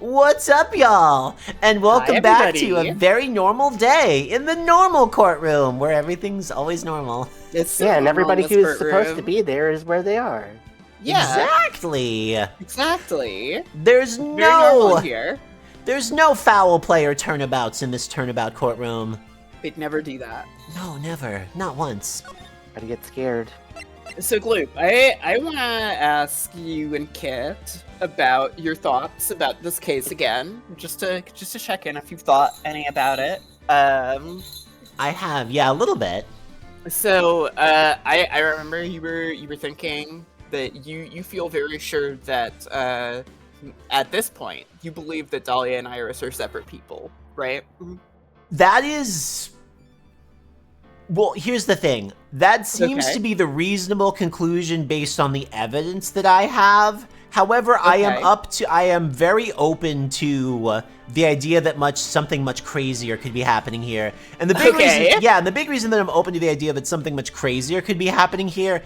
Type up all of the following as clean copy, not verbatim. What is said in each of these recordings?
What's up, y'all? And welcome back to a very normal day in the normal courtroom, where everything's always normal. It's so and everybody who's courtroom. supposed to be there is where they are. Yeah, Exactly. There's no foul player turnabouts in this turnabout courtroom. They'd never do that. No, never. Not once. I'd get scared. So Gloop, I want to ask you and Kit about your thoughts about this case again, just to check in if you've thought any about it. I have, yeah, a little bit. So I remember you were thinking that you feel very sure that at this point you believe that Dahlia and Iris are separate people, right? That is... Well, here's the thing. That seems to be the reasonable conclusion based on the evidence that I have. However, I am very open to the idea that something much crazier could be happening here. And the big reason, the big reason that I'm open to the idea that something much crazier could be happening here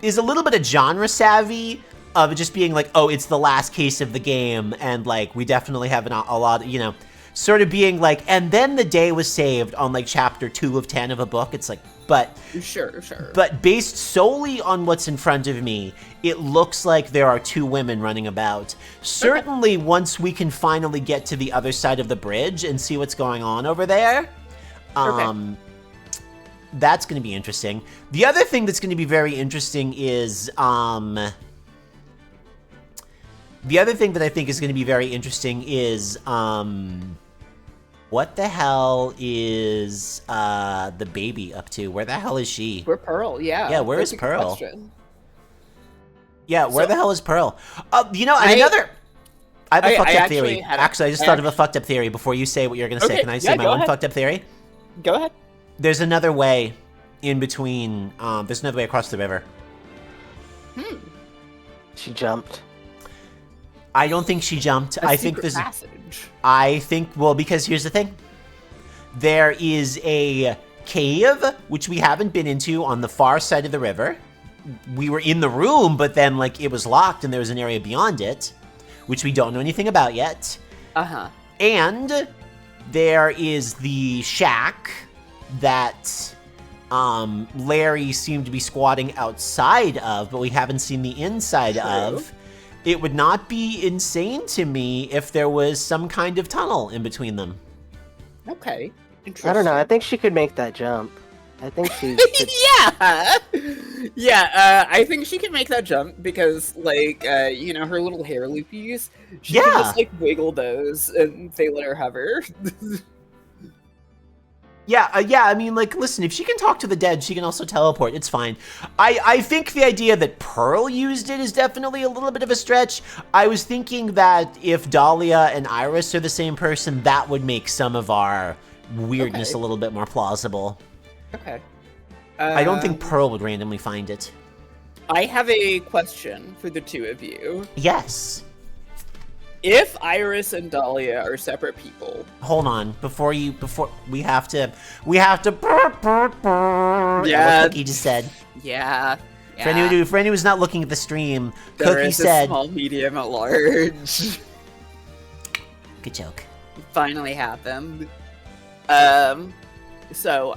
is a little bit of genre savvy of just being like, oh, it's the last case of the game, and like we definitely have a lot, you know. Sort of being like, and then the day was saved on like chapter 2 of 10 of a book. It's like, but sure. But based solely on what's in front of me, it looks like there are two women running about. Certainly, once we can finally get to the other side of the bridge and see what's going on over there, that's going to be interesting. The other thing that's going to be very interesting is, the other thing that I think is going to be very interesting is, what the hell is the baby up to? Where the hell is she? Where Pearl? Yeah. Yeah, where is Pearl? Question. Yeah, where the hell is Pearl? You know, I have a fucked up theory. Actually, I just thought of a fucked up theory before you say what you're going to say. Can I say my own fucked up theory? Go ahead. There's another way in between. There's another way across the river. She jumped. I don't think she jumped. I think there's passage. Well, because here's the thing. There is a cave, which we haven't been into, on the far side of the river. We were in the room, but then, like, it was locked, and there was an area beyond it, which we don't know anything about yet. And there is the shack that Larry seemed to be squatting outside of, but we haven't seen the inside of. It would not be insane to me if there was some kind of tunnel in between them. Okay. Interesting. I don't know. I think she could make that jump. I think she could... I think she can make that jump because, like, you know, her little hair loopies, she can just, like, wiggle those and they let her hover. I mean, like, listen, if she can talk to the dead, she can also teleport. It's fine. I think the idea that Pearl used it is definitely a little bit of a stretch. I was thinking that if Dahlia and Iris are the same person, that would make some of our weirdness a little bit more plausible. Okay. I don't think Pearl would randomly find it. I have a question for the two of you. Yes. If Iris and Dahlia are separate people... Hold on, before we have to... Yeah. What Cookie just said. Yeah. For anyone who's not looking at the stream, Cookie said... There is a small, medium, at large. Good joke. Finally happened. So,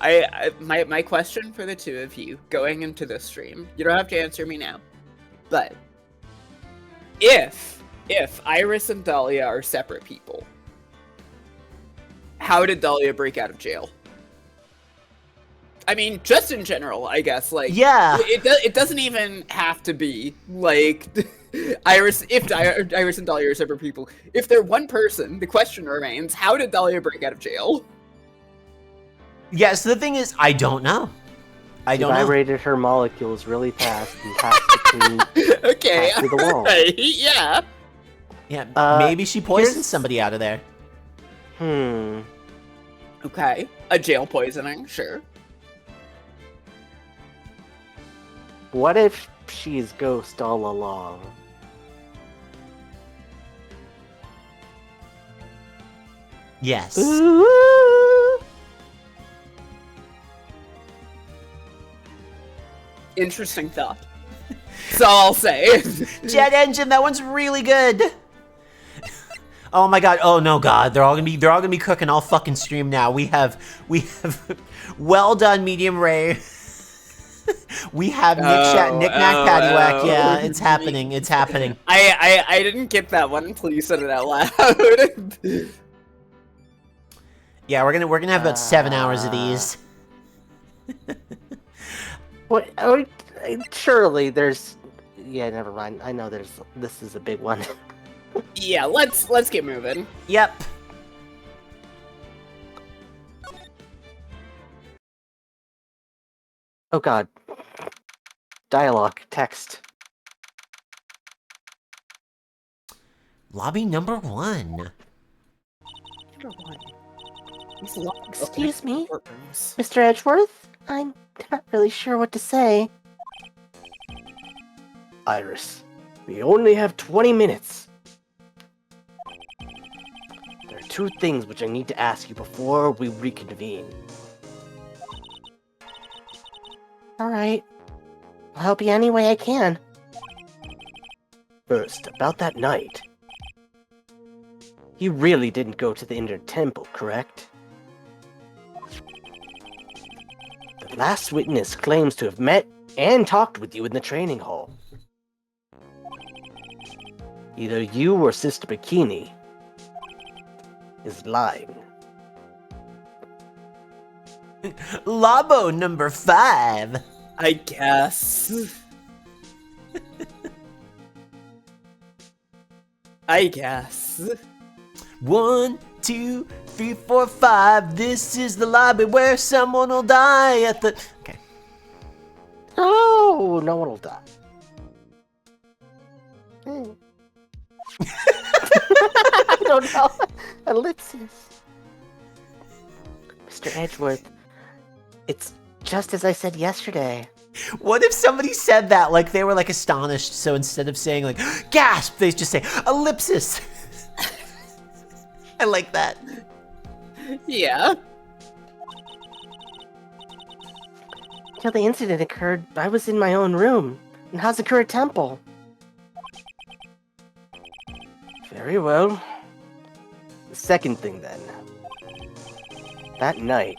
my question for the two of you, going into this stream, you don't have to answer me now, but... If Iris and Dahlia are separate people, how did Dahlia break out of jail? I mean, just in general, I guess. Like, it doesn't even have to be like Iris. If Iris and Dahlia are separate people, if they're one person, the question remains: how did Dahlia break out of jail? Yeah. So the thing is, I don't know. I don't know. She vibrated her molecules really fast and passed through the wall. Right, yeah. Yeah, maybe she poisoned somebody out of there. Okay. A jail poisoning, sure. What if she's Ghost all along? Yes. Ooh. Interesting thought. So I'll say. Jet engine, that one's really good. Oh my god. Oh no god. They're all gonna be cooking all fucking stream now. We have well done medium rare. We have Nick Knack Paddywhack. Yeah, it's happening. It's happening. I didn't get that one until you said it out loud. Yeah, we're gonna have about 7 hours of these. What? Oh, surely there's. Yeah, never mind. I know this is a big one. Yeah, let's get moving. Yep. Oh god. Dialogue, text. Lobby number 1. Excuse me, Mr. Edgeworth? I'm not really sure what to say. Iris, we only have 20 minutes. There are 2 things which I need to ask you before we reconvene. Alright. I'll help you any way I can. First, about that night. You really didn't go to the Inner Temple, correct? The last witness claims to have met and talked with you in the training hall. Either you or Sister Bikini is lying. Labo number 5. I guess. I guess. 1, 2, 3, 4, 5. This is the lobby where someone will die at the. Okay. Oh, no one will die. I don't know. Ellipsis. Mr. Edgeworth, it's just as I said yesterday. What if somebody said that like they were like astonished, so instead of saying like gasp, they just say ellipsis. I like that. Yeah. Till the incident occurred, I was in my own room, in Hazakura Temple. Very well. The second thing, then. That night,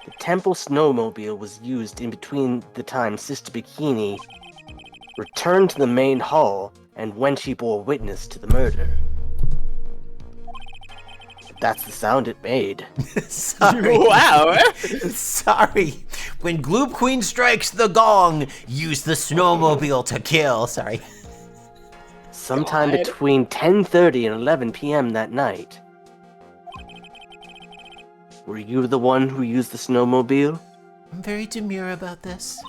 the temple snowmobile was used in between the time Sister Bikini returned to the main hall and when she bore witness to the murder. That's the sound it made. Sorry. Wow. Sorry. When Gloop Queen strikes the gong, use the snowmobile to kill. Sorry. Sometime between 10:30 and 11 p.m. that night. Were you the one who used the snowmobile? I'm very demure about this.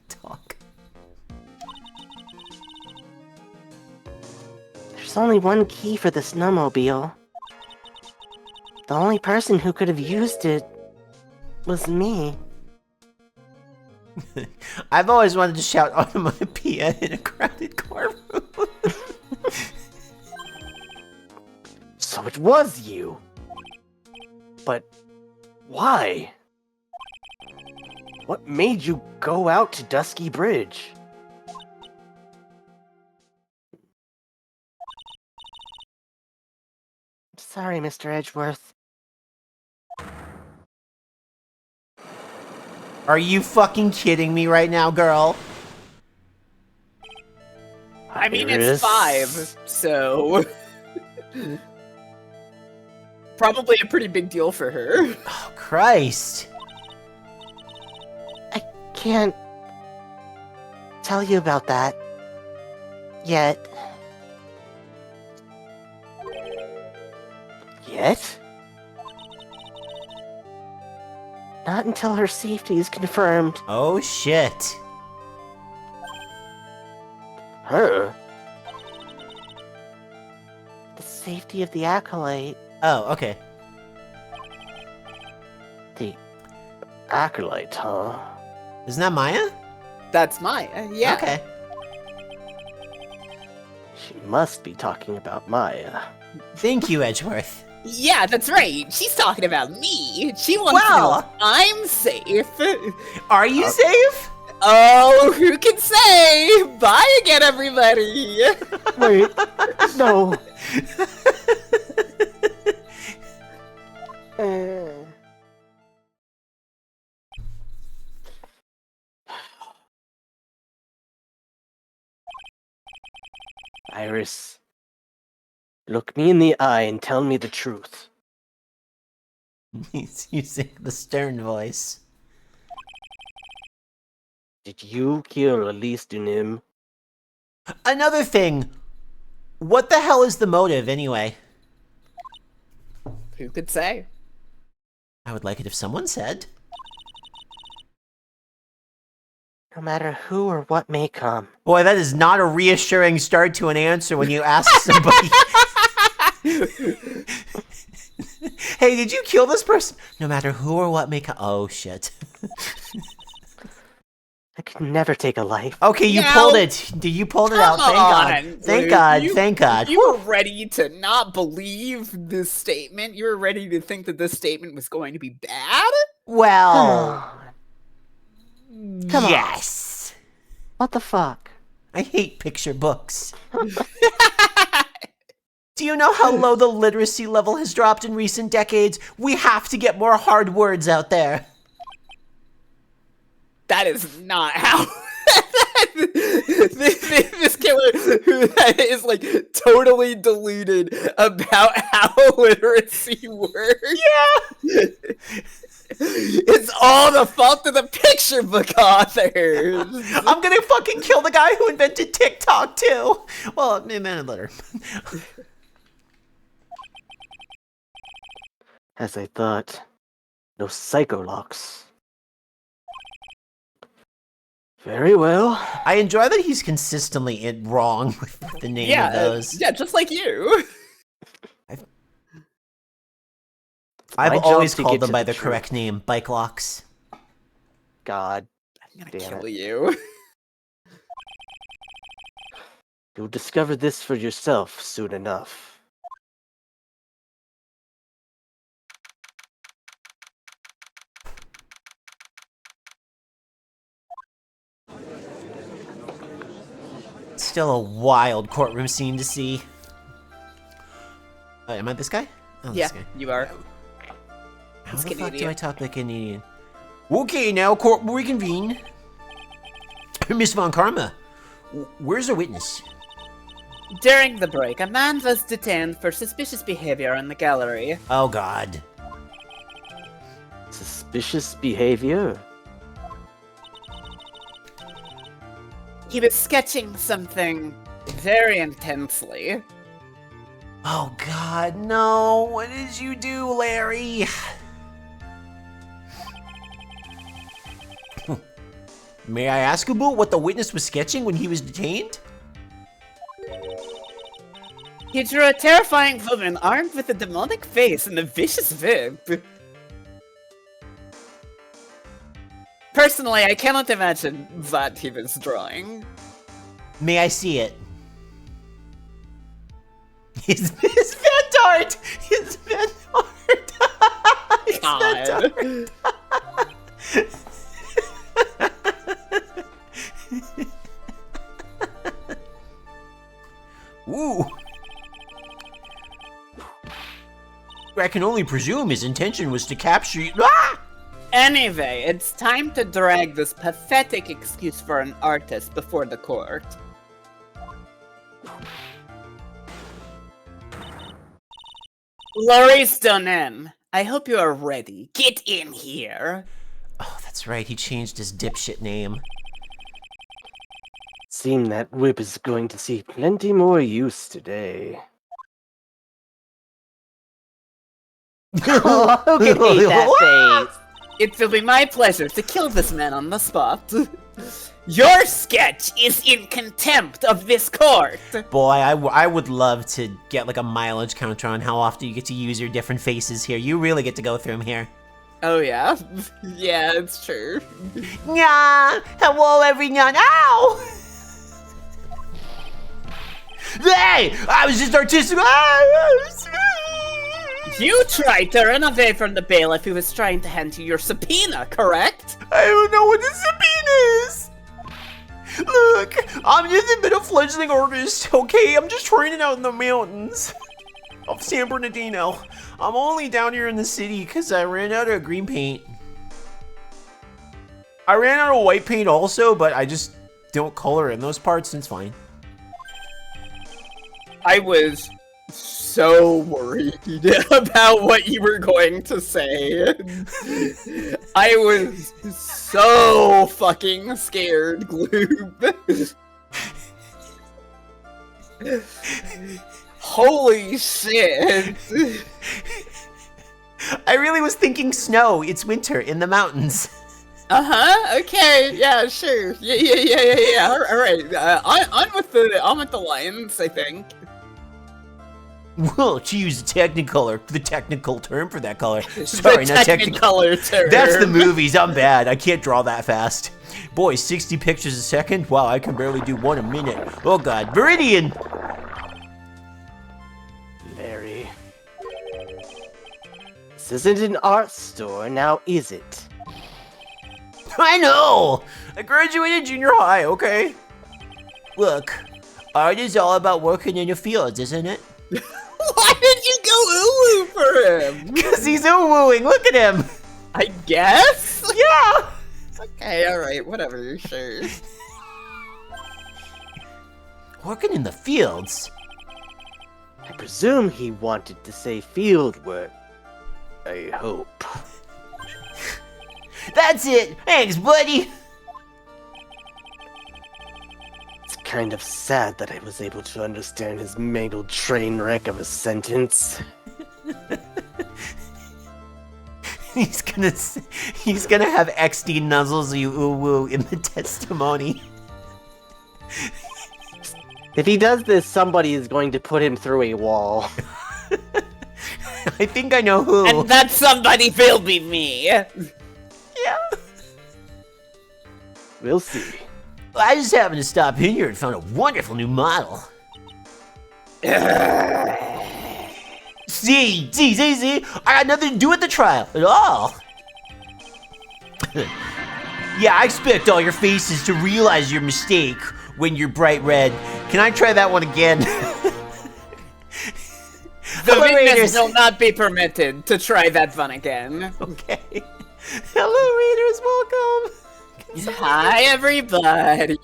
Talk. There's only one key for the snowmobile. The only person who could have used it was me. I've always wanted to shout onomatopoeia in a crowded courtroom. So it was you. But why? What made you go out to Dusky Bridge? Sorry, Mr. Edgeworth. Are you fucking kidding me right now, girl? I mean, it's 5, so... Probably a pretty big deal for her. Oh, Christ. I can't tell you about that yet. Yet? Not until her safety is confirmed. Oh, shit. Her? The safety of the Acolyte. Oh, okay. The Acolyte, huh? Isn't that Maya? That's Maya, yeah. Okay. She must be talking about Maya. Thank you, Edgeworth. Yeah, that's right. She's talking about me. She wants to know if I'm safe. Are you safe? Oh, who can say? Bye again, everybody! Wait, no. Iris, look me in the eye and tell me the truth. He's using the stern voice. Did you kill Elise Dunim? Another thing. What the hell is the motive, anyway? Who could say? I would like it if someone said. No matter who or what may come. Boy, that is not a reassuring start to an answer when you ask somebody. Hey, did you kill this person? No matter who or what may come. Oh, shit. I could never take a life. Okay, you pulled it. You pulled it out. Thank God. Thank God. Thank God. You were ready to not believe this statement. You were ready to think that this statement was going to be bad? Well... Come on. Yes. What the fuck? I hate picture books. Do you know how low the literacy level has dropped in recent decades? We have to get more hard words out there. That is not how... this killer who is, like, totally deluded about how literacy works. Yeah! It's all the fault of the picture book authors. I'm gonna fucking kill the guy who invented TikTok, too. Well, man, later. As I thought, no psycholocks. Very well. I enjoy that he's consistently wrong with the name of those. Yeah, just like you. I've always called them by the correct name, bike locks. God, I'm gonna kill you. You'll discover this for yourself soon enough. Still a wild courtroom scene to see. Am I this guy? Oh, yeah, this guy. You are. How the fuck do I talk like Canadian? Okay, now court will reconvene. Miss Von Karma, where's our witness? During the break, a man was detained for suspicious behavior in the gallery. Oh God. Suspicious behavior? He was sketching something very intensely. Oh God, no! What did you do, Larry? May I ask about what the witness was sketching when he was detained? He drew a terrifying woman armed with a demonic face and a vicious whip. Personally, I cannot imagine what he was drawing. May I see it? His vent art! His vent art! His vent art! Ooh. I can only presume his intention was to capture you. Ah! Anyway, it's time to drag this pathetic excuse for an artist before the court. Laurie's done in. I hope you are ready. Get in here. Oh, that's right. He changed his dipshit name. Seems that whip is going to see plenty more use today. Oh, who can hate that face? It will be my pleasure to kill this man on the spot. Your sketch is in contempt of this court. Boy, I would love to get like a mileage counter on how often you get to use your different faces here. You really get to go through them here. Oh yeah? Yeah, it's true. Yeah, hello everyone. Ow! Hey! I was just artistic. You tried to run away from the bailiff who was trying to hand you your subpoena, correct? I don't know what the subpoena is. Look, I'm just a bit of fledgling artist, okay? I'm just training out in the mountains of San Bernardino. I'm only down here in the city because I ran out of green paint. I ran out of white paint also, but I just don't color in those parts, and it's fine. I was so worried about what you were going to say. I was so fucking scared, Gloop. Holy shit. I really was thinking snow. It's winter in the mountains. Okay. Yeah. Sure. Yeah. All right. On with the lions, I think. Well, to use the technical term for that color. Sorry, the not technicolor term. That's the movies. I'm bad. I can't draw that fast. Boy, 60 pictures a second? Wow, I can barely do one a minute. Oh god, Viridian! Larry. This isn't an art store, now is it? I know! I graduated junior high, okay? Look, art is all about working in the fields, isn't it? Why did you go ooh for him? Because he's ooh-wooing, look at him! I guess? Yeah! Okay, alright, whatever, sure. Working in the fields? I presume he wanted to say field work. I hope. That's it! Thanks, buddy! It's kind of sad that I was able to understand his mangled train wreck of a sentence. He's gonna have XD nuzzles you ooh woo in the testimony. If he does this, somebody is going to put him through a wall. I think I know who. And that somebody will be me. Yeah. We'll see. I just happened to stop in here and found a wonderful new model. See, I got nothing to do with the trial at all. Yeah, I expect all your faces to realize your mistake when you're bright red. Can I try that one again? The witness will not be permitted to try that one again. Okay. Hello, readers, welcome. Hi, everybody.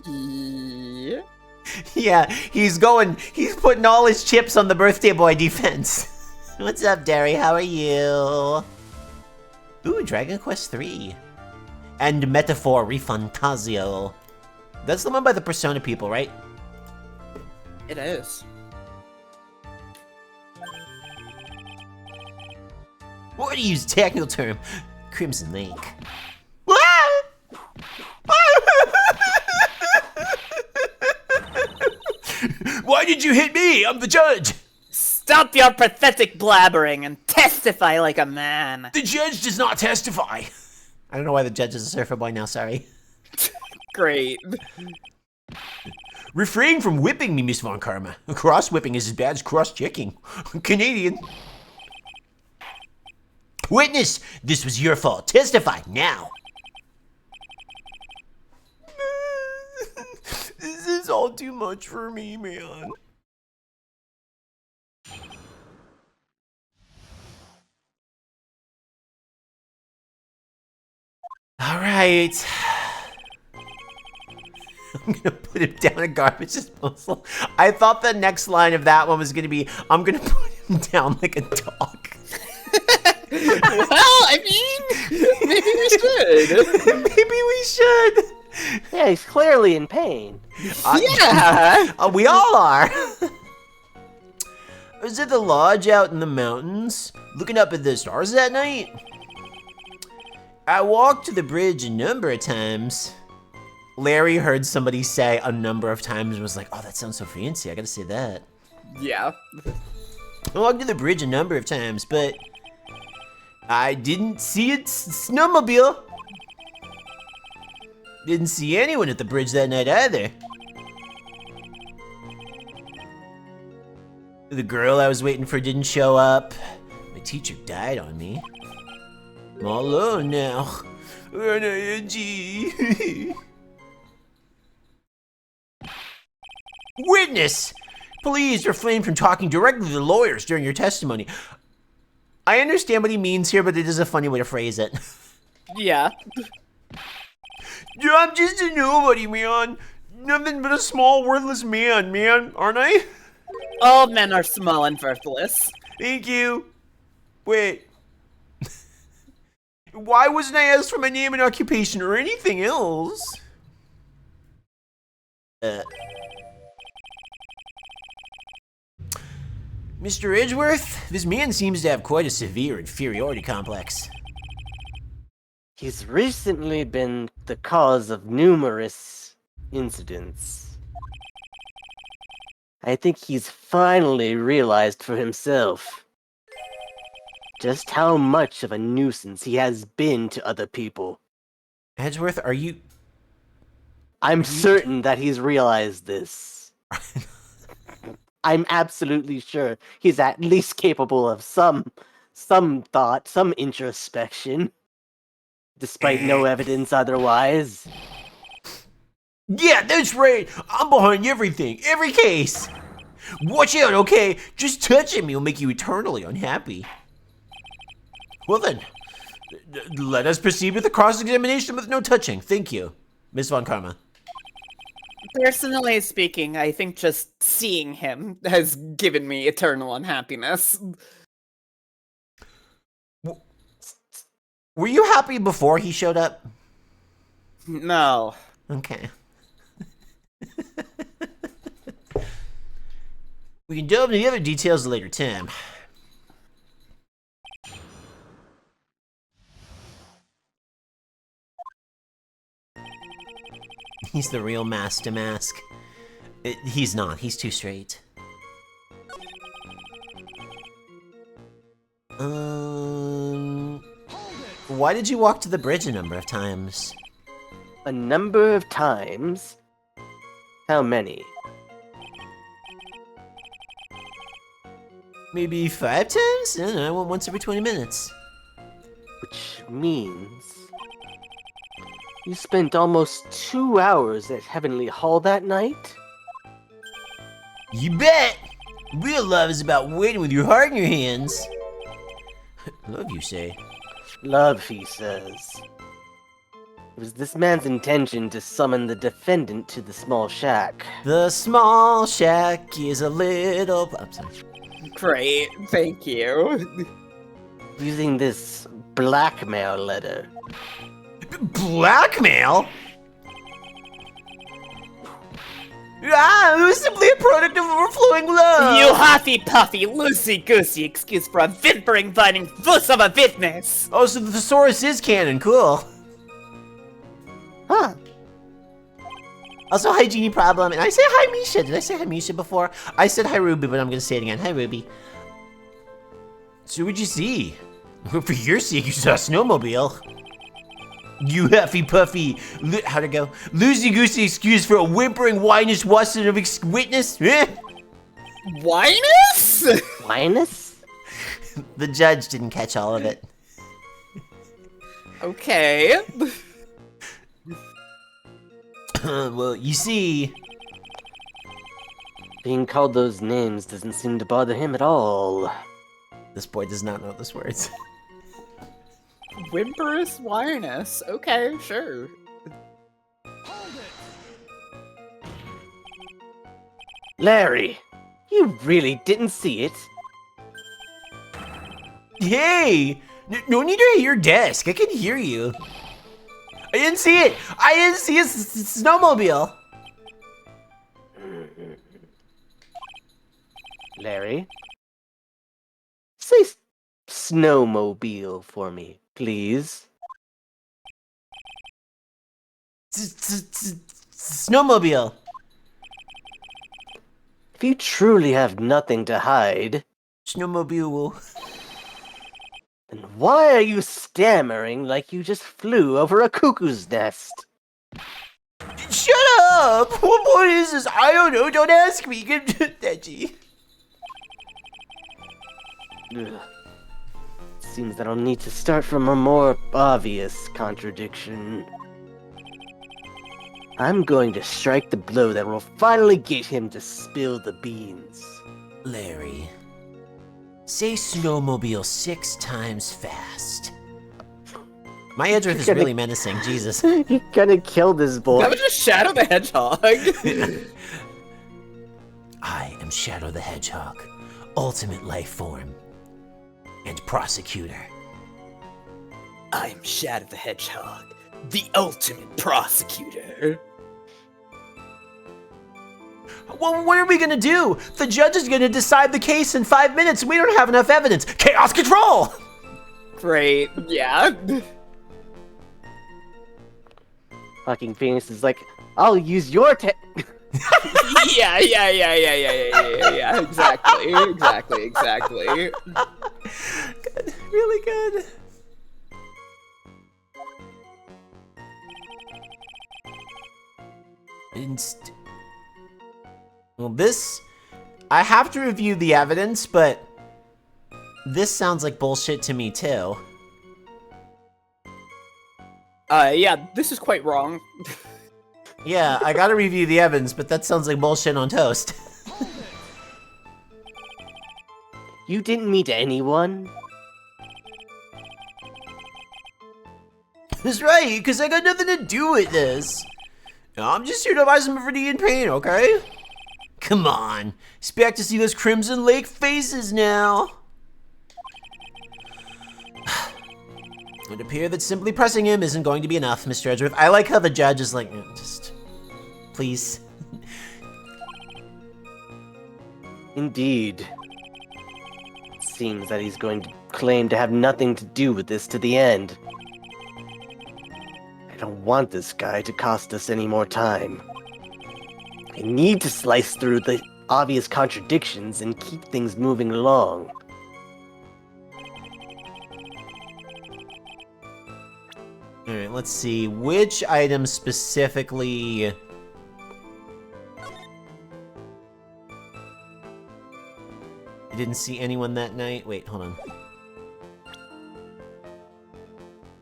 Yeah, he's putting all his chips on the birthday boy defense. What's up, Derry? How are you? Ooh, Dragon Quest 3. And Metaphor Refantasio. That's the one by the Persona people, right? It is. Or to use technical term, Crimson Lake. Why did you hit me? I'm the judge. Stop your pathetic blabbering and testify like a man. The judge does not testify. I don't know why the judge is a surfer boy now, sorry. Great. Refrain from whipping me, Miss Von Karma. Cross-whipping is as bad as cross-checking. Canadian. Witness, this was your fault. Testify now. This is all too much for me, man. All right. I'm gonna put him down a garbage disposal. I thought the next line of that one was gonna be, I'm gonna put him down like a dog. Well, I mean, maybe we should. Maybe we should. Yeah, he's clearly in pain. Yeah. We all are. I was at the lodge out in the mountains, looking up at the stars that night. I walked to the bridge a number of times. Larry heard somebody say a number of times and was like, oh, that sounds so fancy. I gotta say that. Yeah. I walked to the bridge a number of times, but I didn't see its snowmobile. Didn't see anyone at the bridge that night either. The girl I was waiting for didn't show up. My teacher died on me. I'm all alone now. Witness! Please refrain from talking directly to the lawyers during your testimony. I understand what he means here, but it is a funny way to phrase it. Yeah. I'm just a nobody, man. Nothing but a small, worthless man, aren't I? All men are small and worthless. Thank you. Wait. Why wasn't I asked for my name and occupation or anything else? Mr. Edgeworth, this man seems to have quite a severe inferiority complex. He's recently been the cause of numerous incidents. I think he's finally realized for himself just how much of a nuisance he has been to other people. Edgeworth, are you... I'm certain that he's realized this. I'm absolutely sure he's at least capable of some thought, some introspection, despite no evidence otherwise. Yeah, that's right. I'm behind everything, every case. Watch out, okay? Just touching me will make you eternally unhappy. Well then, let us proceed with the cross-examination with no touching. Thank you, Miss Von Karma. Personally speaking, I think just seeing him has given me eternal unhappiness. Were you happy before he showed up? No. Okay. We can delve into the other details later, Tim. He's the real master mask. He's not. He's too straight. Why did you walk to the bridge a number of times? A number of times? How many? Maybe 5 times? I don't know, I went once every 20 minutes. Which means... you spent almost 2 hours at Heavenly Hall that night? You bet! Real love is about waiting with your heart in your hands. Love, you say? Love, he says. It was this man's intention to summon the defendant to the small shack. The small shack is a little... I'm sorry. Great, thank you. Using this blackmail letter. Blackmail? Ah, it was simply a product of overflowing love! You huffy-puffy, loosey-goosey excuse for a whimpering-whining fuss of a witness! Oh, so the thesaurus is canon, cool. Huh. Also, hi, Genie Problem, and I say hi, Misha. Did I say hi, Misha, before? I said hi, Ruby, but I'm gonna say it again. Hi, Ruby. So what'd you see? For your sake, you saw a snowmobile. You huffy-puffy, how'd it go? Loosey-goosey excuse for a whimpering, whinish wasson of witness? Whinus? Whinus? The judge didn't catch all of it. Okay. Well, you see... Being called those names doesn't seem to bother him at all. This boy does not know those words. Whimperous whinus. Okay, sure. Larry, you really didn't see it? Hey! No need to hit your desk. I can hear you. I didn't see it! I didn't see a snowmobile! Larry? Say snowmobile for me, please. Snowmobile. If you truly have nothing to hide... Snowmobile. Then why are you stammering like you just flew over a cuckoo's nest? Shut up! What point is this? I don't know, don't ask me. Edgy. Seems that I'll need to start from a more obvious contradiction. I'm going to strike the blow that will finally get him to spill the beans. Larry, say snowmobile 6 times fast. My Edgeworth is really menacing, Jesus. You're gonna kill this boy. That was just Shadow the Hedgehog. I am Shadow the Hedgehog, ultimate life form, and prosecutor. I'm Shadow the Hedgehog, the ultimate prosecutor. Well, what are we gonna do? The judge is gonna decide the case in 5 minutes and we don't have enough evidence. Chaos control! Great, yeah. Fucking Phoenix is like, I'll use your Yeah, exactly. Good, really good. Well, this... I have to review the evidence, but... this sounds like bullshit to me, too. Yeah, this is quite wrong. Yeah, I gotta review the evidence, but that sounds like bullshit on toast. You didn't meet anyone? That's right, because I got nothing to do with this. I'm just here to buy some pretty in pain, okay? Come on, expect to see those Crimson Lake faces now. It would appear that simply pressing him isn't going to be enough, Mr. Edgeworth. I like how the judge is like, just, please. Indeed. It seems that he's going to claim to have nothing to do with this to the end. I don't want this guy to cost us any more time. I need to slice through the obvious contradictions and keep things moving along. Alright, let's see. Which item specifically... I didn't see anyone that night. Wait, hold on.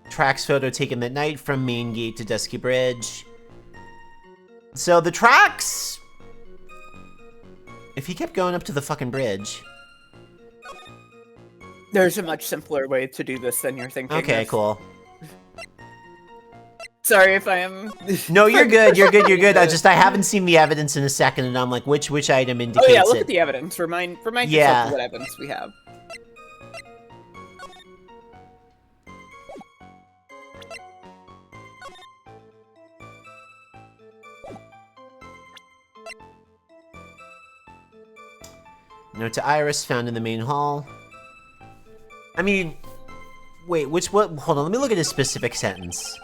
Tracks photo taken that night from Main Gate to Dusky Bridge. So the tracks... if he kept going up to the fucking bridge... There's a much simpler way to do this than you're thinking. Okay, cool. Sorry if I am... No, you're good, you're good, you're good. I haven't seen the evidence in a second, and I'm like, which item indicates it? Oh yeah, look at the evidence. Remind yourself of what evidence we have. Note to Iris found in the main hall. I mean, wait, what? Hold on, let me look at his specific sentence.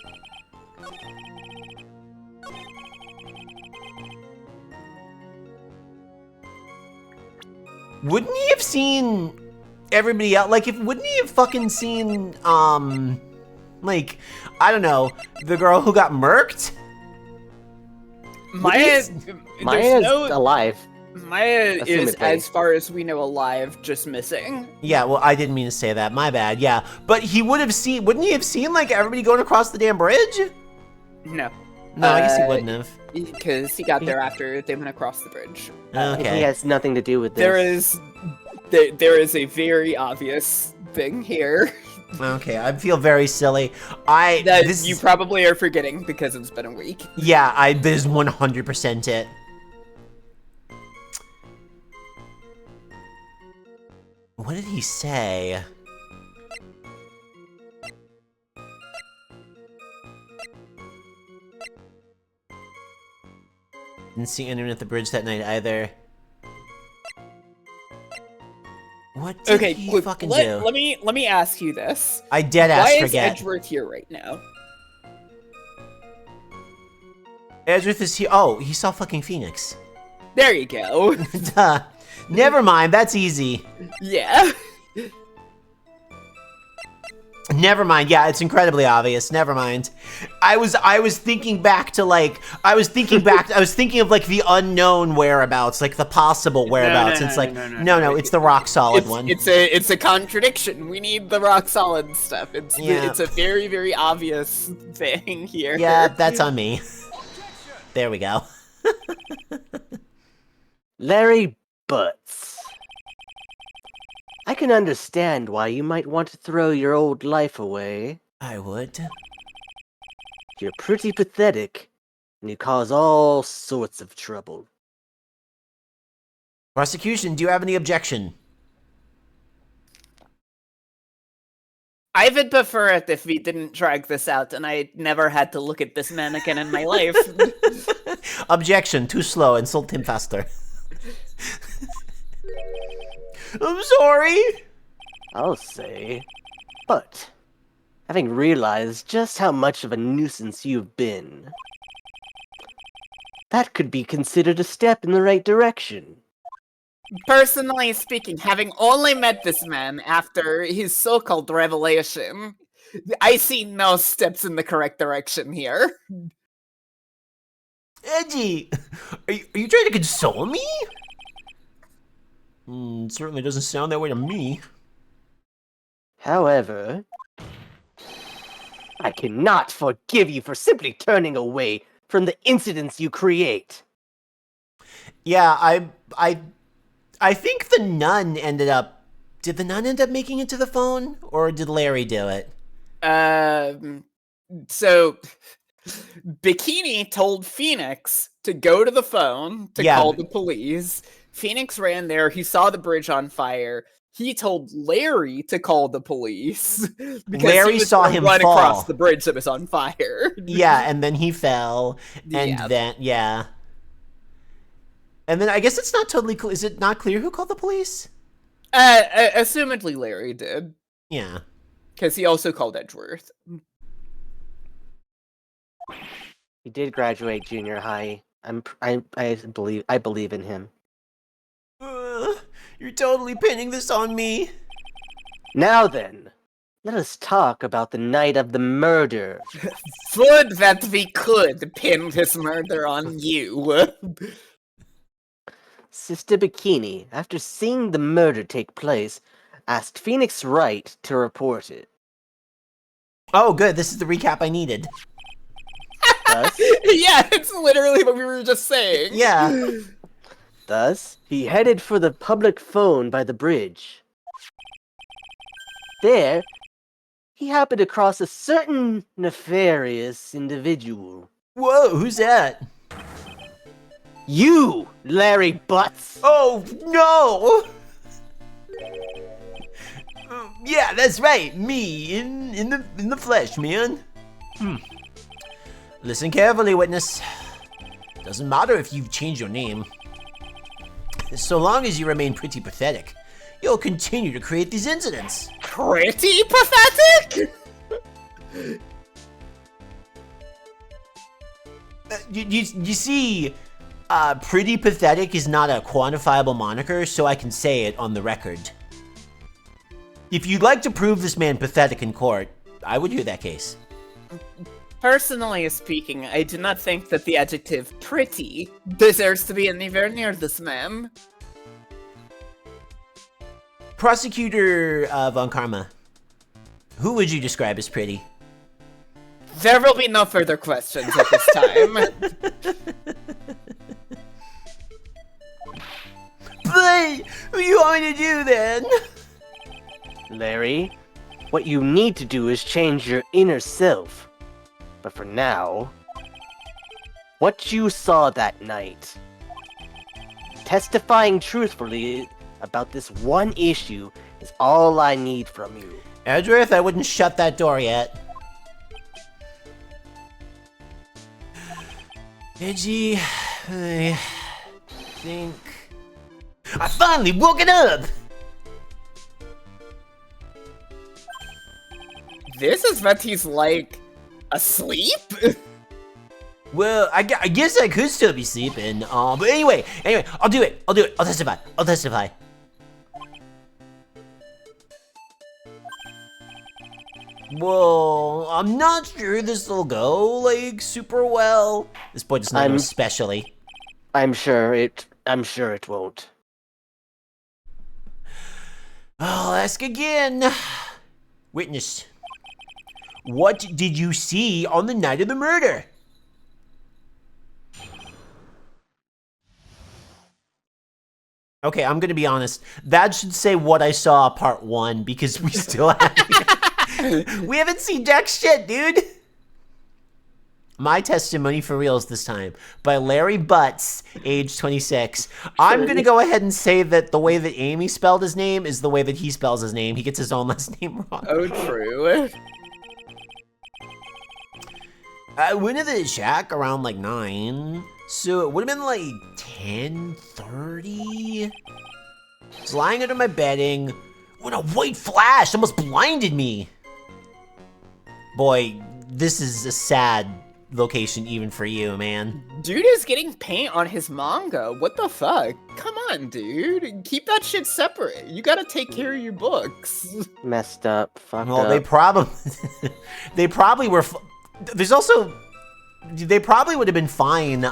Wouldn't he have seen everybody else? Like, wouldn't he have fucking seen, like, I don't know, the girl who got murked? Maya's alive. Maya is, as far as we know, alive, just missing. Yeah, well, I didn't mean to say that. My bad, yeah. But he would have seen, wouldn't he have seen, like, everybody going across the damn bridge? No. No, I guess he wouldn't have. Because he got there after they went across the bridge. Okay. He has nothing to do with this. There is a very obvious thing here. Okay, I feel very silly. You probably are forgetting because it's been a week. Yeah, this is 100% it. What did he say? Didn't see anyone at the bridge that night either. What did he fucking do? Let me ask you this. I deadass forget. Why is Edgeworth here right now? Edgeworth is here. Oh, he saw fucking Phoenix. There you go. Duh. Never mind, that's easy. Yeah. Never mind. Yeah, it's incredibly obvious. Never mind. I was thinking back to like I was thinking of like the unknown whereabouts, like the possible whereabouts. No, it's the rock solid one. It's a contradiction. We need the rock solid stuff. It's a very, very obvious thing here. Yeah, that's on me. there we go. Larry Butts. I can understand why you might want to throw your old life away. I would. You're pretty pathetic, and you cause all sorts of trouble. Prosecution, do you have any objection? I would prefer it if we didn't drag this out and I never had to look at this man again in my life. Objection, too slow, insult him faster. I'm sorry. I'll say. But, having realized just how much of a nuisance you've been, that could be considered a step in the right direction. Personally speaking, having only met this man after his so-called revelation, I see no steps in the correct direction here. Edgy, are you trying to console me? It certainly doesn't sound that way to me. However, I cannot forgive you for simply turning away from the incidents you create. Yeah, I think the nun ended up... Did the nun end up making it to the phone? Or did Larry do it? So... Bikini told Phoenix to go to the phone to call the police. Phoenix ran there. He saw the bridge on fire. He told Larry to call the police. Because Larry saw him run fall across the bridge that was on fire. Yeah, and then he fell. And then, And then I guess it's not totally clear. Is it not clear who called the police? Assumedly Larry did. Yeah. Because he also called Edgeworth. He did graduate junior high. I believe in him. You're totally pinning this on me. Now then, let us talk about the night of the murder. Would that we could pin this murder on you. Sister Bikini, after seeing the murder take place, asked Phoenix Wright to report it. Oh, good. This is the recap I needed. Thus, yeah, it's literally what we were just saying. Yeah. Thus, he headed for the public phone by the bridge. There, he happened across a certain nefarious individual. Whoa, who's that? You, Larry Butts! Oh, no! Yeah, that's right. Me, in the flesh, man. Listen carefully, witness. Doesn't matter if you've changed your name. So long as you remain pretty pathetic, you'll continue to create these incidents. Pretty pathetic? You see, pretty pathetic is not a quantifiable moniker, so I can say it on the record. If you'd like to prove this man pathetic in court, I would hear that case. Personally speaking, I do not think that the adjective pretty deserves to be anywhere near this man. Prosecutor Von Karma, who would you describe as pretty? There will be no further questions at this time. But what do you want me to do then? Larry, what you need to do is change your inner self. But for now, what you saw that night, testifying truthfully about this one issue is all I need from you. Edgeworth, I wouldn't shut that door yet. Edgy, I think... I finally woken up! This is what he's like, asleep? Well, I guess I could still be sleeping, but anyway, I'll do it, I'll testify. Well, I'm not sure this will go, like, super well. This boy does not know especially. I'm sure it won't. I'll ask again. Witness, what did you see on the night of the murder? Okay, I'm gonna be honest. That should say what I saw part 1 because we still haven't. We haven't seen Jack shit, dude. My Testimony for Reals this time by Larry Butts, age 26. I'm going to go ahead and say that the way that Amy spelled his name is the way that he spells his name. He gets his own last name wrong. Oh, true. I went to the shack around like 9, so it would have been like 10:30. I was lying under my bedding when a white flash almost blinded me. Boy, this is a sad location even for you, man. Dude is getting paint on his manga. What the fuck? Come on, dude. Keep that shit separate. You gotta take care of your books. Messed up. Fucked well, up. they probably were. There's also, they probably would have been fine.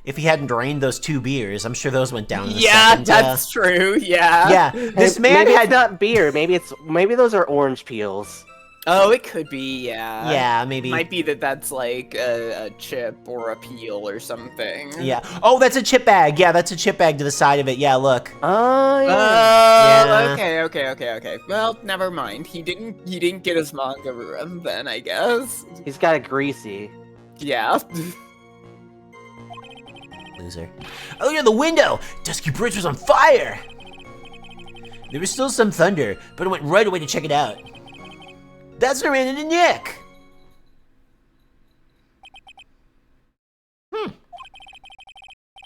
If he hadn't drained those 2 beers, I'm sure those went down in a second. That's true. Yeah. Yeah. This man maybe had it's not beer. Maybe those are orange peels. Oh, it could be, yeah. Yeah, maybe. Might be that's like a chip or a peel or something. Yeah. Oh, that's a chip bag. Yeah, that's a chip bag to the side of it. Yeah, look. Oh, yeah. Okay. Well, never mind. He didn't get his manga ruined then, I guess. He's got a greasy. Yeah. Loser. Oh, look at the window! Dusky Bridge was on fire! There was still some thunder, but I went right away to check it out. That's when I ran into Nick!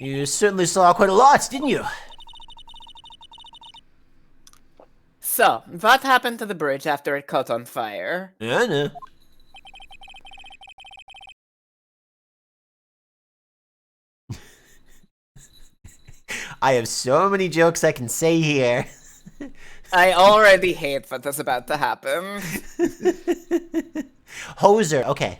You certainly saw quite a lot, didn't you? So, what happened to the bridge after it caught on fire? I know. I have so many jokes I can say here. I already hate what is about to happen. Hoser, okay.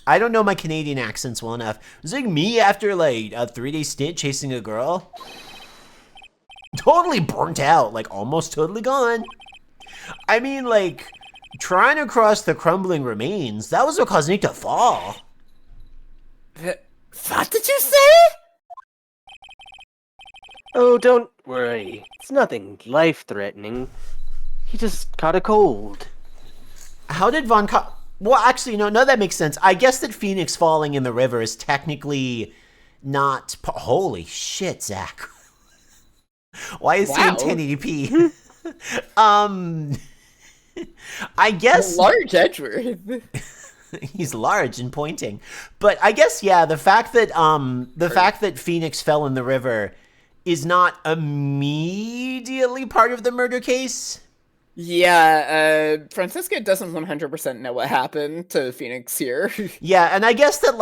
I don't know my Canadian accents well enough. It was like me after like a 3-day stint chasing a girl. Totally burnt out, like almost totally gone. I mean, like, trying to cross the crumbling remains, that was what caused Nick to fall. What did you say? Oh, don't worry. It's nothing life-threatening. He just caught a cold. How did Von Well, actually, no, that makes sense. I guess that Phoenix falling in the river is technically not... Holy shit, Zach. Why is he in 1080p? I guess... Large Edward. He's large and pointing. But I guess, yeah, the fact that fact that Phoenix fell in the river is not immediately part of the murder case. Yeah, Francisca doesn't 100% know what happened to Phoenix here. Yeah, and I guess that,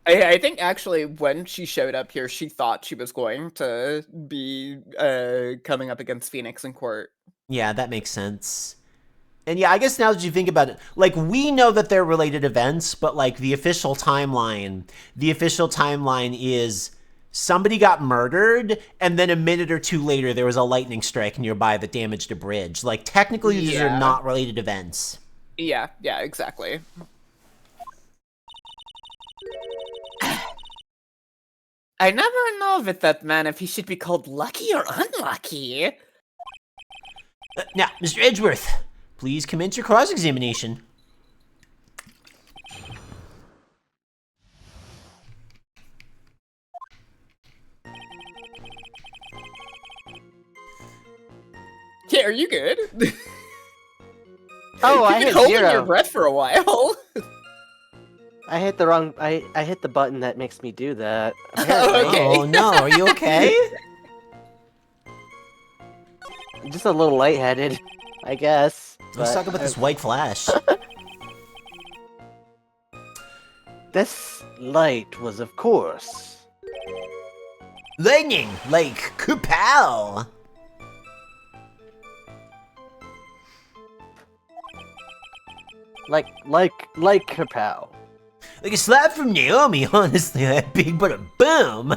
I think actually when she showed up here, she thought she was going to be coming up against Phoenix in court. Yeah, that makes sense. And yeah, I guess now that you think about it, like, we know that they're related events, but like the official timeline is somebody got murdered, and then a minute or 2 later there was a lightning strike nearby that damaged a bridge. Like, technically these are not related events. Yeah, exactly. I never know with that man if he should be called lucky or unlucky. Now, Mr. Edgeworth, please commence your cross-examination. Yeah, are you good? Oh, I hit holding 0. your breath for a while. I hit the wrong. I hit the button that makes me do that. Okay. Oh no, are you okay? I'm just a little lightheaded, I guess. Let's talk about this white flash. This light was, of course, lightning, like kapow. like kapow. Like a slap from Naomi, honestly, that big but a boom.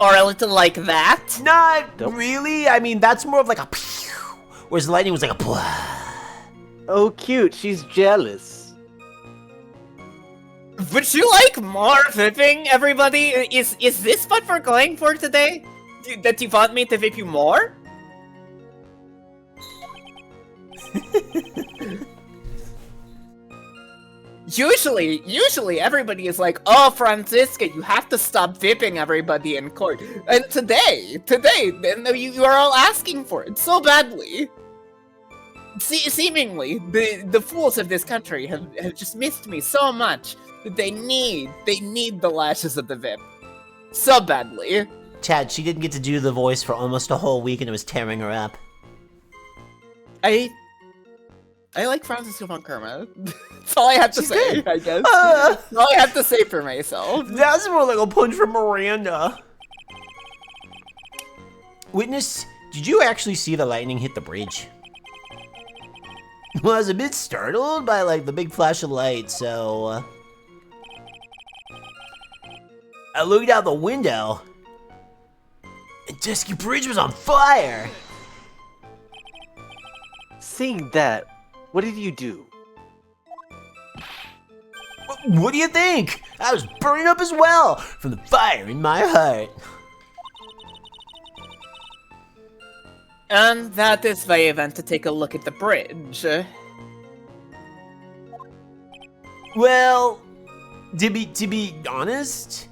Or a little like that? Not really. I mean, that's more of like a pew, whereas lightning was like a blah. Oh, cute. She's jealous. Would you like more vipping, everybody? Is this what we're going for today? That you want me to vip you more? Usually everybody is like, oh, Franziska, you have to stop vipping everybody in court. And today, you are all asking for it so badly. Seemingly, the fools of this country have just missed me so much that they need the lashes of the vip so badly. Chad, she didn't get to do the voice for almost a whole week and it was tearing her up. I like Franziska von Kerma. That's all I have to say, good. I guess. That's all I have to say for myself. That's more like a punch from Miranda. Witness, did you actually see the lightning hit the bridge? Well, I was a bit startled by, like, the big flash of light, so... I looked out the window, and Dusky Bridge was on fire! Seeing that, what did you do? What do you think? I was burning up as well, from the fire in my heart. And that is why I went to take a look at the bridge. Well, to be honest,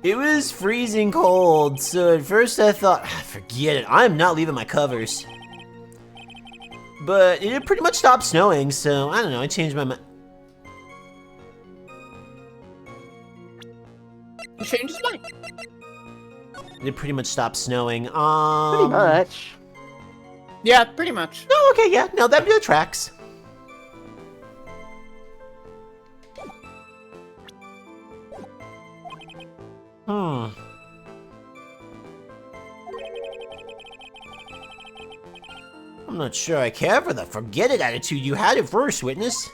it was freezing cold, so at first I thought, forget it, I'm not leaving my covers. But it had pretty much stopped snowing, so I don't know, I changed my mind. You changed his mind. It pretty much stopped snowing. Pretty much. Yeah, pretty much. Oh, okay, yeah, no, that tracks. I'm not sure I care for the forget it attitude you had at first, Witness.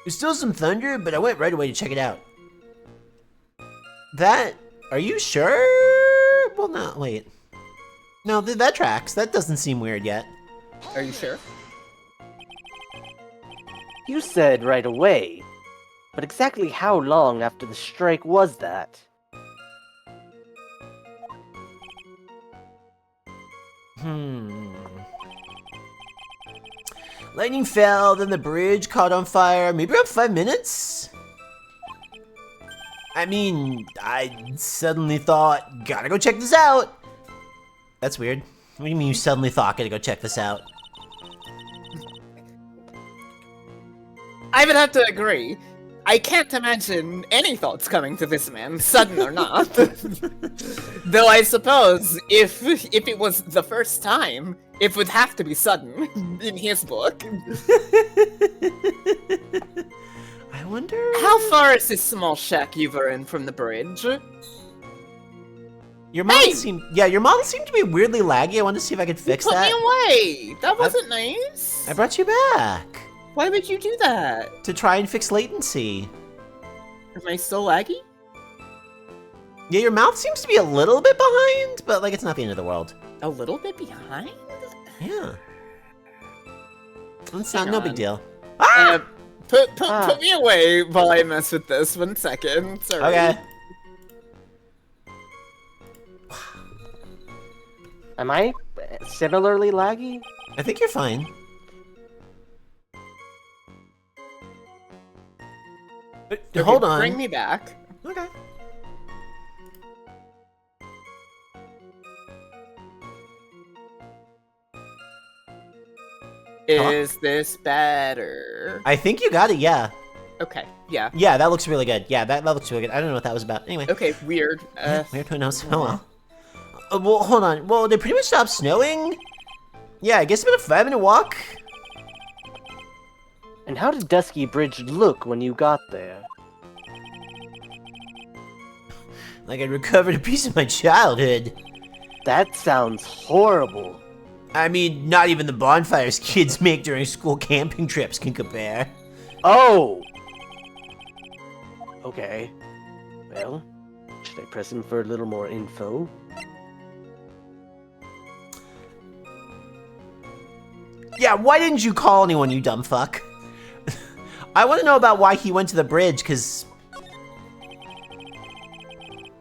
There's still some thunder, but I went right away to check it out. Are you sure? Well, no, wait. No, that tracks. That doesn't seem weird yet. Are you sure? You said right away. But exactly how long after the strike was that? Lightning fell, then the bridge caught on fire. Maybe around 5 minutes? I mean, I suddenly thought, gotta go check this out. That's weird. What do you mean you suddenly thought, gotta go check this out? I would have to agree. I can't imagine any thoughts coming to this man, sudden or not. Though I suppose, if it was the first time, it would have to be sudden, in his book. I wonder... How far is this small shack you were in from the bridge? Your model seemed... Yeah, your model seemed to be weirdly laggy. I wanted to see if I could fix that. Put me away! That wasn't nice! I brought you back. Why would you do that? To try and fix latency. Am I still laggy? Yeah, your mouth seems to be a little bit behind, but like it's not the end of the world. A little bit behind? Yeah. It's not no big deal. Put me away while I mess with this. 1 second. Sorry. Okay. Am I similarly laggy? I think you're fine. Okay, hold on. Bring me back. Okay. Is this better? I think you got it, yeah. Okay, yeah. Yeah, that looks really good. Yeah, that looks really good. I don't know what that was about. Anyway. Okay, weird. Weird, who knows? Oh well. Well, hold on. Well, they pretty much stopped snowing? Yeah, I guess about a 5-minute walk. And how did Dusky Bridge look when you got there? Like I'd recovered a piece of my childhood. That sounds horrible. I mean, not even the bonfires kids make during school camping trips can compare. Oh! Okay. Well, should I press him for a little more info? Yeah, why didn't you call anyone, you dumb fuck? I want to know about why he went to the bridge, because...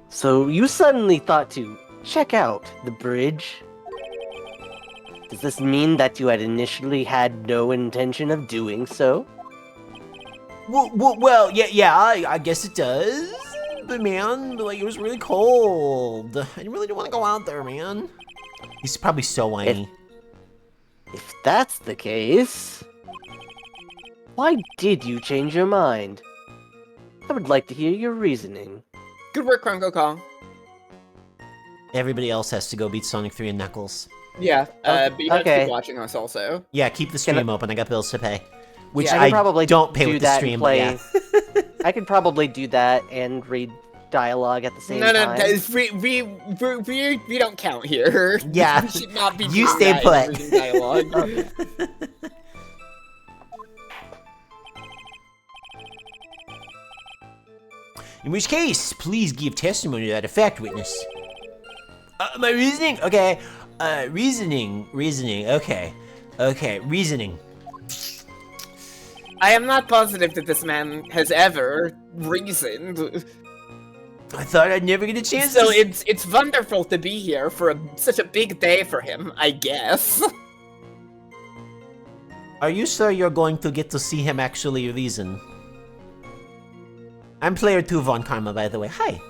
So you suddenly thought to check out the bridge? Does this mean that you had initially had no intention of doing so? Well, yeah, I guess it does. But man, like, it was really cold. I really didn't want to go out there, man. He's probably so whiny. If that's the case, why did you change your mind? I would like to hear your reasoning. Good work, Krongo Kong. Everybody else has to go beat Sonic 3 and Knuckles. Yeah, but you have to keep watching us also. Yeah, keep the stream open. I got bills to pay. Which yeah, I probably don't pay with the stream, but yeah. I could probably do that and read dialogue at the same time. No, we don't count here. Yeah, we should not be you stay put. Dialogue. Okay. In which case, please give testimony to that effect, witness. My reasoning? Okay. Reasoning. Okay, reasoning. I am not positive that this man has ever reasoned. I thought I'd never get a chance. So it's wonderful to be here for such a big day for him, I guess. Are you sure you're going to get to see him actually reason? I'm player 2 Von Karma, by the way. Hi.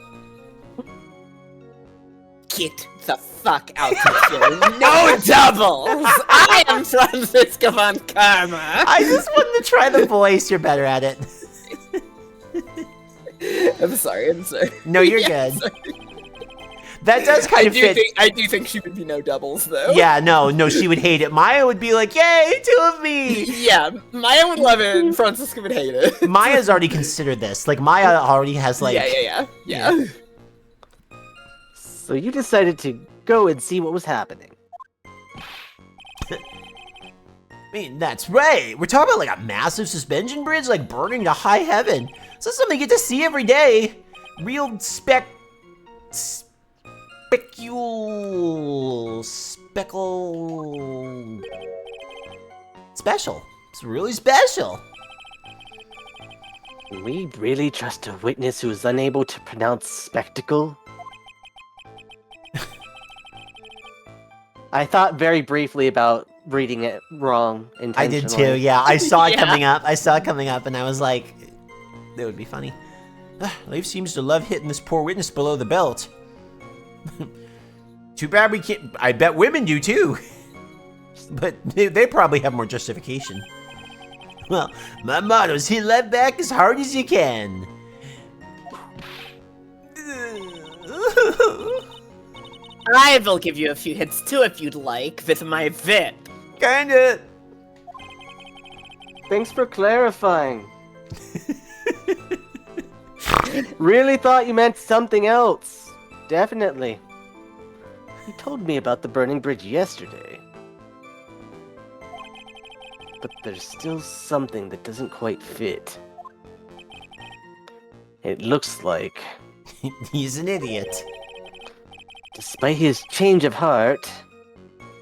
Get the fuck out of here. No doubles! I am Francisco Von Karma! I just wanted to try the voice. You're better at it. I'm sorry. No, you're good. That does kind of fit. I do think she would be no doubles, though. Yeah, no, she would hate it. Maya would be like, yay, 2 of me! Yeah, Maya would love it, and Francisco would hate it. Maya's already considered this. Like, Maya already has, like... Yeah. So you decided to go and see what was happening. I mean, that's right. We're talking about, like, a massive suspension bridge, like, burning to high heaven. So that's something you get to see every day. Real speckle... Special. It's really special. Can we really trust a witness who is unable to pronounce spectacle? I thought very briefly about reading it wrong intentionally. I did too, yeah. I saw it coming up. And I was like, that would be funny. Leif seems to love hitting this poor witness below the belt. Too bad we can't. I bet women do too. But they probably have more justification. Well, my motto is hit left back as hard as you can. I will give you a few hits too if you'd like, with my whip. Kinda. Thanks for clarifying. Really thought you meant something else. Definitely. You told me about the burning bridge yesterday. But there's still something that doesn't quite fit. It looks like... He's an idiot. Despite his change of heart,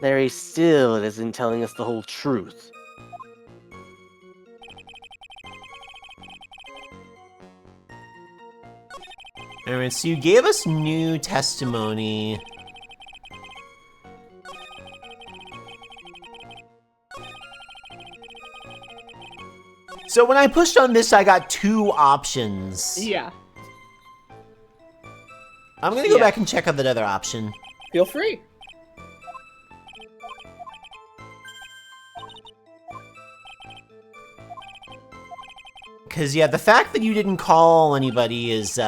Larry still isn't telling us the whole truth. Alright, so you gave us new testimony. So when I pushed on this, I got 2 options. Yeah. I'm gonna go back and check out that other option. Feel free. Because, yeah, the fact that you didn't call anybody is,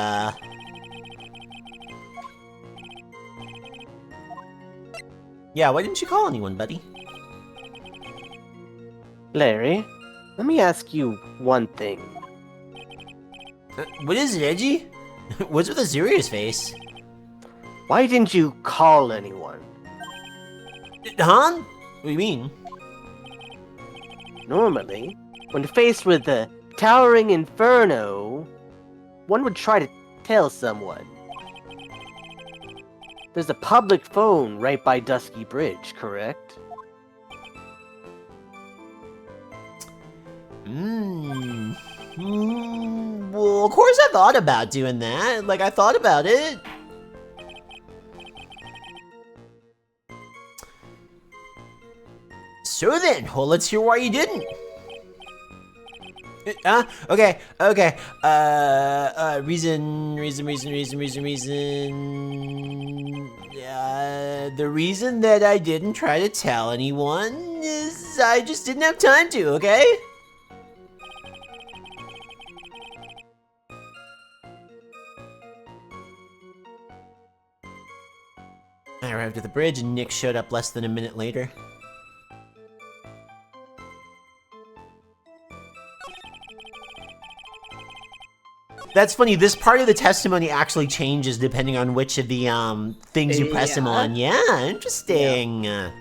Yeah, why didn't you call anyone, buddy? Larry, let me ask you one thing. What is it, Edgy? What's with a serious face? Why didn't you call anyone? Huh? What do you mean? Normally, when faced with the towering inferno, one would try to tell someone. There's a public phone right by Dusky Bridge, correct? Well, of course I thought about doing that. Like, I thought about it. So then, well, let's hear why you didn't. Okay. Reason. The reason that I didn't try to tell anyone is I just didn't have time to, okay? I arrived at the bridge and Nick showed up less than a minute later. That's funny, this part of the testimony actually changes depending on which of the things you press him on. Yeah, interesting. Yeah.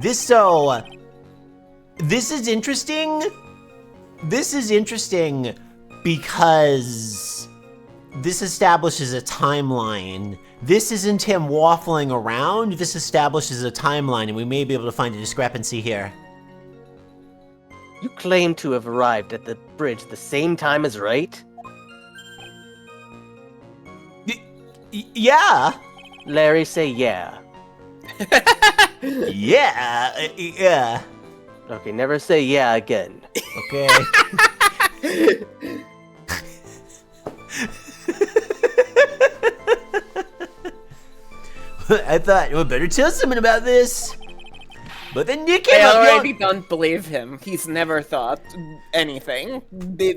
This is interesting. This is interesting because this establishes a timeline. This isn't him waffling around, this establishes a timeline, and we may be able to find a discrepancy here. You claim to have arrived at the bridge the same time as Wright? Yeah. Larry, say yeah. Yeah. Okay, never say yeah again. Okay. I thought, well, better tell someone about this. But then Nick came up. I already don't believe him. He's never thought anything. This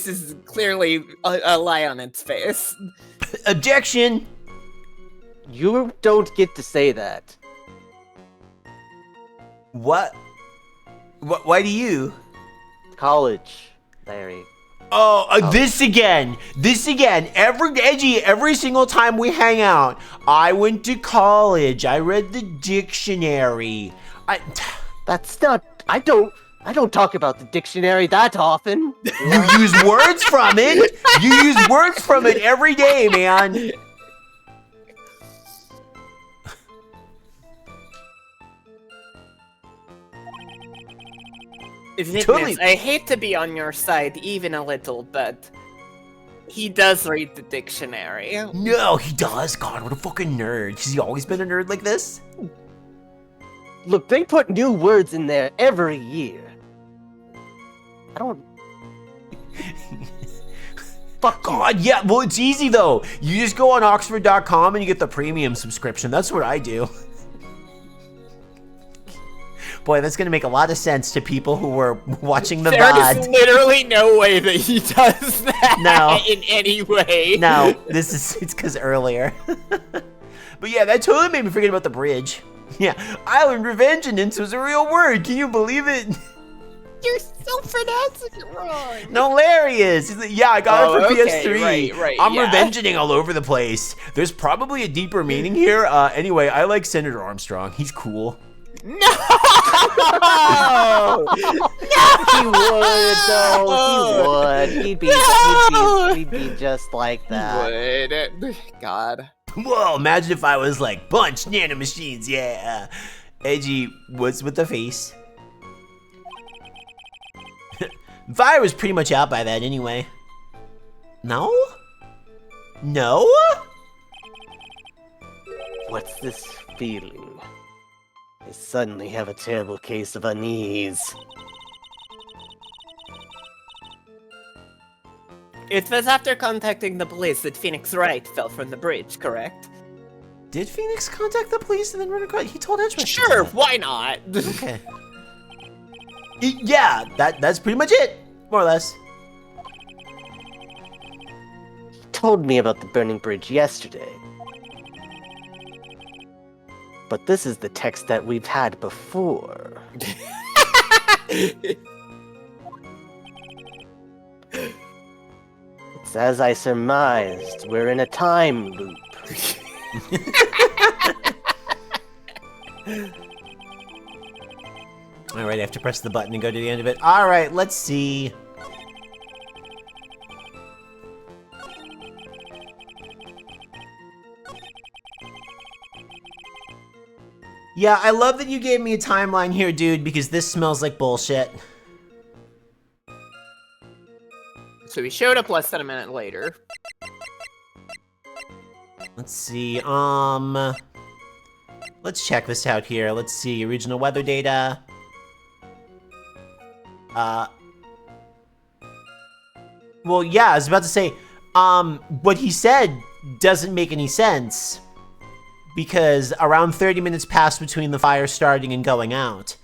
is clearly a lie on its face. Objection. You don't get to say that. What? Why do you? College, Larry. Oh, this again. Every single time we hang out, I went to college. I read the dictionary. That's not. I don't talk about the dictionary that often. You use words from it. You use words from it every day, man. Totally. I hate to be on your side even a little, but he does read the dictionary. No, he does. God, what a fucking nerd. Has he always been a nerd like this? Look, they put new words in there every year. I don't... Fuck God, yeah, well, it's easy, though. You just go on Oxford.com and you get the premium subscription. That's what I do. Boy, that's gonna make a lot of sense to people who were watching the VOD. There's literally no way that he does that in any way. No, it's because earlier. But yeah, that totally made me forget about the bridge. Yeah, Island Revengeance was a real word. Can you believe it? You're still pronouncing it wrong. No, Larry is. He's like, yeah, I got it for PS3. Right, I'm revengeing all over the place. There's probably a deeper meaning here. Anyway, I like Senator Armstrong. He's cool. No! No! He would, though. He would. He'd be just like that. He would. God. Whoa, imagine if I was like, bunch nanomachines, yeah. Edgy, what's with the face? Fire was pretty much out by that anyway. No? No? What's this feeling? I suddenly have a terrible case of unease. It was after contacting the police that Phoenix Wright fell from the bridge, correct? Did Phoenix contact the police and then run across? He told Edgemont. Sure, why not? Okay. Yeah, that's pretty much it, more or less. He told me about the burning bridge yesterday. But this is the text that we've had before. It's as I surmised, we're in a time loop. Alright, I have to press the button and go to the end of it. Alright, let's see. Yeah, I love that you gave me a timeline here, dude, because this smells like bullshit. So he showed up less than a minute later. Let's see, let's check this out here. Let's see, regional weather data. Well, yeah, I was about to say, what he said doesn't make any sense. Because around 30 minutes passed between the fire starting and going out.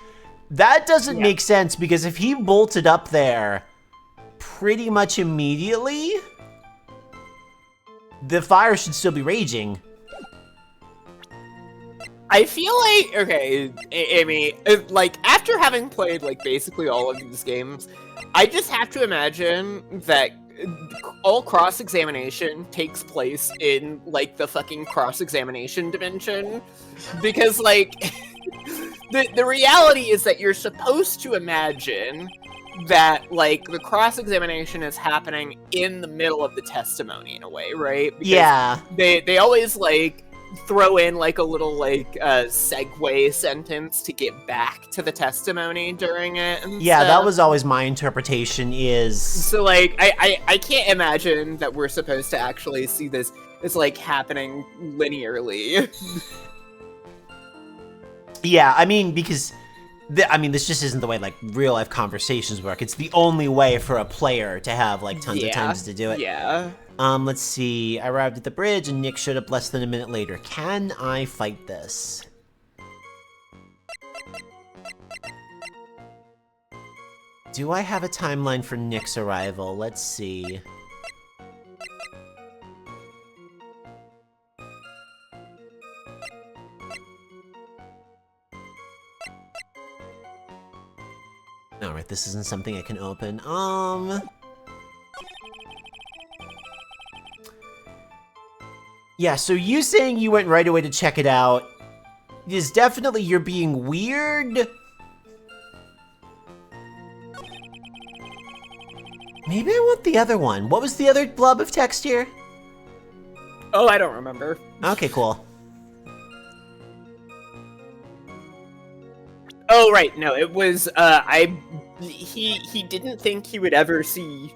That doesn't make sense, because if he bolted up there pretty much immediately, the fire should still be raging. I feel like, okay, Amy, like, after having played, like, basically all of these games, I just have to imagine that all cross-examination takes place in, like, the fucking cross-examination dimension. Because, like, the reality is that you're supposed to imagine that, like, the cross-examination is happening in the middle of the testimony, in a way, right? Because yeah. They always, like, throw in, like, a little, like, segue sentence to get back to the testimony during it and yeah, stuff. That was always my interpretation is... So, like, I can't imagine that we're supposed to actually see this as, like, happening linearly. Yeah, I mean, because... this just isn't the way, like, real-life conversations work. It's the only way for a player to have, like, tons of times to do it. Yeah. Let's see. I arrived at the bridge, and Nick showed up less than a minute later. Can I fight this? Do I have a timeline for Nick's arrival? Let's see. Alright, this isn't something I can open. Yeah, so you saying you went right away to check it out is definitely you're being weird. Maybe I want the other one. What was the other blob of text here? Oh, I don't remember. Okay, cool. Oh, right. No, it was, he didn't think he would ever see,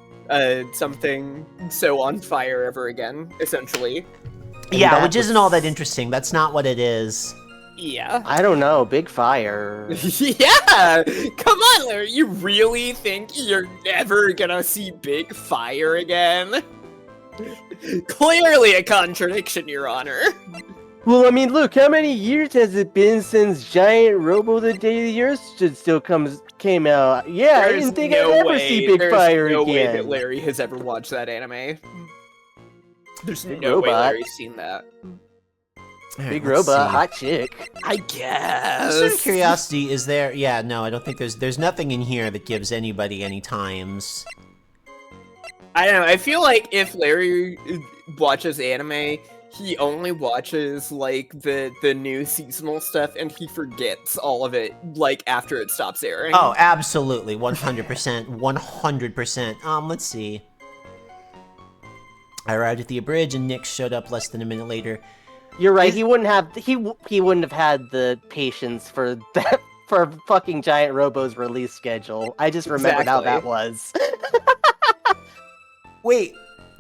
something so on fire ever again, essentially. Yeah, which isn't all that interesting. That's not what it is. Yeah. I don't know, big fire. Yeah! Come on, Larry, you really think you're never gonna see big fire again? Clearly a contradiction, Your Honor. Well, I mean, look, how many years has it been since Giant Robo the Day the Earth Stood Still came out? Yeah, I didn't think I'd ever see Big Fire again. There's no way that Larry has ever watched that anime. There's no way Larry's seen that. Right, Big robot, hot chick. I guess. Just out of curiosity, is there... Yeah, no, I don't think there's nothing in here that gives anybody any times. I don't know, I feel like if Larry watches anime, he only watches, like, the new seasonal stuff, and he forgets all of it, like, after it stops airing. Oh, absolutely. 100%. 100%. Let's see. I arrived at the bridge, and Nick showed up less than a minute later. You're right. He wouldn't have had the patience for that for fucking Giant Robo's release schedule. I just remembered how that was. Wait,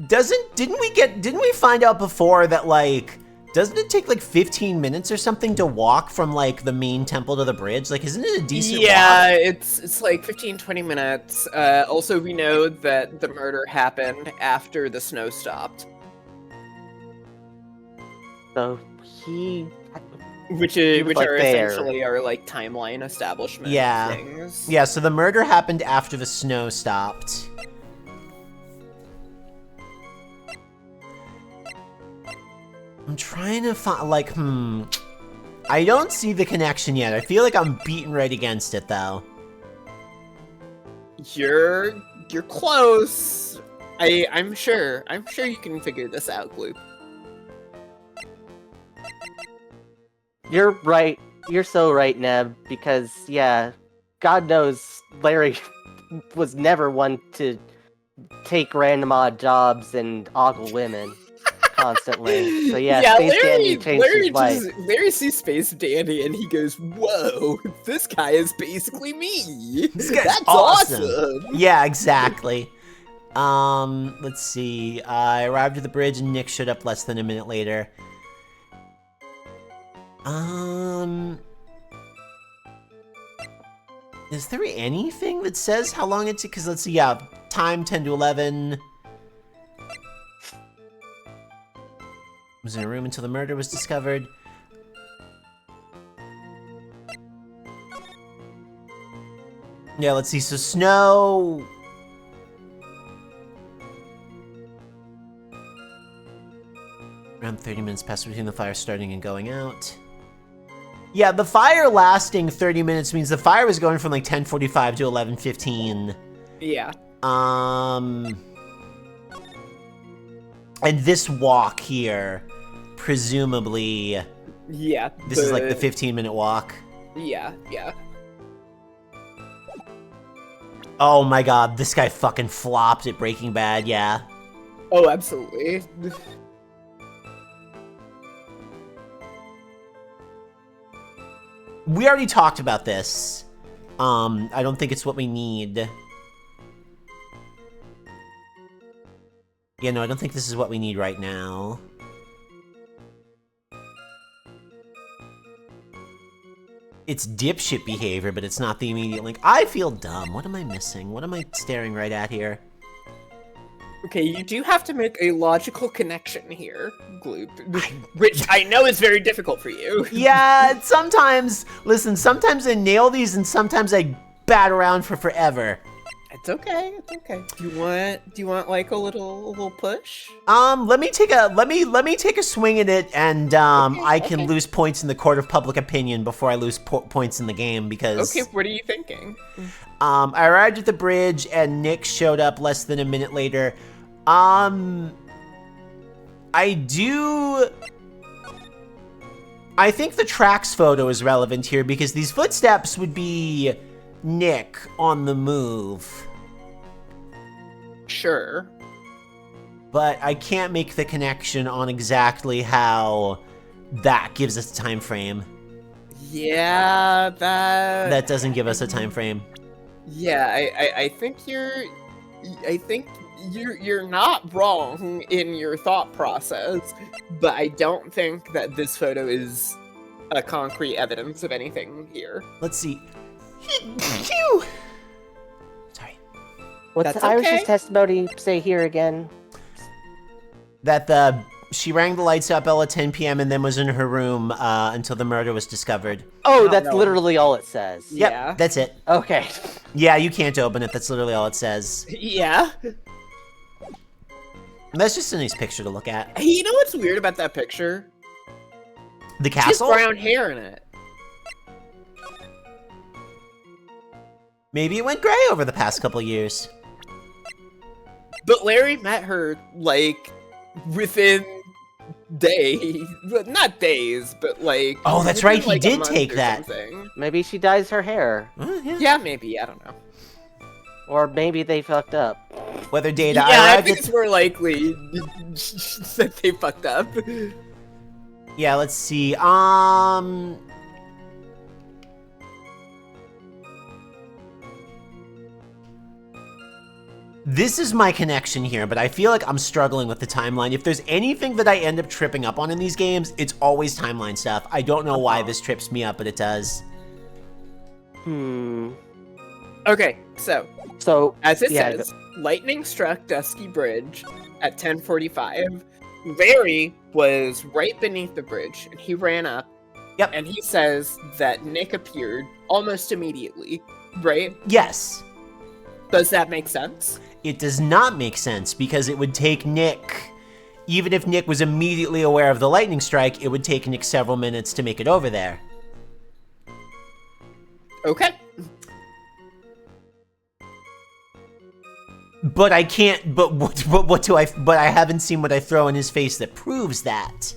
didn't we find out before that, like, doesn't it take like 15 minutes or something to walk from like the main temple to the bridge? Like, isn't it a decent walk? it's like 15-20 minutes. Also, we know that the murder happened after the snow stopped. So which like are there. essentially our like timeline establishment things. Yeah, so the murder happened after the snow stopped. I'm trying to find, like, I don't see the connection yet. I feel like I'm beating right against it, though. You're close. I'm sure you can figure this out, Gloop. You're right. You're so right, Neb, because, yeah, God knows Larry was never one to take random odd jobs and ogle women. constantly. So yeah, Space Dandy changed his life. Larry sees Space Dandy and he goes, "Whoa, this guy is basically me. That's awesome." Yeah, exactly. Let's see. I arrived at the bridge and Nick showed up less than a minute later. Is there anything that says how long it took? Because let's see, yeah, time 10 to 11. Was in a room until the murder was discovered. Yeah, let's see, so Snow... Around 30 minutes passed between the fire starting and going out. Yeah, the fire lasting 30 minutes means the fire was going from like 10:45 to 11:15. Yeah. And this walk here, presumably... Yeah. This is like the 15-minute walk. Yeah, yeah. Oh my god, this guy fucking flopped at Breaking Bad, yeah. Oh, absolutely. We already talked about this. I don't think it's what we need. Yeah, no, I don't think this is what we need right now. It's dipshit behavior, but it's not the immediate link. I feel dumb. What am I missing? What am I staring right at here? Okay, you do have to make a logical connection here, Gloop. Which I know is very difficult for you. Yeah, sometimes, listen, sometimes I nail these and sometimes I bat around for forever. It's okay, it's okay. Do you want like a little push? Let me take a swing at it, and I can lose points in the court of public opinion before I lose points in the game, because... Okay, what are you thinking? I arrived at the bridge, and Nick showed up less than a minute later. I think the tracks photo is relevant here, because these footsteps would be Nick on the move. Sure. But I can't make the connection on exactly how that gives us a time frame. Yeah, that doesn't give us a time frame. Yeah, I think you're not wrong in your thought process, but I don't think that this photo is a concrete evidence of anything here. Let's see. Sorry. What's Iris's testimony say here again? That she rang the lights up at 10 p.m. and then was in her room until the murder was discovered. Oh, that's literally all it says. Yep, yeah, that's it. Okay. Yeah, you can't open it. That's literally all it says. Yeah. That's just a nice picture to look at. Hey, you know what's weird about that picture? The castle? She has brown hair in it. Maybe it went gray over the past couple years. But Larry met her, like, within days. Not days, but, like... Oh, that's right, he did take that. Something. Maybe she dyes her hair. Yeah, maybe, I don't know. Or maybe they fucked up. Whether Data... Yeah, I think it's more likely that they fucked up. Yeah, let's see, This is my connection here, but I feel like I'm struggling with the timeline. If there's anything that I end up tripping up on in these games, it's always timeline stuff. I don't know why this trips me up, but it does. Okay, so as it yeah, says, lightning struck Dusky Bridge at 10:45. Larry was right beneath the bridge, and he ran up. Yep. And he says that Nick appeared almost immediately, right? Yes. Does that make sense? It does not make sense, because it would take Nick, even if Nick was immediately aware of the lightning strike, it would take Nick several minutes to make it over there. Okay. But I can't, but I haven't seen what I throw in his face that proves that.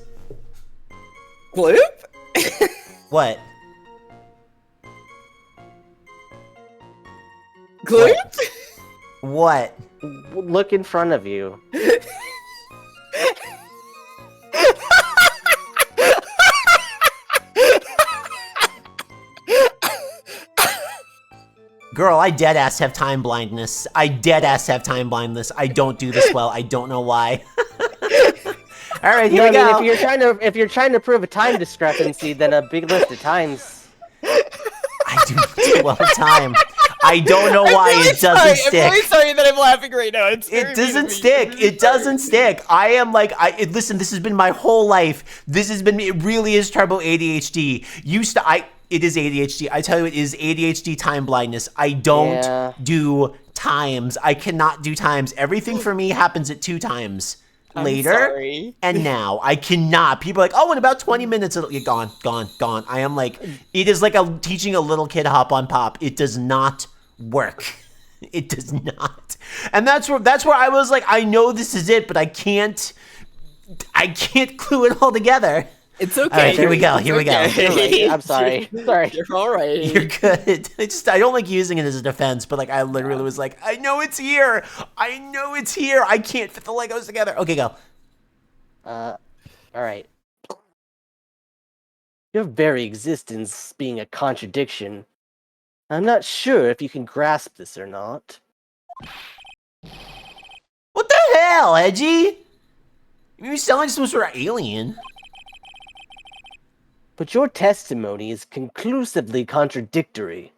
Gloop? What? Gloop? What? Look in front of you. Girl, I deadass have time blindness. I don't do this well. I don't know why. All right, here we go. I mean, if you're trying to prove a time discrepancy, then a big list of times. I do not do well with time. I don't know why it doesn't stick. I'm really sorry that I'm laughing right now. It doesn't stick. It doesn't stick. I am like, listen, this has been my whole life. This has been me. It really is turbo ADHD. It is ADHD. I tell you, it is ADHD time blindness. I don't do times. I cannot do times. Everything for me happens at 2 times. Later and now. I cannot. People are like, oh, in about 20 minutes, it'll get gone. I am like, it is like teaching a little kid hop on pop. It does not work. It does not. And that's where I was like, I know this is it, but I can't glue it all together. It's okay. All right, here we go. Right. I'm sorry. You're all right. You're good. I don't like using it as a defense, but like I literally was like, I know it's here. I can't fit the Legos together. Okay, go. All right. Your very existence being a contradiction. I'm not sure if you can grasp this or not. What the hell, Edgy? You sound like some sort of alien. But your testimony is conclusively contradictory.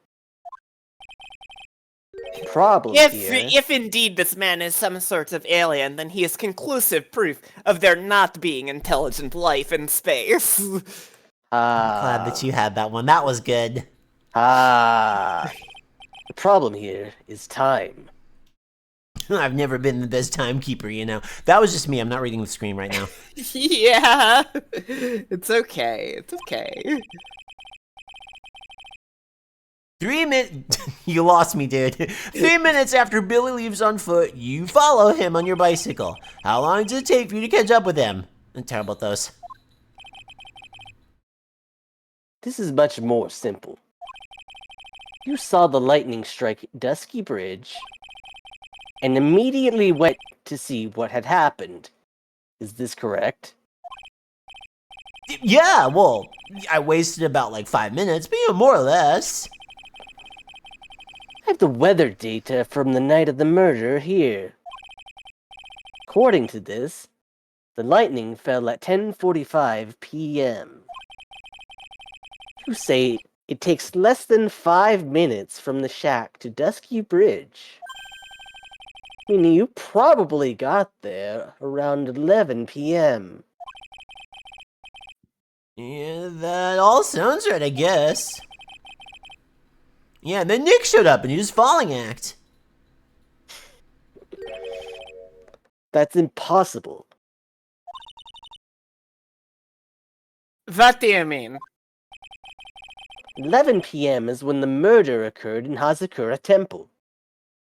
Problem here... If indeed this man is some sort of alien, then he is conclusive proof of there not being intelligent life in space. Glad that you had that one. That was good. The problem here is time. I've never been the best timekeeper, you know. That was just me. I'm not reading the screen right now. Yeah. It's okay. 3 minutes. You lost me, dude. 3 minutes after Billy leaves on foot, you follow him on your bicycle. How long does it take for you to catch up with him? I'm terrible at those. This is much more simple. You saw the lightning strike Dusky Bridge and immediately went to see what had happened. Is this correct? Yeah, well, I wasted about like 5 minutes, but more or less. I have the weather data from the night of the murder here. According to this, the lightning fell at 10:45 p.m. You say it takes less than 5 minutes from the shack to Dusky Bridge. Meaning you probably got there around 11 p.m. Yeah, that all sounds right, I guess. Yeah, and then Nick showed up and he was falling act. That's impossible. What do you mean? 11 p.m. is when the murder occurred in Hazakura Temple.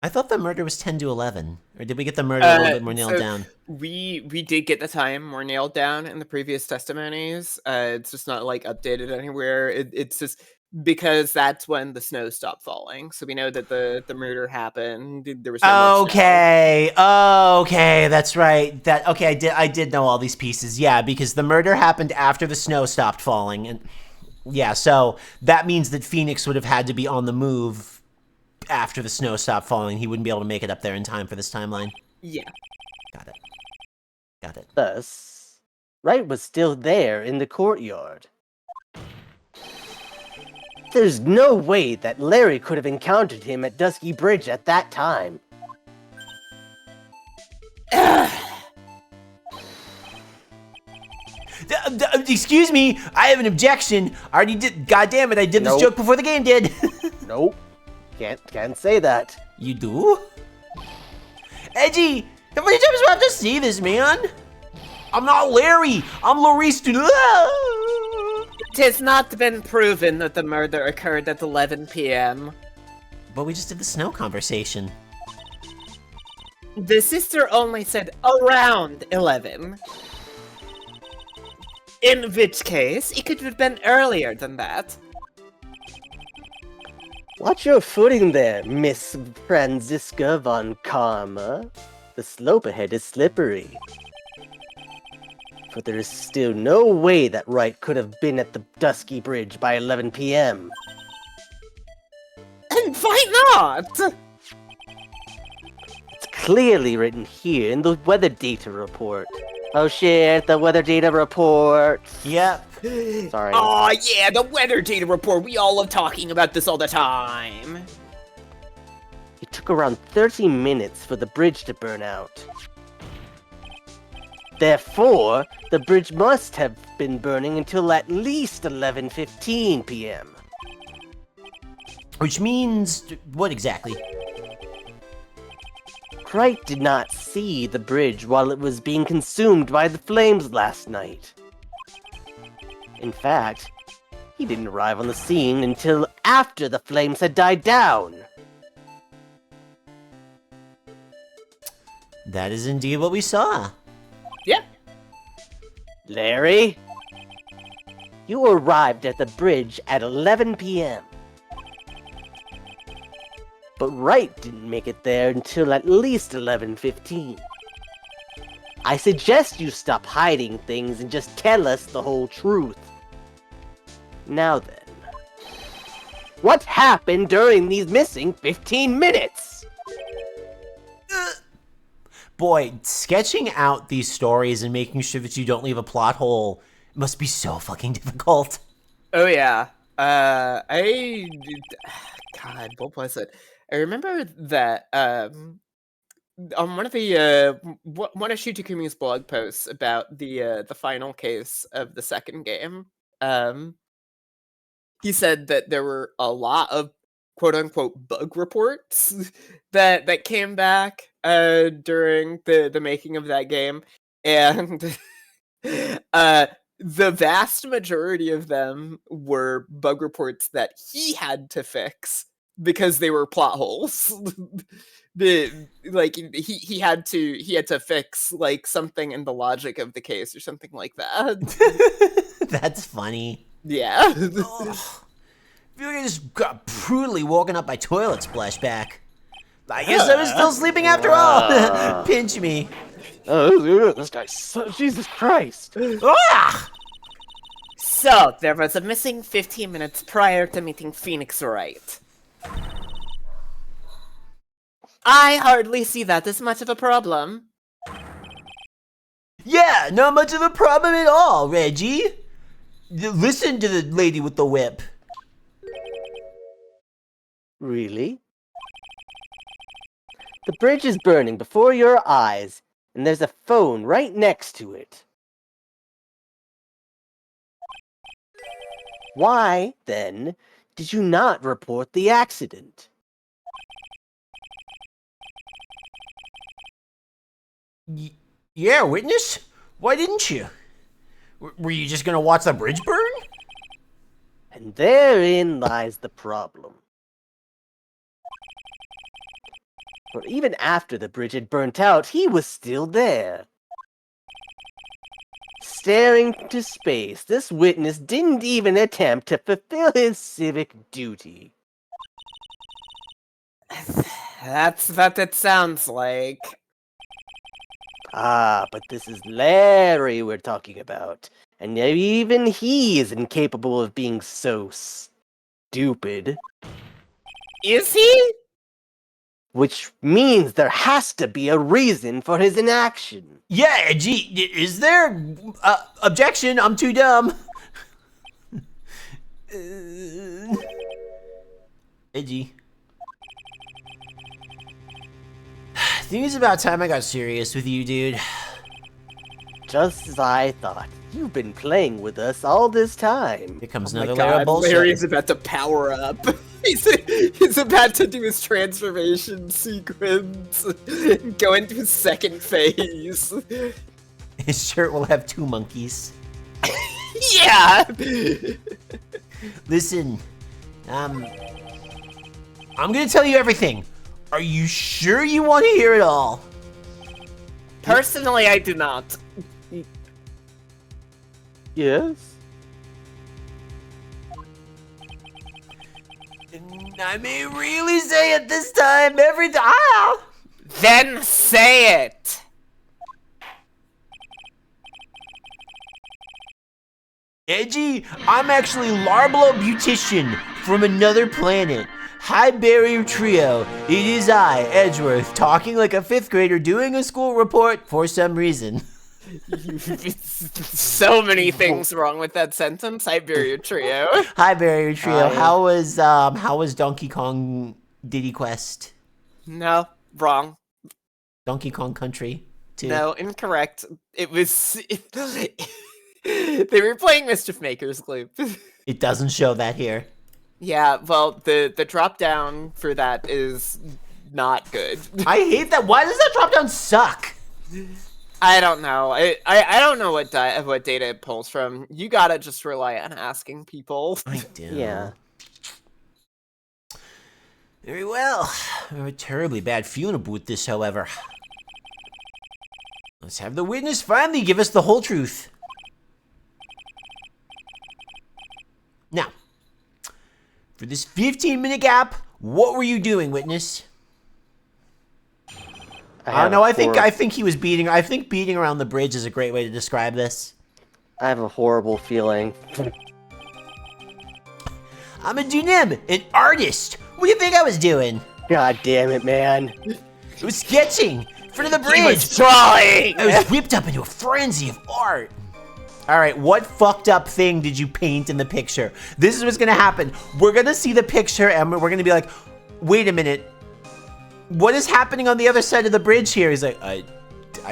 I thought the murder was 10 to 11. Or did we get the murder a little bit more nailed down? We did get the time more nailed down in the previous testimonies. It's just not like updated anywhere. It's just because that's when the snow stopped falling. So we know that the murder happened. There was so much snow. Okay, that's right. I did know all these pieces. Yeah, because the murder happened after the snow stopped falling, and yeah, so that means that Phoenix would have had to be on the move after the snow stopped falling. He wouldn't be able to make it up there in time for this timeline. Yeah. Got it. Thus, Wright was still there in the courtyard. There's no way that Larry could have encountered him at Dusky Bridge at that time. Excuse me, I have an objection. I already did. God damn it, I did this joke before the game did. Nope. Can't say that. You do? Edgy, how many times do I have to see this, man? I'm not Larry. I'm Larice. It has not been proven that the murder occurred at 11 p.m. But we just did the snow conversation. The sister only said around 11. In which case, it could have been earlier than that. Watch your footing there, Miss Franziska von Karma. The slope ahead is slippery. But there is still no way that Wright could have been at the Dusky Bridge by 11 p.m. And Why not? It's clearly written here in the weather data report. Oh shit, the weather data report. Yep. Sorry. Oh yeah, the weather data report. We all love talking about this all the time. It took around 30 minutes for the bridge to burn out. Therefore, the bridge must have been burning until at least 11:15 p.m. Which means... what exactly? Wright did not see the bridge while it was being consumed by the flames last night. In fact, he didn't arrive on the scene until after the flames had died down. That is indeed what we saw. Yeah. Larry, you arrived at the bridge at 11 p.m. But Wright didn't make it there until at least 11:15. I suggest you stop hiding things and just tell us the whole truth. Now then, what happened during these missing 15 minutes? Boy, sketching out these stories and making sure that you don't leave a plot hole must be so fucking difficult. Oh yeah. God, what was it? I remember that on one of the one of Shutakumi's blog posts about the final case of the second game, he said that there were a lot of quote unquote bug reports that came back during the making of that game, and the vast majority of them were bug reports that he had to fix because they were plot holes. Like he had to fix like something in the logic of the case or something like that. That's funny. Yeah. Oh, I feel like I just got brutally woken up by toilet splashback. I guess I was still sleeping after all. Pinch me. Oh, this guy's so... Jesus Christ. Ah! So, there was a missing 15 minutes prior to meeting Phoenix Wright. I hardly see that as much of a problem. Yeah, not much of a problem at all, Reggie. Listen to the lady with the whip. Really? The bridge is burning before your eyes, and there's a phone right next to it. Why, then, did you not report the accident? Yeah, witness? Why didn't you? Were you just gonna watch the bridge burn? And therein lies the problem. For even after the bridge had burnt out, he was still there. Staring into space, this witness didn't even attempt to fulfill his civic duty. That's what it sounds like. Ah, but this is Larry we're talking about, and even he is incapable of being so stupid. Is he? Which means there has to be a reason for his inaction. Yeah, gee, is there? Objection, I'm too dumb. Edgy. I think it's about time I got serious with you, dude. Just as I thought. You've been playing with us all this time. Here comes another layer of bullshit. Larry's about to power up. He's about to do his transformation sequence. Go into his second phase. His shirt will have 2 monkeys. Yeah! Listen, I'm gonna tell you everything. Are you sure you want to hear it all? Personally, I do not. Yes? I may really say it this time, every time. Ah! Then say it! Edgy, I'm actually Larblo Beautician from another planet. Hi, Barrier Trio. It is I, Edgeworth, talking like a 5th grader doing a school report for some reason. So many things wrong with that sentence. Hi, Barrier Trio. Hi, Barrier Trio. Hi. How was Donkey Kong Diddy Quest? No, wrong. Donkey Kong Country 2. No, incorrect. It was... They were playing Mischief Makers, Gloop. It doesn't show that here. Yeah, well, the drop down for that is not good. I hate that. Why does that drop down suck? I don't know. I don't know what data it pulls from. You gotta just rely on asking people. I do. Yeah. Very well. I have a terribly bad feeling about this, however. Let's have the witness finally give us the whole truth. Now, for this 15-minute gap, what were you doing, witness? I don't know. I think he was beating. I think beating around the bridge is a great way to describe this. I have a horrible feeling. I'm a Dunim, an artist. What do you think I was doing? God damn it, man. It was sketching in front of the bridge. He was drawing. I was whipped up into a frenzy of art. All right, what fucked up thing did you paint in the picture? This is what's gonna happen. We're gonna see the picture and we're gonna be like, wait a minute. What is happening on the other side of the bridge here? He's like, I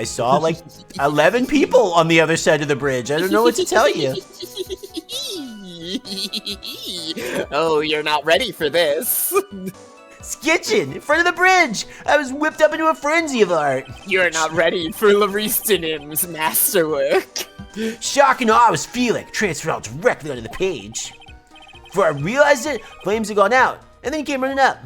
saw like 11 people on the other side of the bridge. I don't know what to tell you. Oh, you're not ready for this. Sketching in front of the bridge. I was whipped up into a frenzy of art. You're not ready for Laristinim's masterwork. Shock and awe I was feeling transferred all directly onto the page. Before I realized it, flames had gone out, and then he came running up.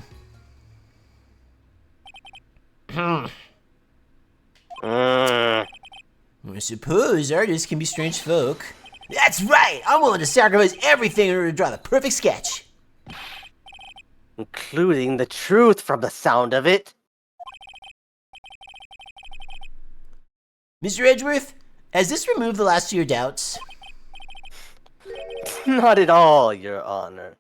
I suppose artists can be strange folk. That's right! I'm willing to sacrifice everything in order to draw the perfect sketch. Including the truth from the sound of it. Mr. Edgeworth, has this removed the last of your doubts? Not at all, Your Honor.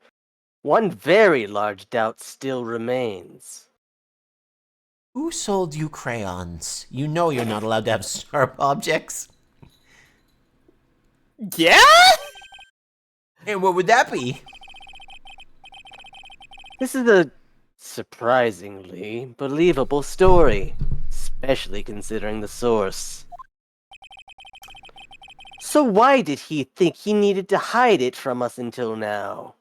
One very large doubt still remains. Who sold you crayons? You know you're not allowed to have sharp objects. Yeah? And what would that be? This is a surprisingly believable story, especially considering the source. So why did he think he needed to hide it from us until now?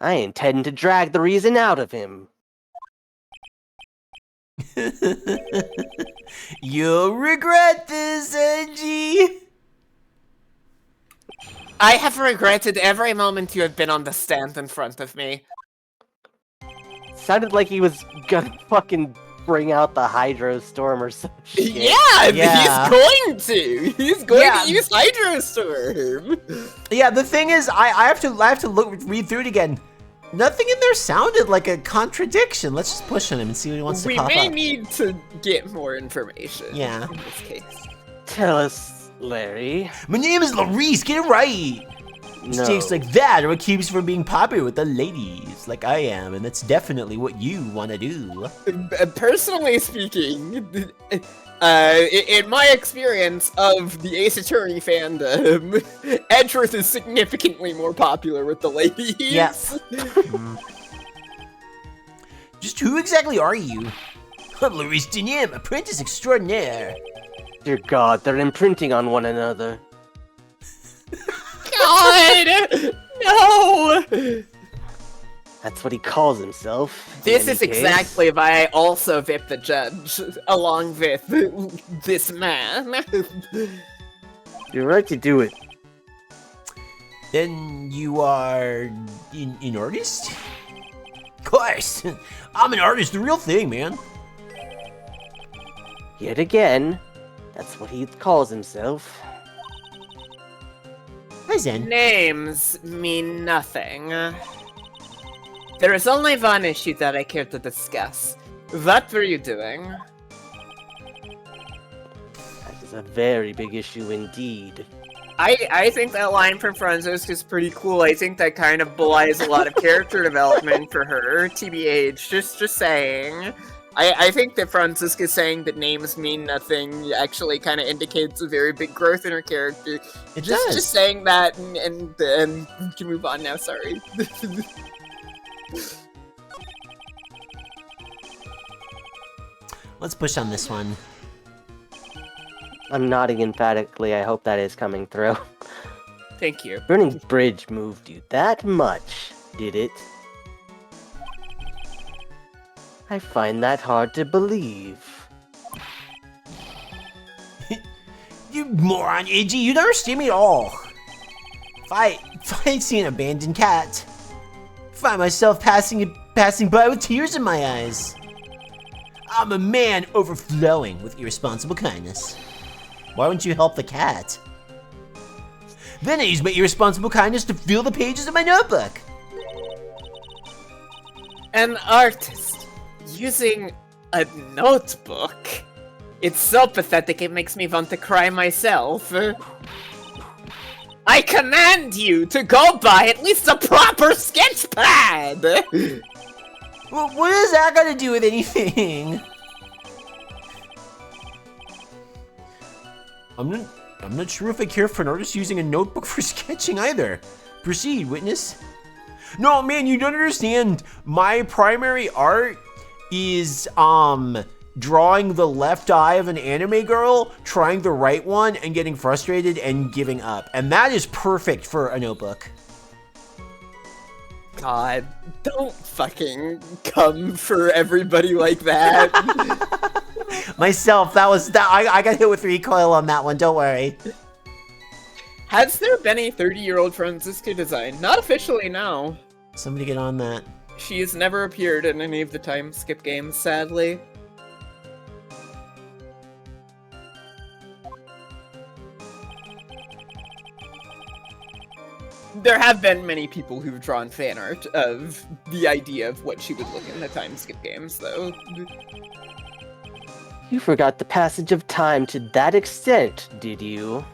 I intend to drag the reason out of him. You'll regret this, Angie. I have regretted every moment you have been on the stand in front of me. Sounded like he was gonna fucking bring out the Hydro Storm or some shit. Yeah, he's going to. He's going to use Hydro Storm. Yeah, the thing is, I have to read through it again. Nothing in there sounded like a contradiction. Let's just push on him and see what he wants to pop up. We may need to get more information. Yeah. In this case. Tell us, Larry. My name is Larice. Get it right. Mistakes like that are what keeps you from being popular with the ladies, like I am, and that's definitely what you want to do. Personally speaking, in my experience of the Ace Attorney fandom, Edgeworth is significantly more popular with the ladies. Yes. Just who exactly are you? I'm Larice Denim, apprentice extraordinaire. Dear God, they're imprinting on one another. God! No! That's what he calls himself. This is exactly why I also VIP the judge, along with this man. You're right to do it. Then you are an artist? Of course! I'm an artist, the real thing, man. Yet again, that's what he calls himself. Hi, Zen. Names mean nothing. There is only one issue that I care to discuss. What were you doing? That is a very big issue indeed. I think that line from Franziska is pretty cool. I think that kind of belies a lot of character development for her, TBH. Just saying. I think that Franziska saying that names mean nothing actually kind of indicates a very big growth in her character. It does. Just saying that, and we can move on now, sorry. Let's push on this one. I'm nodding emphatically. I hope that is coming through. Thank you. Burning Bridge moved you that much, did it? I find that hard to believe. You moron, Iggy, you don't understand me at all. If I see an abandoned cat, find myself passing by with tears in my eyes. I'm a man overflowing with irresponsible kindness. Why wouldn't you help the cat? Then I use my irresponsible kindness to fill the pages of my notebook. An artist using a notebook? It's so pathetic it makes me want to cry myself. I command you to go buy at least a proper sketch pad! Well, what has that got to do with anything? I'm not sure if I care for an artist using a notebook for sketching either. Proceed, witness. No, man, you don't understand. My primary art is, drawing the left eye of an anime girl, trying the right one, and getting frustrated and giving up. And that is perfect for a notebook. God, don't fucking come for everybody like that. Myself, I got hit with recoil on that one, don't worry. Has there been a 30-year-old Franziska design? Not officially, no. Somebody get on that. She has never appeared in any of the time skip games, sadly. There have been many people who've drawn fan art of the idea of what she would look in the time skip games, though. You forgot the passage of time to that extent, did you?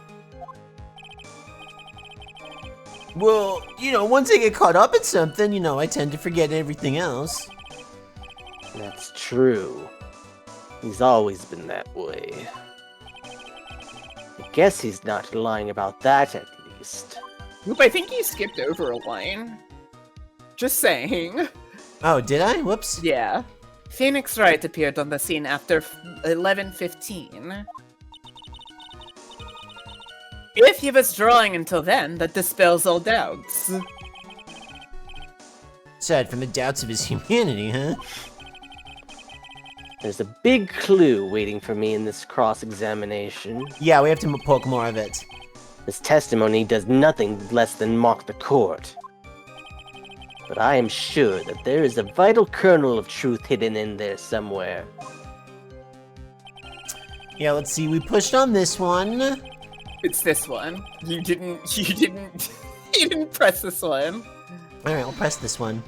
Well, once I get caught up in something, I tend to forget everything else. That's true. He's always been that way. I guess he's not lying about that, at least. Gloop, I think you skipped over a line. Just saying. Oh, did I? Whoops. Yeah. Phoenix Wright appeared on the scene after 11:15. If he was drawing until then, that dispels all doubts. Aside from the doubts of his humanity, huh? There's a big clue waiting for me in this cross-examination. Yeah, we have to poke more of it. This testimony does nothing less than mock the court. But I am sure that there is a vital kernel of truth hidden in there somewhere. Yeah, let's see. We pushed on this one. It's this one. You didn't press this one. Alright, I'll press this one.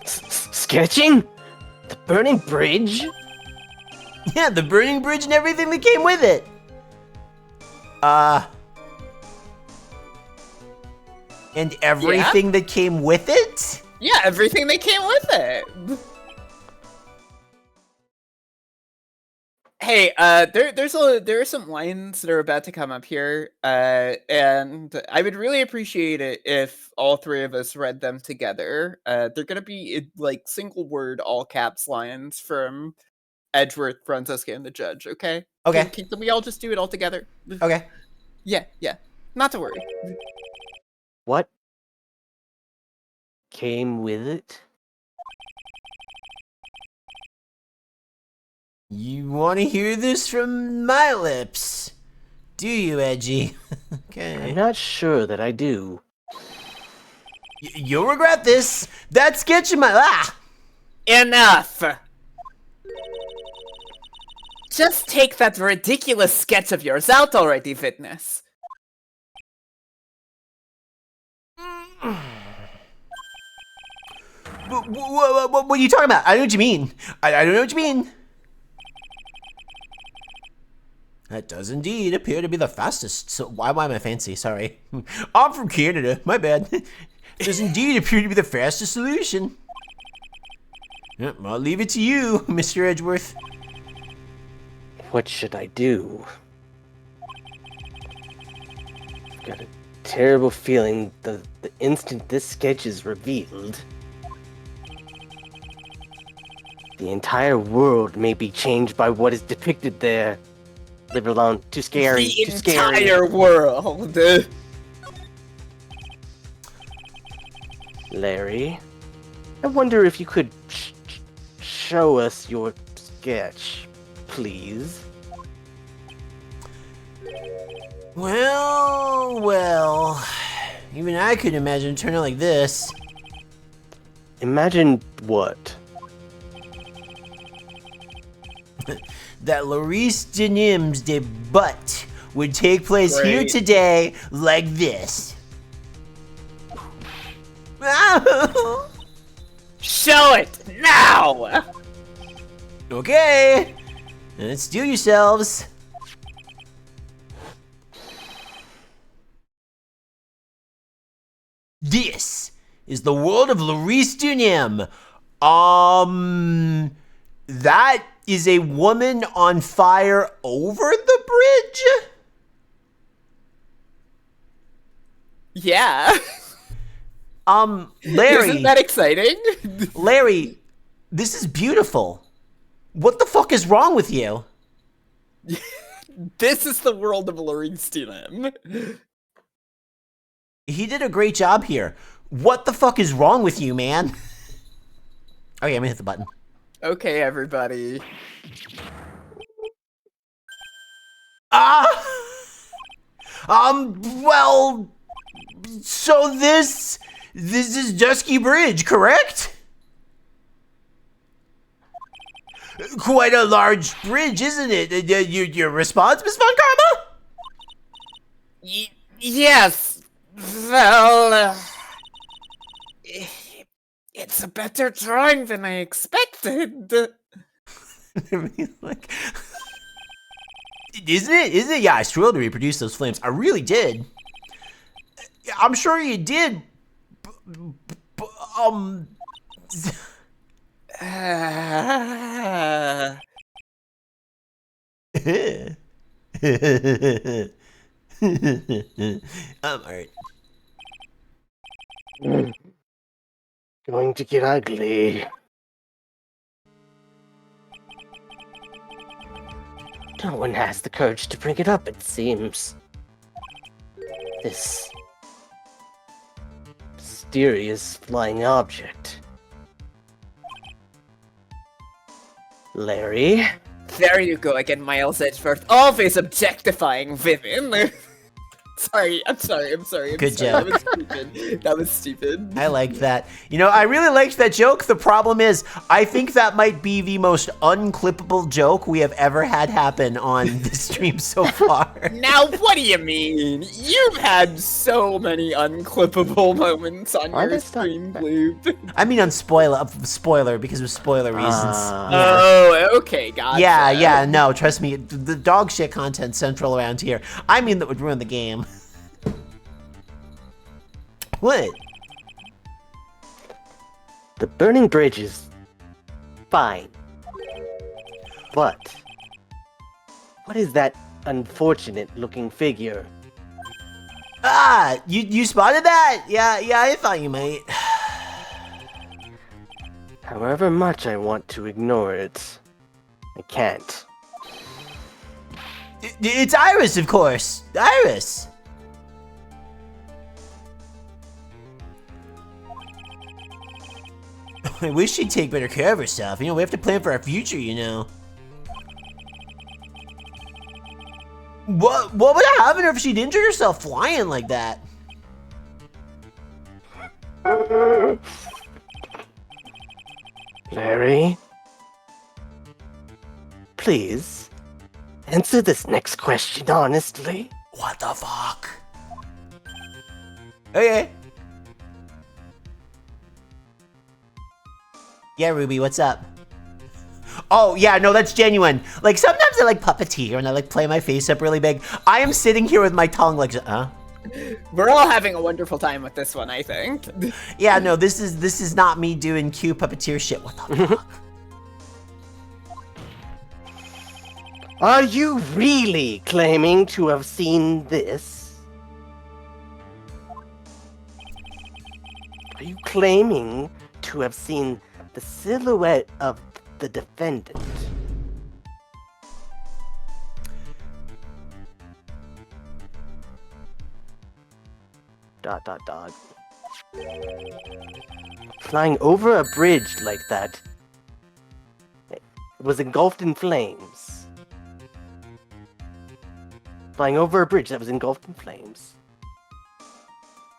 Sketching? The burning bridge? Yeah, the burning bridge and everything that came with it. And everything that came with it? Yeah, everything that came with it. Hey, there are some lines that are about to come up here, and I would really appreciate it if all three of us read them together. They're gonna be like single word, all caps lines from Edgeworth, Franziska, and the judge. Okay. Okay. Can we all just do it all together? Okay. Yeah. Not to worry. What came with it? You want to hear this from my lips? Do you, Edgy? Okay. I'm not sure that I do. You'll regret this. That sketch in my... Enough! Just take that ridiculous sketch of yours out already, Witness. What are you talking about? I don't know what you mean. I don't know what you mean. That does indeed appear to be the fastest. So why am I fancy? Sorry. I'm from Canada. My bad. Does indeed appear to be the fastest solution. Yep, I'll leave it to you, Mr. Edgeworth. What should I do? I've got a terrible feeling the instant this sketch is revealed, the entire world may be changed by what is depicted there. Leave it alone. Too scary. The too scary. entire world. Larry, I wonder if you could show us your sketch, please. Well, even I could imagine it turning out like this. Imagine what? That Laurice Denim's debut would take place here today like this. Show it now! Okay, let's do yourselves. This is the world of Laurice Denim. That is a woman on fire over the bridge? Yeah. Larry. Isn't that exciting? Larry, this is beautiful. What the fuck is wrong with you? This is the world of Laurice Denim. He did a great job here. What the fuck is wrong with you, man? Okay, I'm gonna hit the button. Okay, everybody. Well, so this is Dusky Bridge, correct? Quite a large bridge, isn't it? Your response, Miss Von Karma? Yes. Well, it's a better drawing than I expected. Like, isn't it? Yeah, I struggled to reproduce those flames. I really did. I'm sure you did. Alright. Going to get ugly. No one has the courage to bring it up, it seems. This mysterious flying object. Larry? There you go again, Miles Edgeworth, always objectifying women. I'm sorry. Good joke. That was stupid. I liked that. You know, I really liked that joke. The problem is, I think that might be the most unclippable joke we have ever had happen on this stream so far. Now, what do you mean? You've had so many unclippable moments on your stream, Gloop. I mean on spoiler, because of spoiler reasons. Oh, okay, gotcha. Yeah, no, trust me, the dog shit content central around here. I mean that would ruin the game. What? The burning bridge is fine. But what is that unfortunate looking figure? Ah, you spotted that? Yeah, I thought you might. However much I want to ignore it, I can't. It's Iris, of course. Iris. I wish she'd take better care of herself. You know, we have to plan for our future, you know. What would have happened if she'd injured herself flying like that? Larry? Please, answer this next question honestly. What the fuck? Okay. Yeah, Ruby, what's up? Oh, yeah, no, that's genuine. Like, sometimes sometimes I like puppeteer and I like play my face up really big. I am sitting here with my tongue like, We're all having a wonderful time with this one, I think. Yeah, no, this is not me doing cute puppeteer shit. What the fuck? Are you really claiming to have seen this? Are you claiming to have seen the silhouette of the defendant? Dot dot dot. Flying over a bridge like that, it was engulfed in flames. Flying over a bridge that was engulfed in flames.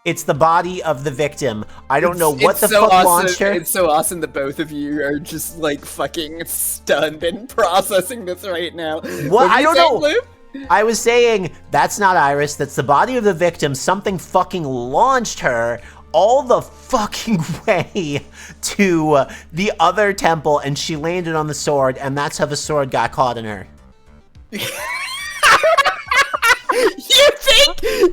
It's the body of the victim. I don't know what the fuck launched her. It's so awesome that both of you are just like fucking stunned and processing this right now. What? I don't know. Gloop? I was saying, that's not Iris, that's the body of the victim. Something fucking launched her all the fucking way to the other temple, and she landed on the sword, and that's how the sword got caught in her.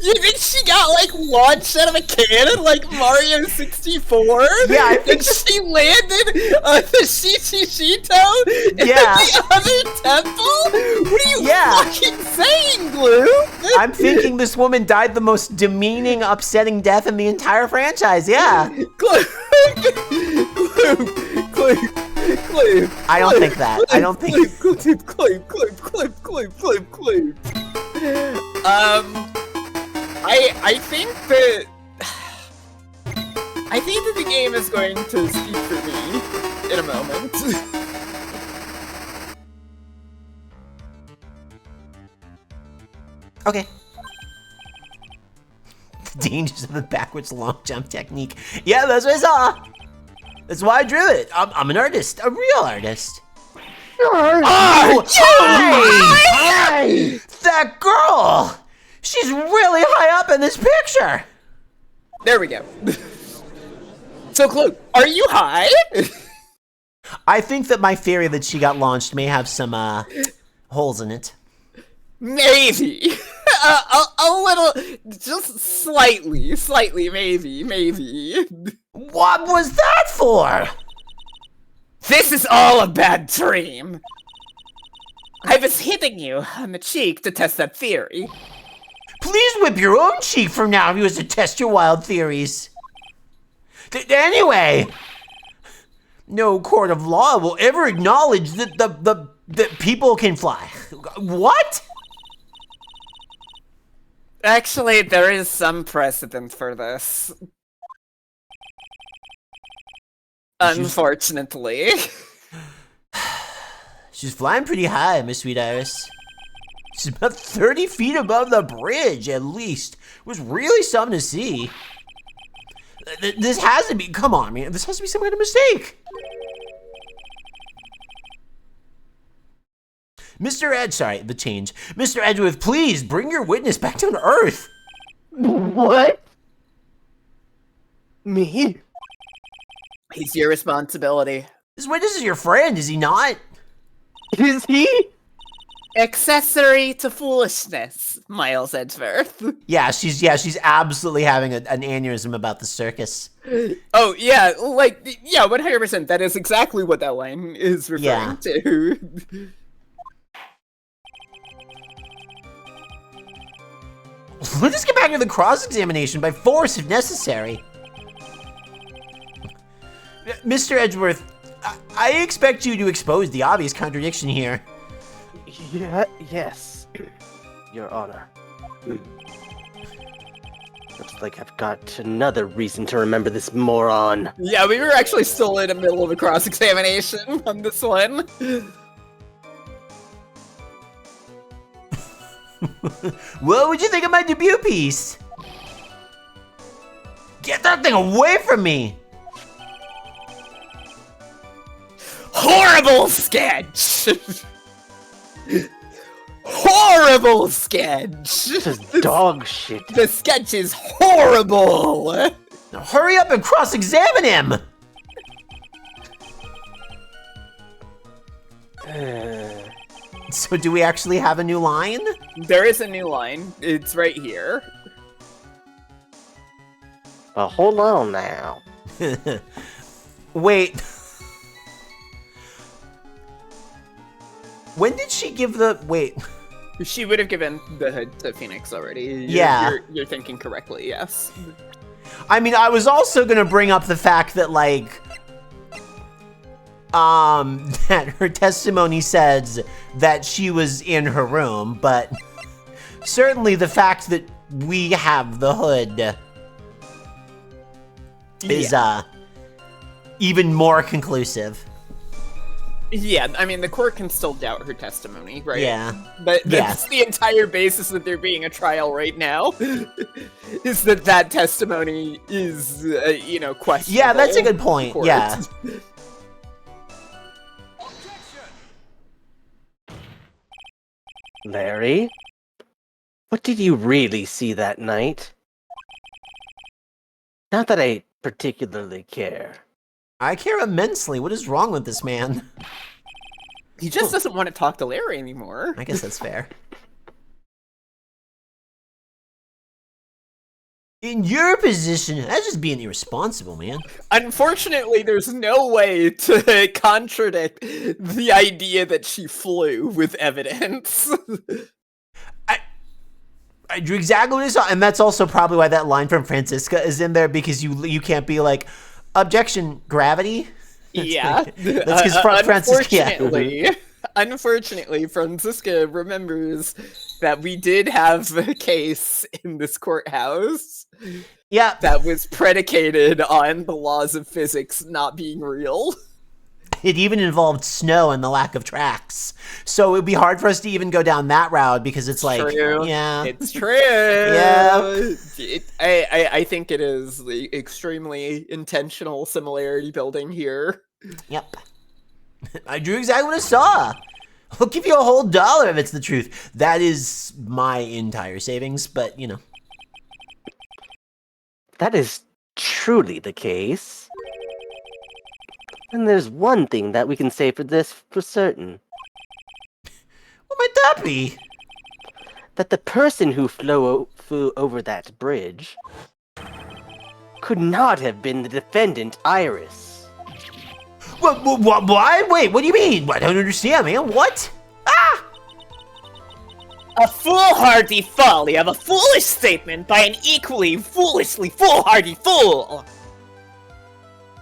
You think she got like launched out of a cannon like Mario 64? Yeah, I think she landed on the Shishito in the other temple? What are you fucking saying, Gloop? I'm thinking this woman died the most demeaning, upsetting death in the entire franchise, yeah. Gloop. I don't think that. I don't think. Gloop. I think that the game is going to speak for me in a moment. Okay. The dangers of the backwards long jump technique. Yeah, that's what I saw. That's why I drew it. I'm an artist, a real artist. Oh, hi! That girl! She's really high up in this picture! There we go. So, Gloop, are you high? I think that my theory that she got launched may have some, holes in it. Maybe. A little, just slightly, maybe. What was that for? This is all a bad dream. I was hitting you on the cheek to test that theory. Please whip your own cheek from now if you was to test your wild theories. Anyway, no court of law will ever acknowledge that that people can fly. What? Actually, there is some precedent for this. Unfortunately. She's flying pretty high, Miss Sweet Iris. She's about 30 feet above the bridge, at least. It was really something to see. This has to be, come on, man. This has to be some kind of mistake. Mr. Edgeworth, please bring your witness back down to Earth. What? Me? He's your responsibility. This witness is your friend, is he not? Is he? Accessory to foolishness, Miles Edgeworth. Yeah, she's absolutely having an aneurysm about the circus. Oh, yeah, like, yeah, 100%. That is exactly what that line is referring to. Let's just get back to the cross-examination by force if necessary. Mr. Edgeworth, I expect you to expose the obvious contradiction here. Yes, Your Honor. Looks like I've got another reason to remember this moron. Yeah, we were actually still in the middle of a cross-examination on this one. What would you think of my debut piece? Get that thing away from me! Horrible sketch! Horrible sketch! This is dog shit. The sketch is horrible! Now hurry up and cross-examine him! So do we actually have a new line? There is a new line. It's right here. Well, hold on now. Wait. When did she give the... Wait. She would have given the hood to Phoenix already. You're thinking correctly, yes. I mean, I was also gonna bring up the fact that, like... that her testimony says that she was in her room, but... certainly the fact that we have the hood... is, even more conclusive. Yeah, I mean, the court can still doubt her testimony, right? Yeah. But that's the entire basis of there being a trial right now, is that testimony is, questionable. Yeah, that's a good point, yeah. Larry? What did you really see that night? Not that I particularly care. I care immensely. What is wrong with this man? He just doesn't want to talk to Larry anymore. I guess that's fair. In your position, that's just being irresponsible, man. Unfortunately, there's no way to contradict the idea that she flew with evidence. I drew exactly what I saw, and that's also probably why that line from Francisca is in there, because you can't be like, objection, gravity? Yeah. That's because Francisca... Unfortunately, Francisca remembers that we did have a case in this courthouse. Yeah. That was predicated on the laws of physics not being real. It even involved snow and the lack of tracks. So it would be hard for us to even go down that route, because it's like, true. Yeah. It's true. Yeah. I think it is the extremely intentional similarity building here. Yep. I drew exactly what I saw. I'll give you a whole $1 if it's the truth. That is my entire savings, but, That is truly the case. And there's one thing that we can say for this for certain. What might that be? That the person who flew over that bridge could not have been the defendant, Iris. What? Wait, what do you mean? I don't understand, man. What? Ah! A foolhardy folly of a foolish statement by an equally foolishly foolhardy fool!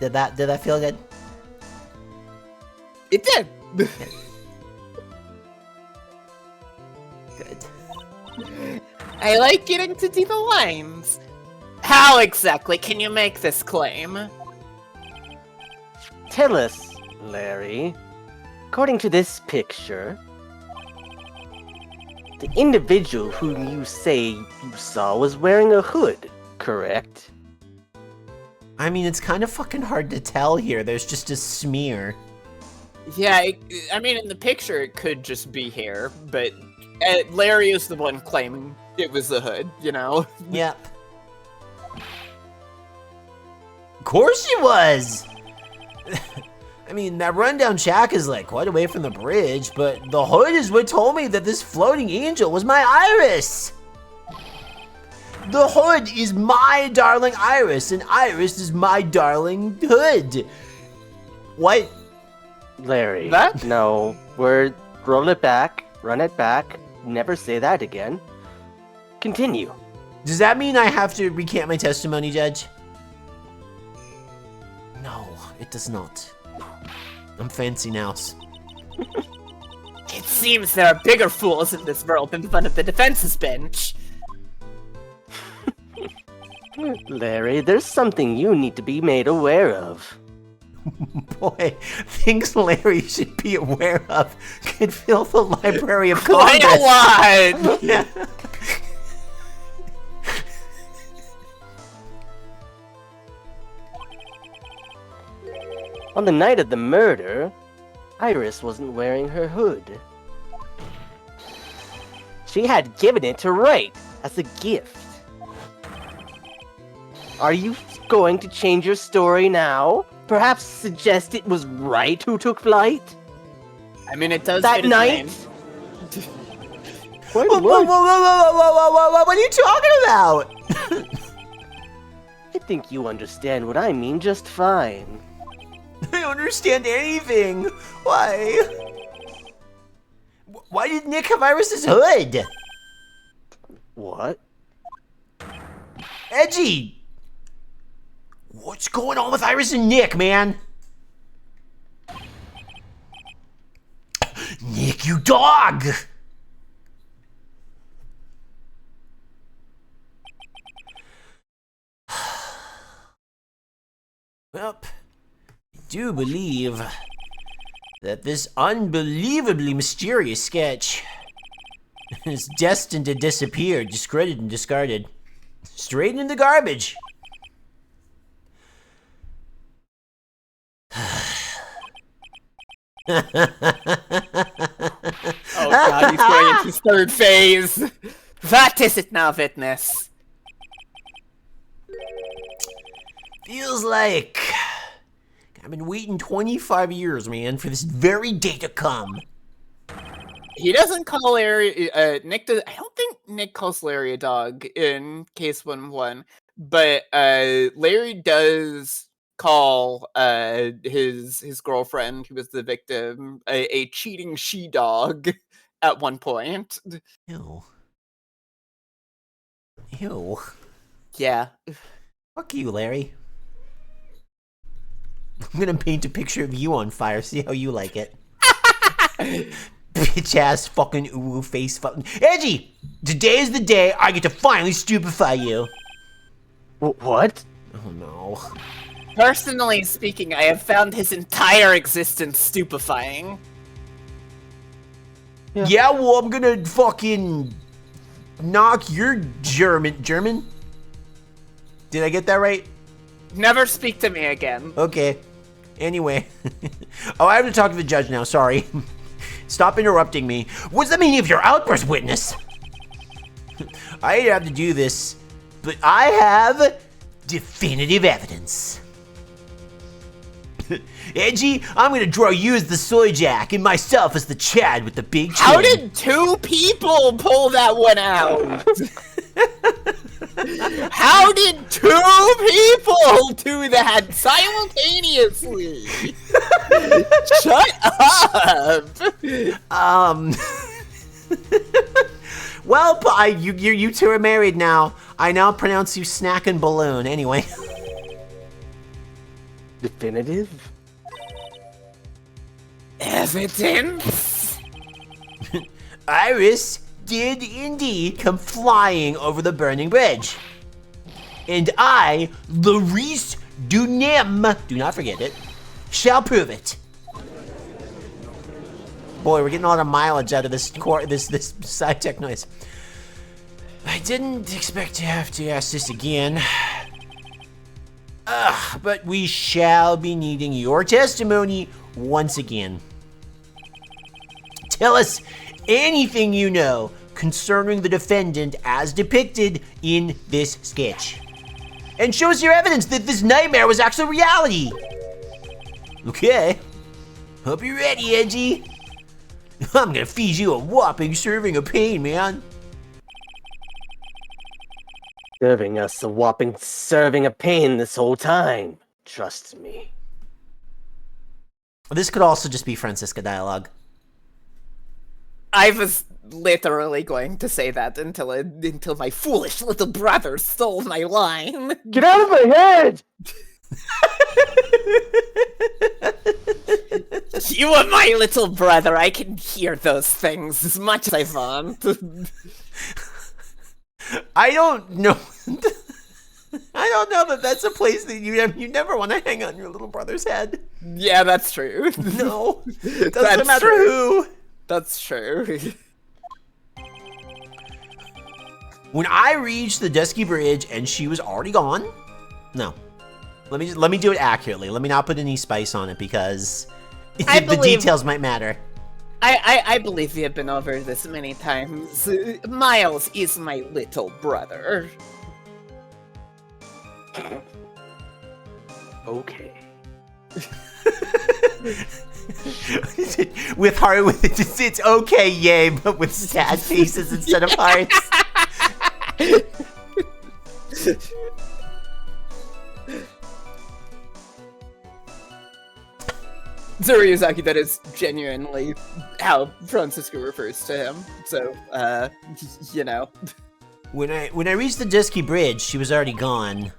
Did that feel good? It did. Good. I like getting to see the lines. How exactly can you make this claim? Tell us, Larry. According to this picture, the individual whom you say you saw was wearing a hood, correct? I mean, it's kind of fucking hard to tell here. There's just a smear. Yeah, I mean, in the picture it could just be hair, but Larry is the one claiming it was the hood, Yep. Of course she was! I mean, that rundown shack is like quite away from the bridge, but the hood is what told me that this floating angel was my Iris! The hood is my darling Iris, and Iris is my darling hood! What? Larry, no, roll it back, run it back, never say that again. Continue. Does that mean I have to recant my testimony, Judge? No, it does not. I'm fancy now. It seems there are bigger fools in this world than one of the defense's bench. Larry, there's something you need to be made aware of. Boy, things Larry should be aware of could fill the Library of Congress. Quite a lot! Yeah. On the night of the murder, Iris wasn't wearing her hood. She had given it to Wright as a gift. Are you going to change your story now? Perhaps suggest it was Wright who took flight? I mean, it does that fit night? his name. Quite whoa, whoa, whoa, whoa, whoa, whoa, whoa, whoa, what are you talking about? I think you understand what I mean just fine. I don't understand anything. Why? Why did Nick have Iris's hood? What? Edgy! What's going on with Iris and Nick, man? Nick, you dog! Well, I do believe that this unbelievably mysterious sketch is destined to disappear, discredited and discarded. Straight in the garbage. Oh god, he's going into his third phase. That is it now, witness. Feels like I've been waiting 25 years, man, for this very day to come. He doesn't call Larry, Nick does, I don't think Nick calls Larry a dog in case 1-1, but Larry does call his girlfriend, who was the victim, a cheating she-dog at one point. Ew. Ew. Yeah. Fuck you, Larry. I'm gonna paint a picture of you on fire, see how you like it. Bitch ass fucking ooh face fucking Edgy! Today is the day I get to finally stupefy you. What? Oh no. Personally speaking, I have found his entire existence stupefying. Yeah, well, I'm gonna fucking knock your German? Did I get that right? Never speak to me again. Okay. Anyway. Oh, I have to talk to the judge now, sorry. Stop interrupting me. What's the meaning of your outburst, witness? I have to do this, but I have definitive evidence. Edgy, I'm gonna draw you as the soy jack and myself as the Chad with the big chin. How did two people pull that one out? How did two people do that simultaneously? Shut up! Well, you two are married now. I now pronounce you Snack and Balloon. Anyway. Definitive? Evidence? Iris did indeed come flying over the burning bridge. And I, Larice Dunem, do not forget it, shall prove it. Boy, we're getting a lot of mileage out of this side tech noise. I didn't expect to have to ask this again. But we shall be needing your testimony once again. Tell us anything you know concerning the defendant as depicted in this sketch. And show us your evidence that this nightmare was actually reality. Okay. Hope you're ready, Edgy. I'm gonna feed you a whopping serving of pain, man. Serving us a whopping serving of pain this whole time. Trust me. This could also just be Francisca dialogue. I was literally going to say that until my foolish little brother stole my line. Get out of my head! You are my little brother. I can hear those things as much as I want. I don't know. I don't know that that's a place that you never want to hang on your little brother's head. Yeah, that's true. No, it doesn't matter who. That's true. When I reached the dusky bridge and she was already gone. No, let me do it accurately. Let me not put any spice on it because the details might matter. I believe we have been over this many times. Miles is my little brother. Okay. with heart, it's okay, yay, but with sad faces instead of hearts. Ryuzaki, that is genuinely how Francisco refers to him. So, you know. When I reached the Dusky Bridge, she was already gone.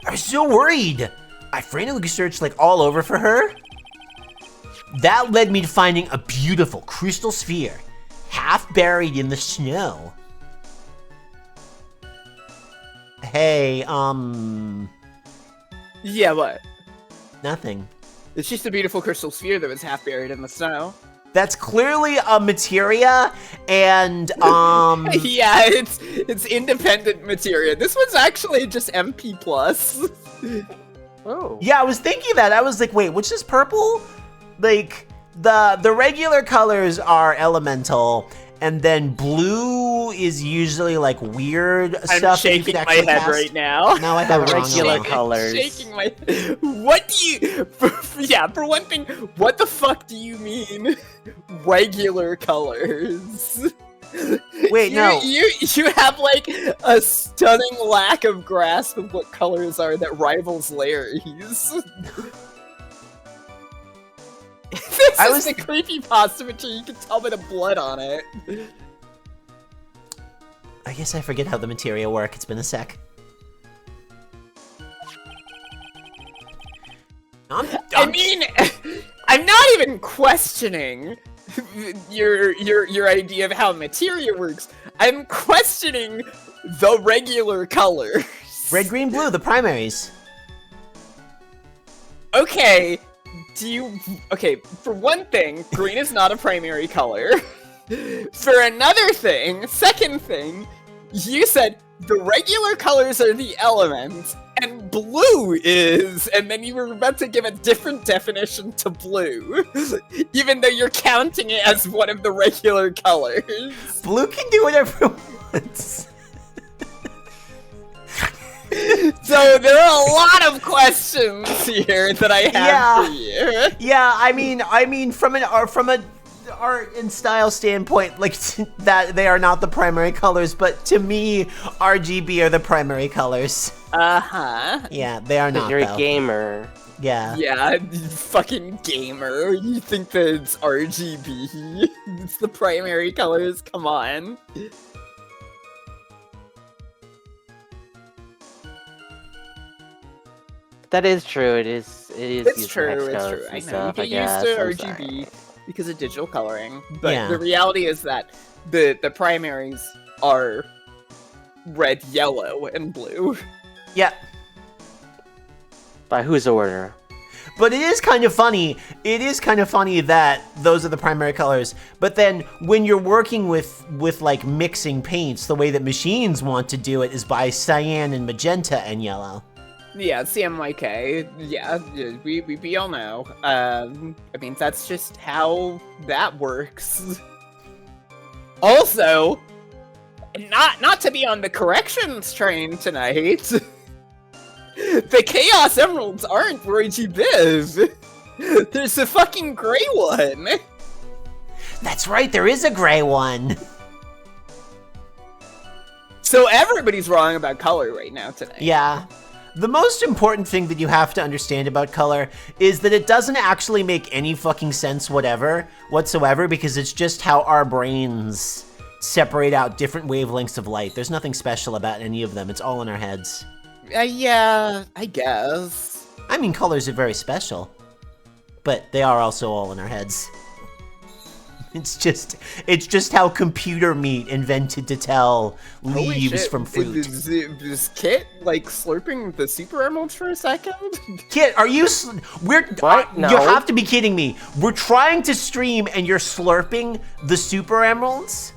I was so worried. I frantically searched like all over for her. That led me to finding a beautiful crystal sphere, half buried in the snow. Hey, Yeah, what? Nothing. It's just a beautiful crystal sphere that was half buried in the snow. That's clearly a materia, and yeah, it's independent materia. This one's actually just MP+. Oh. Yeah, I was thinking that. I was like, wait, which is purple? Like, the regular colors are elemental, and then blue is usually like weird stuff. I'm shaking my head cast. Right now. No, I have regular colors. Shaking my. What do you? Yeah, for one thing, what the fuck do you mean? Regular colors. Wait, no. You have like a stunning lack of grasp of what colors are that rivals Larry's. This is the creepypasta material. You can tell by the blood on it. I guess I forget how the materia work. It's been a sec. I mean, I'm not even questioning your idea of how materia works. I'm questioning the regular colors. Red, green, blue, the primaries. Okay. Okay, for one thing, green is not a primary color. For another thing, second thing, you said the regular colors are the elements, and blue is, and then you were about to give a different definition to blue, even though you're counting it as one of the regular colors. Blue can do whatever it wants. So there are a lot of questions here that I have for you. Yeah, I mean, from an art and style standpoint, like that they are not the primary colors, but to me, RGB are the primary colors. Yeah, they are not. You're a gamer. Yeah. Yeah, you fucking gamer. You think that it's RGB? It's the primary colors. Come on. That is true. It is. It's true. It's true. I know. You get used to RGB because of digital coloring, but the reality is that the primaries are red, yellow, and blue. Yeah. By whose order? But it is kind of funny. It is kind of funny that those are the primary colors. But then when you're working with like mixing paints, the way that machines want to do it is by cyan and magenta and yellow. Yeah, CMYK. Yeah, we all know. I mean, that's just how that works. Also, not to be on the corrections train tonight. The Chaos Emeralds aren't RGB. There's a fucking gray one. That's right, there is a gray one. So everybody's wrong about color right now tonight. Yeah. The most important thing that you have to understand about color is that it doesn't actually make any fucking sense whatsoever, because it's just how our brains separate out different wavelengths of light. There's nothing special about any of them. It's all in our heads. Yeah, I guess. I mean, colors are very special, but they are also all in our heads. It's just how computer meat invented to tell leaves from fruit. Is Kit like slurping the super emeralds for a second? Kit, are you? What? No. You have to be kidding me. We're trying to stream and you're slurping the super emeralds?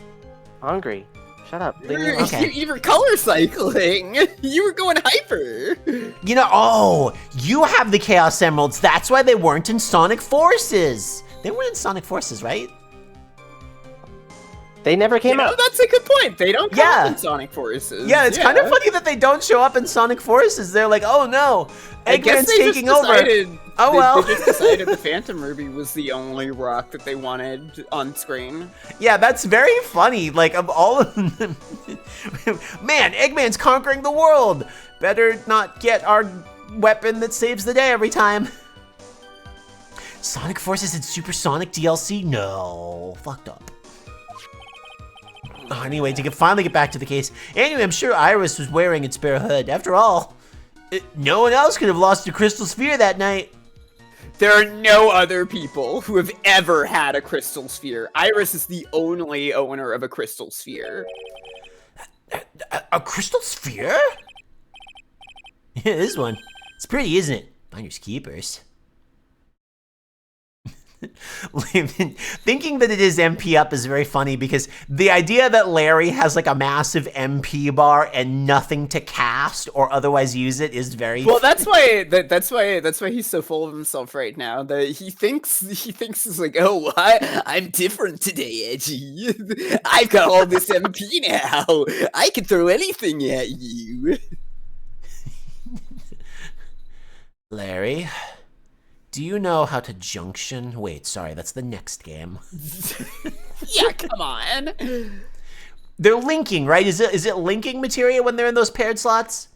Hungry. Shut up. You were color cycling. You were going hyper. You know, you have the Chaos Emeralds. That's why they weren't in Sonic Forces. They weren't in Sonic Forces, right? They never came up. That's a good point. They don't come up in Sonic Forces. Yeah, it's kind of funny that they don't show up in Sonic Forces. They're like, oh no, Eggman's taking over. They just decided the Phantom Ruby was the only rock that they wanted on screen. Yeah, that's very funny. Like, of all of them, man, Eggman's conquering the world. Better not get our weapon that saves the day every time. Sonic Forces and Supersonic DLC? No, fucked up. Anyway, to finally get back to the case. Anyway, I'm sure Iris was wearing its bare hood. After all, no one else could have lost a crystal sphere that night. There are no other people who have ever had a crystal sphere. Iris is the only owner of a crystal sphere. A crystal sphere? Yeah, this one. It's pretty, isn't it? Finders keepers. Thinking that it is MP up is very funny because the idea that Larry has like a massive MP bar and nothing to cast or otherwise use it is very well. That's why he's so full of himself right now. That he thinks is like, oh, I'm different today, Edgy. I've got all this MP now. I can throw anything at you. Larry. Do you know how to junction? Wait, sorry, that's the next game. Yeah, come on. They're linking, right? Is it linking materia when they're in those paired slots?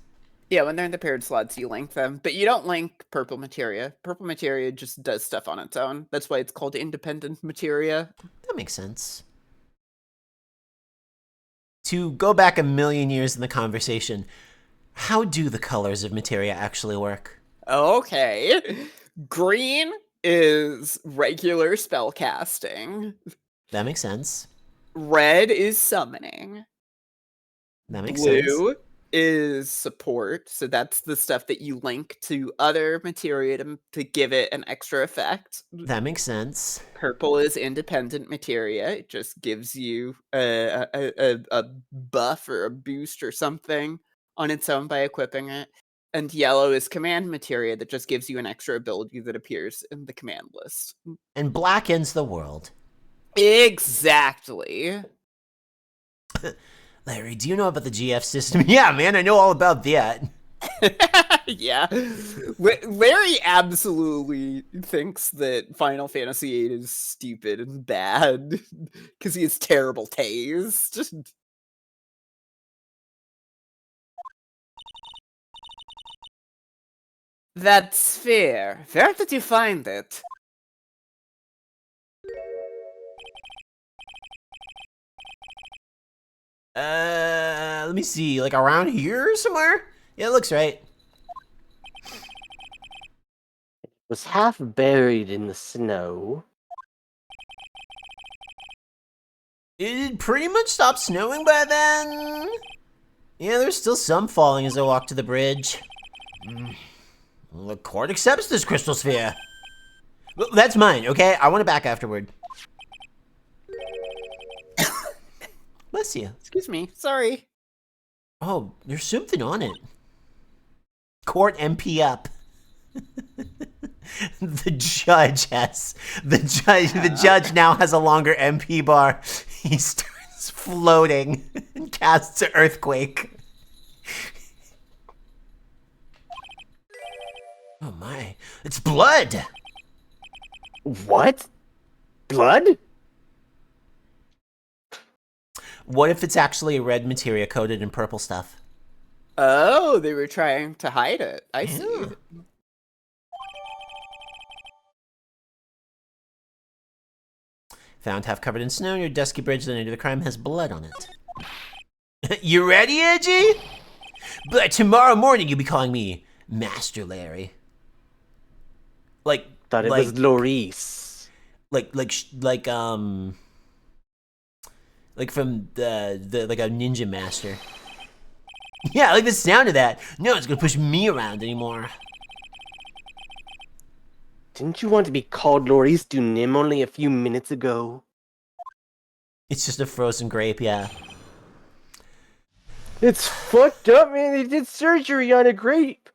Yeah, when they're in the paired slots, you link them. But you don't link purple materia. Purple materia just does stuff on its own. That's why it's called independent materia. That makes sense. To go back a million years in the conversation, how do the colors of materia actually work? Okay. Green is regular spell casting. That makes sense. Red is summoning. That makes sense. Blue is support, so that's the stuff that you link to other materia to give it an extra effect. That makes sense. Purple is independent materia. It just gives you a buff or a boost or something on its own by equipping it. And yellow is command materia that just gives you an extra ability that appears in the command list. And black ends the world. Exactly. Larry, do you know about the GF system? Yeah, man, I know all about that. Yeah. Larry absolutely thinks that Final Fantasy VIII is stupid and bad because he has terrible taste. That's fair. Where did you find it? Let me see. Like around here somewhere? Yeah, it looks right. It was half buried in the snow. It pretty much stopped snowing by then. Yeah, there's still some falling as I walk to the bridge. Well, the court accepts this crystal sphere. Well, that's mine, okay? I want it back afterward. Bless you. Excuse me. Sorry. Oh, there's something on it. Court MP up. The judge now has a longer MP bar. He starts floating and casts an earthquake. Oh my, it's blood! What? Blood? What if it's actually a red materia coated in purple stuff? Oh, they were trying to hide it. I see. Found half covered in snow near dusky bridge the night of the crime has blood on it. You ready, Edgy? But tomorrow morning you'll be calling me Master Larry. Thought it was Loris. Like from the like a ninja master. Yeah, I like the sound of that. No one's gonna push me around anymore. Didn't you want to be called Loris Dunim only a few minutes ago? It's just a frozen grape, yeah. It's fucked up, man. They did surgery on a grape.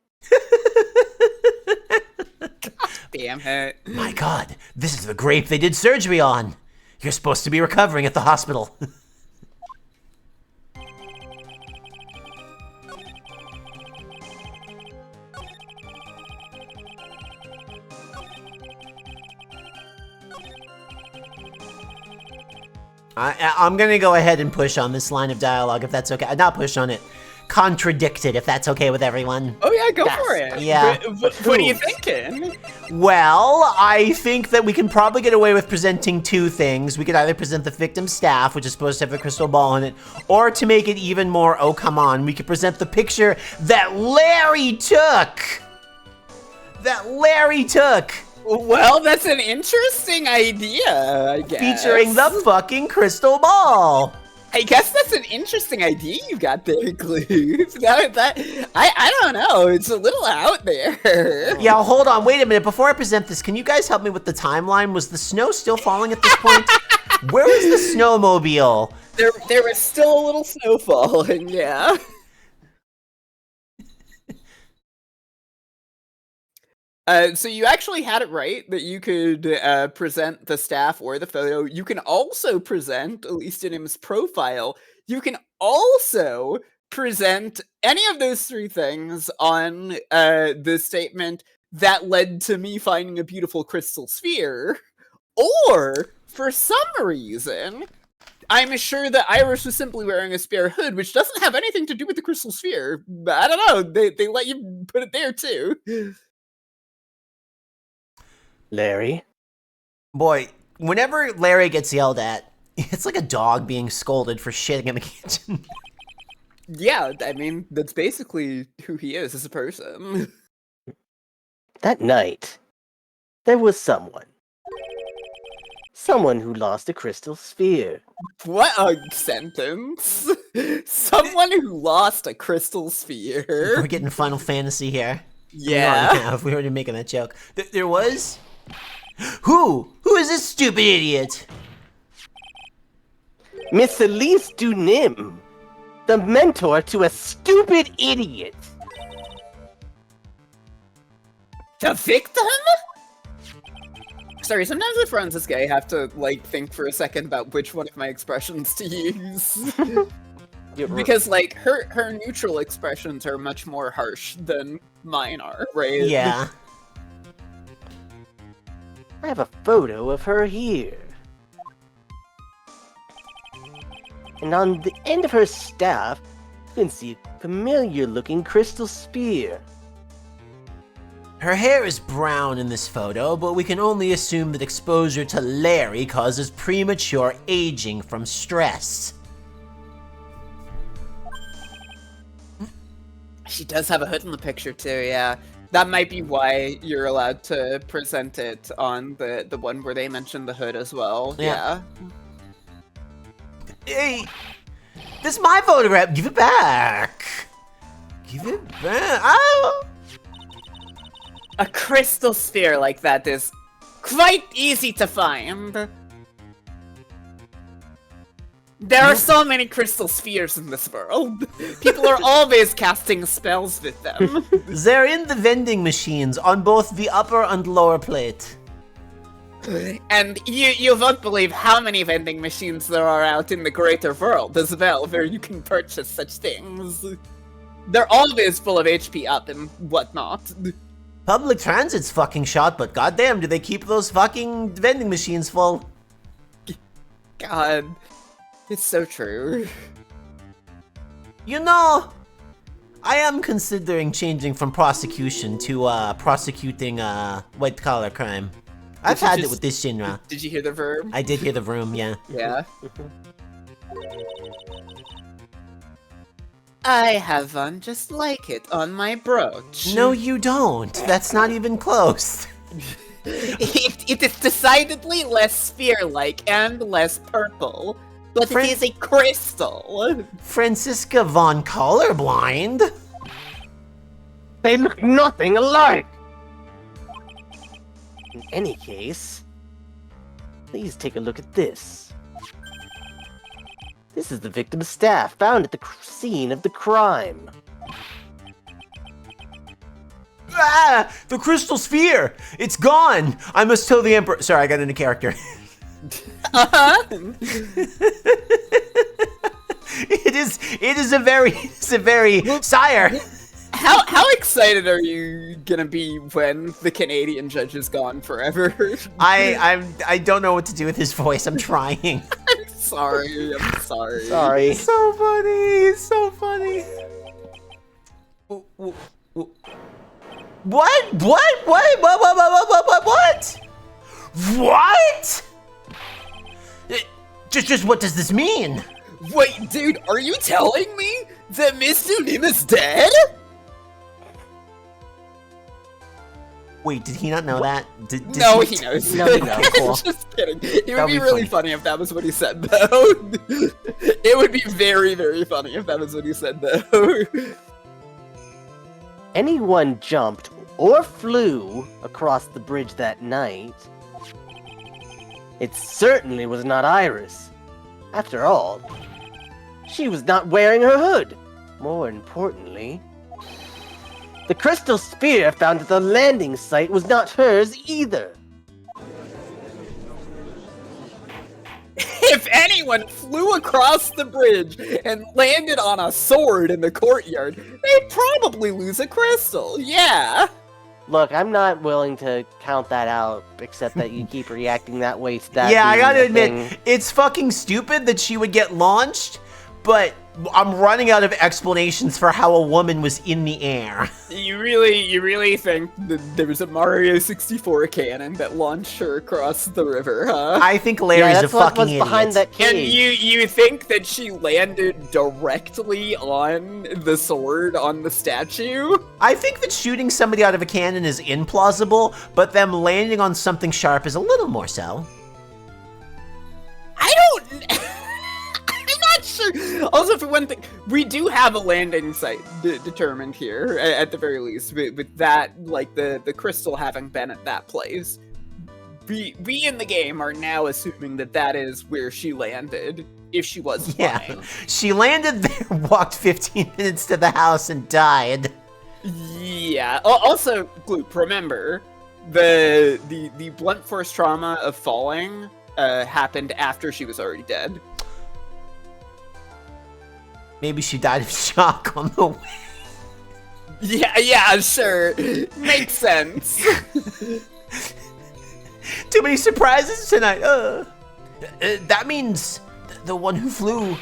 Damn it. My God, this is the grape they did surgery on. You're supposed to be recovering at the hospital. I'm gonna go ahead and push on this line of dialogue if that's okay. Not push on it. Contradict it if that's okay with everyone. Oh yeah, go for it. Yeah. What are you thinking? Well, I think that we can probably get away with presenting two things. We could either present the victim's staff, which is supposed to have a crystal ball in it, or to make it even more, oh come on, we could present the picture that Larry took! Well, that's an interesting idea, I guess. Featuring the fucking crystal ball! I guess that's an interesting idea you got there, Gloop. I don't know. It's a little out there. Yeah, hold on. Wait a minute. Before I present this, can you guys help me with the timeline? Was the snow still falling at this point? Where was the snowmobile? There was still a little snow falling, yeah. So you actually had it right that you could present the staff or the photo. You can also present, at least in his profile, you can also present any of those three things on the statement that led to me finding a beautiful crystal sphere. Or, for some reason, I'm sure that Iris was simply wearing a spare hood, which doesn't have anything to do with the crystal sphere. I don't know, they let you put it there too. Larry? Boy, whenever Larry gets yelled at, it's like a dog being scolded for shitting in the kitchen. Yeah, I mean, that's basically who he is as a person. That night, there was someone. Someone who lost a crystal sphere. What a sentence. Someone who lost a crystal sphere. We're getting Final Fantasy here. Yeah. We were already making that joke. There was... Who is this stupid idiot? Miss Elise Dunim, the mentor to a stupid idiot. The victim? Sorry, sometimes with friends this guy, I have to, like, think for a second about which one of my expressions to use. Because, like, her neutral expressions are much more harsh than mine are, right? Yeah. I have a photo of her here. And on the end of her staff, you can see a familiar-looking crystal sphere. Her hair is brown in this photo, but we can only assume that exposure to Larry causes premature aging from stress. She does have a hood in the picture too, yeah. That might be why you're allowed to present it on the one where they mentioned the hood as well. Yeah. Hey, this is my photograph. Give it back. Give it back. Oh. A crystal sphere like that is quite easy to find. There are so many crystal spheres in this world. People are always casting spells with them. They're in the vending machines on both the upper and lower plate. And you won't believe how many vending machines there are out in the greater world as well, where you can purchase such things. They're always full of HP up and whatnot. Public transit's fucking shot, but goddamn, do they keep those fucking vending machines full? God. It's so true. You know, I am considering changing from prosecution to prosecuting white-collar crime. I've had it with this genre. Did you hear the verb? I did hear the vroom, yeah. Yeah. I have one just like it on my brooch. No, you don't. That's not even close. It is decidedly less sphere-like and less purple. But it is a crystal! Franziska von Colorblind? They look nothing alike! In any case, please take a look at this. This is the victim's staff found at the scene of the crime. Ah! The crystal sphere! It's gone! I must tell the Emperor— Sorry, I got into character. It is a very, sire. How excited are you gonna be when the Canadian judge is gone forever? I don't know what to do with his voice. I'm trying. I'm sorry. Sorry. It's so funny. It's so funny. What? What? Just what does this mean? Wait, dude, are you telling me that Miss Unim is dead? Wait, did he not know that? No, he knows. No, he knows. Cool. Just kidding. It would be really funny if that was what he said, though. It would be very, very funny if that was what he said, though. Anyone jumped or flew across the bridge that night, it certainly was not Iris. After all, she was not wearing her hood. More importantly, the crystal sphere found at the landing site was not hers either. If anyone flew across the bridge and landed on a sword in the courtyard, they'd probably lose a crystal, yeah. Look, I'm not willing to count that out, except that you keep reacting that way to that. Yeah, I gotta admit, thing. it's fucking stupid that she would get launched, but I'm running out of explanations for how a woman was in the air. You really think that there was a Mario 64 cannon that launched her across the river, huh? I think Larry's a fucking idiot. Behind that And cage. you think that she landed directly on the sword on the statue? I think that shooting somebody out of a cannon is implausible, but them landing on something sharp is a little more so. I don't... I'm not sure. Also, for one thing, we do have a landing site determined here, at the very least, with that, like, the crystal having been at that place. We in the game are now assuming that that is where she landed, if she was flying. She landed there, walked 15 minutes to the house, and died. Yeah. Also, Gloop, remember, the blunt force trauma of falling happened after she was already dead. Maybe she died of shock on the way. Yeah, sure. Makes sense. Too many surprises tonight. That means the one who flew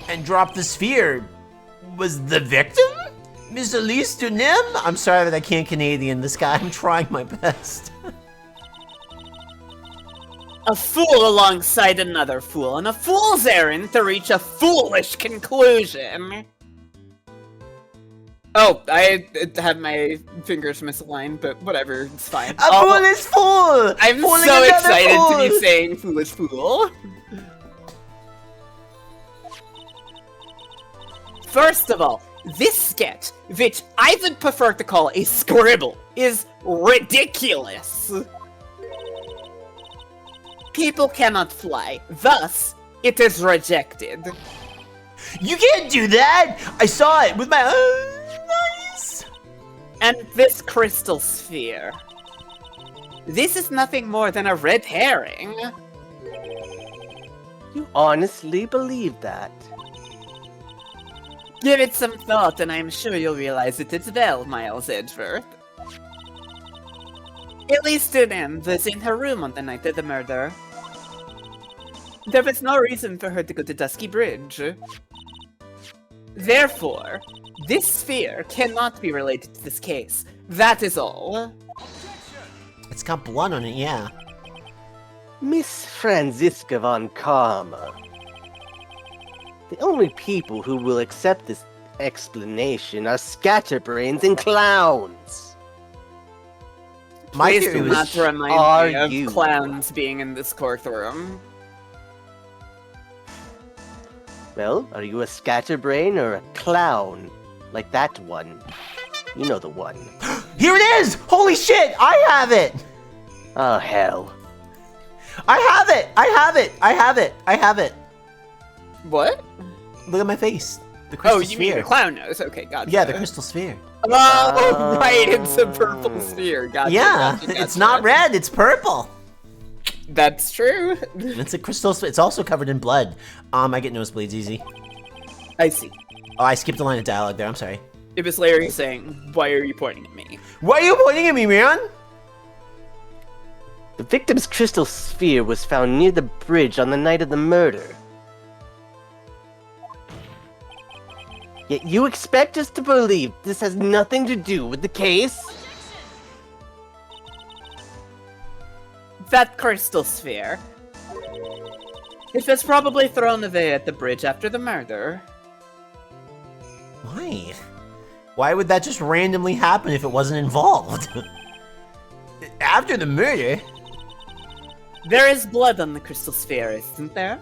and dropped the sphere was the victim? Miss Elise Dunim? I'm sorry that I can't Canadian this guy. I'm trying my best. A fool alongside another fool, and a fool's errand to reach a foolish conclusion. Oh, I have my fingers misaligned, but whatever, it's fine. A foolish fool! I'm Fooling so another excited fool! to be saying foolish fool. First of all, this sketch, which I would prefer to call a scribble, is ridiculous. People cannot fly, thus, it is rejected. You can't do that! I saw it with my eyes! And this crystal sphere. This is nothing more than a red herring. You honestly believe that? Give it some thought and I'm sure you'll realize it as well, Miles Edgeworth. Elise Dunim was in her room on the night of the murder. There was no reason for her to go to Dusky Bridge. Therefore, this sphere cannot be related to this case. That is all. It's got blood on it, yeah. Miss Franziska von Karma. The only people who will accept this explanation are scatterbrains and clowns. My Please theory do was... not remind me of clowns being in this courtroom. Well, are you a scatterbrain or a clown? Like that one. You know the one. Here it is! Holy shit! I have it! Oh, hell. I have it! I have it! I have it! I have it! What? Look at my face. The crystal You mean the clown nose? Okay, gotcha. Yeah, the crystal sphere. Oh, right, it's a purple sphere. Gotcha. Yeah, Gotcha. it's not red, it's purple. That's true. It's a crystal sphere. It's also covered in blood. I get nosebleeds easy. I see. Oh, I skipped a line of dialogue there, I'm sorry. It was Larry saying, "Why are you pointing at me?" Why are you pointing at me, man? The victim's crystal sphere was found near the bridge on the night of the murder. Yet you expect us to believe this has nothing to do with the case? That crystal sphere. It was probably thrown away at the bridge after the murder. Why? Why would that just randomly happen if it wasn't involved? After the murder? There is blood on the crystal sphere, isn't there?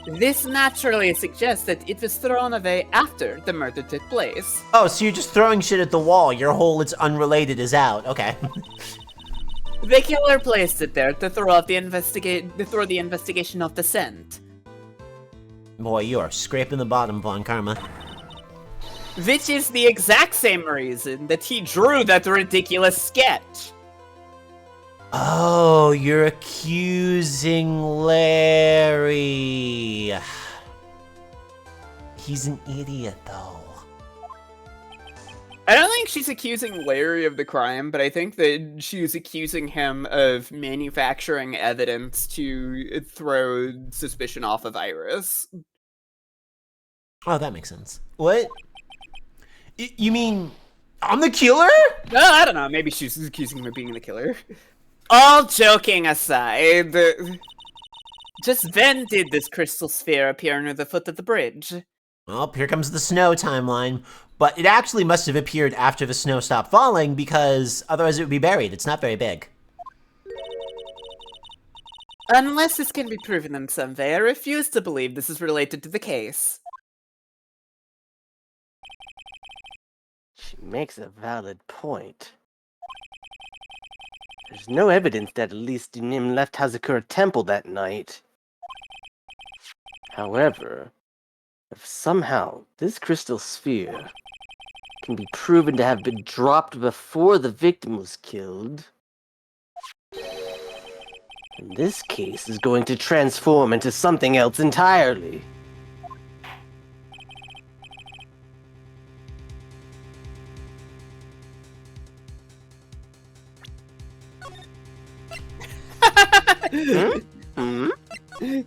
This naturally suggests that it was thrown away after the murder took place. Oh, so you're just throwing shit at the wall. Your whole "it's unrelated" is out. Okay. The killer placed it there to throw the investigation off the scent. Boy, you are scraping the bottom, Von Karma. Which is the exact same reason that he drew that ridiculous sketch. Oh, you're accusing Larry. He's an idiot, though. I don't think she's accusing Larry of the crime, but I think that she's accusing him of manufacturing evidence to throw suspicion off of Iris. Oh, that makes sense. What? You mean I'm the killer? Well, I don't know. Maybe she's accusing him of being the killer. All joking aside, just when did this crystal sphere appear near the foot of the bridge? Well, here comes the snow timeline. But it actually must have appeared after the snow stopped falling, because otherwise it would be buried. It's not very big. Unless this can be proven in some way, I refuse to believe this is related to the case. She makes a valid point. There's no evidence that Elise Dunim left Hazakura Temple that night. However, if somehow this crystal sphere can be proven to have been dropped before the victim was killed, then this case is going to transform into something else entirely.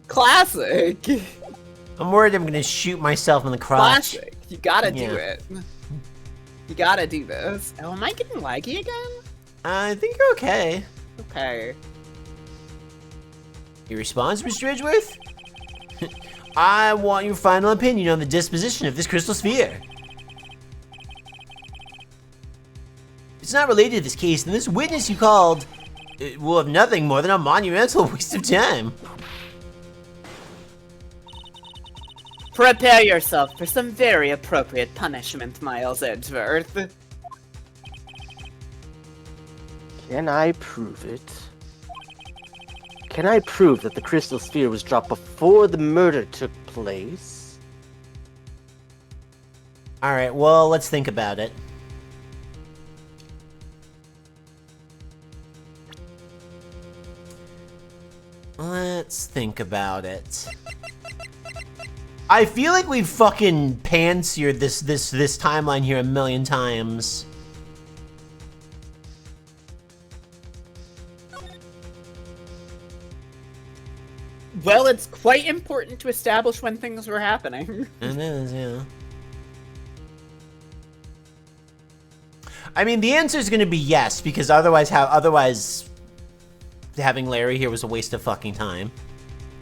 Classic! I'm worried I'm gonna shoot myself in the crotch. Classic. You gotta do it. You gotta do this. Oh, am I getting laggy again? I think you're okay. Okay. Your response, Mr. Edgeworth? I want your final opinion on the disposition of this crystal sphere. If it's not related to this case, then this witness you called will have nothing more than a monumental waste of time. Prepare yourself for some very appropriate punishment, Miles Edgeworth. Can I prove it? Can I prove that the crystal sphere was dropped before the murder took place? Alright, well, let's think about it. Let's think about it. I feel like we've fucking pan-seared this timeline here a million times. Well, it's quite important to establish when things were happening. It is, yeah. I mean, the answer is going to be yes, because otherwise having Larry here was a waste of fucking time.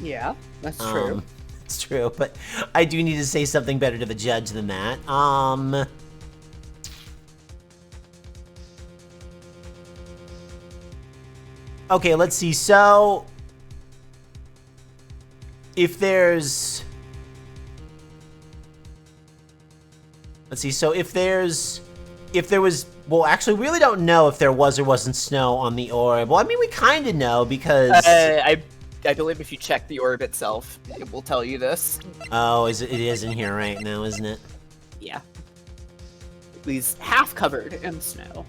Yeah, that's true. It's true, but I do need to say something better to the judge than that. Okay, let's see. So, if there's... Let's see. So, if there was... Well, actually, we really don't know if there was or wasn't snow on the orb. Well, I mean, we kind of know because... I believe if you check the orb itself, it will tell you this. Oh, it is in here right now, isn't it? Yeah. At least half covered in snow.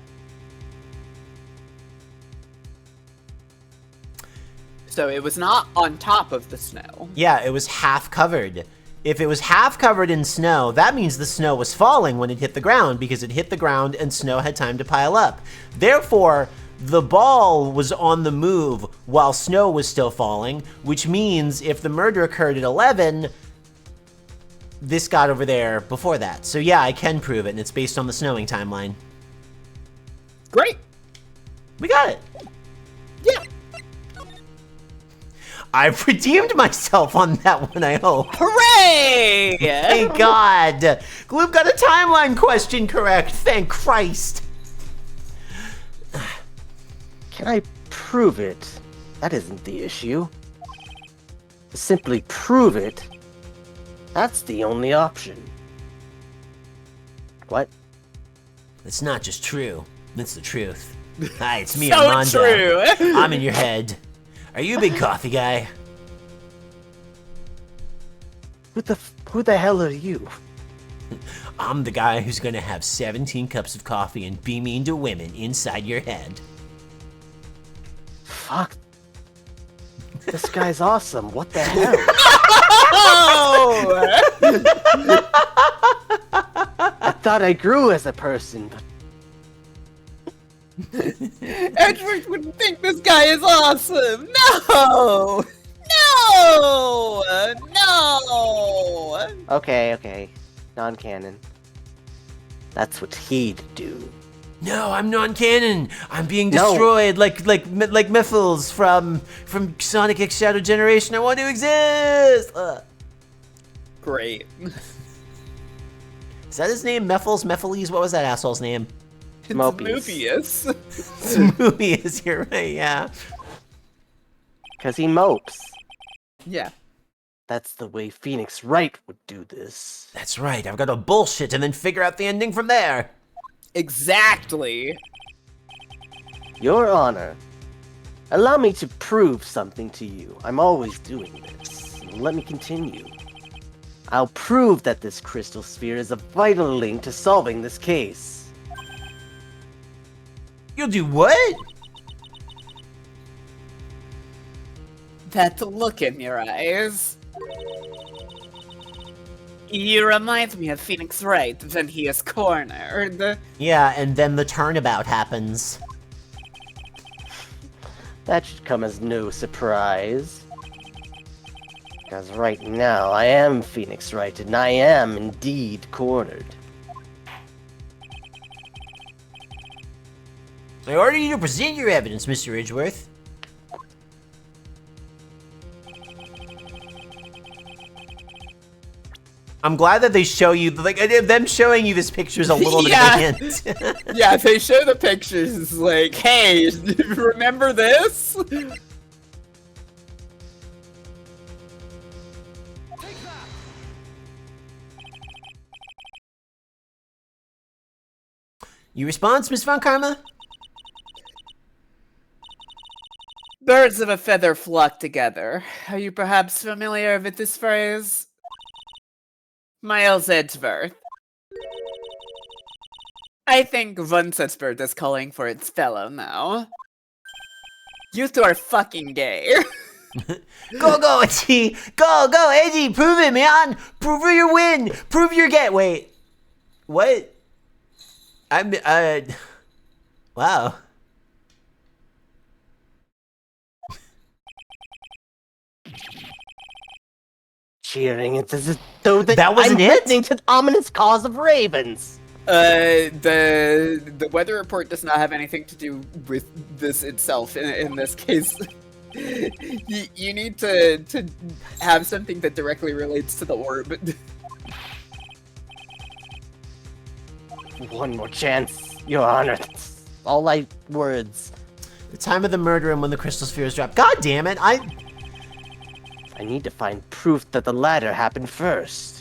So it was not on top of the snow. Yeah, it was half covered. If it was half covered in snow, that means the snow was falling when it hit the ground because it hit the ground and snow had time to pile up. Therefore, the ball was on the move while snow was still falling, which means if the murder occurred at 11, this got over there before that. So yeah, I can prove it, and it's based on the snowing timeline. Great. We got it. Yeah. I've redeemed myself on that one, I hope. Hooray! Thank God. Gloop got a timeline question correct. Thank Christ. Can I prove it? That isn't the issue. Simply prove it. That's the only option. What? It's not just true. It's the truth. Hi, it's me, So Armando. true. I'm in your head. Are you a big coffee guy? Who the hell are you? I'm the guy who's gonna have 17 cups of coffee and be mean to women inside your head. Fuck. This guy's awesome. What the hell? I thought I grew as a person, but Edward would think this guy is awesome. No! No! No! okay. Non-canon. That's what he'd do. No, I'm non-canon. I'm being destroyed like Miffles from Sonic X Shadow Generation. I want to exist. Great. Is that his name? Mephiles? What was that asshole's name? It's Mobius. Mobius, you're right, yeah. Because he mopes. Yeah. That's the way Phoenix Wright would do this. That's right, I've got to bullshit and then figure out the ending from there. Exactly. Your Honor, allow me to prove something to you. I'm always doing this. Let me continue. I'll prove that this crystal sphere is a vital link to solving this case. You'll do what? That look in your eyes. You remind me of Phoenix Wright when he is cornered. Yeah, and then the turnabout happens. That should come as no surprise. Because right now, I am Phoenix Wright, and I am indeed cornered. I order you to present your evidence, Mr. Ridgeworth. I'm glad that they show you, like, them showing you this picture is a little bit of a hint. Yeah, they show the pictures, it's like, hey, remember this? You response, Miss Von Karma? Birds of a feather flock together. Are you perhaps familiar with this phrase? Miles Edgeworth. I think one such bird is calling for its fellow now. You two are fucking gay. Go, Eddie! Go, Eddie! Prove it, man! Prove your win! Prove your get. Wait. What? Wow. Cheering, it's as though that wasn't I'm it? listening to the ominous cause of ravens. The weather report does not have anything to do with this itself in this case. you need to have something that directly relates to the orb. One more chance, Your Honor. That's all words. The time of the murder and when the crystal spheres dropped. God damn it, I need to find proof that the latter happened first.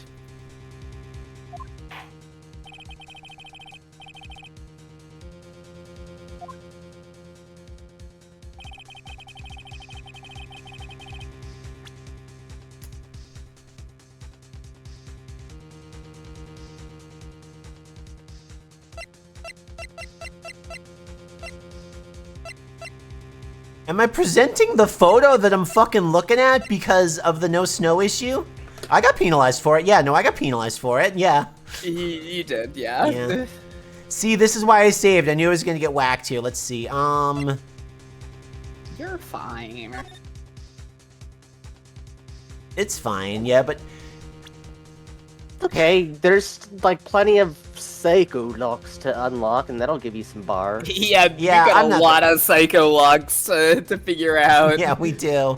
Am I presenting the photo that I'm fucking looking at because of the no snow issue? I got penalized for it. Yeah, no, I got penalized for it. Yeah. You did, yeah. Yeah. See, this is why I saved. I knew I was gonna get whacked here. Let's see. You're fine. It's fine, yeah, but... Okay, there's, like, plenty of Psycho locks to unlock, and that'll give you some bars. Yeah, we got a lot of Psycho locks to figure out. Yeah, we do.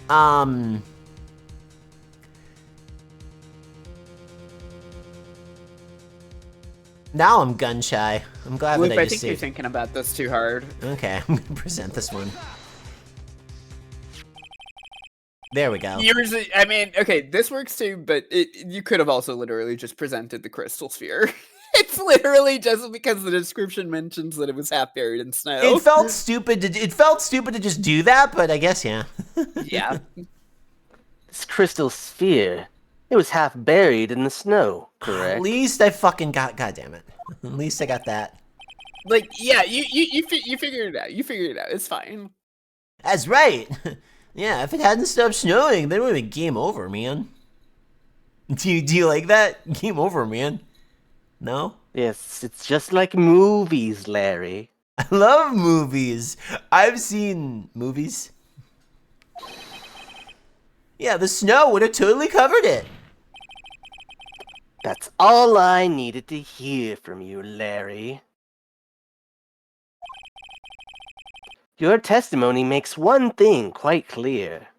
Now I'm gun shy. I'm glad that I just think you're thinking about this too hard. Okay, I'm gonna present this one. There we go. I mean, okay, this works too, but you could have also literally just presented the crystal sphere. It's literally just because the description mentions that it was half buried in snow. It felt stupid to just do that, but I guess yeah. Yeah. This crystal sphere, it was half buried in the snow, correct? At least I fucking got. God damn it! At least I got that. Like, yeah, you figured it out. You figured it out. It's fine. That's right. Yeah, if it hadn't stopped snowing, then it would have been game over, man. Do you like that? Game over, man. No? Yes, it's just like movies, Larry. I love movies. I've seen movies. Yeah, the snow would have totally covered it. That's all I needed to hear from you, Larry. Your testimony makes one thing quite clear.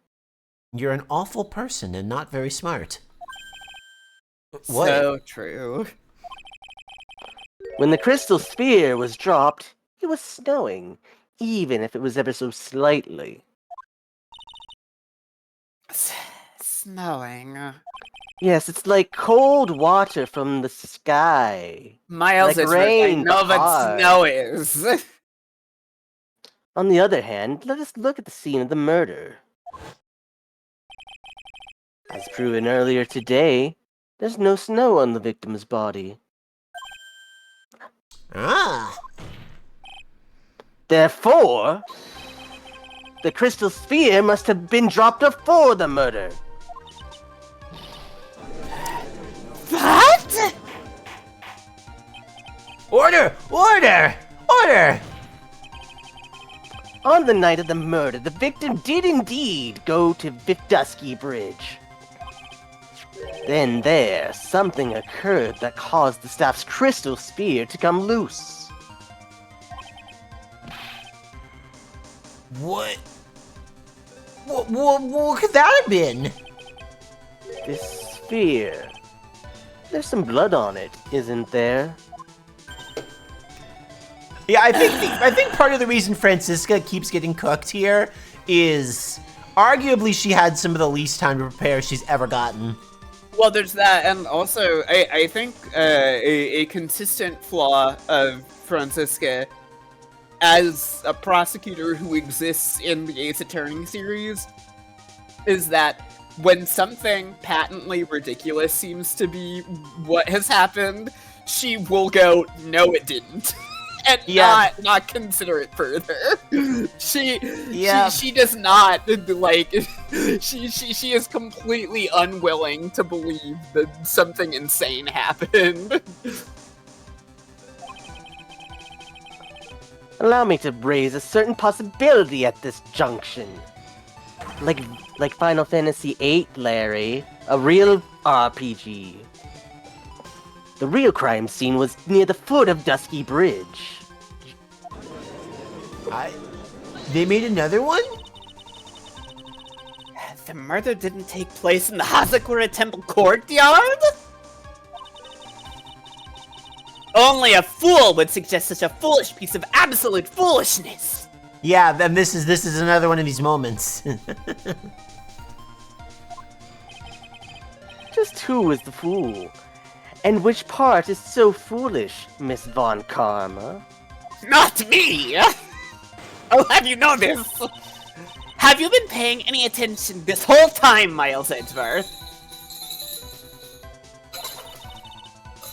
You're an awful person and not very smart. What? So true. When the crystal sphere was dropped, it was snowing, even if it was ever so slightly. Snowing. Yes, it's like cold water from the sky. Miles, like is rain. I know what snow is. On the other hand, let us look at the scene of the murder. As proven earlier today, there's no snow on the victim's body. Ah. Therefore, the crystal sphere must have been dropped before the murder. What? Order! Order! Order! On the night of the murder, the victim did indeed go to Vifdusky Bridge. Then there, something occurred that caused the staff's crystal sphere to come loose. What could that have been? This sphere. There's some blood on it, isn't there? Yeah, I think part of the reason Franziska keeps getting cooked here is arguably she had some of the least time to prepare she's ever gotten. Well, there's that, and also I think a consistent flaw of Franziska as a prosecutor who exists in the Ace Attorney series is that when something patently ridiculous seems to be what has happened, she will go, "No, it didn't." And not consider it further. She does not like. She is completely unwilling to believe that something insane happened. Allow me to raise a certain possibility at this junction. Like Final Fantasy VIII, Larry, a real RPG. The real crime scene was near the foot of Dusky Bridge. They made another one? The murder didn't take place in the Hazakura Temple courtyard? Only a fool would suggest such a foolish piece of absolute foolishness. Yeah, then this is another one of these moments. Just who is the fool? And which part is so foolish, Miss Von Karma? Not me! I'll have you know this! Have you been paying any attention this whole time, Miles Edgeworth?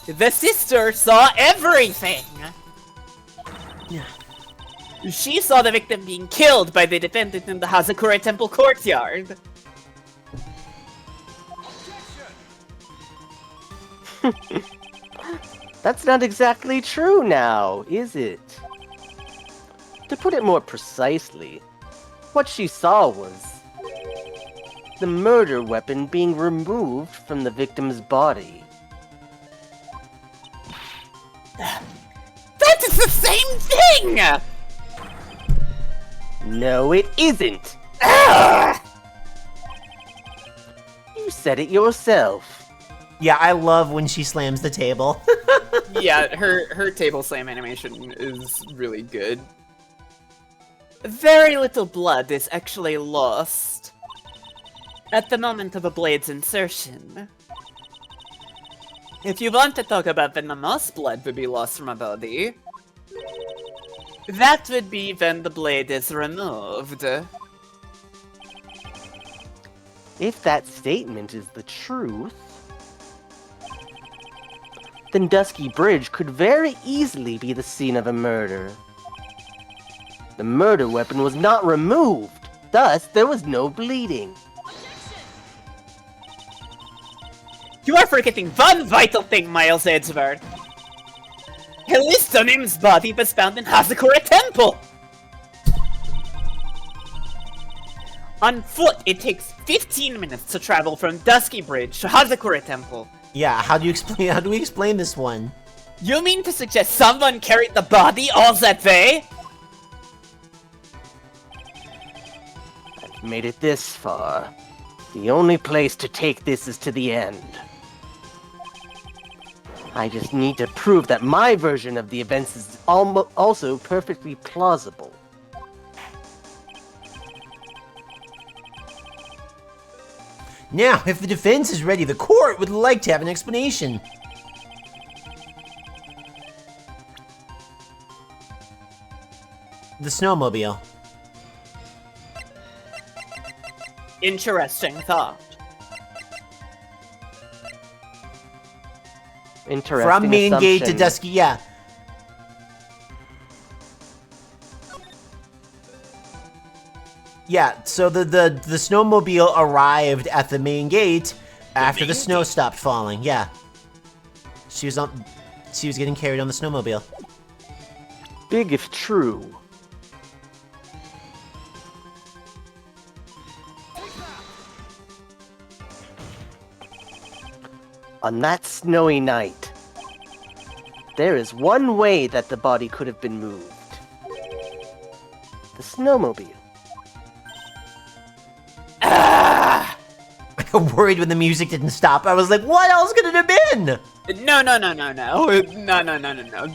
The sister saw everything! She saw the victim being killed by the defendant in the Hazakura Temple courtyard. That's not exactly true now, is it? To put it more precisely, what she saw was the murder weapon being removed from the victim's body. That is the same thing! No, it isn't! You said it yourself. Yeah, I love when she slams the table. Yeah, her table slam animation is really good. Very little blood is actually lost at the moment of a blade's insertion. If you want to talk about when the most blood would be lost from a body, that would be when the blade is removed. If that statement is the truth, then Dusky Bridge could very easily be the scene of a murder. The murder weapon was not removed, thus there was no bleeding. You are forgetting one vital thing, Miles Edgeworth. Helistonem's body was found in Hazakura Temple! On foot, it takes 15 minutes to travel from Dusky Bridge to Hazakura Temple. Yeah, how do we explain this one? You mean to suggest someone carried the body all that way? I've made it this far. The only place to take this is to the end. I just need to prove that my version of the events is also perfectly plausible. Now, if the defense is ready, the court would like to have an explanation. The snowmobile. Interesting thought. Interesting From main gate to assumption. Dusky, yeah. Yeah, so the snowmobile arrived at the main gate after the snow stopped falling. Yeah, she was getting carried on the snowmobile. Big if true. On that snowy night, there is one way that the body could have been moved. The snowmobile. I got worried when the music didn't stop. I was like, what else could it have been? No.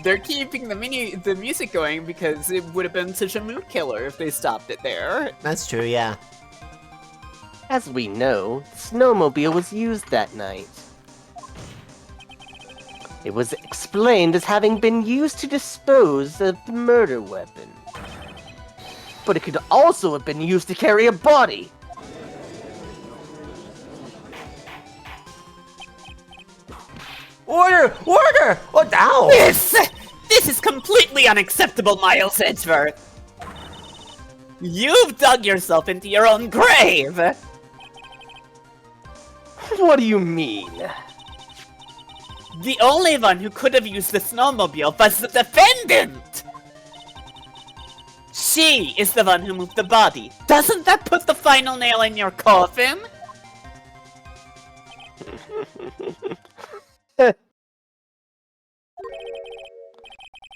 They're keeping the music going because it would have been such a mood killer if they stopped it there. That's true, yeah. As we know, the snowmobile was used that night. It was explained as having been used to dispose of the murder weapon. But it could also have been used to carry a body. Order! Order! Oh, ow! This is completely unacceptable, Miles Edgeworth. You've dug yourself into your own grave. What do you mean? The only one who could have used the snowmobile was the defendant! She is the one who moved the body. Doesn't that put the final nail in your coffin?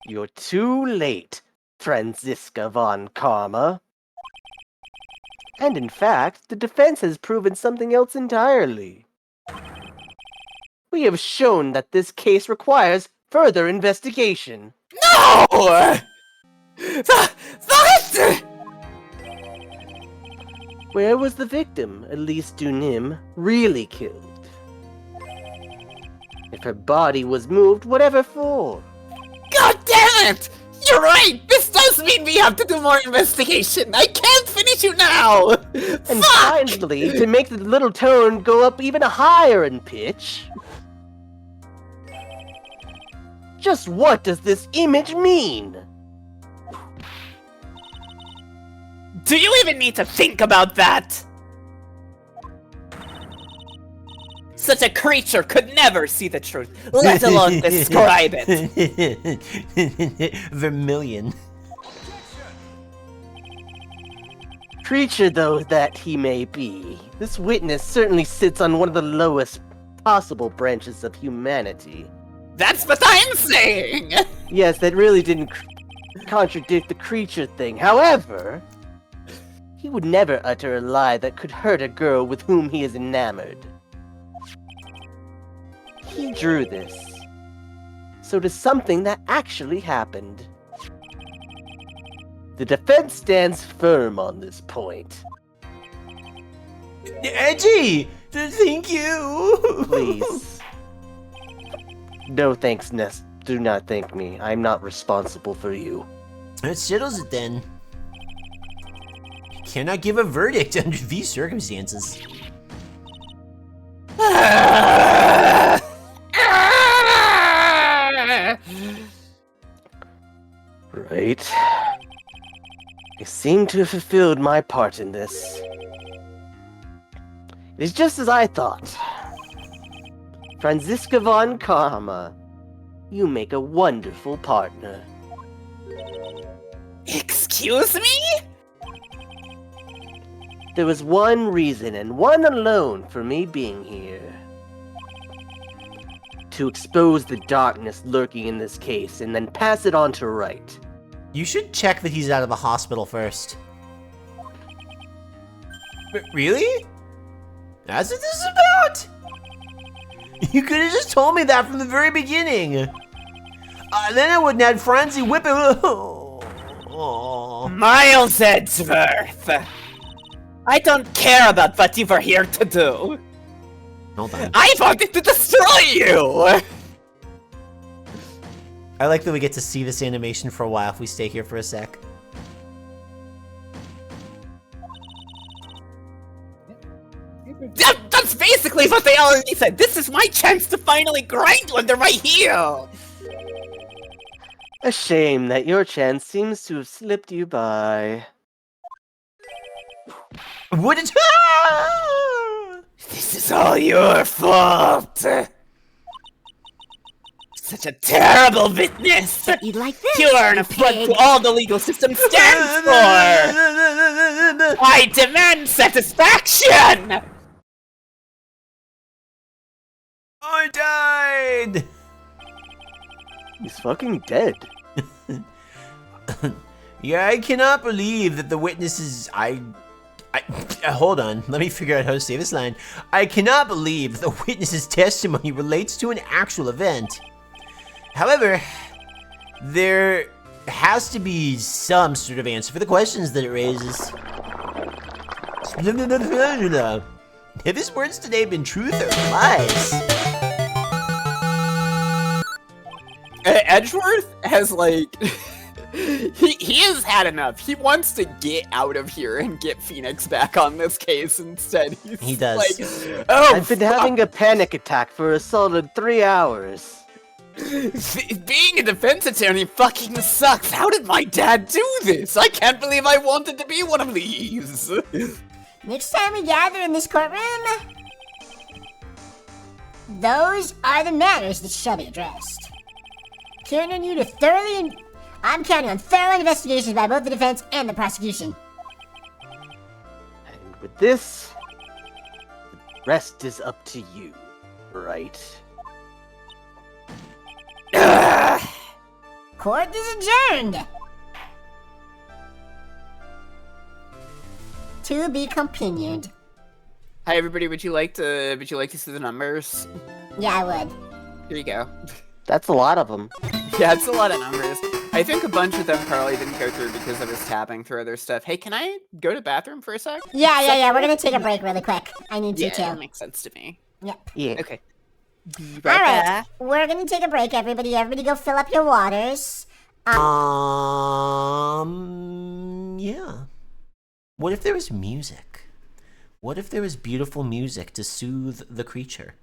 You're too late, Franziska von Karma. And in fact, the defense has proven something else entirely. We have shown that this case requires further investigation. No! What? Where was the victim, Elise Dunim, really killed? If her body was moved, whatever for? God damn it! You're right! This does mean we have to do more investigation! I can't finish you now! And Fuck! finally, to make the little tone go up even higher in pitch... Just what does this image mean? Do you even need to think about that? Such a creature could never see the truth, let alone describe it. Vermilion. Creature though that he may be, this witness certainly sits on one of the lowest possible branches of humanity. That's what I'm saying! Yes, that really didn't contradict the creature thing. However, he would never utter a lie that could hurt a girl with whom he is enamored. He drew this. So does something that actually happened. The defense stands firm on this point. Edgy! Thank you! Please. No thanks, Ness. Do not thank me. I'm not responsible for you. That settles it then. Cannot give a verdict under these circumstances. Right. I seem to have fulfilled my part in this. It is just as I thought. Franziska von Karma, you make a wonderful partner. Excuse me? There was one reason, and one alone, for me being here. To expose the darkness lurking in this case, and then pass it on to Wright. You should check that he's out of the hospital first. Really? That's what this is about? You could have just told me that from the very beginning. Then I wouldn't have had Franzi whip it. Oh. Miles Edgeworth! I don't care about what you were here to do. Hold on. I wanted to destroy you! I like that we get to see this animation for a while if we stay here for a sec. That's basically what they already said. This is my chance to finally grind you under my heel. A shame that your chance seems to have slipped you by. What is... This is all your fault. Such a terrible witness. You'd like this? You are an affront to all the legal system stands for. I demand satisfaction. I died! He's fucking dead. Yeah, I cannot believe that the witnesses... hold on, let me figure out how to say this line. I cannot believe the witness's testimony relates to an actual event. However, there has to be some sort of answer for the questions that it raises. Have his words today been truth or lies? Edgeworth has, like... he has had enough. He wants to get out of here and get Phoenix back on this case instead. He does. Like, oh, I've been having a panic attack for a solid 3 hours. Being a defense attorney fucking sucks. How did my dad do this? I can't believe I wanted to be one of these. Next time we gather in this courtroom, those are the matters that shall be addressed. I'm counting on thorough investigations by both the defense and the prosecution. And with this, the rest is up to you, right? Court is adjourned. To be continued. Hi everybody, would you like to see the numbers? Yeah, I would. Here you go. That's a lot of them. Yeah, it's a lot of numbers. I think a bunch of them Carly didn't go through because I was tapping through other stuff. Hey, can I go to the bathroom for a sec? Yeah. We're gonna take a break really quick. I need to too. Yeah, that makes sense to me. Yep. Yeah. Okay. All right, we're gonna take a break, everybody. Everybody go fill up your waters. Yeah. What if there was music? What if there was beautiful music to soothe the creature?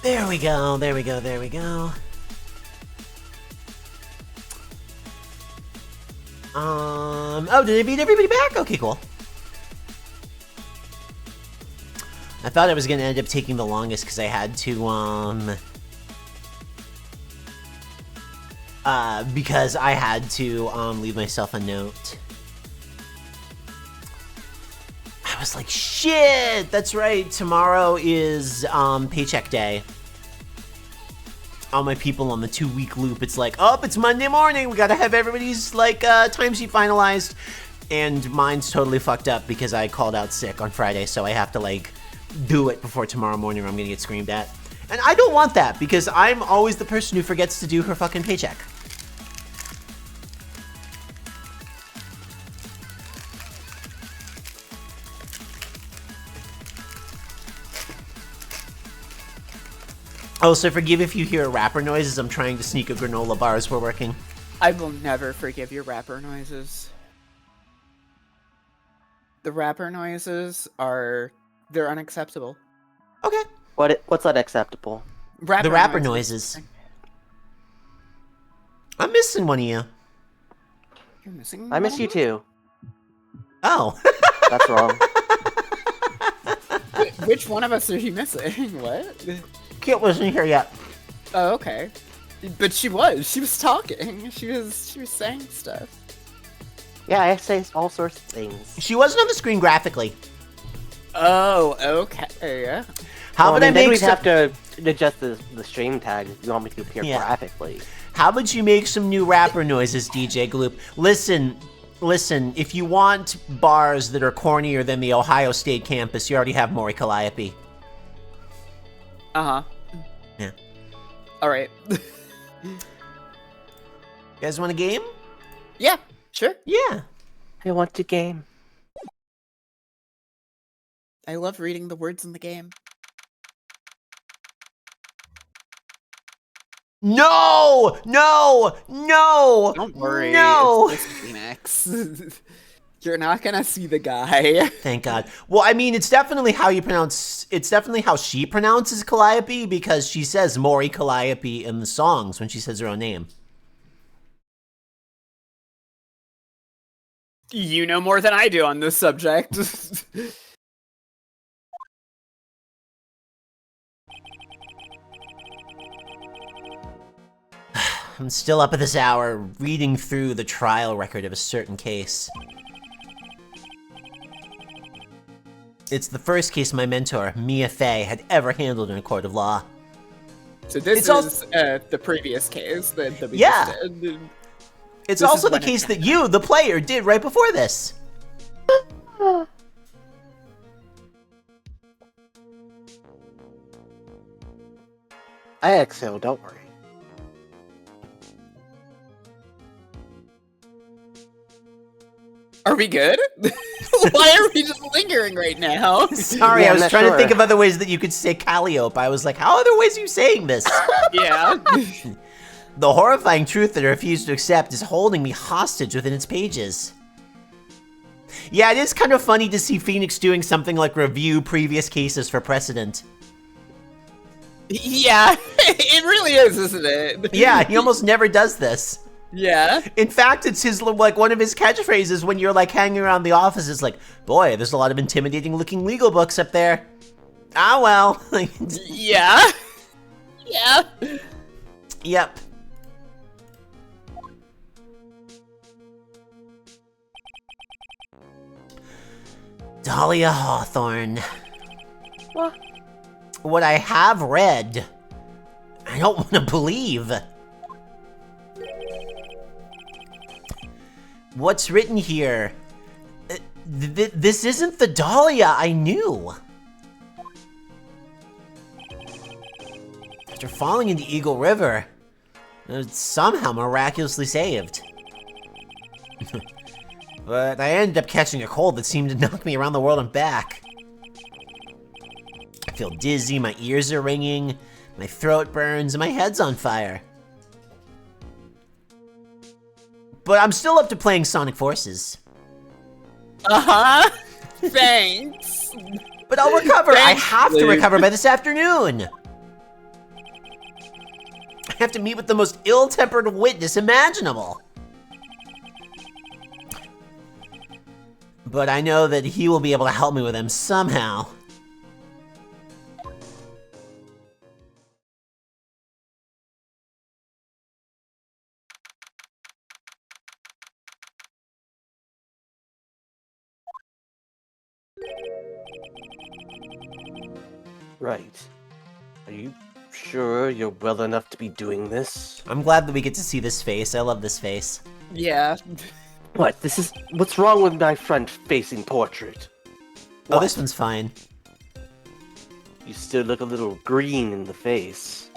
There we go, there we go, there we go. Oh, did I beat everybody back? Okay, cool. I thought I was gonna end up taking the longest because I had to, because I had to, leave myself a note. I was like, shit, that's right, tomorrow is, paycheck day. All my people on the 2-week loop, it's like, oh, it's Monday morning, we gotta have everybody's, like, timesheet finalized. And mine's totally fucked up because I called out sick on Friday, so I have to, like, do it before tomorrow morning or I'm gonna get screamed at. And I don't want that, because I'm always the person who forgets to do her fucking paycheck. Also, forgive if you hear rapper noises. I'm trying to sneak a granola bar as we're working. I will never forgive your rapper noises. The rapper noises they're unacceptable. Okay. What's unacceptable? The rapper noises. I'm missing one of you. You're missing I miss you too. Oh. That's wrong. Which one of us are you missing? What? Kit wasn't here yet. Oh, okay. But she was talking. She was saying stuff. Yeah, I say all sorts of things. She wasn't on the screen graphically. Oh, okay. How about I make we'd have to adjust the stream tag if you want me to appear graphically. How about you make some new rapper noises, DJ Gloop? Listen, if you want bars that are cornier than the Ohio State campus, you already have Maury Calliope. Uh-huh. Yeah. Alright. You guys want a game? Yeah, sure. Yeah. I want to game. I love reading the words in the game. No! Don't worry. No! It's just Phoenix. You're not gonna see the guy. Thank God. Well, I mean, it's definitely how she pronounces Calliope, because she says Maury Calliope in the songs when she says her own name. You know more than I do on this subject. I'm still up at this hour, reading through the trial record of a certain case. It's the first case my mentor, Mia Fey, had ever handled in a court of law. So this is the previous case that we just did. It's also the case that you, the player, did right before this. I exhale, don't worry. Are we good? Why are we just lingering right now? Sorry, Yeah, I was trying to think of other ways that you could say Calliope. I was like, how other ways are you saying this? Yeah. The horrifying truth that I refuse to accept is holding me hostage within its pages. Yeah, it is kind of funny to see Phoenix doing something like review previous cases for precedent. Yeah, it really is, isn't it? Yeah, he almost never does this. Yeah. In fact, it's his, like, one of his catchphrases when you're, like, hanging around the office is like, boy, there's a lot of intimidating looking legal books up there. Ah, well. Yeah. Yeah. Yep. Dahlia Hawthorne. What I have read, I don't want to believe. What's written here? This isn't the Dahlia I knew. After falling into Eagle River, somehow miraculously saved. But I ended up catching a cold that seemed to knock me around the world and back. I feel dizzy, my ears are ringing, my throat burns, and my head's on fire. But I'm still up to playing Sonic Forces. Uh-huh. Thanks. But I'll recover. I have to recover by this afternoon. have to meet with the most ill-tempered witness imaginable. But I know that he will be able to help me with him somehow. Right. Are you sure you're well enough to be doing this? I'm glad that we get to see this face. I love this face. Yeah. What? What's wrong with my front-facing portrait? Oh, this one's fine. You still look a little green in the face.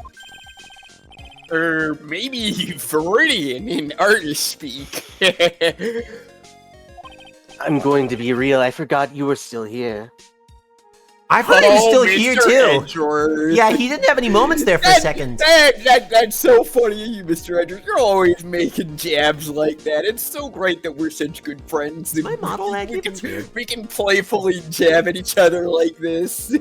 Maybe Floridian in artist speak. I'm going to be real, I forgot you were still here. I thought he was still Mr. here, too. Edgeworth. Yeah, he didn't have any moments there for a second. That's so funny of you, Mr. Edgeworth. You're always making jabs like that. It's so great that we're such good friends. My model laggy? We can playfully jab at each other like this.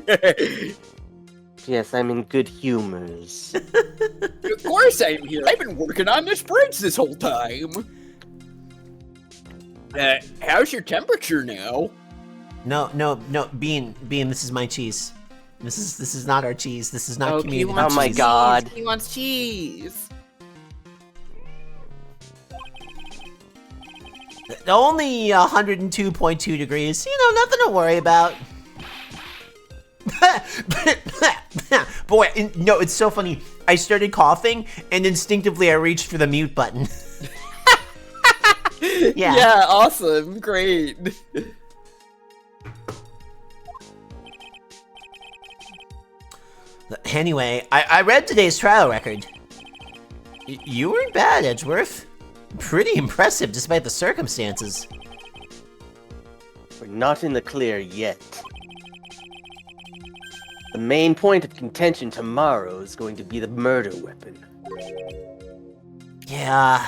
Yes, I'm in good humors. Of course I'm here. I've been working on this bridge this whole time. How's your temperature now? No, Bean, this is my cheese. This is not our cheese. This is not community cheese. Oh my god. He wants cheese. Only 102.2 degrees. You know, nothing to worry about. Boy, no, it's so funny. I started coughing, and instinctively I reached for the mute button. Yeah, awesome. Great. Anyway, I read today's trial record. You weren't bad, Edgeworth. Pretty impressive despite the circumstances. We're not in the clear yet. The main point of contention tomorrow is going to be the murder weapon. Yeah.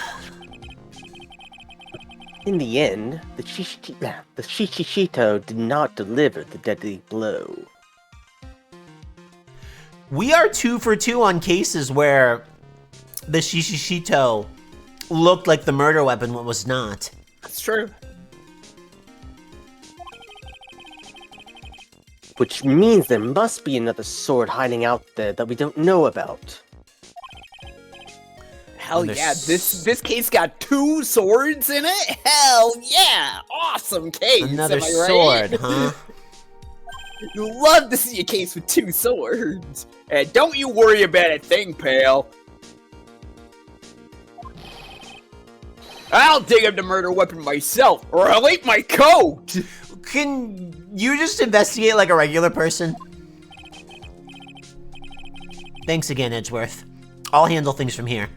In the end, the Shishito did not deliver the deadly blow. We are 2 for 2 on cases where the Shishito looked like the murder weapon but was not. That's true. Which means there must be another sword hiding out there that we don't know about. Hell yeah, this case got 2 swords in it? Hell yeah! Awesome case, Another am I sword, right? huh? You love to see a case with 2 swords. And don't you worry about a thing, pal. I'll dig up the murder weapon myself, or I'll eat my coat! Can you just investigate like a regular person? Thanks again, Edgeworth. I'll handle things from here.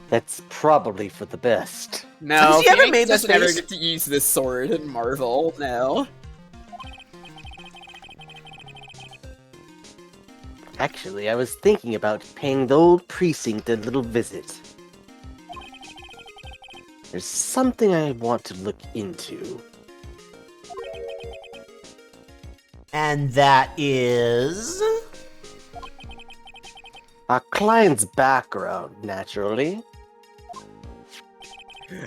That's probably for the best. No, has he ever made this doesn't ever face? get to use this sword in Marvel, no. Actually, I was thinking about paying the old precinct a little visit. There's something I want to look into. And that is... Our client's background, naturally.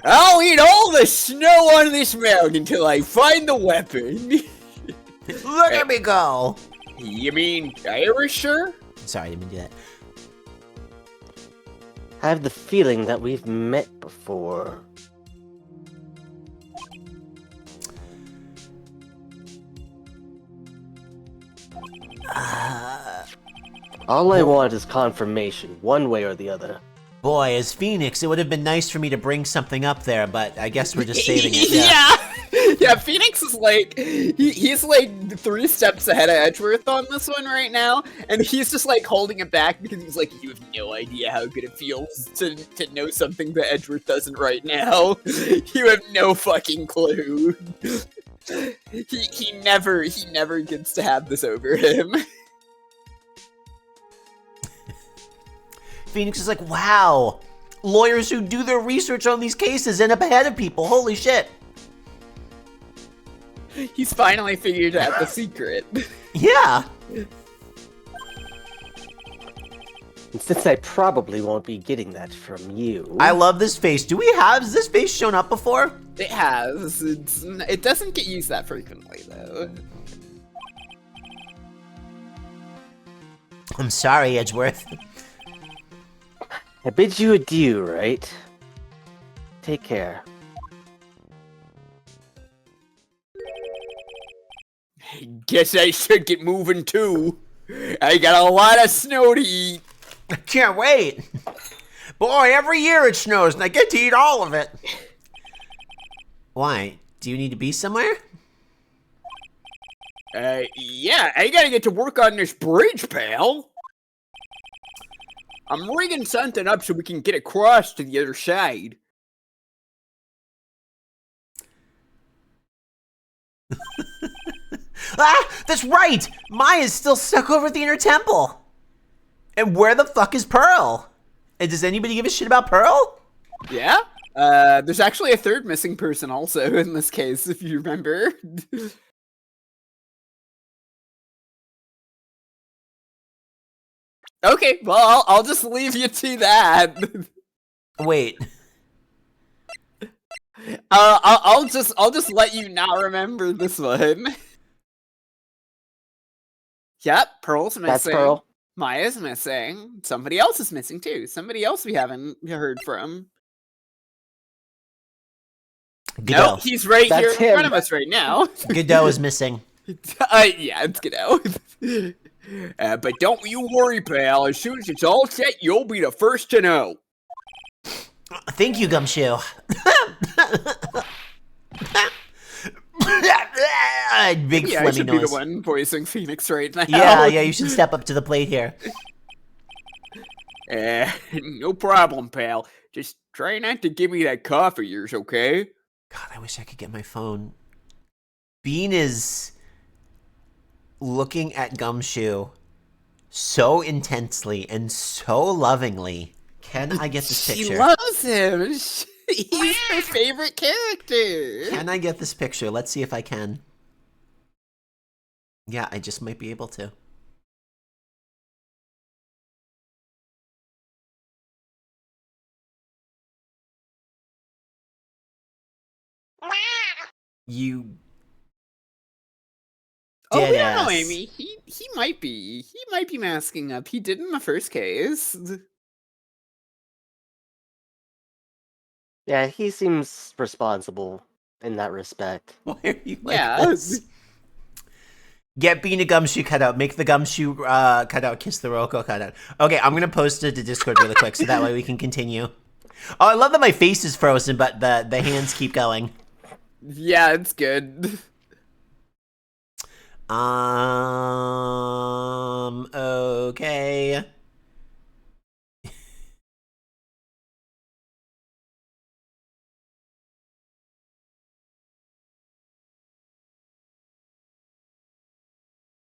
I'll eat all the snow on this mountain until I find the weapon. Look at me go! You mean Irisher? Sorry, I didn't mean to do that. I have the feeling that we've met before. All I want is confirmation, one way or the other. Boy, as Phoenix, it would have been nice for me to bring something up there, but I guess we're just saving it. Yeah, Phoenix is like, he's like 3 steps ahead of Edgeworth on this one right now, and he's just like holding it back because he's like, you have no idea how good it feels to know something that Edgeworth doesn't right now. You have no fucking clue. He never gets to have this over him. Phoenix is like, wow, lawyers who do their research on these cases end up ahead of people. Holy shit. He's finally figured out the secret. Yeah. And since I probably won't be getting that from you... I love this face. Has this face shown up before? It has. It doesn't get used that frequently, though. I'm sorry, Edgeworth. I bid you adieu, Wright. Take care. Guess I should get moving too. I got a lot of snow to eat. I can't wait. Boy, every year it snows and I get to eat all of it. Why? Do you need to be somewhere? Yeah, I gotta get to work on this bridge, pal. I'm rigging something up so we can get across to the other side. Ah, that's right! Maya's still stuck over at the inner temple. And where the fuck is Pearl? And does anybody give a shit about Pearl? Yeah? There's actually a third missing person also in this case, if you remember. Okay, well, I'll just leave you to that. Wait. I'll just let you not remember this one. Yep, Pearl's missing. That's Pearl. Maya's missing. Somebody else is missing too. Somebody else we haven't heard from. Godot. Nope, he's right That's here in him. front of us right now. Godot is missing. Yeah, it's Godot. But don't you worry, pal. As soon as it's all set, you'll be the first to know. Thank you, Gumshoe. Big Yeah, phlegmy I should noise. be the one voicing Phoenix right now. Yeah, you should step up to the plate here. No problem, pal. Just try not to give me that cough of yours, okay? God, I wish I could get my phone. Bean is looking at Gumshoe so intensely and so lovingly. Can I get this picture? She loves him. He's her favorite character. Can I get this picture? Let's see if I can. Yeah, I just might be able to. You. Oh, we don't Deadass. know, Amy. He might be. He might be masking up. He did in the first case. Yeah, he seems responsible in that respect. Why are you like Yeah. this? Get Bean a gumshoe cutout. Make the gumshoe cutout kiss the Roko cutout. Okay, I'm gonna post it to Discord really quick so that way we can continue. Oh, I love that my face is frozen, but the hands keep going. Yeah, it's good. Okay.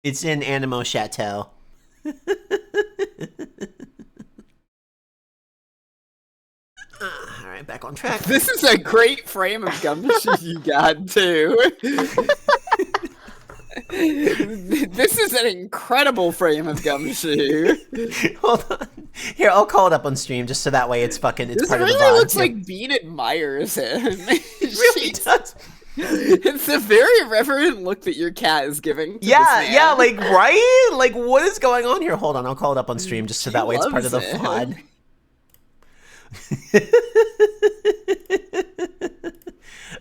It's in Animo Chateau. Alright, back on track. This is a great frame of Gumshoe you got, too. This is an incredible frame of Gumshoe. Hold on. Here, I'll call it up on stream just so that way it's part of the VOD. This really looks like Bean admires him. It really does. It's a very reverent look that your cat is giving to this man. Yeah, like, right? Like, what is going on here? Hold on, I'll call it up on stream just so that way it's part of the VOD.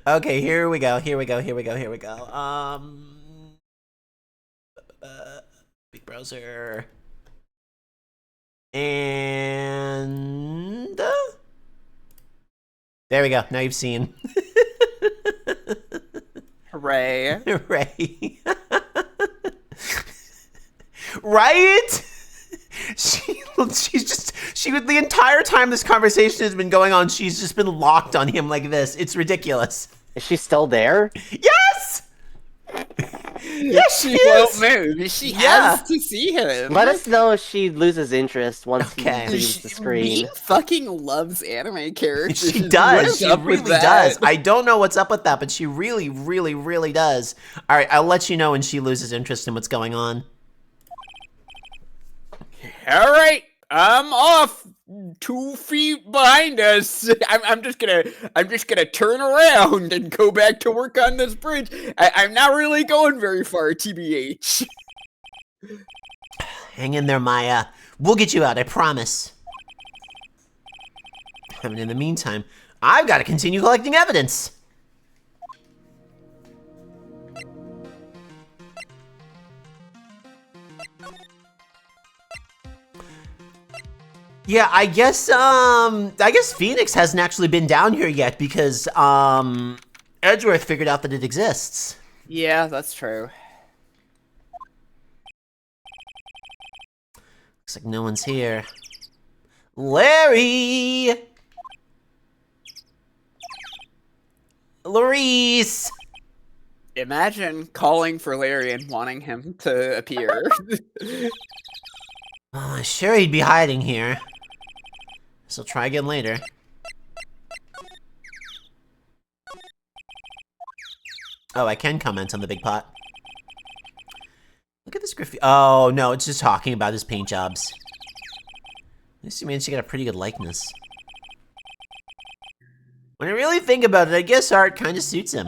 Okay, here we go. Big browser. And there we go. Now you've seen. Hooray. Hooray. Right? The entire time this conversation has been going on, she's just been locked on him like this. It's ridiculous. Is she still there? Yes! Yes, she won't move. She has to see him. Let us know if she loses interest once he leaves the screen. She fucking loves anime characters. She does. She really does. I don't know what's up with that, but she really, really, really does. All right, I'll let you know when she loses interest in what's going on. All right. I'm off 2 feet behind us. I'm just gonna turn around and go back to work on this bridge. I'm not really going very far, TBH. Hang in there, Maya. We'll get you out, I promise. And in the meantime, I've got to continue collecting evidence. Yeah, I guess Phoenix hasn't actually been down here yet because, Edgeworth figured out that it exists. Yeah, that's true. Looks like no one's here. Larry! Larice! Imagine calling for Larry and wanting him to appear. Oh, sure he'd be hiding here. So try again later. Oh, I can comment on the big pot. Look at this graffiti. Oh, no, it's just talking about his paint jobs. At least he managed to get a pretty good likeness. When I really think about it, I guess art kind of suits him.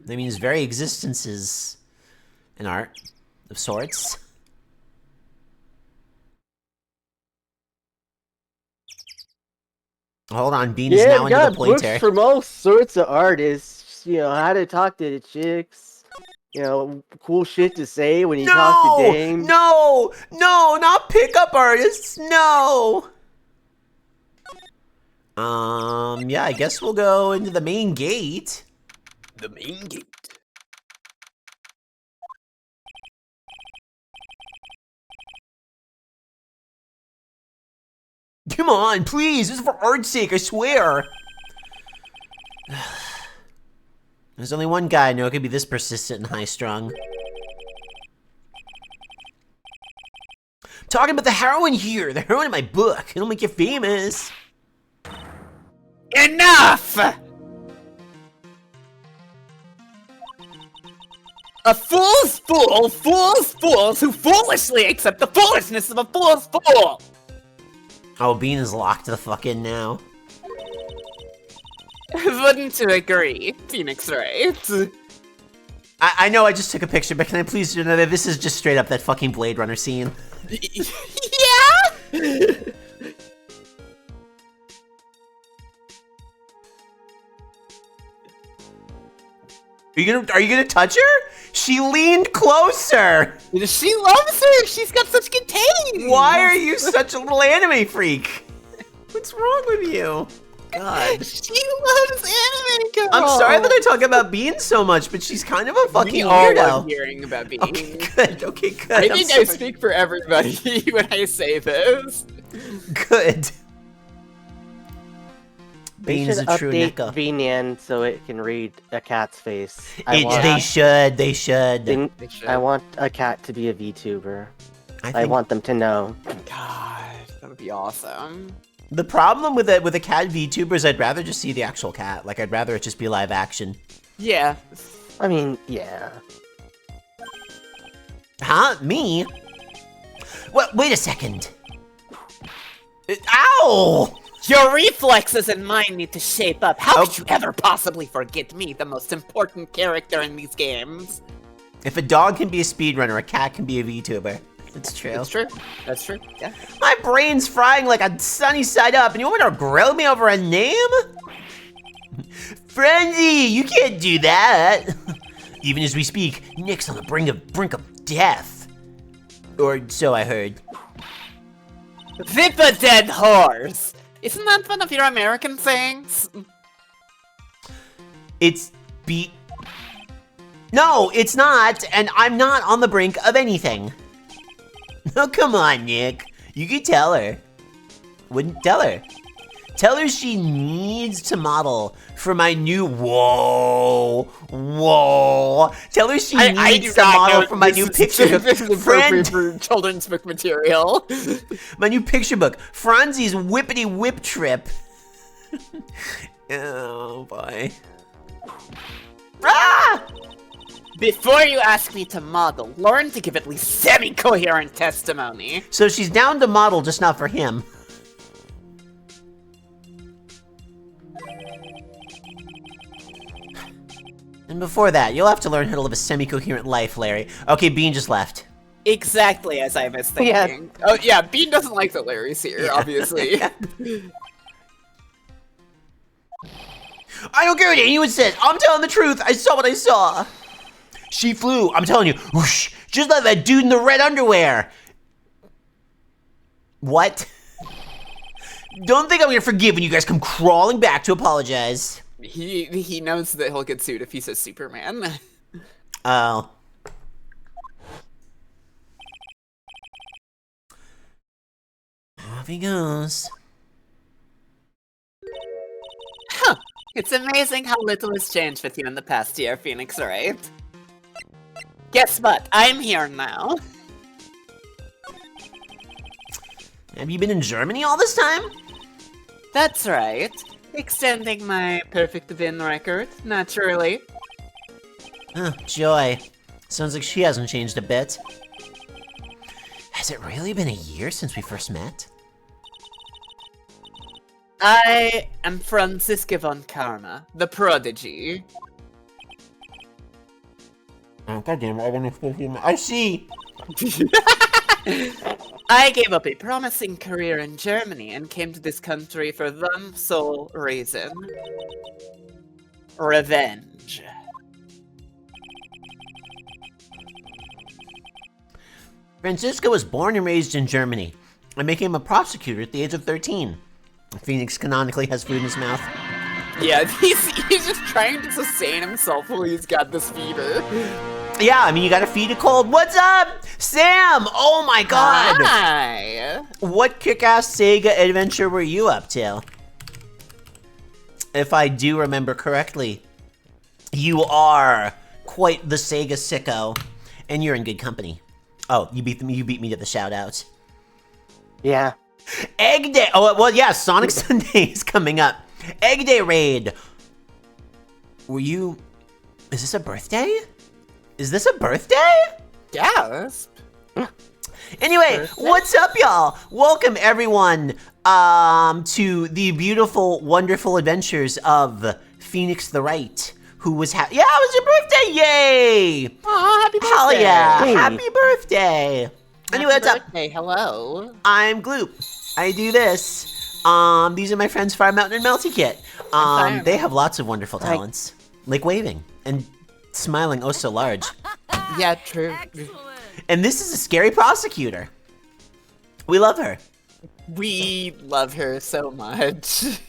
I mean, his very existence is an art of sorts. Hold on, Bean is now into the pointer. Books from all sorts of artists. You know, how to talk to the chicks. You know, cool shit to say when you talk to dames. No, not pickup artists. No. Yeah, I guess we'll go into the main gate. The main gate. Come on, please. This is for art's sake, I swear. There's only one guy I know who could be this persistent and high-strung. Talking about the heroine here. The heroine in my book. It'll make you famous. Enough! A fool's fool fools fools who foolishly accept the foolishness of a fool's fool! Oh, Bean is locked the fuck in now. Wouldn't you agree, Phoenix Wright? I know I just took a picture, but can I please know that this is just straight up that fucking Blade Runner scene? Yeah? Are you gonna touch her? She leaned closer! She loves her! She's got such good taste! Why are you such a little anime freak? What's wrong with you? God. She loves anime girl! I'm sorry that I talk about Bean so much, but she's kind of a fucking we all weirdo. love hearing about Bean. Okay, good. I think I speak for everybody when I say this. Good. Bean is a true NECA. VNyan so it can read a cat's face. They should. I want a cat to be a VTuber. I want them to know. God, that would be awesome. The problem with a cat VTuber is I'd rather just see the actual cat. Like, I'd rather it just be live action. Yeah. I mean, yeah. Huh? Me? What? Wait a second. Ow! Your reflexes and mine need to shape up. How could you ever possibly forget me, the most important character in these games? If a dog can be a speedrunner, a cat can be a VTuber. It's true. It's true. That's true. Yeah. My brain's frying like a sunny side up, and you want me to grill me over a name? Frenzy, you can't do that. Even as we speak, Nick's on the brink of death. Or so I heard. Zip a dead horse! Isn't that one of your American sayings? No, it's not, and I'm not on the brink of anything. Oh, come on, Nick. You could tell her. Wouldn't tell her. Tell her she needs to model for my new... Whoa. Tell her she needs to model for my new picture book. For children's book material. My new picture book. Franzi's Whippity Whip Trip. Oh, boy. Ah! Before you ask me to model, learn to give at least semi-coherent testimony. So she's down to model, just not for him. And before that, you'll have to learn how to live a semi-coherent life, Larry. Okay, Bean just left. Exactly as I was thinking. Yeah. Oh yeah, Bean doesn't like that Larry's here, obviously. I don't care what anyone says. I'm telling the truth. I saw what I saw. She flew. I'm telling you. Whoosh, just like that dude in the red underwear. What? Don't think I'm gonna forgive when you guys come crawling back to apologize. He knows that he'll get sued if he says Superman. Oh. Off he goes. Huh. It's amazing how little has changed with you in the past year, Phoenix, right? Guess what? I'm here now. Have you been in Germany all this time? That's right. Extending my perfect win record, naturally. Oh, Joy. Sounds like she hasn't changed a bit. Has it really been a year since we first met? I am Franziska von Karma, the prodigy. Oh, goddamn it, I see! I gave up a promising career in Germany and came to this country for one sole reason. Revenge. Francisco was born and raised in Germany and became a prosecutor at the age of 13. Phoenix canonically has food in his mouth. Yeah, he's just trying to sustain himself while he's got this fever. Yeah, I mean, you gotta feed a cold. What's up, Sam? Oh my god! Hi! What kick-ass Sega adventure were you up to? If I do remember correctly, you are quite the Sega sicko, and you're in good company. Oh, you beat me to the shout-out. Yeah. Egg Day! Oh, well, yeah, Sonic Sunday is coming up. Egg Day raid! Were you... Is this a birthday? Is this a birthday? Yes. Anyway, what's up, y'all? Welcome, everyone, to the beautiful, wonderful adventures of Phoenix the Wright, who was yeah, it was your birthday! Yay! Aw, happy birthday! Hell yeah! Hey. Happy birthday! Anyway, what's up? Hey, hello. I'm Gloop. I do this. These are my friends Firemtn and MeltyKitt. They have lots of wonderful talents, like waving and smiling oh so large. Yeah, true. Excellent. And this is a scary prosecutor. We love her. We love her so much.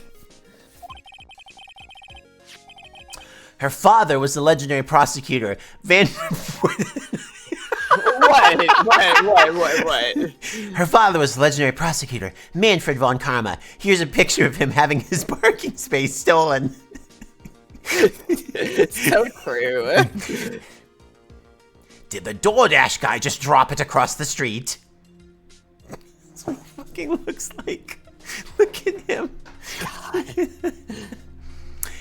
Her father was the legendary prosecutor, What? Her father was the legendary prosecutor, Manfred von Karma. Here's a picture of him having his parking space stolen. So true. Did the DoorDash guy just drop it across the street? That's what it fucking looks like. Look at him. God.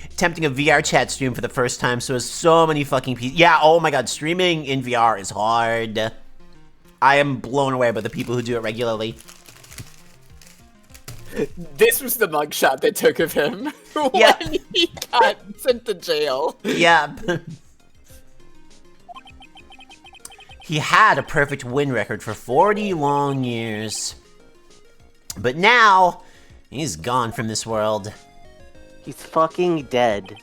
Attempting a VR chat stream for the first time, so has so many fucking people. Yeah, oh my god, streaming in VR is hard. I am blown away by the people who do it regularly. This was the mugshot they took of him when he got sent to jail. Yep. He had a perfect win record for 40 long years. But now, he's gone from this world. He's fucking dead.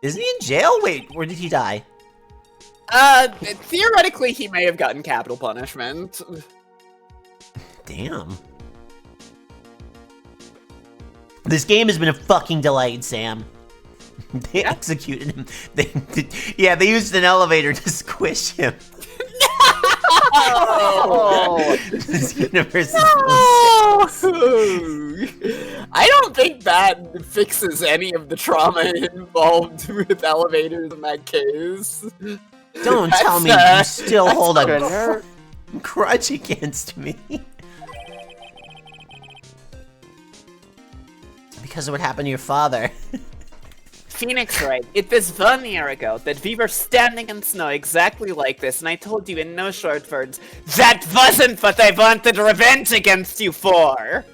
Isn't he in jail? Wait, where did he die? Theoretically, he may have gotten capital punishment. Damn. This game has been a fucking delight, Sam. They executed him. They used an elevator to squish him. Oh. This universe is I don't think that fixes any of the trauma involved with elevators in that case. Don't tell me you still hold a grudge against me. Because of what happened to your father. Phoenix Wright, it was 1 year ago that we were standing in snow exactly like this, and I told you in no short words, that wasn't what I wanted revenge against you for!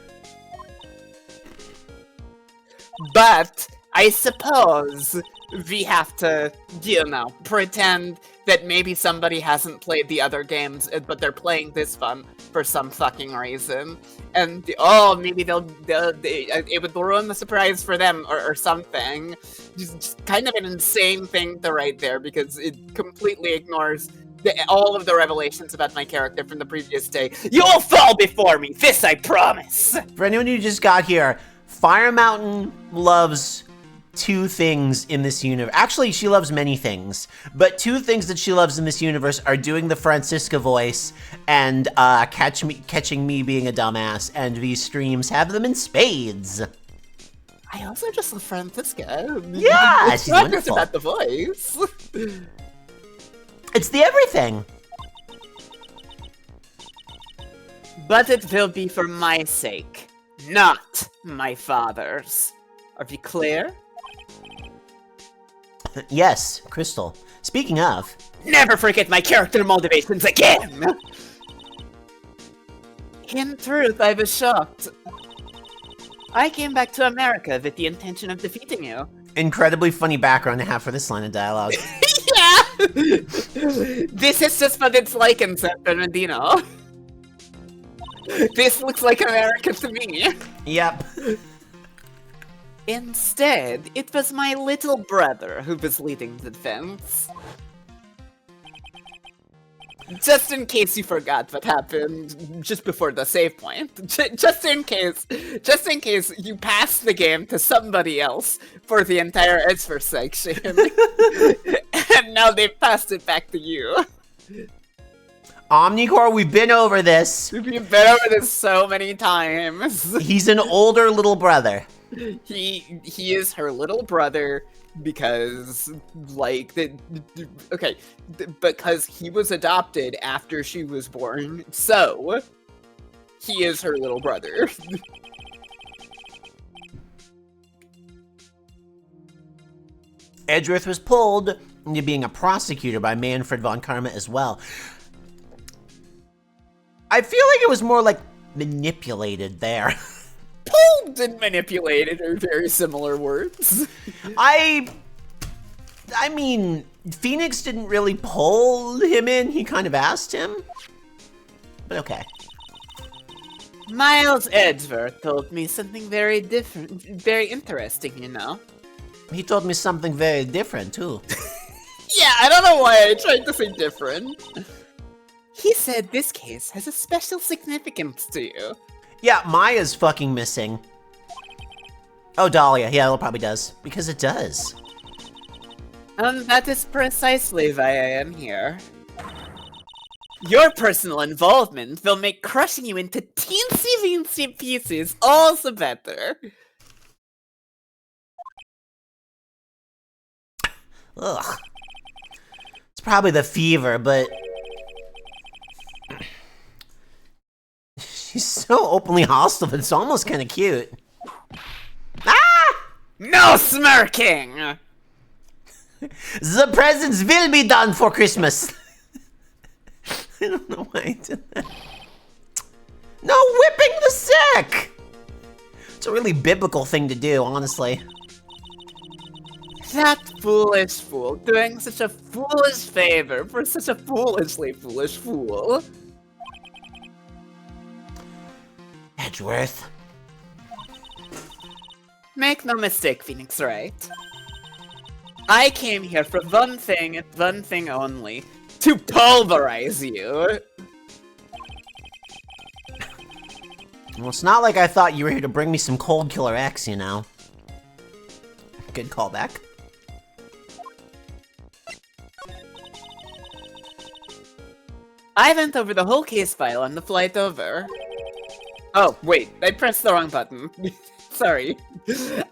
But, I suppose, we have to, you know, pretend that maybe somebody hasn't played the other games, but they're playing this one for some fucking reason. And, oh, maybe it would ruin the surprise for them, or something. Just kind of an insane thing to write there, because it completely ignores all of the revelations about my character from the previous day. You'll fall before me, this I promise! For anyone who just got here, Firemtn loves 2 things in this universe. Actually, she loves many things, but 2 things that she loves in this universe are doing the Francisca voice and catching me being a dumbass, and these streams have them in spades. I also just love Francisca. Yeah, it's she's not wonderful. just about the voice. It's the everything. But it will be for my sake, not my father's. Are we clear? Yes, Crystal. Speaking of... Never forget my character motivations again! In truth, I was shocked. I came back to America with the intention of defeating you. Incredibly funny background to have for this line of dialogue. Yeah! This is just what it's like in San Bernardino. This looks like America to me. Yep. Instead, it was my little brother who was leading the defense. Just in case you forgot what happened just before the save point. Just in case you passed the game to somebody else for the entire Edgeverse section. And now they've passed it back to you. Omnicore, we've been over this. We've been over this so many times. He's an older little brother. He is her little brother because, like, because he was adopted after she was born, so he is her little brother. Edgeworth was pulled into being a prosecutor by Manfred von Karma as well. I feel like it was more like manipulated there. Pulled and manipulated are very similar words. I mean, Phoenix didn't really pull him in. He kind of asked him. But okay. Miles Edgeworth told me something very different, very interesting, you know. He told me something very different, too. Yeah, I don't know why I tried to say different. He said this case has a special significance to you. Yeah, Maya's fucking missing. Oh, Dahlia. Yeah, it probably does. Because it does. And that is precisely why I am here. Your personal involvement will make crushing you into teensy-weensy pieces all the better. Ugh. It's probably the fever, but... She's so openly hostile, but it's almost kind of cute. Ah! No smirking! The presents will be done for Christmas. I don't know why I did that. No whipping the sick! It's a really biblical thing to do, honestly. That foolish fool doing such a foolish favor for such a foolishly foolish fool. Edgeworth. Make no mistake, Phoenix Wright. I came here for one thing and one thing only. To pulverize you! Well, it's not like I thought you were here to bring me some Cold Killer X, you know. Good callback. I went over the whole case file on the flight over. Oh, wait, I pressed the wrong button. Sorry.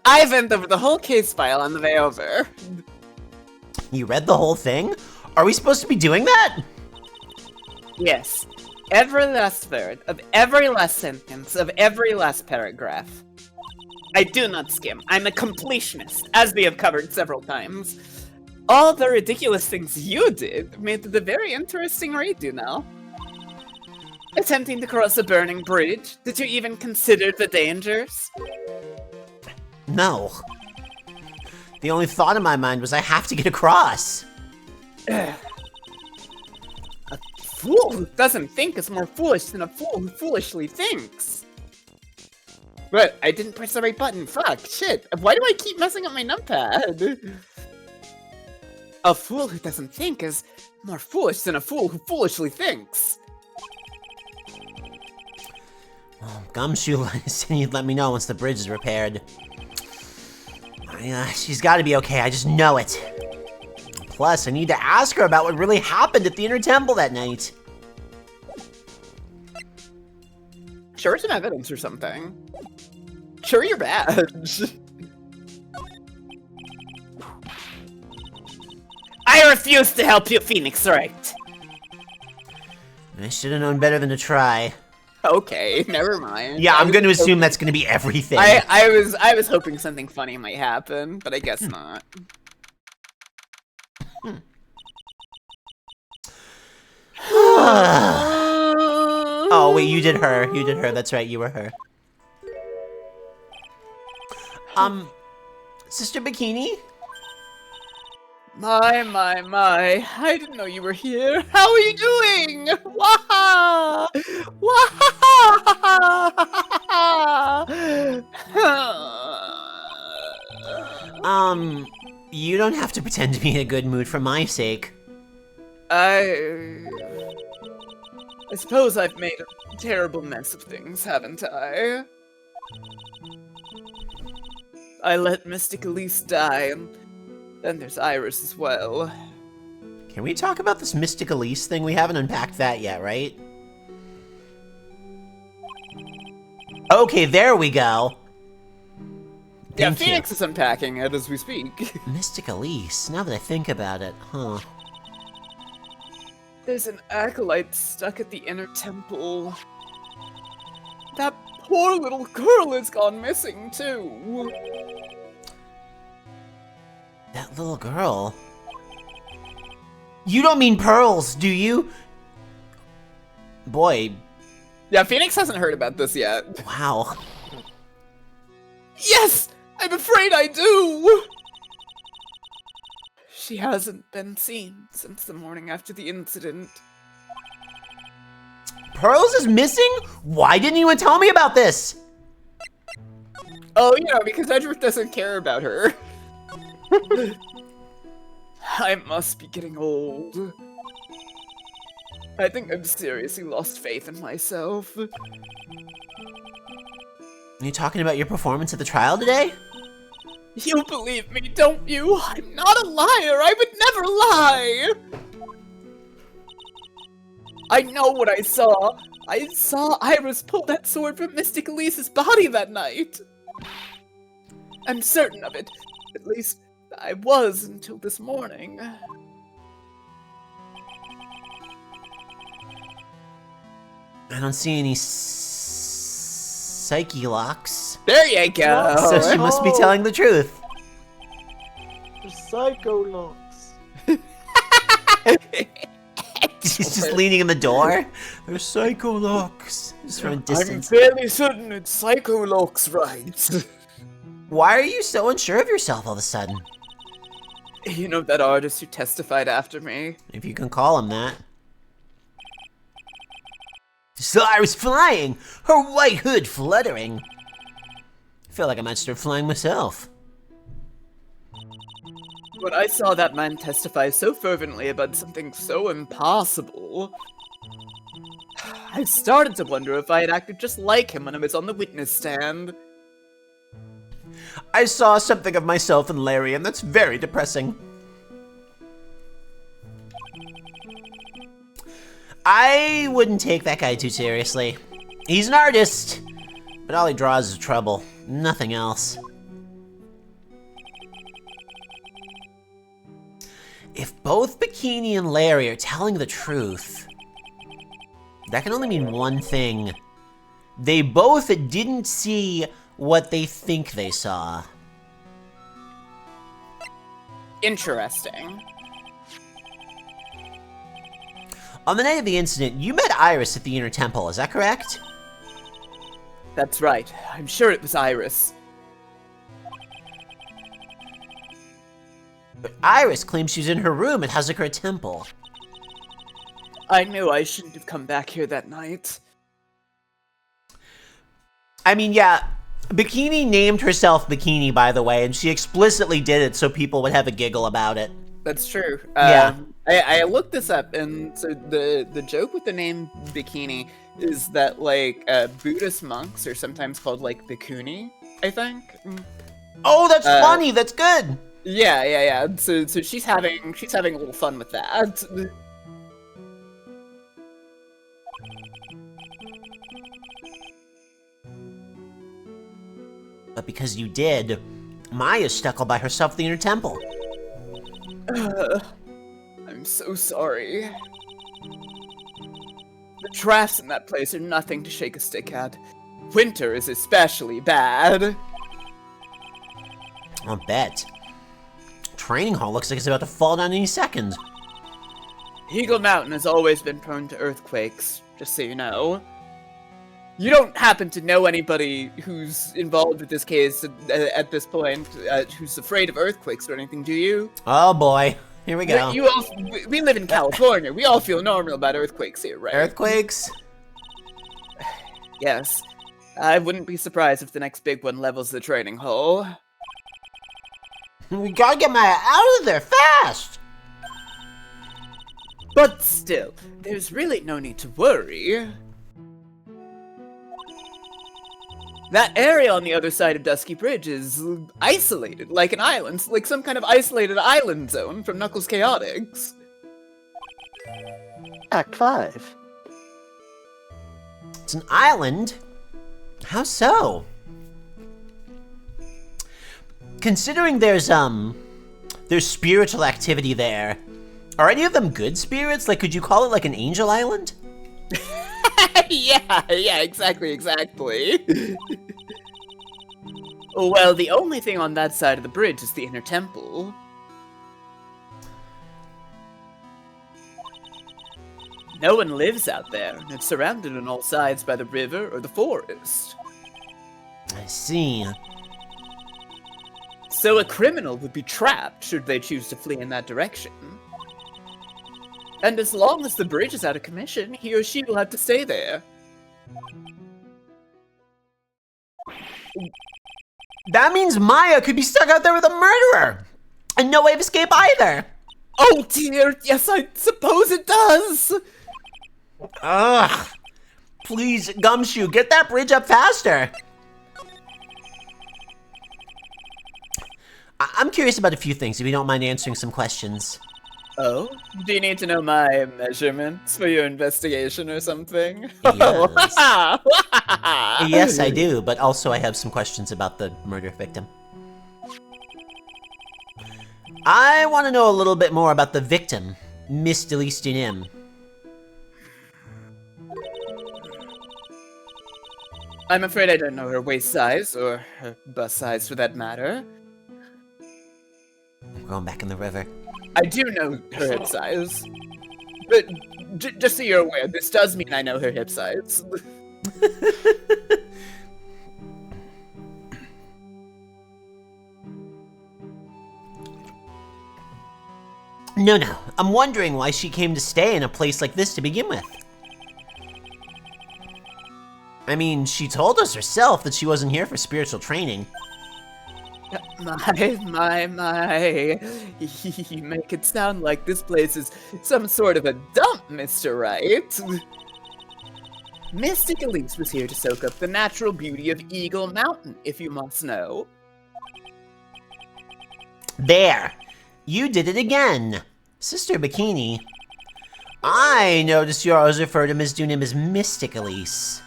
I went over the whole case file on the way over. You read the whole thing? Are we supposed to be doing that? Yes. Every last word of every last sentence of every last paragraph. I do not skim. I'm a completionist, as we have covered several times. All the ridiculous things you did made it a very interesting read, you know. Attempting to cross a burning bridge. Did you even consider the dangers? No. The only thought in my mind was I have to get across. A fool who doesn't think is more foolish than a fool who foolishly thinks. But I didn't press the right button. Fuck, shit. Why do I keep messing up my numpad? A fool who doesn't think is more foolish than a fool who foolishly thinks. Well, Gumshoe said he'd let me know once the bridge is repaired. She's gotta be okay, I just know it. Plus, I need to ask her about what really happened at the Inner Temple that night. Show her some evidence or something. Show her your badge. I refuse to help you, Phoenix Wright. I should have known better than to try. Okay, never mind. Yeah, I'm going to assume that's going to be everything. I was hoping something funny might happen, but I guess not. Oh, wait, you did her. You did her. That's right, you were her. Sister Bikini? My. I didn't know you were here. How are you doing? Waha! You don't have to pretend to be in a good mood for my sake. I suppose I've made a terrible mess of things, haven't I? I let Mystic Elise die, and then there's Iris as well. Can we talk about this Mystic Elise thing? We haven't unpacked that yet, right? Okay, there we go. Yeah, Phoenix is unpacking it as we speak. Mystic Elise, now that I think about it, huh. There's an acolyte stuck at the Inner Temple. That poor little girl has gone missing, too. That little girl? You don't mean Pearls, do you? Boy. Yeah, Phoenix hasn't heard about this yet. Wow. Yes! I'm afraid I do! She hasn't been seen since the morning after the incident. Pearls is missing? Why didn't anyone tell me about this? Oh, yeah, because Edward doesn't care about her. I must be getting old. I think I've seriously lost faith in myself. Are you talking about your performance at the trial today? You believe me, don't you? I'm not a liar! I would never lie! I know what I saw! I saw Iris pull that sword from Mystic Elise's body that night! I'm certain of it. At least, I was until this morning. I don't see any psyche locks. There you go! So she must be telling the truth. Psycho locks. She's just leaning in the door. They're psycho locks. Just from a distance. I'm fairly certain it's psycho locks, right? Why are you so unsure of yourself all of a sudden? You know that artist who testified after me? If you can call him that. So I was flying, her white hood fluttering. I feel like I might start flying myself. When I saw that man testify so fervently about something so impossible, I started to wonder if I had acted just like him when I was on the witness stand. I saw something of myself in Larry, and that's very depressing. I wouldn't take that guy too seriously. He's an artist, but all he draws is trouble, nothing else. If both Bikini and Larry are telling the truth, that can only mean one thing. They both didn't see what they think they saw. Interesting. On the night of the incident, you met Iris at the Inner Temple, is that correct? That's right. I'm sure it was Iris. But Iris claims she was in her room at Hazakura Temple. I knew I shouldn't have come back here that night. I mean, yeah, Bikini named herself Bikini, by the way, and she explicitly did it so people would have a giggle about it. That's true. Yeah. I looked this up, and so the joke with the name Bikini is that, like, Buddhist monks are sometimes called, like, Bikuni, I think. Oh, that's funny! That's good! Yeah. So she's having a little fun with that. But because you did, Maya's stuck all by herself at the Inner Temple. I'm so sorry. The drafts in that place are nothing to shake a stick at. Winter is especially bad. I'll bet. Training hall looks like it's about to fall down any second. Eagle Mountain has always been prone to earthquakes, just so you know. You don't happen to know anybody who's involved with this case at this point, who's afraid of earthquakes or anything, do you? Oh boy, here we go. We live in California. We all feel normal about earthquakes here, right? Earthquakes? Yes. I wouldn't be surprised if the next big one levels the training hall. We gotta get Maya out of there fast! But still, there's really no need to worry. That area on the other side of Dusky Bridge is isolated, like an island, like some kind of isolated island zone from Knuckles Chaotix. Act 5. It's an island? How so? Considering there's spiritual activity there, are any of them good spirits? Like, could you call it like an angel island? yeah, exactly. Well, the only thing on that side of the bridge is the Inner Temple. No one lives out there, and it's surrounded on all sides by the river or the forest. I see. So a criminal would be trapped should they choose to flee in that direction. And as long as the bridge is out of commission, he or she will have to stay there. That means Maya could be stuck out there with a murderer! And no way of escape either! Oh dear, yes, I suppose it does! Ugh. Please, Gumshoe, get that bridge up faster! I'm curious about a few things, if you don't mind answering some questions. Oh? Do you need to know my measurements for your investigation or something? Yes. Yes, I do, but also I have some questions about the murder victim. I want to know a little bit more about the victim, Miss Delistunim. I'm afraid I don't know her waist size, or her bust size for that matter. I'm going back in the river. I do know her hip size. But just so you're aware, this does mean I know her hip size. No, I'm wondering why she came to stay in a place like this to begin with. I mean, she told us herself that she wasn't here for spiritual training. My. You make it sound like this place is some sort of a dump, Mr. Wright. Mystic Elise was here to soak up the natural beauty of Eagle Mountain, if you must know. There! You did it again! Sister Bikini. I noticed you always refer to Ms. Dunim as Mystic Elise.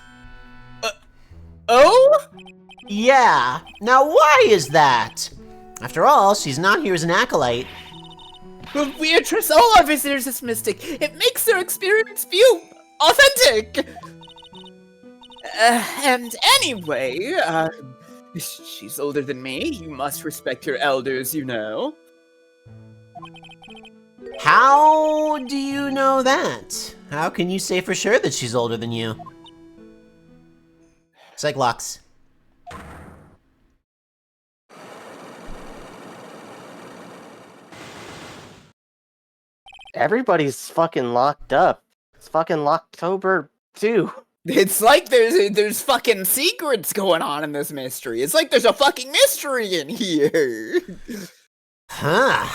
Oh? Yeah. Now why is that? After all, she's not here as an acolyte. We address all our visitors as mystic. It makes their experience feel authentic. And anyway, She's older than me. You must respect your elders, you know. How do you know that? How can you say for sure that she's older than you? Cyclops. Everybody's fucking locked up. It's fucking Locktober too. It's like there's fucking secrets going on in this mystery. It's like there's a fucking mystery in here. Huh.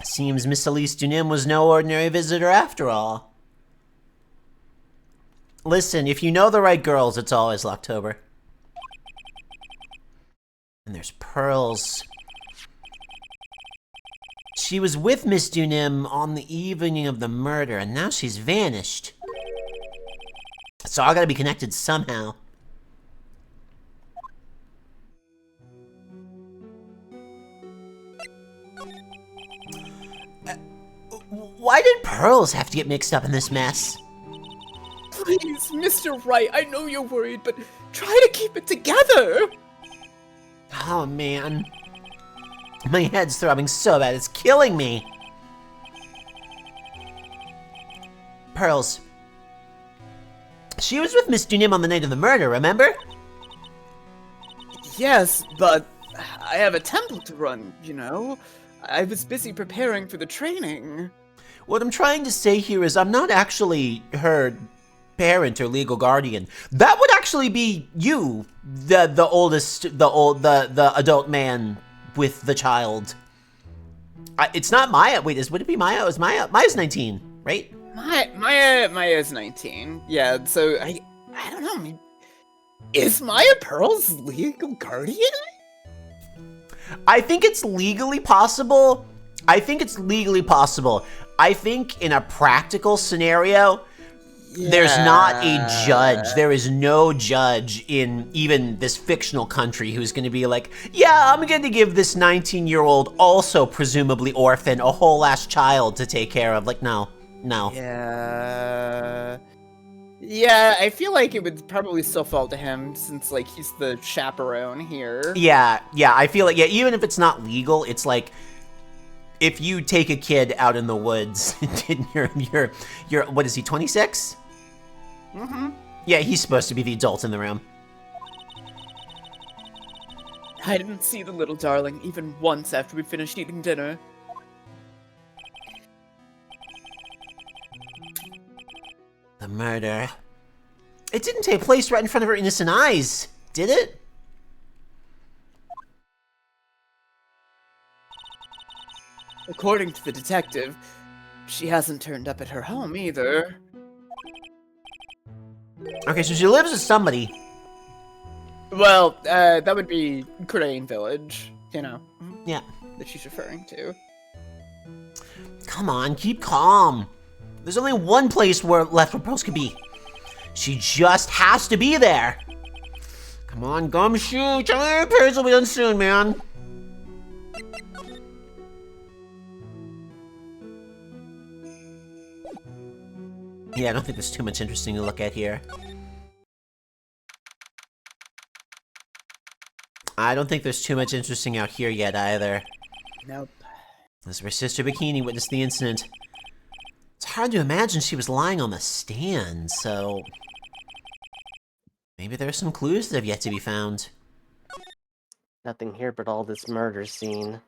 Seems Miss Elise Dunim was no ordinary visitor after all. Listen, if you know the right girls, it's always Locktober. And there's Pearls. She was with Miss Dunim on the evening of the murder, and now she's vanished. So I gotta be connected somehow. Why did Pearls have to get mixed up in this mess? Please, Mr. Wright, I know you're worried, but try to keep it together. Oh, man. My head's throbbing so bad, it's killing me. Pearls. She was with Miss Dunim on the night of the murder, remember? Yes, but I have a temple to run, you know? I was busy preparing for the training. What I'm trying to say here is I'm not actually her parent or legal guardian. That would actually be you, the adult man with the child. It's not Maya. Wait, would it be Maya? Is Maya's 19, right? Maya's 19. Yeah, so I don't know. Is Maya Pearl's legal guardian? I think it's legally possible. I think in a practical scenario, there's not a judge. There is no judge in even this fictional country who's going to be like, yeah, I'm going to give this 19-year-old, also presumably orphan, a whole ass child to take care of. Like, no. Yeah, I feel like it would probably still fall to him since, like, he's the chaperone here. Yeah, I feel like, even if it's not legal, it's like, if you take a kid out in the woods, and you're, what is he, 26? Mm-hmm. Yeah, he's supposed to be the adult in the room. I didn't see the little darling even once after we finished eating dinner. The murder. It didn't take place right in front of her innocent eyes, did it? According to the detective, she hasn't turned up at her home either. Okay, so she lives with somebody. Well, that would be Crane Village, you know. Yeah. That she's referring to. Come on, keep calm. There's only one place left where Pearls could be. She just has to be there. Come on, Gumshoe. Tell me your repairs will be done soon, man. Yeah, I don't think there's too much interesting to look at here. I don't think there's too much interesting out here yet, either. Nope. This is where Sister Bikini witnessed the incident. It's hard to imagine she was lying on the stand, so... maybe there are some clues that have yet to be found. Nothing here but all this murder scene.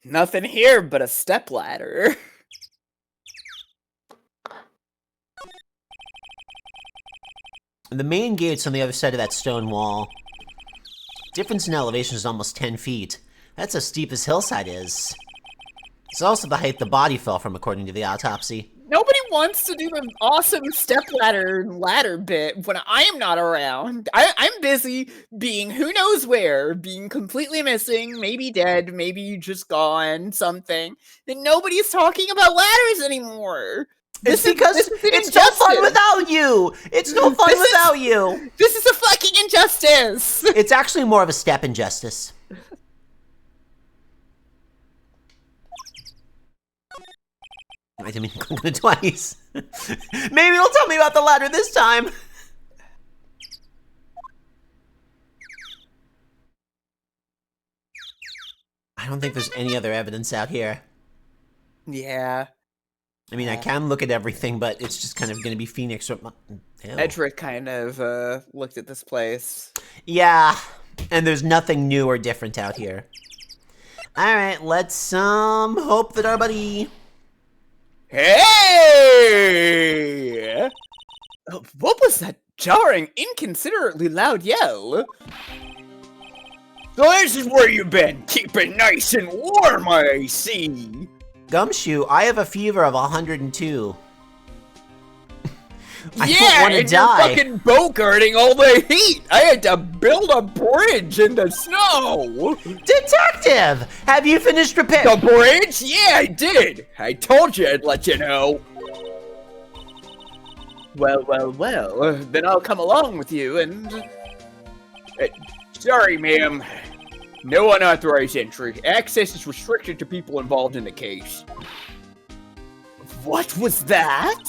Nothing here but a stepladder. The main gate's on the other side of that stone wall. Difference in elevation is almost 10 feet. That's how steep this hillside is. It's also the height the body fell from, according to the autopsy. Nobody wants to do an awesome ladder bit when I am not around. I'm busy being who knows where, being completely missing, maybe dead, maybe just gone, something. Then nobody's talking about ladders anymore. It's because it's no fun without you! It's no fun without you! This is a fucking injustice! It's actually more of a step injustice. I didn't mean to click on it twice. Maybe it'll tell me about the ladder this time. I don't think there's any other evidence out here. Yeah. I mean, I can look at everything, but it's just kind of going to be Phoenix or... Edric kind of looked at this place. Yeah, and there's nothing new or different out here. Alright, let's, hope that our buddy... Hey! What was that jarring, inconsiderately loud yell? So this is where you've been, keeping nice and warm, I see. Gumshoe, I have a fever of 102. I yeah, don't want to die. You're fucking bogarting all the heat. I had to build a bridge in the snow. Detective, have you finished repairing the bridge? Yeah, I did. I told you I'd let you know. Well. Then I'll come along with you and... sorry, ma'am. No unauthorized entry. Access is restricted to people involved in the case. What was that?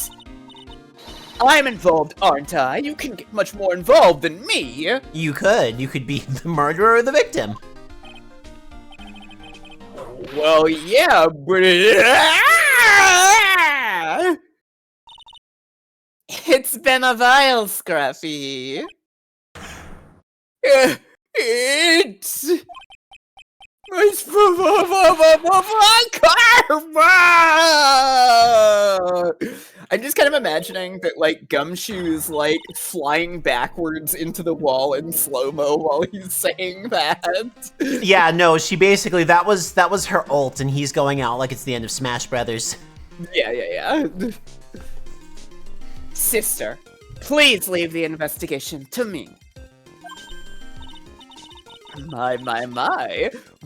I'm involved, aren't I? You can get much more involved than me. You could. You could be the murderer or the victim. Well, yeah, but... It's been a while, Scruffy. It's karma! I'm just kind of imagining that, like, Gumshoe's, like, flying backwards into the wall in slow-mo while he's saying that. Yeah, no, she basically, that was her ult, and he's going out like it's the end of Smash Brothers. Yeah. Sister, please leave the investigation to me. My.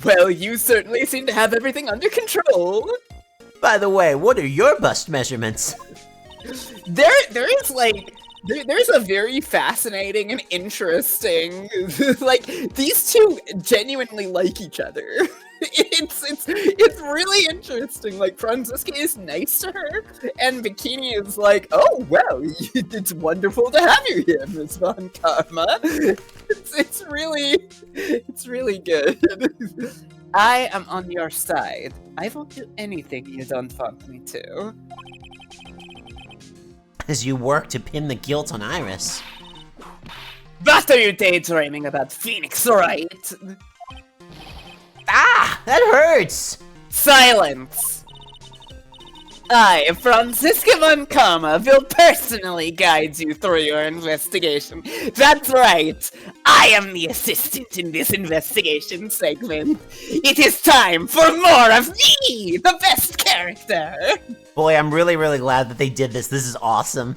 Well, you certainly seem to have everything under control. By the way, what are your bust measurements? There's a very fascinating and interesting, like, these two genuinely like each other. It's really interesting. Like, Franziska is nice to her, and Bikini is like, oh, well, it's wonderful to have you here, Miss Von Karma. It's really good. I am on your side. I will do anything you don't want me to. As you work to pin the guilt on Iris. What are you daydreaming about, Phoenix, right? Ah! That hurts! Silence! I, Franziska Von Karma, will personally guide you through your investigation. That's right! I am the assistant in this investigation segment. It is time for more of me, the best character! Boy, I'm really glad that they did this. This is awesome.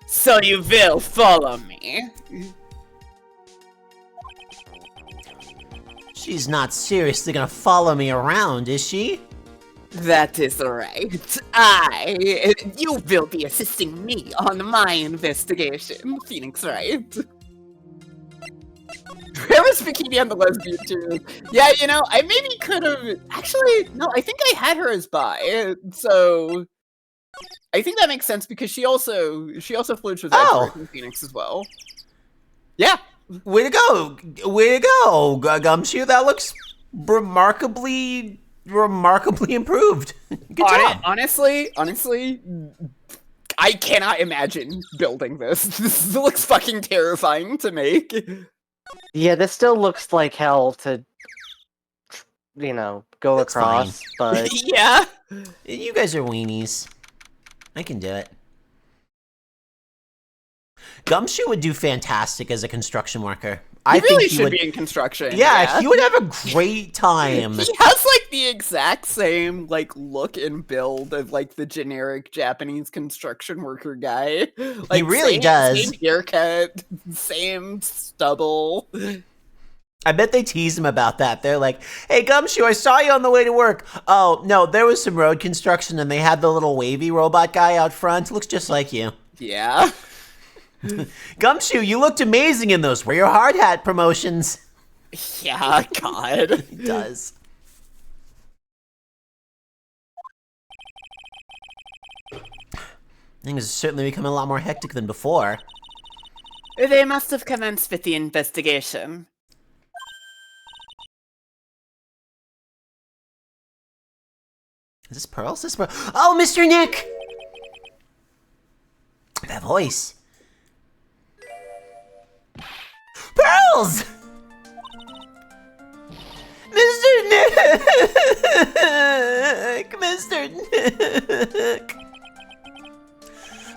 So you will follow me? She's not seriously gonna follow me around, is she? That is right. You will be assisting me on my investigation, Phoenix, right? Where was Bikini on the lesbian too? Yeah, you know, I maybe could have... Actually, no, I think I had her as bi, so... I think that makes sense because she also flirts with Edward and Phoenix as well. Yeah. Way to go! Way to go, Gumshoe. That looks remarkably improved. Good job. Honestly, I cannot imagine building this. This looks fucking terrifying to make. Yeah, this still looks like hell to, you know, go That's across, fine. but... Yeah. You guys are weenies. I can do it. Gumshoe would do fantastic as a construction worker. He really should be in construction. Yeah, he would have a great time. He has, like, the exact same, like, look and build of, like, the generic Japanese construction worker guy. Like, he really does. Same haircut, same stubble. I bet they tease him about that. They're like, hey, Gumshoe, I saw you on the way to work. Oh, no, there was some road construction, and they had the little wavy robot guy out front. Looks just like you. Yeah. Gumshoe, you looked amazing in those. Were your hard hat promotions? Yeah, God. It does. Things have certainly become a lot more hectic than before. They must have commenced with the investigation. Is this Pearl? Is this Pearl? Oh, Mr. Nick! That voice. Pearls! Mr. Nick! Mr. Nick!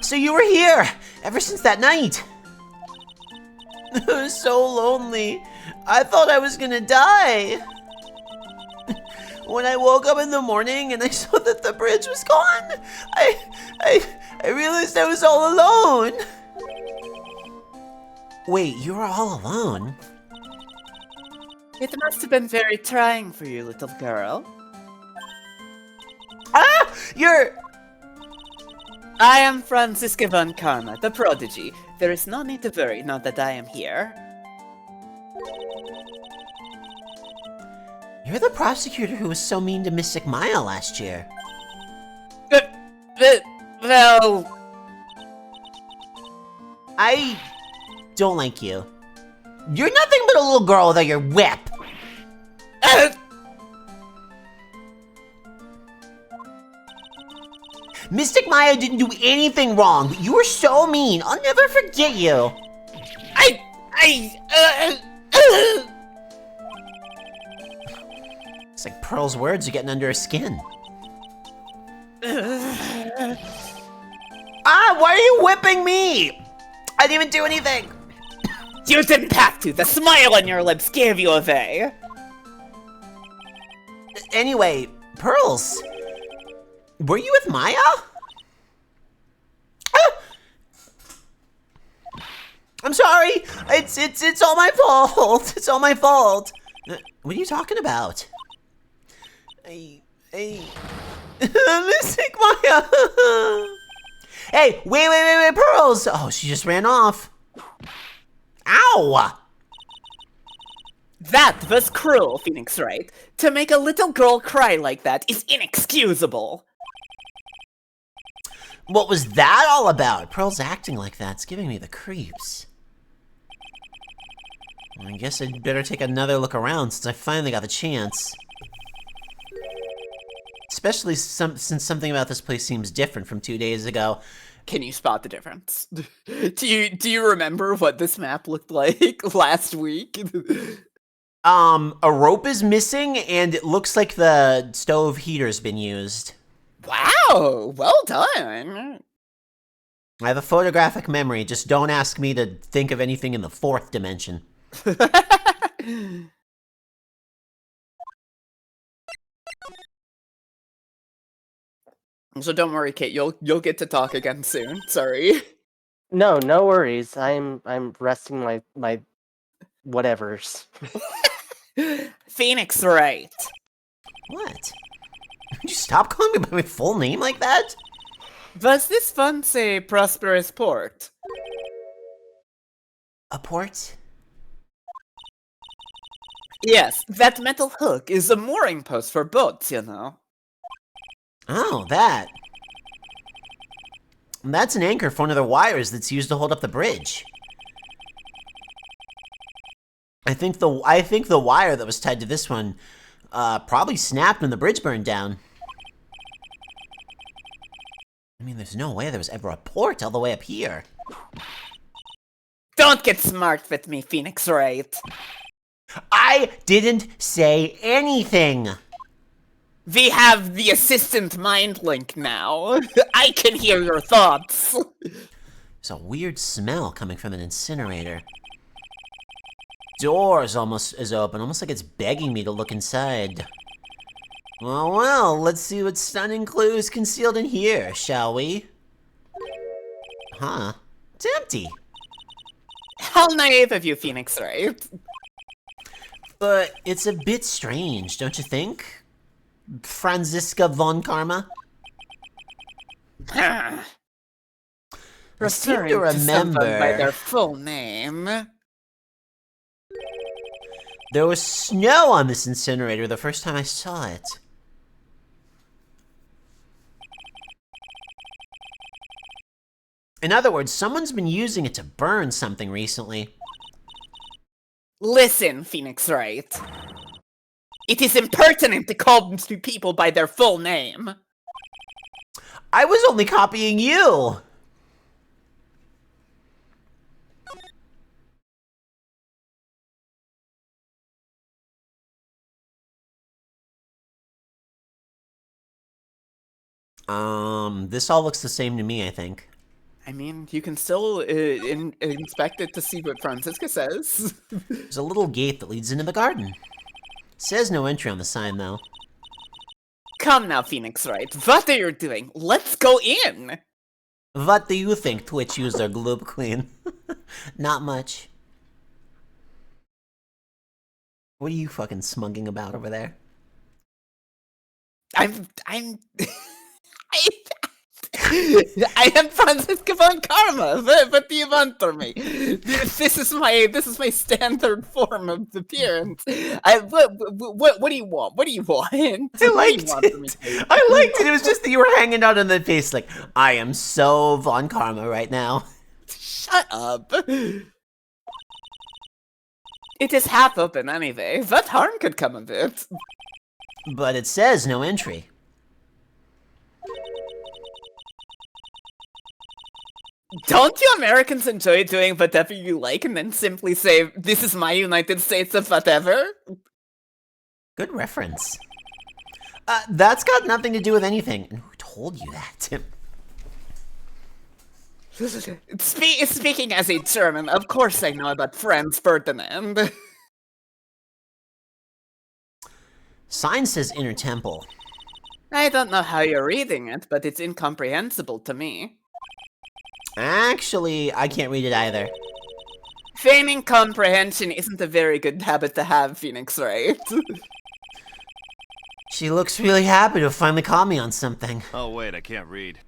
So you were here ever since that night. It was so lonely. I thought I was gonna die. When I woke up in the morning and I saw that the bridge was gone, I realized I was all alone. Wait, you were all alone? It must have been very trying for you, little girl. Ah! I am Franziska von Karma, the prodigy. There is no need to worry now that I am here. You're the prosecutor who was so mean to Mystic Maya last year. Well... I don't like you. You're nothing but a little girl without your whip. Mystic Maya didn't do anything wrong. You were so mean. I'll never forget you. It's like Pearl's words are getting under her skin. Ah, why are you whipping me? I didn't even do anything. You didn't have to. The smile on your lips gave you away. Anyway, Pearls, were you with Maya? Ah! I'm sorry. It's all my fault. It's all my fault. What are you talking about? Mystic Maya. Hey, wait, Pearls. Oh, she just ran off. Ow! That was cruel, Phoenix Wright. To make a little girl cry like that is inexcusable. What was that all about? Pearl's acting like that's giving me the creeps. I guess I'd better take another look around since I finally got the chance. Especially since something about this place seems different from 2 days ago. Can you spot the difference? Do you remember what this map looked like last week? A rope is missing, and it looks like the stove heater's been used. Wow, well done. I have a photographic memory, just don't ask me to think of anything in the 4th dimension. So don't worry, Kate, you'll get to talk again soon. Sorry. No worries. I'm resting my whatevers. Phoenix Wright. What? Would you stop calling me by my full name like that? Was this once a prosperous port? A port? Yes, that metal hook is a mooring post for boats, you know. Oh, that. That's an anchor for one of the wires that's used to hold up the bridge. I think the wire that was tied to this one probably snapped when the bridge burned down. I mean, there's no way there was ever a port all the way up here. Don't get smart with me, Phoenix Wright. I didn't say anything. We have the assistant mind link now. I can hear your thoughts. There's a weird smell coming from an incinerator. Door is open, almost like it's begging me to look inside. Well, let's see what stunning clues concealed in here, shall we? Huh? It's empty. How naive of you, Phoenix Wright. But it's a bit strange, don't you think? Franziska von Karma? I seem to remember by their full name. There was snow on this incinerator the first time I saw it. In other words, someone's been using it to burn something recently. Listen, Phoenix Wright. It is impertinent to call people by their full name. I was only copying you. This all looks the same to me, I think. I mean, you can still inspect it to see what Francisca says. There's a little gate that leads into the garden. It says no entry on the sign, though. Come now, Phoenix Wright. What are you doing? Let's go in! What do you think, Twitch user Gloop Queen? Not much. What are you fucking smugging about over there? I am Francisca von Karma. What do you want from me? This is my standard form of appearance. What do you want? What do you want? I liked it. I liked it. It was just that you were hanging out on the face like, I am so von Karma right now. Shut up. It is half open anyway. What harm could come of it? But it says no entry. Don't you Americans enjoy doing whatever you like and then simply say, this is my United States of whatever? Good reference. That's got nothing to do with anything. And who told you that? Speaking as a German, of course I know about Franz Ferdinand. Sign says Inner Temple. I don't know how you're reading it, but it's incomprehensible to me. Actually, I can't read it either. Feigning comprehension isn't a very good habit to have, Phoenix Wright. She looks really happy to finally call me on something. Oh wait, I can't read.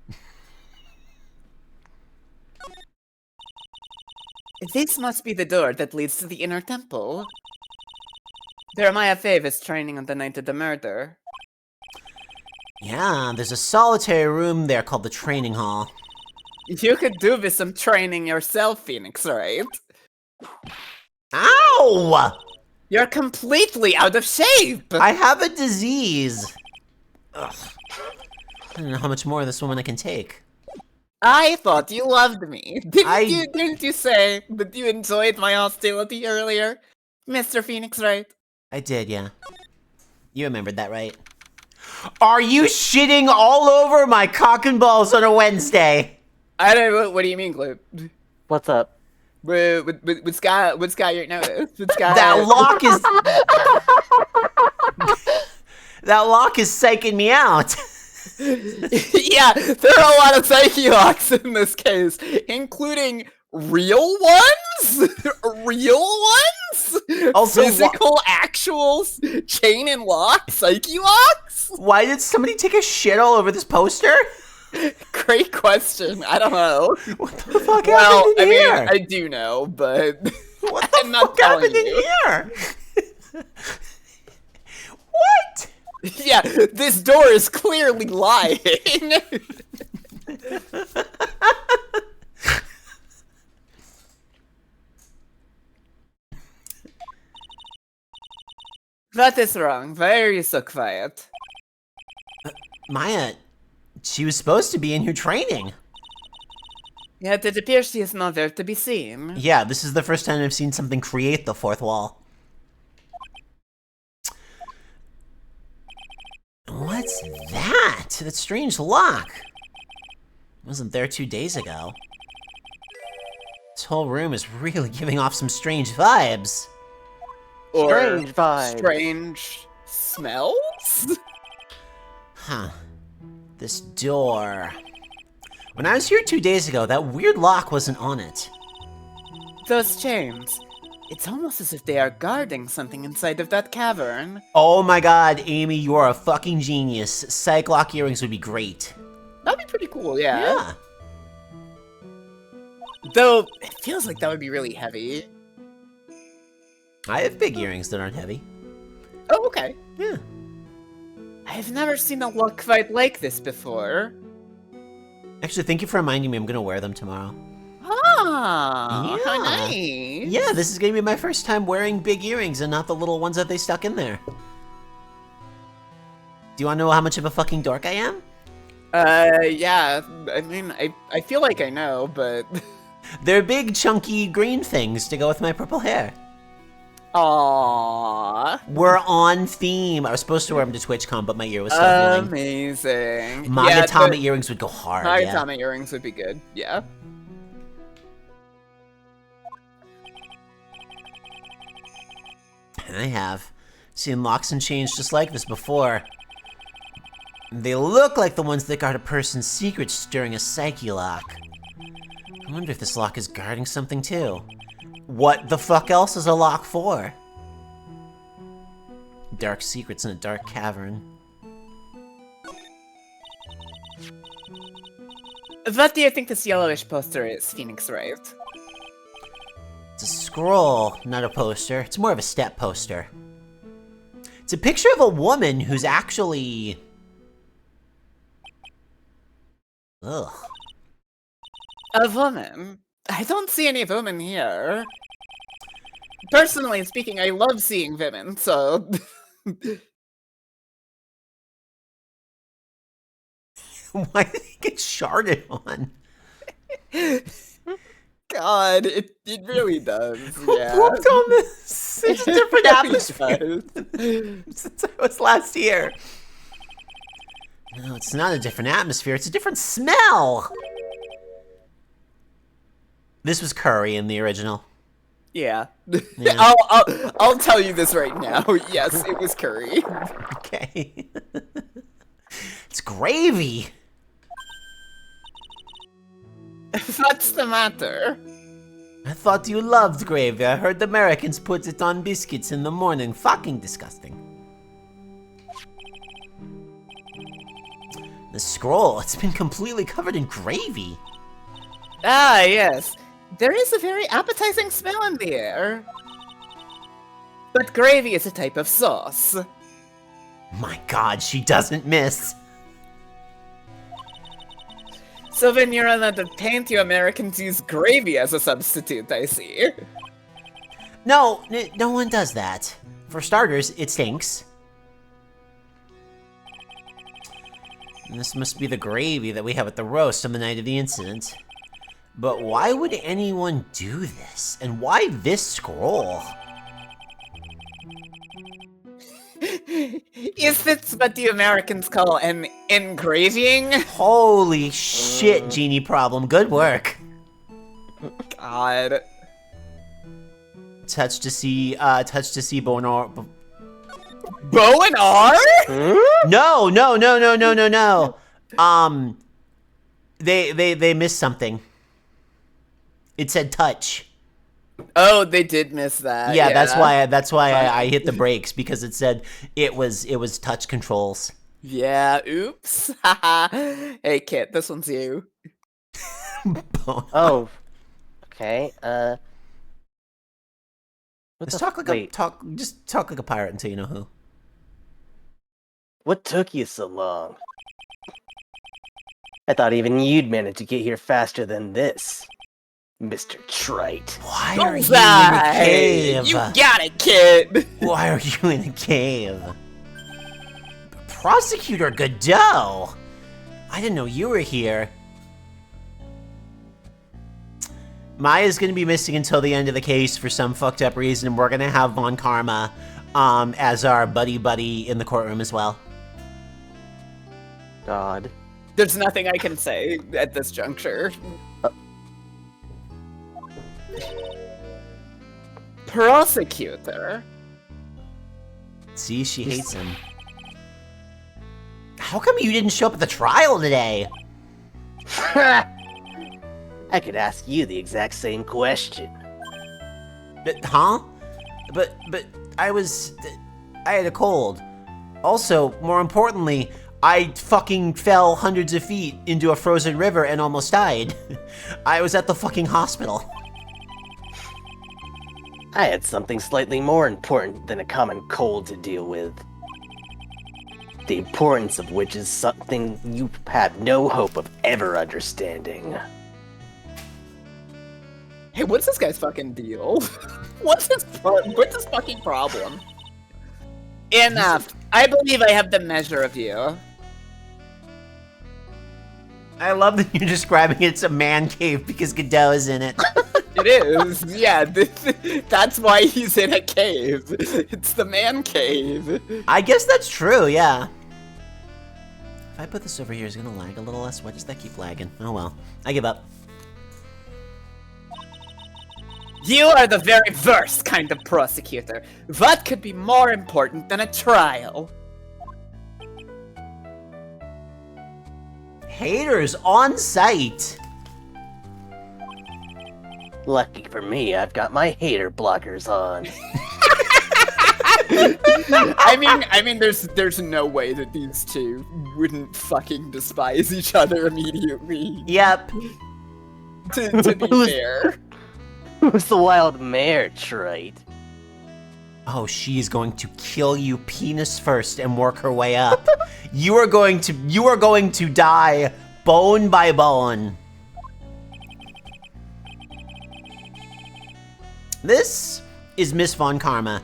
This must be the door that leads to the Inner Temple. Jeremiah Fave is training on the night of the murder. Yeah, there's a solitary room there called the Training Hall. You could do with some training yourself, Phoenix Wright. Ow! You're completely out of shape! I have a disease. Ugh. I don't know how much more of this woman I can take. I thought you loved me. Didn't you say that you enjoyed my hostility earlier, Mr. Phoenix Wright? I did, yeah. You remembered that, right? Are you shitting all over my cock and balls on a Wednesday? I don't know. What do you mean, Gloop? What's up? What's got your notice? That lock is... that lock is psyching me out. Yeah, there are a lot of psyche locks in this case, including real ones? Real ones? Also, physical, actual, chain and lock psyche locks? Why did somebody take a shit all over this poster? Great question. I don't know. What the fuck happened in here? I mean, I do know, but what the fuck happened in here? What? Yeah, this door is clearly lying. That is wrong. Why are you so quiet? Maya, she was supposed to be in here training. Yet it appears she is nowhere to be seen. Yeah, this is the first time I've seen something create the fourth wall. What's that? That strange lock. Wasn't there 2 days ago. This whole room is really giving off some strange vibes. Or strange vibes. Strange smells? Huh. This door. When I was here 2 days ago, that weird lock wasn't on it. Those chains. It's almost as if they are guarding something inside of that cavern. Oh my god, Amy, you are a fucking genius. Psych lock earrings would be great. That'd be pretty cool, yeah. Yeah. Though, it feels like that would be really heavy. I have big earrings that aren't heavy. Oh, okay. Yeah. I've never seen a look quite like this before. Actually, thank you for reminding me I'm gonna wear them tomorrow. Ah, how Yeah. nice. Yeah, this is gonna be my first time wearing big earrings and not the little ones that they stuck in there. Do you want to know how much of a fucking dork I am? Yeah. I mean, I feel like I know, but... They're big, chunky green things to go with my purple hair. Aww. We're on theme. I was supposed to wear them to TwitchCon, but my ear was still healing. Amazing. Magatama earrings would go hard. Magatama earrings would be good. Yeah. I have seen locks and chains just like this before. They look like the ones that guard a person's secrets during a psyche lock. I wonder if this lock is guarding something too. What the fuck else is a lock for? Dark secrets in a dark cavern. What do you think this yellowish poster is, Phoenix Wright? It's a scroll, not a poster. It's more of a step poster. It's a picture of a woman who's actually... Ugh. A woman? I don't see any women here. Personally speaking, I love seeing women, so... Why did he get sharded on? God, it really does. Who Yeah. pooped on this? It's a different atmosphere since I was last here. No, it's not a different atmosphere. It's a different smell. This was curry in the original. Yeah. Yeah. I'll tell you this right now. Yes, it was curry. Okay. It's gravy. What's the matter? I thought you loved gravy. I heard the Americans put it on biscuits in the morning. Fucking disgusting. The scroll, it's been completely covered in gravy. Ah, yes. There is a very appetizing smell in the air. But gravy is a type of sauce. My god, she doesn't miss. So when you're on the paint, you Americans use gravy as a substitute, I see. No, no one does that. For starters, it stinks. And this must be the gravy that we have at the roast on the night of the incident. But why would anyone do this? And why this scroll? Is this what the Americans call an engraving? Holy shit, Genie Problem. Good work. God. Touch to see bow and arrow. Bow and R? No. They missed something. It said touch. Oh, they did miss that. Yeah, that's why I hit the brakes, because it said it was touch controls. Yeah, oops. Hey Kit, this one's you. Oh. Okay, Just talk like a pirate until you know who. What took you so long? I thought even you'd manage to get here faster than this, Mr. Trite. Why are you in a cave? You got it, kid! Why are you in a cave? Prosecutor Godot! I didn't know you were here. Maya's gonna be missing until the end of the case for some fucked up reason, and we're gonna have Von Karma as our buddy in the courtroom as well. God. There's nothing I can say at this juncture. Prosecutor? See, she hates him. How come you didn't show up at the trial today? I could ask you the exact same question. Huh? But I had a cold. Also, more importantly, I fucking fell hundreds of feet into a frozen river and almost died. I was at the fucking hospital. I had something slightly more important than a common cold to deal with. The importance of which is something you have no hope of ever understanding. Hey, what's this guy's fucking deal? What's his fucking problem? Enough. I believe I have the measure of you. I love that you're describing it's a man cave because Godot is in it. It is, yeah. That's why he's in a cave. It's the man cave. I guess that's true, yeah. If I put this over here, it's gonna lag a little less. Why does that keep lagging? Oh well. I give up. You are the very worst kind of prosecutor. What could be more important than a trial? Haters on site. Lucky for me, I've got my hater blockers on. I mean, there's no way that these two wouldn't fucking despise each other immediately. Yep. To be fair. Who's the wild mare, Wright? Oh, she's going to kill you penis first and work her way up. You are going to die bone by bone. This is Miss Von Karma.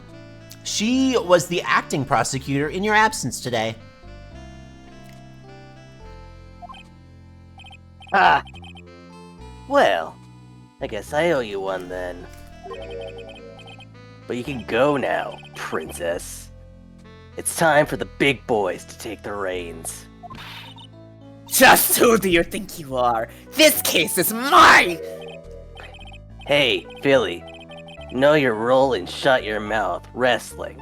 She was the acting prosecutor in your absence today. Ah! Well, I guess I owe you one then. But you can go now, princess. It's time for the big boys to take the reins. Just who do you think you are? This case is mine! Hey, Philly. Know your role and shut your mouth, wrestling.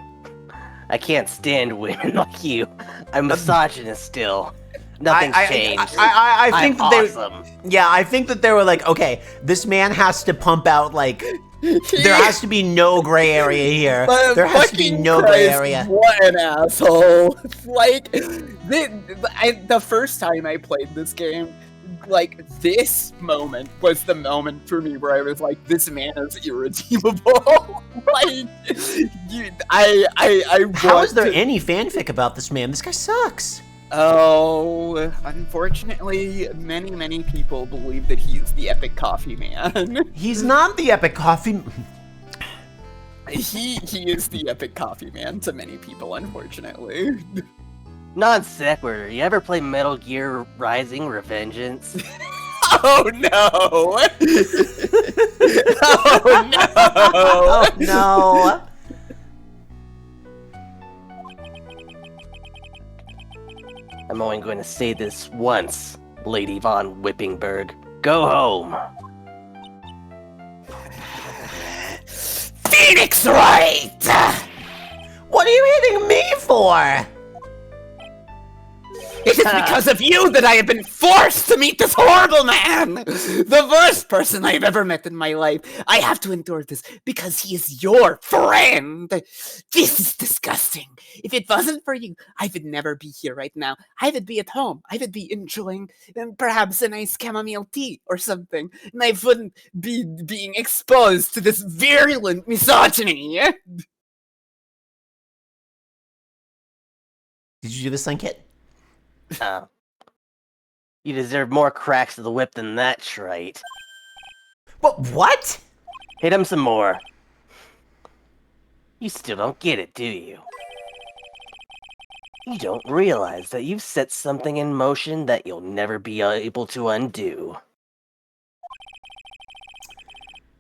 I can't stand women like you. I'm misogynist still. Nothing's changed. I think that awesome. I think that they were like, okay, this man has to pump out like, there has to be no gray area here. There has to be no gray area. What an asshole! Like, the first time I played this game, like, this moment was the moment for me where I was like, this man is irredeemable. Like, How is there any fanfic about this man? This guy sucks. Oh, unfortunately, many people believe that he's the epic coffee man. He's not the epic coffee. He is the epic coffee man to many people, unfortunately. Non sequitur. You ever play Metal Gear Rising: Revengeance? Oh no! Oh no! Oh no! I'm only going to say this once, Lady Von Whippingberg. Go home. Phoenix Wright! What are you hitting me for? It is because of you that I have been forced to meet this horrible man! The worst person I have ever met in my life. I have to endure this because he is your friend! This is disgusting. If it wasn't for you, I would never be here right now. I would be at home. I would be enjoying perhaps a nice chamomile tea or something. And I wouldn't be being exposed to this virulent misogyny. Did you do this, Kit? You deserve more cracks of the whip than that, Wright. What? Hit him some more. You still don't get it, do you? You don't realize that you've set something in motion that you'll never be able to undo.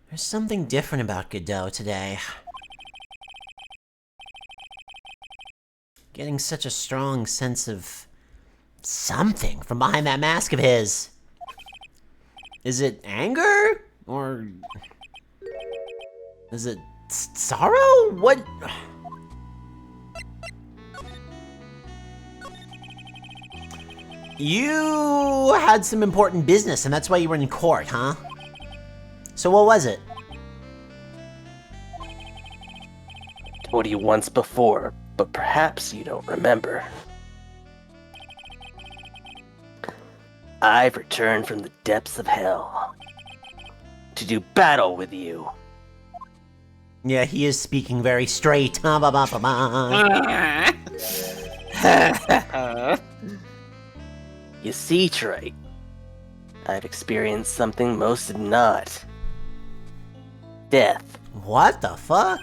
There's something different about Godot today. Getting such a strong sense of something from behind that mask of his. Is it anger? Or is it sorrow? What? You had some important business and that's why you were in court, huh? So what was it? Told you once before, but perhaps you don't remember. I've returned from the depths of hell to do battle with you. Yeah, he is speaking very straight. You see, Trey, I've experienced something most did not. Death. What the fuck?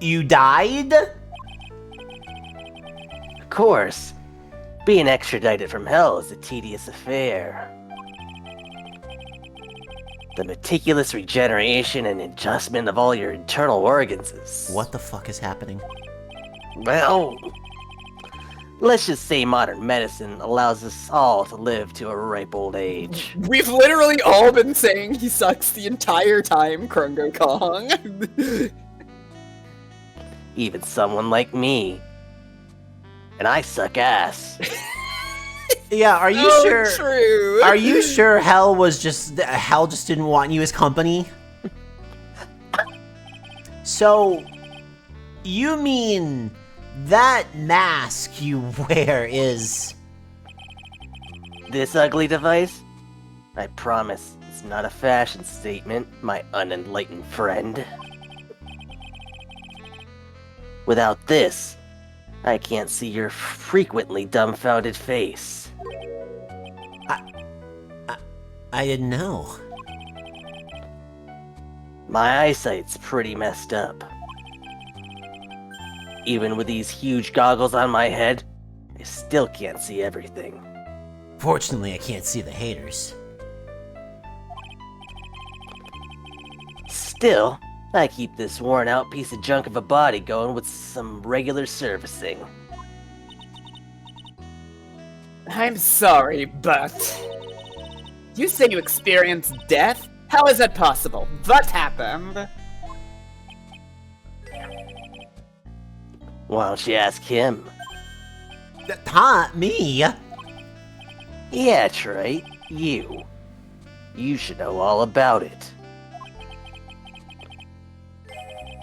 You died? Of course. Being extradited from hell is a tedious affair. The meticulous regeneration and adjustment of all your internal organs is... What the fuck is happening? Well... let's just say modern medicine allows us all to live to a ripe old age. We've literally all been saying he sucks the entire time, Krungo Kong. Even someone like me. And I suck ass. Yeah, are you sure? True. Are you sure Hell just didn't want you as company? So, you mean that mask you wear is... This ugly device? I promise it's not a fashion statement, my unenlightened friend. Without this, I can't see your frequently dumbfounded face. I didn't know. My eyesight's pretty messed up. Even with these huge goggles on my head, I still can't see everything. Fortunately, I can't see the haters. Still, I keep this worn-out piece of junk of a body going with some regular servicing. I'm sorry, but... you say you experienced death? How is that possible? What happened? Why don't you ask him? Huh? Me? Yeah, Trey, you. You should know all about it.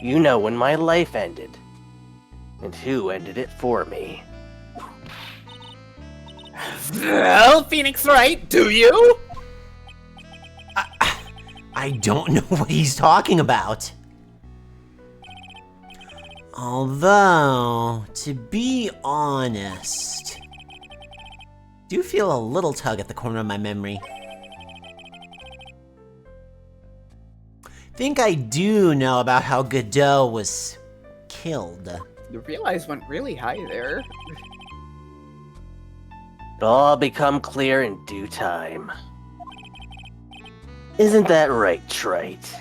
You know when my life ended. And who ended it for me. Well, Phoenix Wright, do you? I don't know what he's talking about. Although, to be honest, I do feel a little tug at the corner of my memory. Think I do know about how Godot was killed. The realize went really high there. It'll all become clear in due time. Isn't that right, Trite?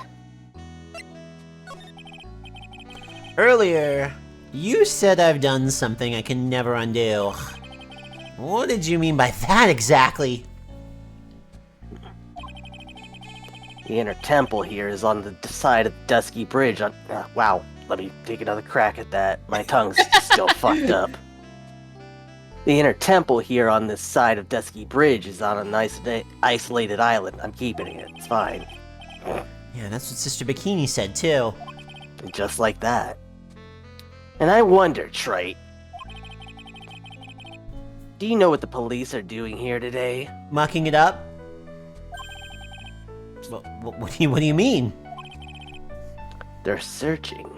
Earlier, you said I've done something I can never undo. What did you mean by that exactly? The inner temple here is on the side of the Dusky Bridge on... wow, let me take another crack at that. My tongue's still fucked up. The inner temple here on this side of Dusky Bridge is on an isolated island. I'm keeping it. It's fine. Yeah, that's what Sister Bikini said, too. And just like that. And I wonder, Trite, do you know what the police are doing here today? Mucking it up? What do you mean? They're searching.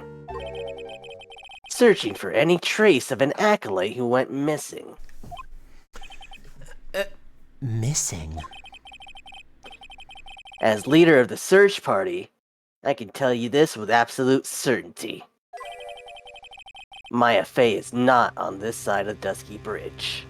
Searching for any trace of an acolyte who went missing. Missing? As leader of the search party, I can tell you this with absolute certainty. Maya Fey is not on this side of Dusky Bridge.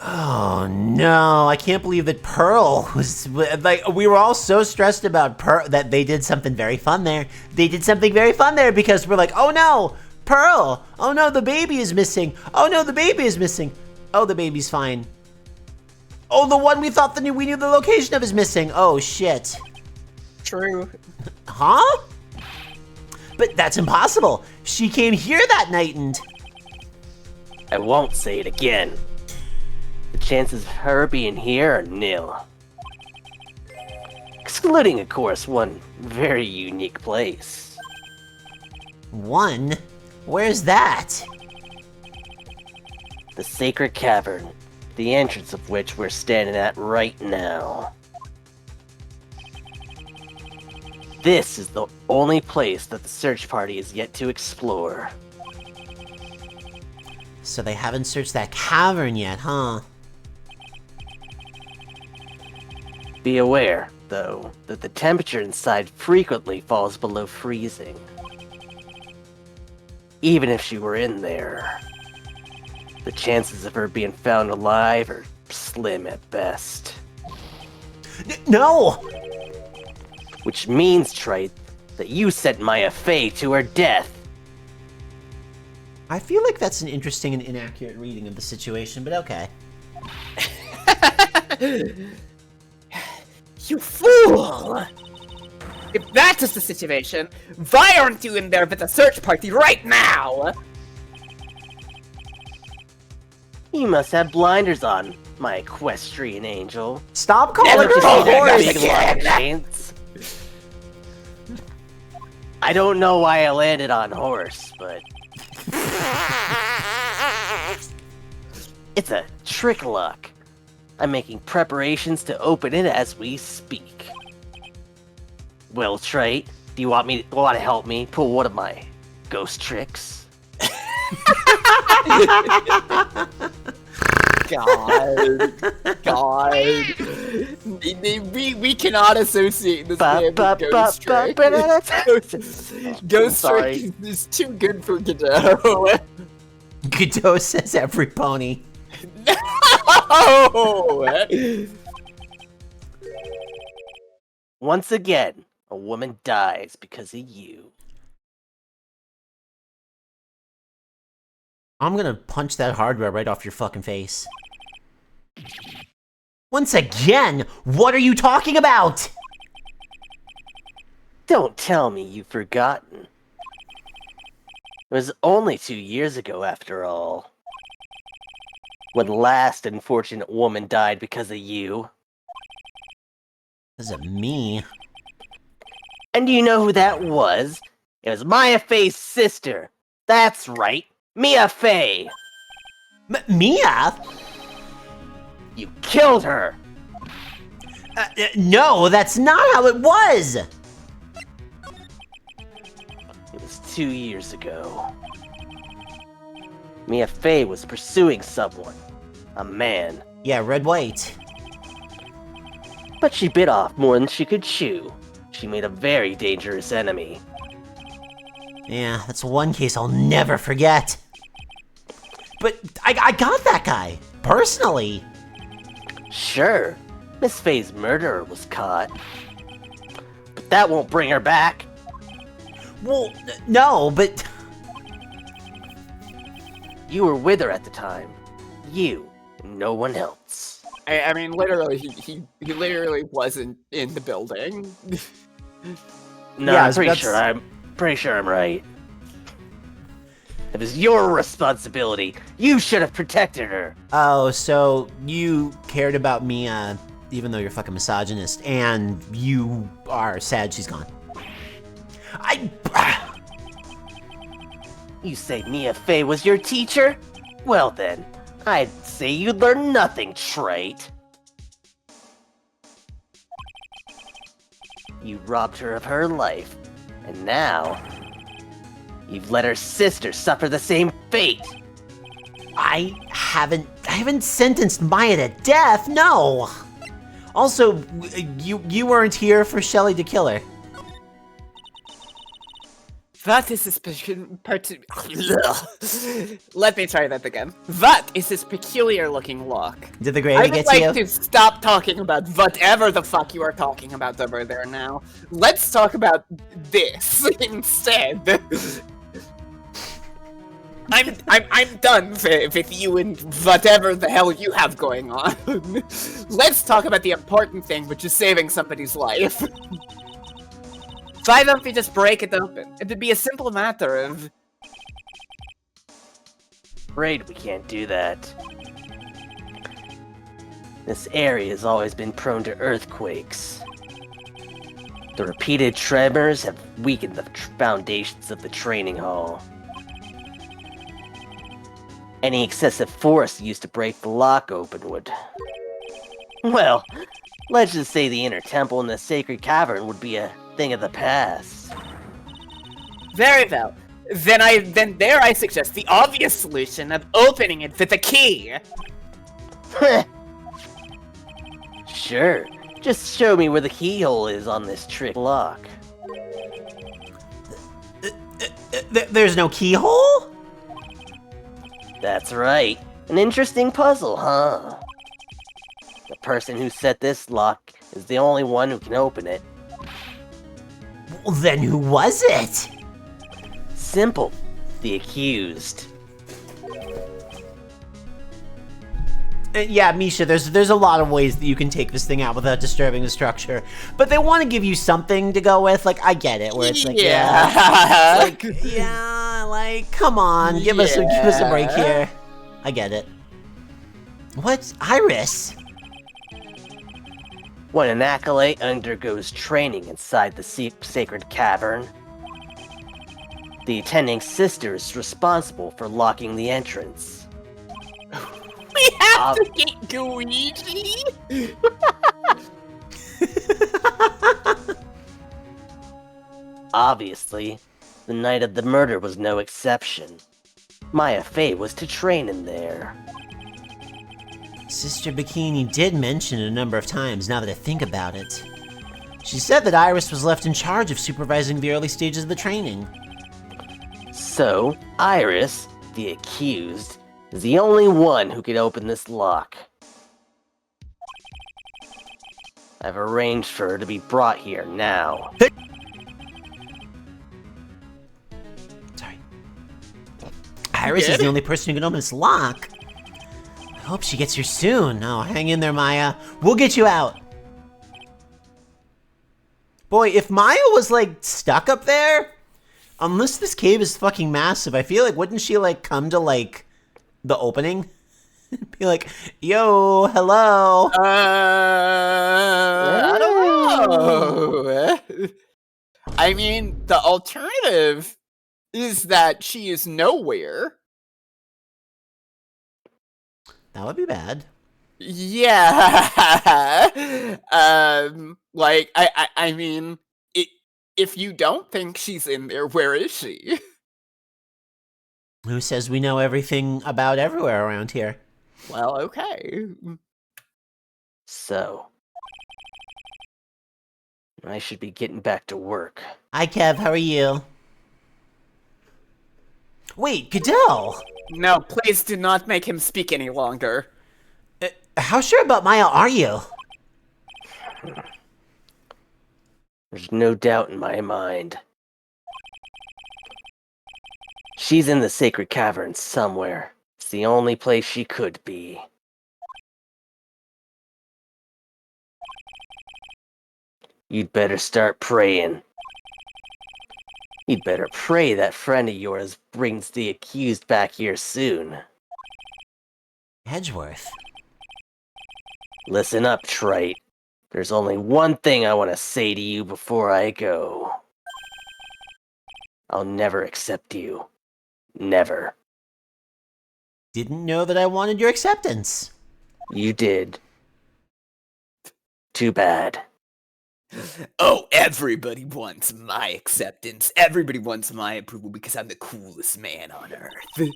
Oh no, I can't believe that Pearl was, like, we were all so stressed about Pearl that they did something very fun there. They did something very fun there because we're like, oh no, Pearl! Oh no, the baby is missing! Oh no, the baby is missing! Oh, the baby's fine. Oh, the one we thought we knew the location of is missing! Oh shit. True. Huh? But that's impossible! She came here that night and... I won't say it again. The chances of her being here are nil. Excluding, of course, one very unique place. One? Where's that? The Sacred Cavern, the entrance of which we're standing at right now. This is the only place that the search party is yet to explore. So they haven't searched that cavern yet, huh? Be aware, though, that the temperature inside frequently falls below freezing. Even if she were in there, the chances of her being found alive are slim at best. No! Which means, Trite, that you sent Maya Fey to her death. I feel like that's an interesting and inaccurate reading of the situation, but okay. You fool! If that is the situation, why aren't you in there with a search party right now? You must have blinders on, my equestrian angel. Stop calling her a horse! I don't know why I landed on horse, but... It's a trick lock. I'm making preparations to open it as we speak. Well, Trite, do you want to help me pull one of my ghost tricks? God. We cannot associate this man with ghost trick. Ghost trick is too good for Godot. Godot says every pony. No! Once again, a woman dies because of you. I'm gonna punch that hardware right off your fucking face. Once again? What are you talking about? Don't tell me you've forgotten. It was only 2 years ago, after all. When the last unfortunate woman died because of you. Because of me? And do you know who that was? It was Maya Fey's sister. That's right, Mia Fey. Mia? You killed her. No, that's not how it was. It was 2 years ago. Mia Fey was pursuing someone. A man. Yeah, red white. But she bit off more than she could chew. She made a very dangerous enemy. Yeah, that's one case I'll never forget. But I got that guy, personally. Sure, Miss Fey's murderer was caught. But that won't bring her back. Well, no, but... You were with her at the time. You, and no one else. I mean, literally, he literally wasn't in the building. No, yeah, I'm pretty sure I'm right. It was your responsibility. You should have protected her. Oh, so you cared about me, even though you're a fucking misogynist, and you are sad she's gone. You say Mia Fey was your teacher? Well then, I'd say you'd learn nothing, Trite. You robbed her of her life, and now you've let her sister suffer the same fate. I haven't sentenced Maya to death, no. Also, you weren't here for Shelly to kill her. That is his Let me try that again. That is his peculiar-looking look. Did the gravy get to you? I would like to stop talking about whatever the fuck you are talking about over there now. Let's talk about this instead. I'm done with you and whatever the hell you have going on. Let's talk about the important thing, which is saving somebody's life. Why don't we just break it open? It would be a simple matter of... Afraid we can't do that. This area has always been prone to earthquakes. The repeated tremors have weakened the foundations of the training hall. Any excessive force used to break the lock open would... Well, let's just say the inner temple in the sacred cavern would be a thing of the past. Very well. Then dare I suggest the obvious solution of opening it with a key. Sure. Just show me where the keyhole is on this trick lock. There's no keyhole? That's right. An interesting puzzle, huh? The person who set this lock is the only one who can open it. Well, then who was it? Simple. The accused. Yeah, Misha, there's a lot of ways that you can take this thing out without disturbing the structure. But they want to give you something to go with. Like, I get it, where it's like, come on, give us a break here. I get it. What? Iris? When an acolyte undergoes training inside the sacred cavern, the attending sister is responsible for locking the entrance. We have to get Luigi! Obviously, the night of the murder was no exception. Maya Fey was to train in there. Sister Bikini did mention it a number of times, now that I think about it. She said that Iris was left in charge of supervising the early stages of the training. So, Iris, the accused, is the only one who could open this lock. I've arranged for her to be brought here now. Sorry. Iris is the only person who can open this lock. I hope she gets here soon. Oh, hang in there, Maya. We'll get you out. Boy, if Maya was, like, stuck up there, unless this cave is fucking massive, I feel like, wouldn't she, like, come to, like, the opening? Be like, yo, hello. I don't know. I mean, the alternative is that she is nowhere. That would be bad. Yeah. I mean, if you don't think she's in there, where is she? Who says we know everything about everywhere around here? Well, okay. So, I should be getting back to work. Hi, Kev. How are you? Wait, Goodell! No, please do not make him speak any longer. How sure about Maya are you? There's no doubt in my mind. She's in the sacred cavern somewhere. It's the only place she could be. You'd better start praying. You'd better pray that friend of yours brings the accused back here soon. Edgeworth. Listen up, Trite. There's only one thing I want to say to you before I go. I'll never accept you. Never. Didn't know that I wanted your acceptance. You did. Too bad. Oh, everybody wants my acceptance. Everybody wants my approval because I'm the coolest man on Earth.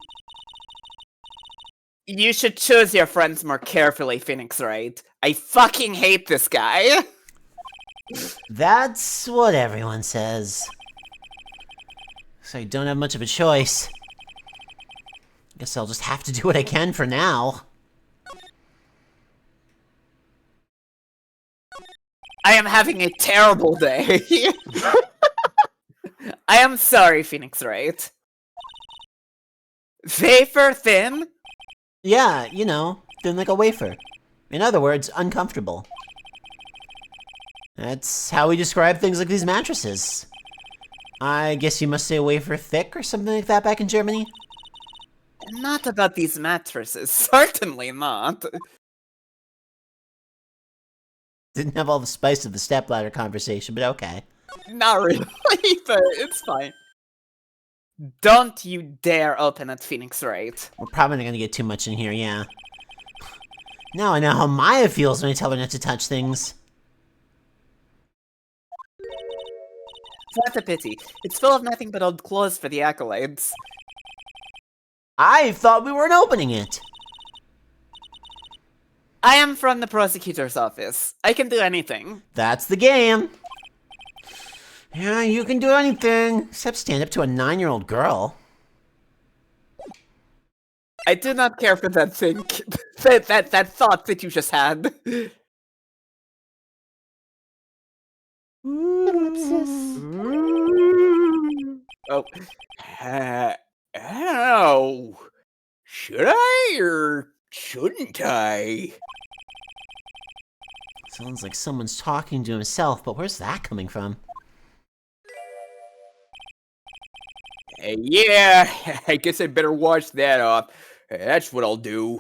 You should choose your friends more carefully, Phoenix Wright. I fucking hate this guy. That's what everyone says. So I don't have much of a choice. Guess I'll just have to do what I can for now. I am having a terrible day. I am sorry, Phoenix Wright. Wafer thin? Yeah, you know, thin like a wafer. In other words, uncomfortable. That's how we describe things like these mattresses. I guess you must say wafer thick or something like that back in Germany? Not about these mattresses. Certainly not. Didn't have all the spice of the stepladder conversation, but okay. Not really, but it's fine. Don't you dare open it, Phoenix Wright. We're probably not gonna get too much in here, yeah. Now I know how Maya feels when I tell her not to touch things. What a pity. It's full of nothing but old clothes for the acolytes. I thought we weren't opening it. I am from the prosecutor's office. I can do anything. That's the game. Yeah, you can do anything, except stand up to a 9-year-old girl. I did not care for that that thought that you just had. Oh. Ow. Should I or shouldn't I? Sounds like someone's talking to himself, but where's that coming from? Yeah, I guess I better wash that off. That's what I'll do.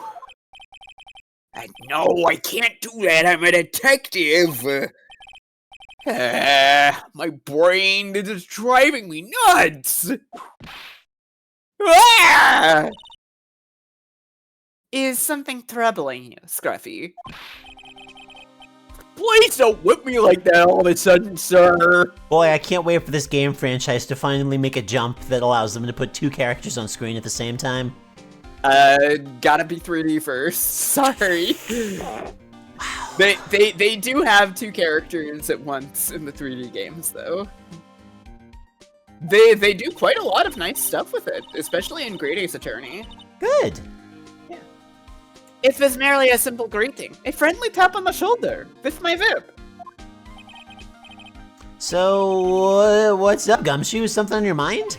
No, I can't do that. I'm a detective. My brain is driving me nuts. Ah! Is something troubling you, Scruffy? Please don't whip me like that all of a sudden, sir. Boy, I can't wait for this game franchise to finally make a jump that allows them to put 2 characters on screen at the same time. Gotta be 3D first. Sorry. Wow. They do have 2 characters at once in the 3D games, though. They do quite a lot of nice stuff with it, especially in Great Ace Attorney. Good. Yeah. It was merely a simple greeting, a friendly tap on the shoulder with my whip. So, what's up, Gumshoe? Something on your mind?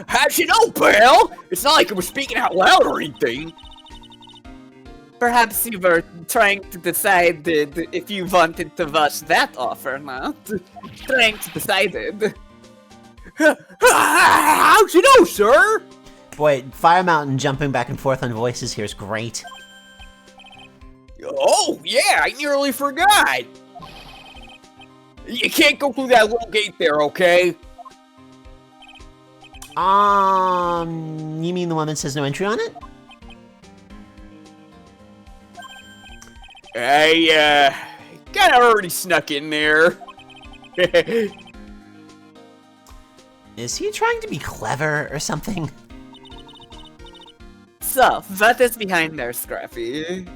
How'd you know, pal? It's not like I was speaking out loud or anything. Perhaps you were trying to decide if you wanted to wash that off or not. Trying to decide it. How'd you know, sir? Boy, Firemtn jumping back and forth on voices here is great. Oh, yeah, I nearly forgot. You can't go through that little gate there, okay? You mean the one that says no entry on it? I, kinda already snuck in there. Is he trying to be clever or something? So, what is behind there, Scruffy?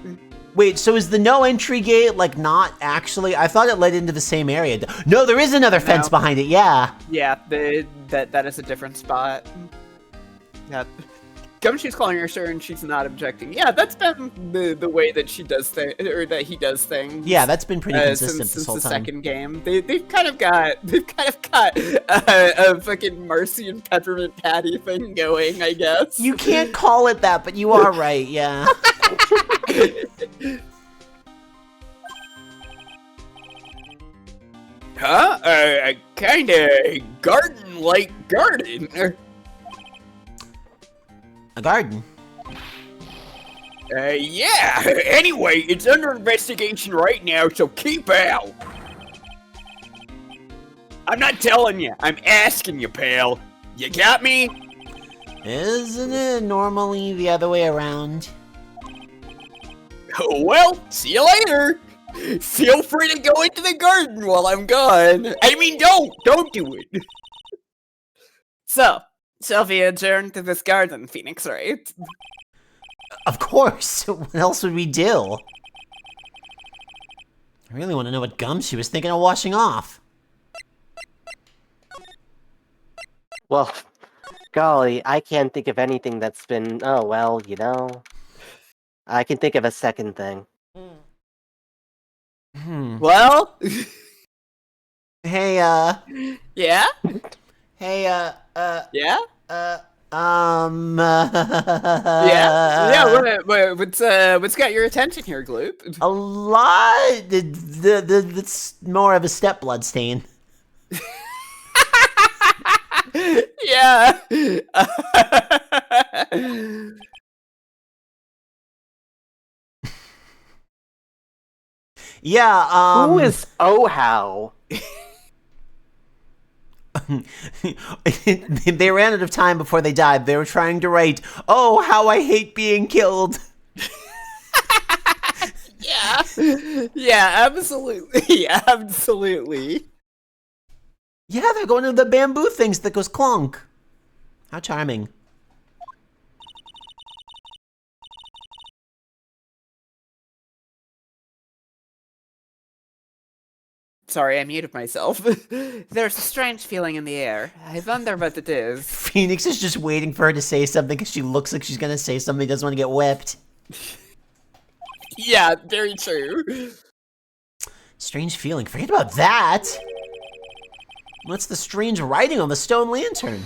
Wait, so is the no entry gate, like, not actually? I thought it led into the same area. No, there is another fence behind it, yeah. Yeah, that is a different spot. Yeah. Gumshoe's calling her sir and she's not objecting. Yeah, that's been the way that she does things, or that he does things. Yeah, that's been pretty consistent since this whole the time. Second game. They've kind of got a fucking Marcy and Peppermint Patty thing going, I guess. You can't call it that, but you are right, yeah. Huh? Kinda garden-like garden. A garden? Yeah. Anyway, it's under investigation right now, so keep out. I'm not telling you. I'm asking you, pal. You got me? Isn't it normally the other way around? Well, see you later. Feel free to go into the garden while I'm gone. I mean, don't do it. So, Sylvia adjourned to this garden, Phoenix, right? Of course. What else would we do? I really want to know what gum she was thinking of washing off. Well, golly, I can't think of anything that's been, oh, well, you know. I can think of a second thing. Well? Hey, Yeah? Hey, Yeah? Yeah? What's got your attention here, Gloop? A lot. It's more of a step blood stain. Yeah. Yeah, Who is Ohao? They ran out of time before they died. They were trying to write, "Oh, how I hate being killed." Yeah. Yeah, absolutely. Yeah, absolutely. Yeah, they're going to the bamboo things that goes clonk. How charming. sorry, I muted myself. There's a strange feeling in the air. I wonder what it is. Phoenix is just waiting for her to say something because she looks like she's gonna say something, doesn't want to get whipped. Yeah, very true. Strange feeling. Forget about that. What's the strange writing on the stone lantern?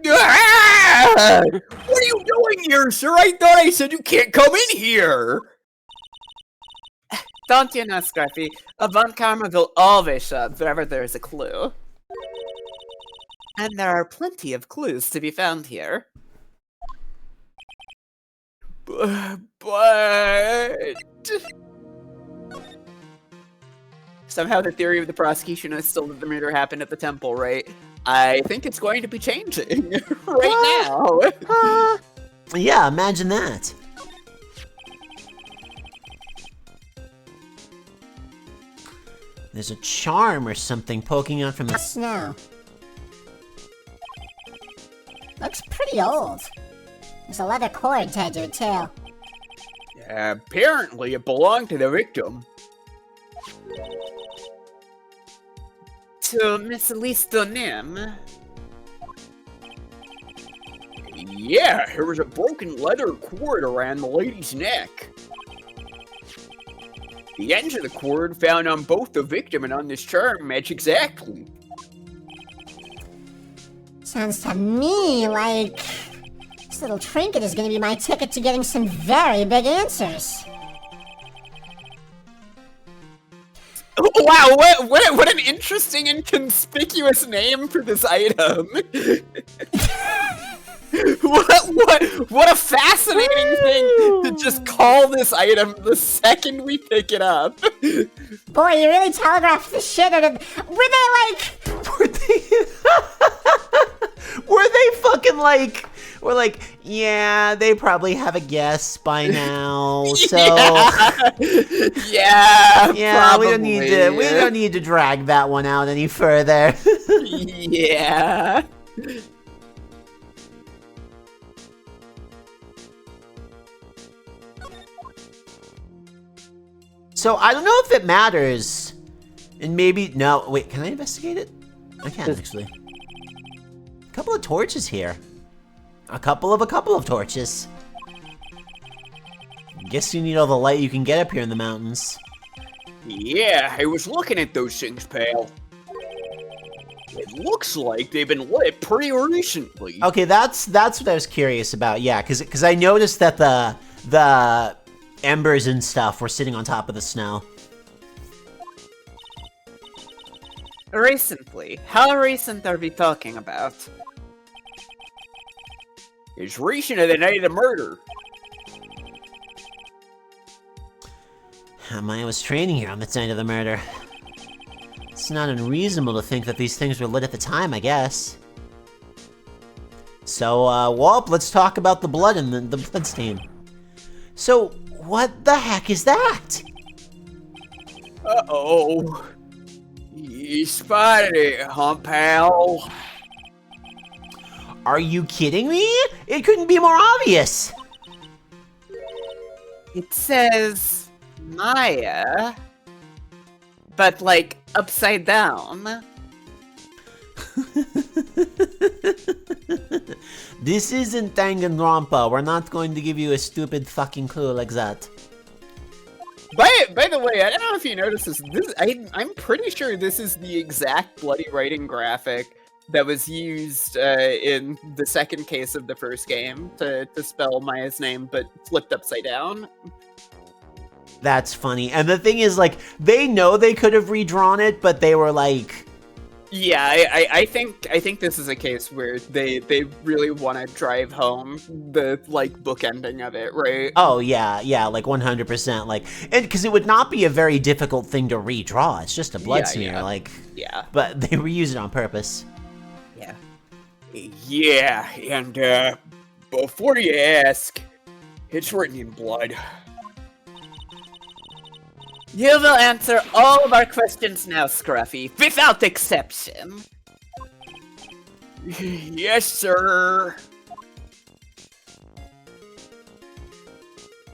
Ah! What are you doing here, sir? I thought I said you can't come in here. Don't you know, Scruffy? A Von Karma will always show up wherever there is a clue. And there are plenty of clues to be found here. But... Somehow the theory of the prosecution is still that the murder happened at the temple, right? I think it's going to be changing right now. Yeah, imagine that. There's a charm or something poking out from the snow. Looks pretty old. There's a leather cord tied to a tail. Apparently it belonged to the victim. To Miss Listonim. Yeah, there was a broken leather cord around the lady's neck. The ends of the cord found on both the victim and on this charm match exactly. Sounds to me like this little trinket is going to be my ticket to getting some very big answers. Wow, what an interesting and conspicuous name for this item. What a fascinating thing to just call this item the second we pick it up. Boy, you really telegraphed the shit out of... Were they fucking like... We're like, yeah, they probably have a guess by now, so... Yeah, we don't need to drag that one out any further. Yeah. So I don't know if it matters. And maybe... No, wait, can I investigate it? I can, actually. A couple of torches here. A couple of torches. Guess you need all the light you can get up here in the mountains. Yeah, I was looking at those things, pal. It looks like they've been lit pretty recently. Okay, that's what I was curious about. Yeah, because I noticed that the embers and stuff were sitting on top of the snow. Recently? How recent are we talking about? It's recent of the night of the murder. I was training here on the night of the murder. It's not unreasonable to think that these things were lit at the time, I guess. So, Walt, let's talk about the blood and the bloodstain. So, what the heck is that? Uh-oh. You spotted it, huh, pal? Are you kidding me? It couldn't be more obvious. It says Maya, but like upside down. This isn't Danganronpa. We're not going to give you a stupid fucking clue like that. By the way, I don't know if you noticed this. I'm pretty sure this is the exact bloody writing graphic that was used in the second case of the first game to spell Maya's name, but flipped upside down. That's funny. And the thing is, like, they know they could have redrawn it, but they were like... Yeah, I think this is a case where they really want to drive home the, like, book ending of it, right? Oh, yeah, like 100%. Like, and because it would not be a very difficult thing to redraw. It's just a blood smear, like... Yeah. But they reused it on purpose. Yeah. Yeah, and, before you ask, it's written in blood. You will answer all of our questions now, Scruffy, without exception. Yes, sir.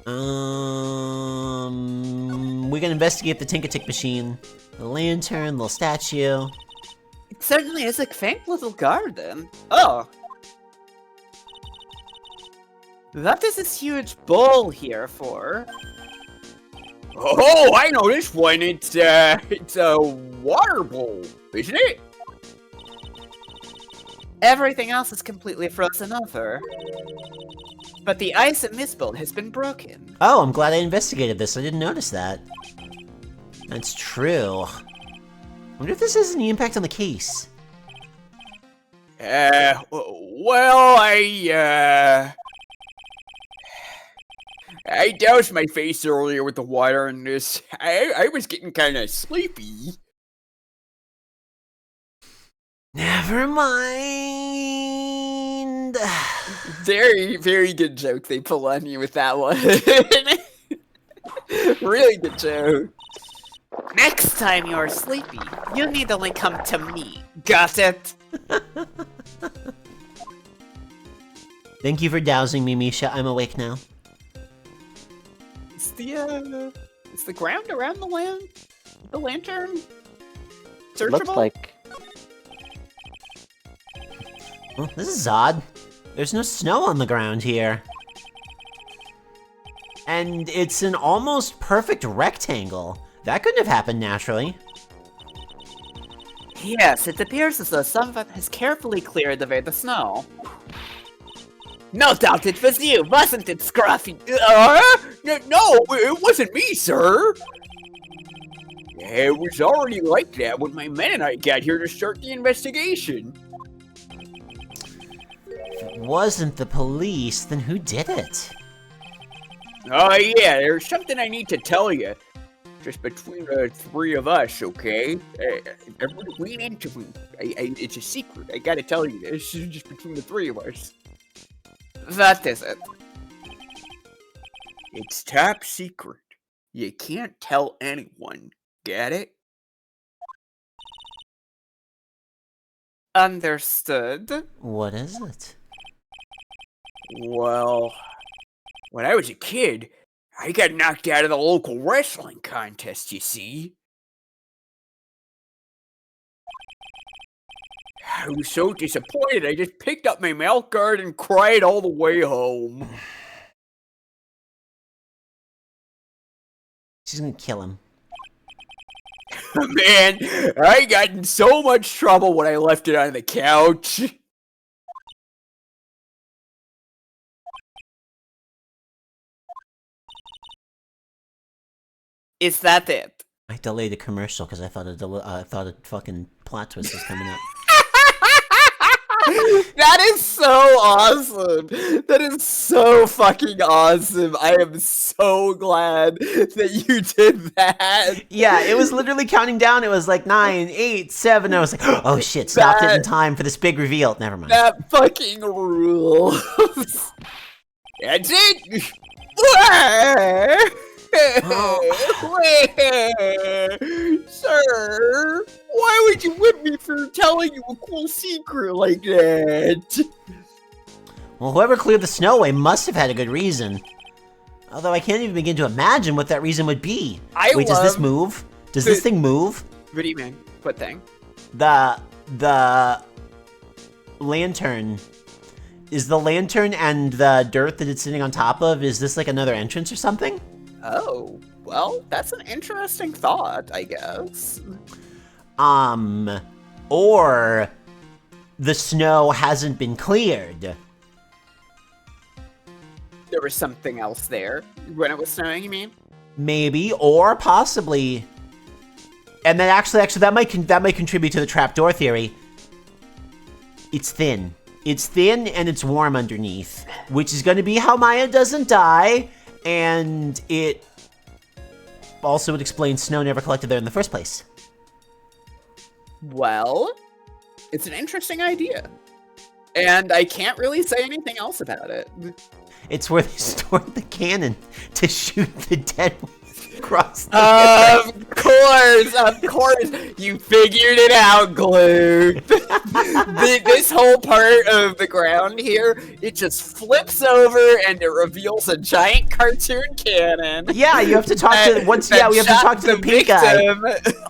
We can investigate the Tinkatic machine. The lantern, little statue. It certainly is a quaint little garden. Oh. What is this huge bowl here for? Oh, I know this one. It's a water bowl, isn't it? Everything else is completely frozen over. But the ice in this bowl has been broken. Oh, I'm glad I investigated this. I didn't notice that. That's true. I wonder if this has any impact on the case. Well, I doused my face earlier with the water in this. I was getting kind of sleepy. Never mind. Very, very good joke they pull on you with that one. Really good joke. Next time you're sleepy, you need only come to me. Got it? Thank you for dousing me, Misha. I'm awake now. Is the ground around the lantern searchable? Looks like... Well, this is odd. There's no snow on the ground here. And it's an almost perfect rectangle. That couldn't have happened naturally. Yes, it appears as though someone has carefully cleared away the snow. No doubt it was you, wasn't it, Scruffy? No, it wasn't me, sir. It was already like that when my men and I got here to start the investigation. If it wasn't the police, then who did it? Oh yeah, there's something I need to tell you. Just between the three of us, okay? Everybody lean into me. It's a secret. I gotta tell you this. It's just between the three of us. That is it. It's top secret. You can't tell anyone. Get it? Understood. What is it? Well, when I was a kid, I got knocked out of the local wrestling contest, you see. I was so disappointed, I just picked up my mouth guard and cried all the way home. She's gonna kill him. Man, I got in so much trouble when I left it on the couch. Is that it? I delayed the commercial because I thought a fucking plot twist was coming up. That is so awesome. That is so fucking awesome. I am so glad that you did that. Yeah, it was literally counting down. It was like 9, 8, 7. I was like, oh shit, stopped it in time for this big reveal. Never mind. That fucking rules. That's it. Sir, why would you whip me for telling you a cool secret like that? Well, whoever cleared the snow away must have had a good reason. Although I can't even begin to imagine what that reason would be. Wait, does this move? Does this thing move? What do you mean? What thing? The lantern. Is the lantern and the dirt that it's sitting on top of, is this like another entrance or something? Oh, well, that's an interesting thought, I guess. Or the snow hasn't been cleared. There was something else there when it was snowing, you mean? Maybe, or possibly. And then actually that might contribute to the trapdoor theory. It's thin. It's thin and it's warm underneath, which is going to be how Maya doesn't die. And it also would explain snow never collected there in the first place. Well, it's an interesting idea. And I can't really say anything else about it. It's where they stored the cannon to shoot the dead across the Of course! Of course, you figured it out, Gloop. This whole part of the ground here, it just flips over and it reveals a giant cartoon cannon. Yeah, you have to talk to we have to talk to the pink guy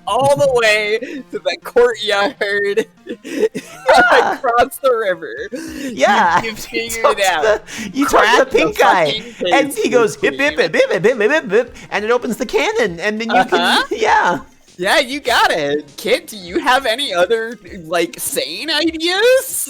all the way to the courtyard across the river. Yeah, you figured it out. You talk to the pink guy, and he goes hip hip hip hip hip hip hip hip, and it opens the cannon, and then you can Yeah, you got it. Kit, do you have any other, like, sane ideas?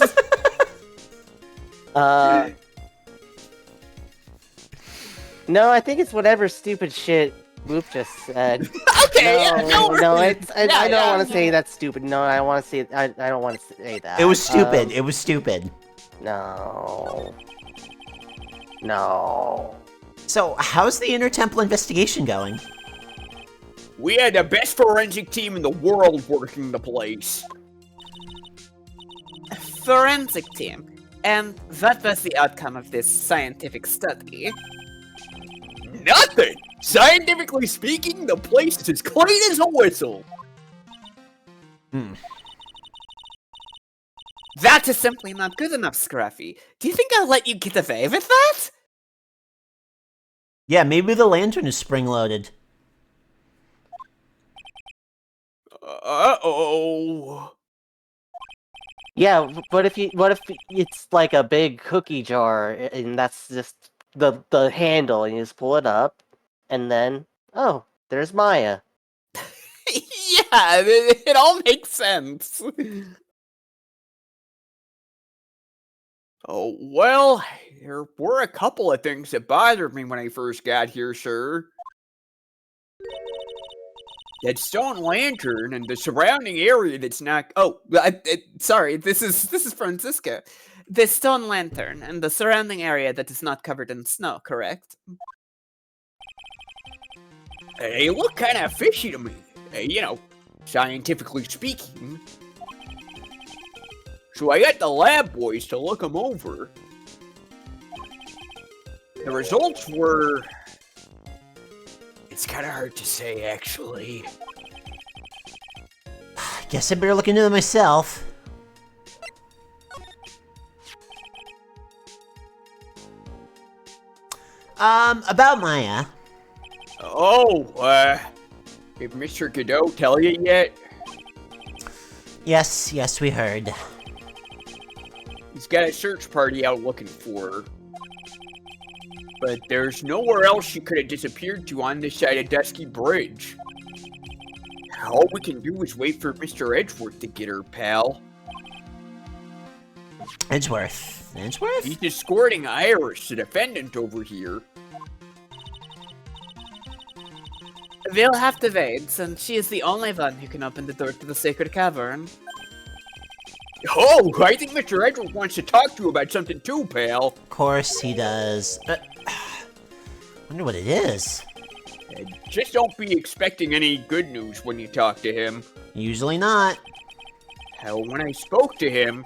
No, I think it's whatever stupid shit Gloop just said. Okay, I don't want to say that's stupid. No, I want to say I don't want to say that. It was stupid. It was stupid. No. So, how's the Intertemple investigation going? We had the best forensic team in the world working the place. Forensic team? And what was the outcome of this scientific study? Nothing! Scientifically speaking, the place is as clean as a whistle. That is simply not good enough, Scruffy. Do you think I'll let you get away with that? Yeah, maybe the lantern is spring-loaded. Uh-oh. Yeah, what if it's like a big cookie jar, and that's just the handle, and you just pull it up, and then, oh, there's Maya. Yeah, it all makes sense. Oh, well, there were a couple of things that bothered me when I first got here, sir. That stone lantern and the surrounding area that's not... Oh, sorry, this is Francisco. The stone lantern and the surrounding area that is not covered in snow, correct? They look kind of fishy to me. You know, scientifically speaking. So I got the lab boys to look them over. The results were... It's kind of hard to say, actually. Guess I better look into them myself. About Maya. Oh, did Mr. Godot tell you yet? Yes, we heard. He's got a search party out looking for her. But there's nowhere else she could have disappeared to on this side of Dusky Bridge. All we can do is wait for Mr. Edgeworth to get her, pal. Edgeworth? He's escorting Iris, the defendant, over here. We'll have to wait, since she is the only one who can open the door to the sacred cavern. Oh, I think Mr. Edgeworth wants to talk to you about something too, pal. Of course he does. Wonder what it is. Just don't be expecting any good news when you talk to him. Usually not. When I spoke to him,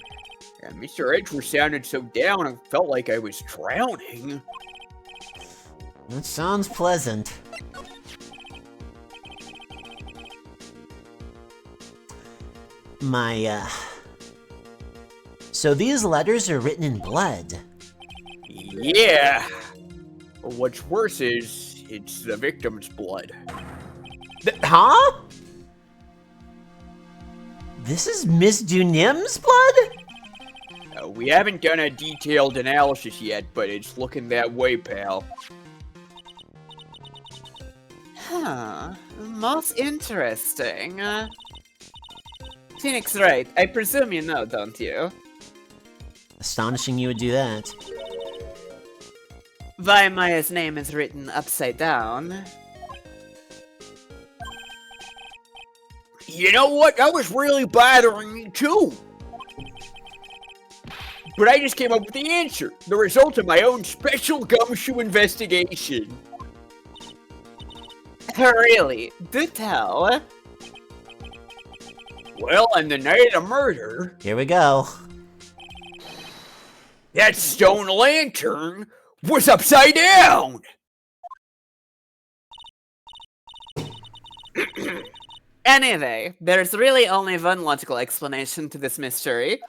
Mr. Edgeworth sounded so down I felt like I was drowning. That sounds pleasant. So these letters are written in blood. Yeah. What's worse is, it's the victim's blood. Huh? This is Miss Dunim's blood? We haven't done a detailed analysis yet, but it's looking that way, pal. Huh. Most interesting. Phoenix Wright, I presume you know, don't you? Astonishing you would do that. Why Maya's name is written upside down. You know what? That was really bothering me too. But I just came up with the answer. The result of my own special gumshoe investigation. Really? Do tell. Well, on the night of the murder... Here we go. That stone lantern was upside down! Anyway, there's really only one logical explanation to this mystery.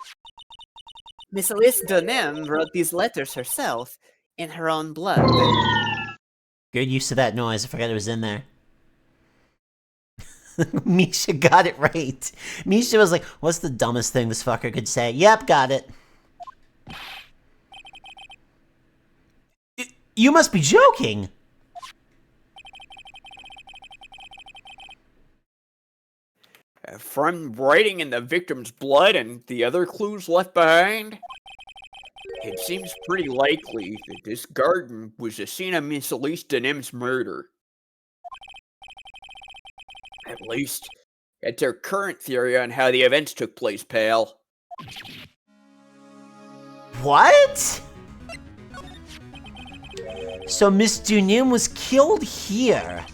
Miss Elise Denim wrote these letters herself, in her own blood. Good use of that noise, I forgot it was in there. Misha got it right. Misha was like, what's the dumbest thing this fucker could say? Yep, got it. You must be joking! From writing in the victim's blood and the other clues left behind, it seems pretty likely that this garden was the scene of Miss Elise Denim's murder. At least, that's our current theory on how the events took place, pal. What? So Miss Denim was killed here.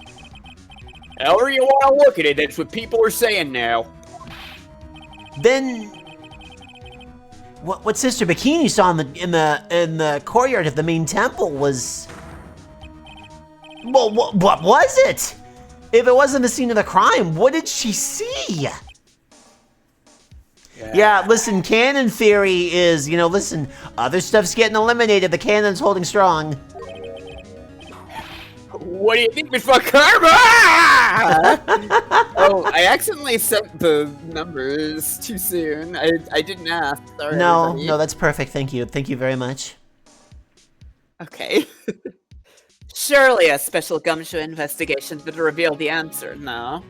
However you want to look at it, that's what people are saying now. Then, what Sister Bikini saw in the courtyard of the main temple was, well, what was it? If it wasn't the scene of the crime, what did she see? Yeah, listen, canon theory is, listen, other stuff's getting eliminated, the canon's holding strong. What do you think, Miss Karma? Oh, I accidentally sent the numbers too soon. I didn't ask. Sorry, everybody. No, that's perfect. Thank you. Thank you very much. Okay. Surely a special gumshoe investigation would reveal the answer, no?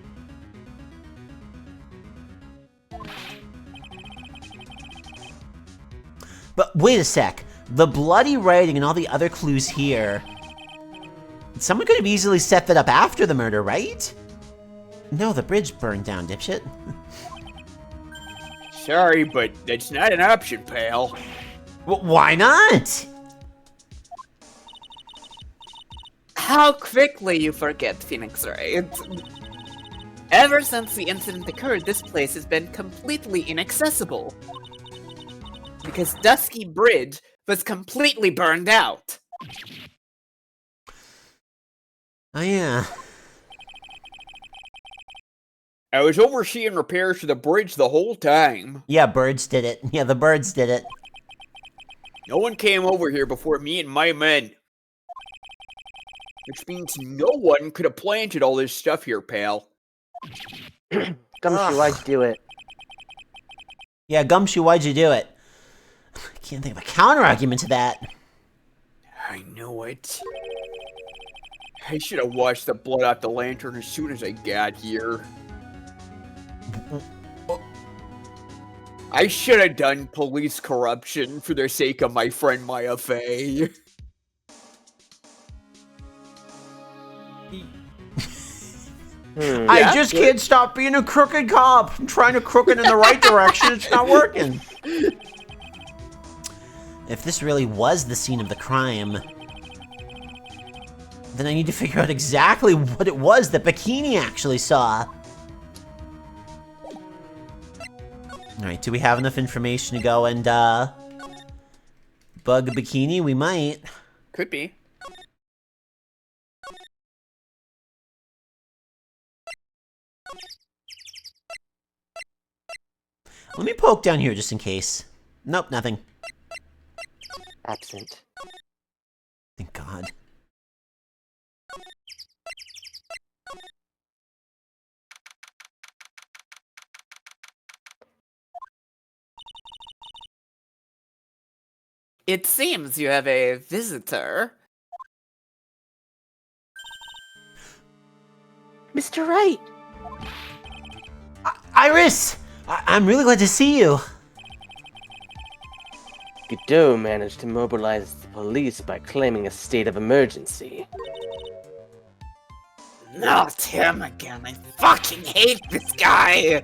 But wait a sec. The bloody writing and all the other clues here... Someone could have easily set that up after the murder, right? No, the bridge burned down, dipshit. Sorry, but that's not an option, pal. Why not? How quickly you forget, Phoenix Wright. Ever since the incident occurred, this place has been completely inaccessible. Because Dusky Bridge was completely burned out. Oh, yeah. I was overseeing repairs to the bridge the whole time. Yeah, birds did it. Yeah, the birds did it. No one came over here before me and my men. Which means no one could have planted all this stuff here, pal. Gumshoe, why'd you do it? Yeah, Gumshoe, why'd you do it? I can't think of a counter-argument to that. I know it. I should have washed the blood off the lantern as soon as I got here. I should have done police corruption for the sake of my friend Maya Fey. I just can't stop being a crooked cop. I'm trying to crook it in the right direction. It's not working. If this really was the scene of the crime, then I need to figure out exactly what it was that Bikini actually saw. Alright, do we have enough information to go and, bug Bikini? We might. Could be. Let me poke down here just in case. Nope, nothing. Absent. Thank God. It seems you have a visitor. Mr. Wright! Iris! I'm really glad to see you. Godot managed to mobilize the police by claiming a state of emergency. Not him again. I fucking hate this guy.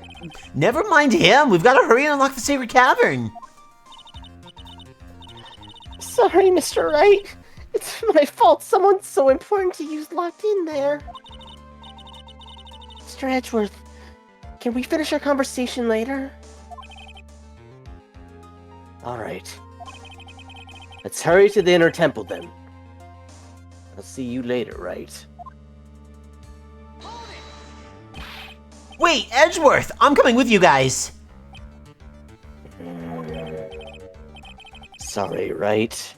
Never mind him. We've got to hurry and unlock the Sacred Cavern. Sorry, Mr. Wright. It's my fault. Someone so important to you's locked in there. Mr. Edgeworth, can we finish our conversation later? Alright. Let's hurry to the inner temple then. I'll see you later, right? Wait, Edgeworth! I'm coming with you guys! Sorry, Wright.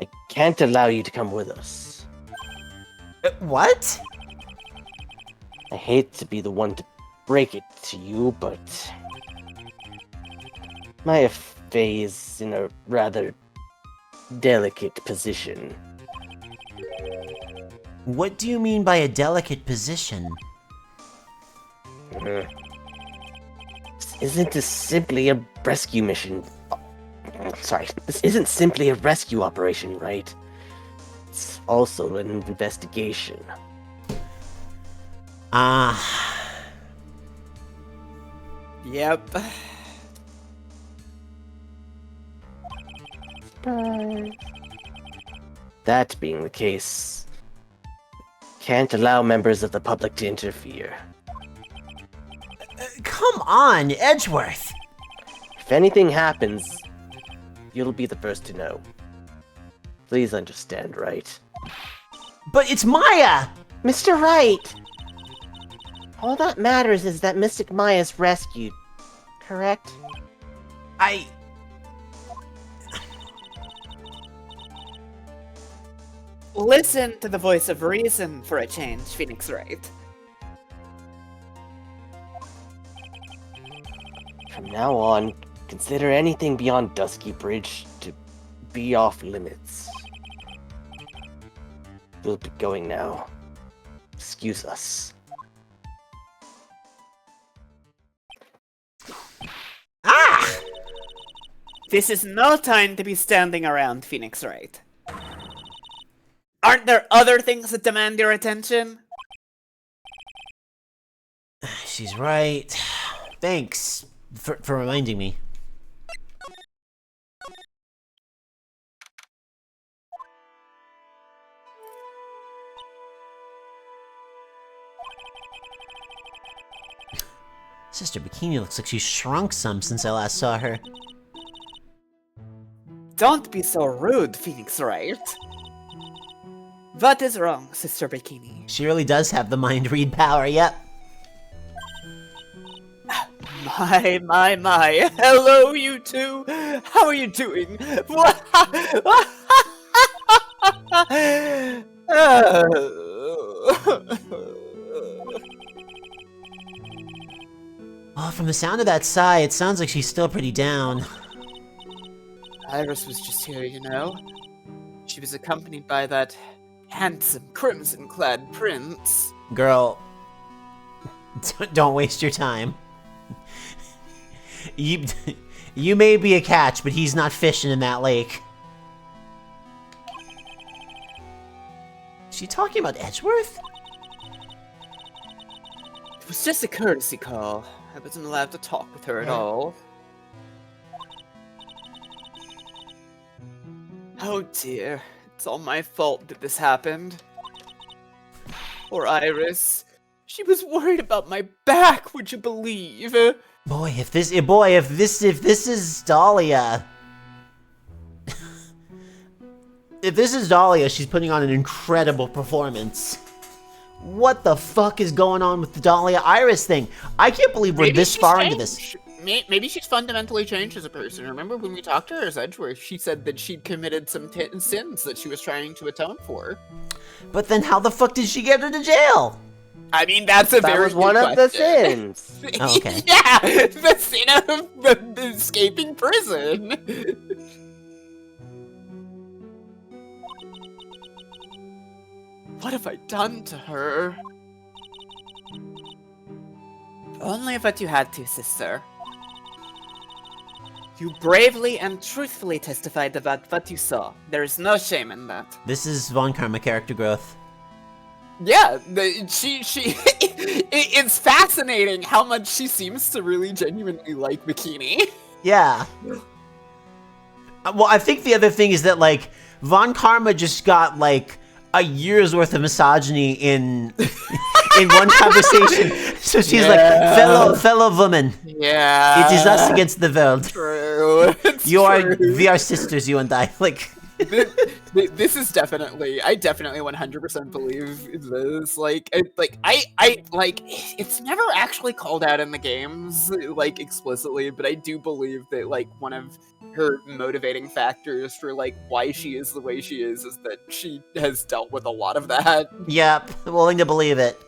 I can't allow you to come with us. What? I hate to be the one to break it to you, but... my FA is in a rather delicate position. What do you mean by a delicate position? This isn't simply a rescue mission. Sorry, this isn't simply a rescue operation, right? It's also an investigation. Yep. That being the case, can't allow members of the public to interfere. Come on, Edgeworth! If anything happens, you'll be the first to know. Please understand, Wright? But it's Maya! Mr. Wright! All that matters is that Mystic Maya's rescued, correct? Listen to the voice of reason for a change, Phoenix Wright. From now on, consider anything beyond Dusky Bridge to be off limits. We'll be going now. Excuse us. Ah! This is no time to be standing around, Phoenix Wright. Aren't there other things that demand your attention? She's right. Thanks for reminding me. Sister Bikini looks like she's shrunk some since I last saw her. Don't be so rude, Phoenix Wright. What is wrong, Sister Bikini? She really does have the mind read power, yep. My. Hello, you two. How are you doing? Well, from the sound of that sigh, it sounds like she's still pretty down. Iris was just here, you know. She was accompanied by that handsome crimson-clad prince. Girl, don't waste your time. You may be a catch, but he's not fishing in that lake. Is she talking about Edgeworth? It was just a courtesy call. I wasn't allowed to talk with her at all. Oh dear, it's all my fault that this happened. Poor Iris. She was worried about my back, would you believe? Boy, if this is Dahlia. If this is Dahlia, she's putting on an incredible performance. What the fuck is going on with the Dahlia Iris thing? I can't believe we're this far into this. Maybe she's fundamentally changed as a person. Remember when we talked to her as Edgeworth, she said that she'd committed some sins that she was trying to atone for. But then how the fuck did she get her to jail? I mean, that's a very That was one of the sins. Oh, okay. Yeah, the sin of escaping prison. What have I done to her? Only what you had to, sister. You bravely and truthfully testified about what you saw. There is no shame in that. This is Von Karma character growth. Yeah, it's fascinating how much she seems to really genuinely like Bikini. Yeah. Well, I think the other thing is that, like, Von Karma just got, like, a year's worth of misogyny in one conversation. So she's like, fellow woman. Yeah. It is us against the world. True. We are sisters, you and I. Like, This is definitely, I definitely 100% believe this. Like, it's never actually called out in the games, like, explicitly, but I do believe that, like, one of her motivating factors for, like, why she is the way she is that she has dealt with a lot of that. Yep, willing to believe it.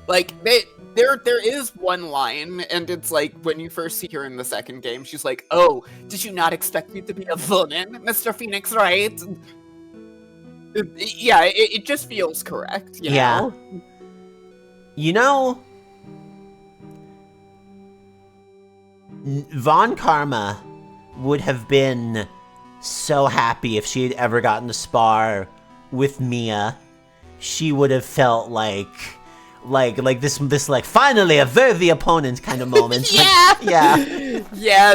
Like, there is one line, and it's like, when you first see her in the second game, she's like, "Oh, did you not expect me to be a villain, Mr. Phoenix, right?" It just feels correct, you know? You know, Von Karma would have been so happy if she had ever gotten to spar with Mia. She would have felt like this like finally a worthy opponent kind of moment. Yeah. Yeah. Yeah,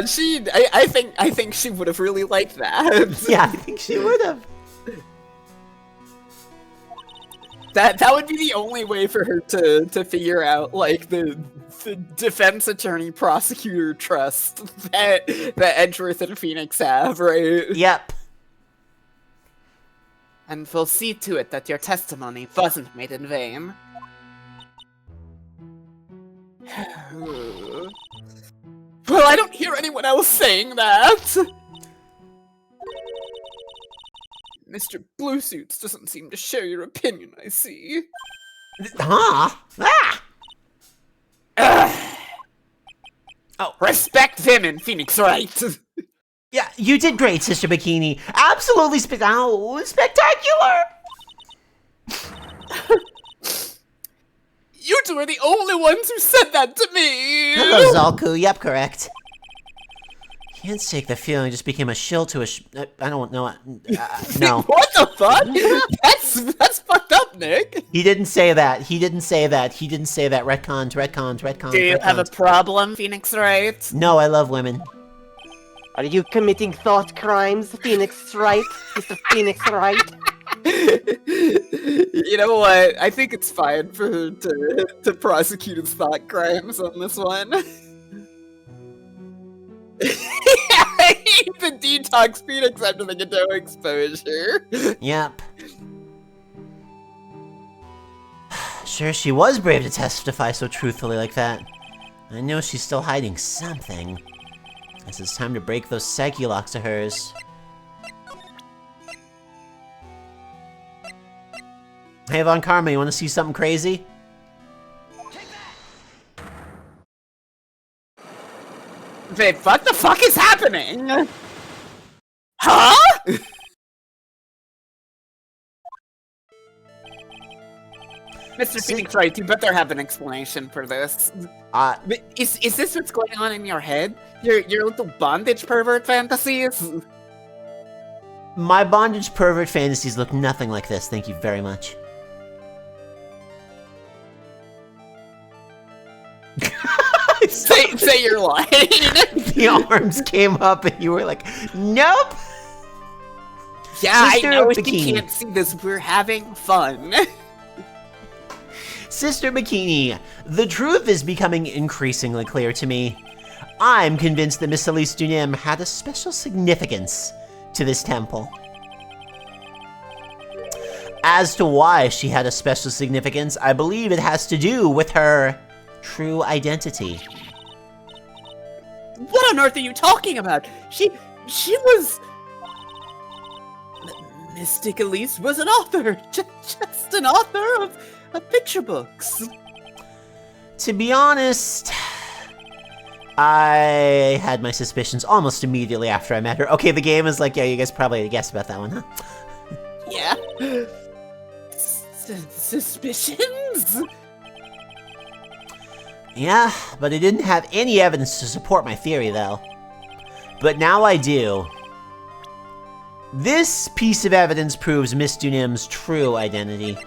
I think she would have really liked that. Yeah, I think she would have. That would be the only way for her to figure out, like, the defense attorney prosecutor trust that Edgeworth and Phoenix have, right? Yep. And we'll see to it that your testimony wasn't made in vain. Well, I don't hear anyone else saying that! Mr. Blue Suits doesn't seem to share your opinion, I see. Huh? Ah! Oh, respect women, Phoenix, right? Yeah, you did great, Sister Bikini. Absolutely spectacular! You two are the only ones who said that to me! Hello, Zalku. Yep, correct. Can't shake the feeling. Just became a shill to a I don't know. No. What the fuck? That's fucked up, Nick. He didn't say that. He didn't say that. He didn't say that. Retcons. Do you have a problem, Phoenix Wright? No, I love women. Are you committing thought crimes, Phoenix Wright? Mr. Phoenix Wright? You know what? I think it's fine for her to prosecute his thought crimes on this one. The detox Phoenix after the Godot exposure. Yep. Sure, she was brave to testify so truthfully like that. I know she's still hiding something. Guess it's time to break those psyche locks of hers. Hey, Von Karma, you want to see something crazy? Babe, what the fuck is happening? Huh? Mr. Phoenix Wright, you better have an explanation for this. Is this what's going on in your head? Your little bondage pervert fantasies? My bondage pervert fantasies look nothing like this, thank you very much. Say you're lying. The arms came up and you were like, nope! Yeah, Sister I know Bikini. she can't see this. We're having fun. Sister Bikini, the truth is becoming increasingly clear to me. I'm convinced that Miss Elise Dunim had a special significance to this temple. As to why she had a special significance, I believe it has to do with her true identity. What on earth are you talking about? She was... Mystic Elise was an author. Just an author of picture books. To be honest, I had my suspicions almost immediately after I met her. Okay, the game is like, yeah, you guys probably guessed about that one, huh? Yeah. Suspicions? Yeah, but I didn't have any evidence to support my theory, though. But now I do. This piece of evidence proves Miss Dunim's true identity.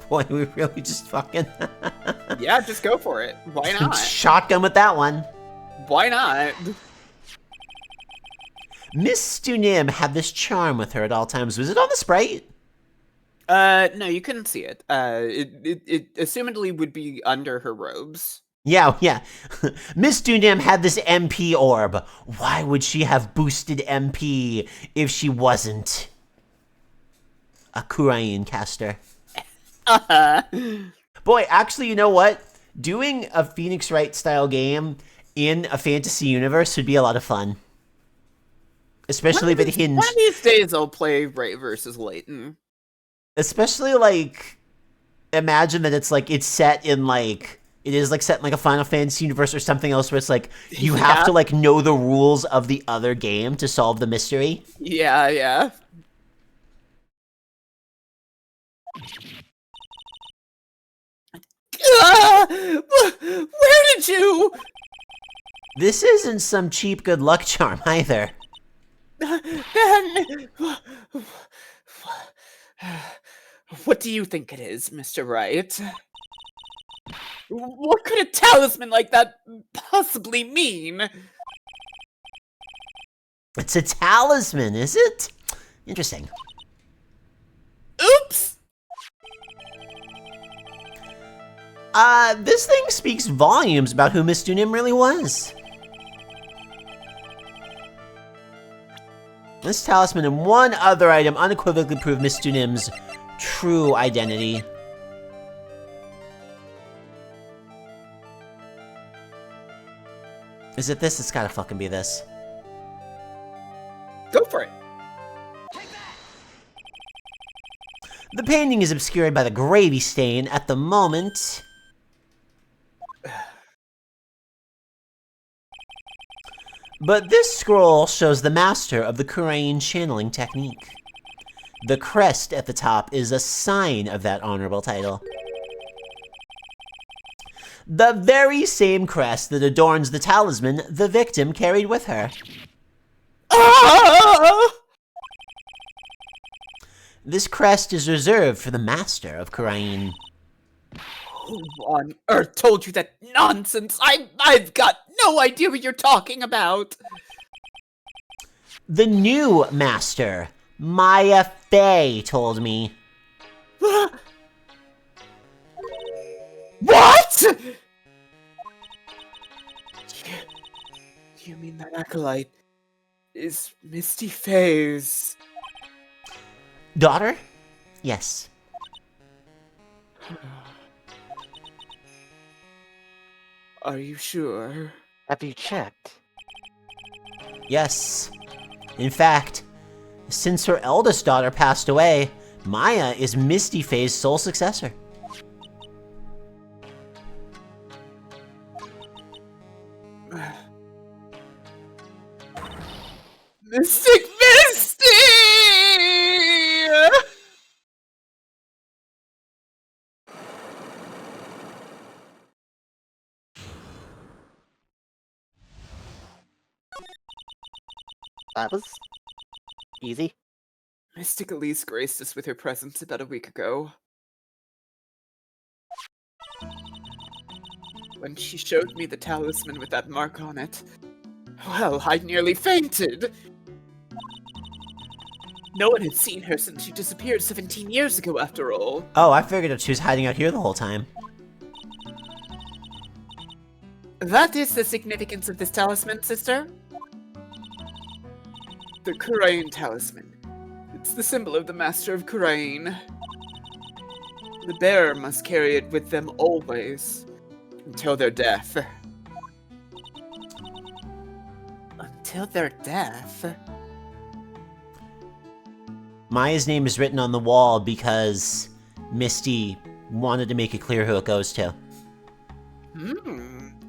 Boy, we really just fucking... Yeah, just go for it. Why not? Shotgun with that one. Why not? Miss Dunim had this charm with her at all times. Was it on the sprite? No, you couldn't see it. It assumedly would be under her robes. Yeah. Miss Dunham had this MP orb. Why would she have boosted MP if she wasn't a Kurain caster? Boy, actually, you know what? Doing a Phoenix Wright style game in a fantasy universe would be a lot of fun. Especially if it hinged... One of these days I'll play Wright versus Layton. Especially, like, imagine that it's set in, like... It is, like, set in, like, a Final Fantasy universe or something else where it's, like, you have to, like, know the rules of the other game to solve the mystery. Yeah. Where did you... This isn't some cheap good luck charm, either. Ben... What do you think it is, Mr. Wright? What could a talisman like that possibly mean? It's a talisman, is it? Interesting. Oops! This thing speaks volumes about who Miss Dunham really was. This talisman and one other item unequivocally prove Miss Dunham's true identity. Is it this? It's gotta fucking be this. Go for it. The painting is obscured by the gravy stain at the moment. But this scroll shows the master of the Kurain channeling technique. The crest at the top is a sign of that honorable title. The very same crest that adorns the talisman the victim carried with her. This crest is reserved for the master of Kurain. Who on earth told you that nonsense? I've got no idea what you're talking about. The new master, Maya Fey, told me. What? You mean that acolyte is Misty Fey's daughter? Yes. Are you sure? Have you checked? Yes. In fact, since her eldest daughter passed away, Maya is Misty Fey's sole successor. Mystic Misty! That was easy. Mystic Elise graced us with her presence about a week ago. When she showed me the talisman with that mark on it, well, I nearly fainted. No one had seen her since she disappeared 17 years ago, after all. Oh, I figured that she was hiding out here the whole time. That is the significance of this talisman, sister. The Kurain talisman. It's the symbol of the Master of Kurain. The bearer must carry it with them always, until their death. Until their death? Maya's name is written on the wall because Misty wanted to make it clear who it goes to.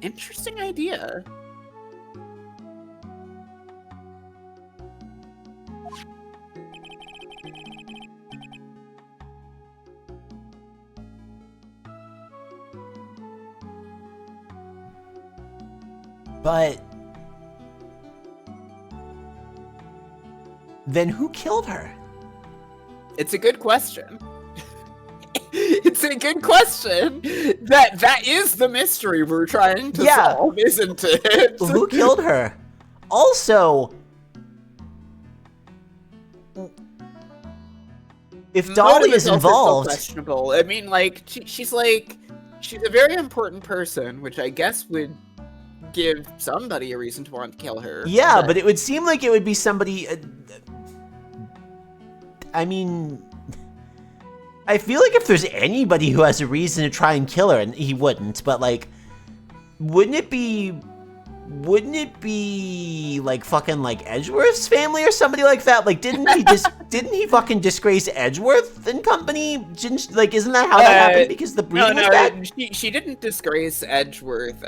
Interesting idea. But then who killed her? It's a good question. It's a good question. That is the mystery we're trying to solve, isn't it? Who killed her? Also, if Dolly is involved, questionable. I mean, like she's like She's a very important person, which I guess would give somebody a reason to want to kill her. Yeah, but it would seem like it would be somebody... I mean... I feel like if there's anybody who has a reason to try and kill her, and he wouldn't, but, like... Wouldn't it be, like, fucking, like, Edgeworth's family or somebody like that? Like, didn't he fucking disgrace Edgeworth and company? Like, isn't that how that happened? Because the breeding was bad? She didn't disgrace Edgeworth.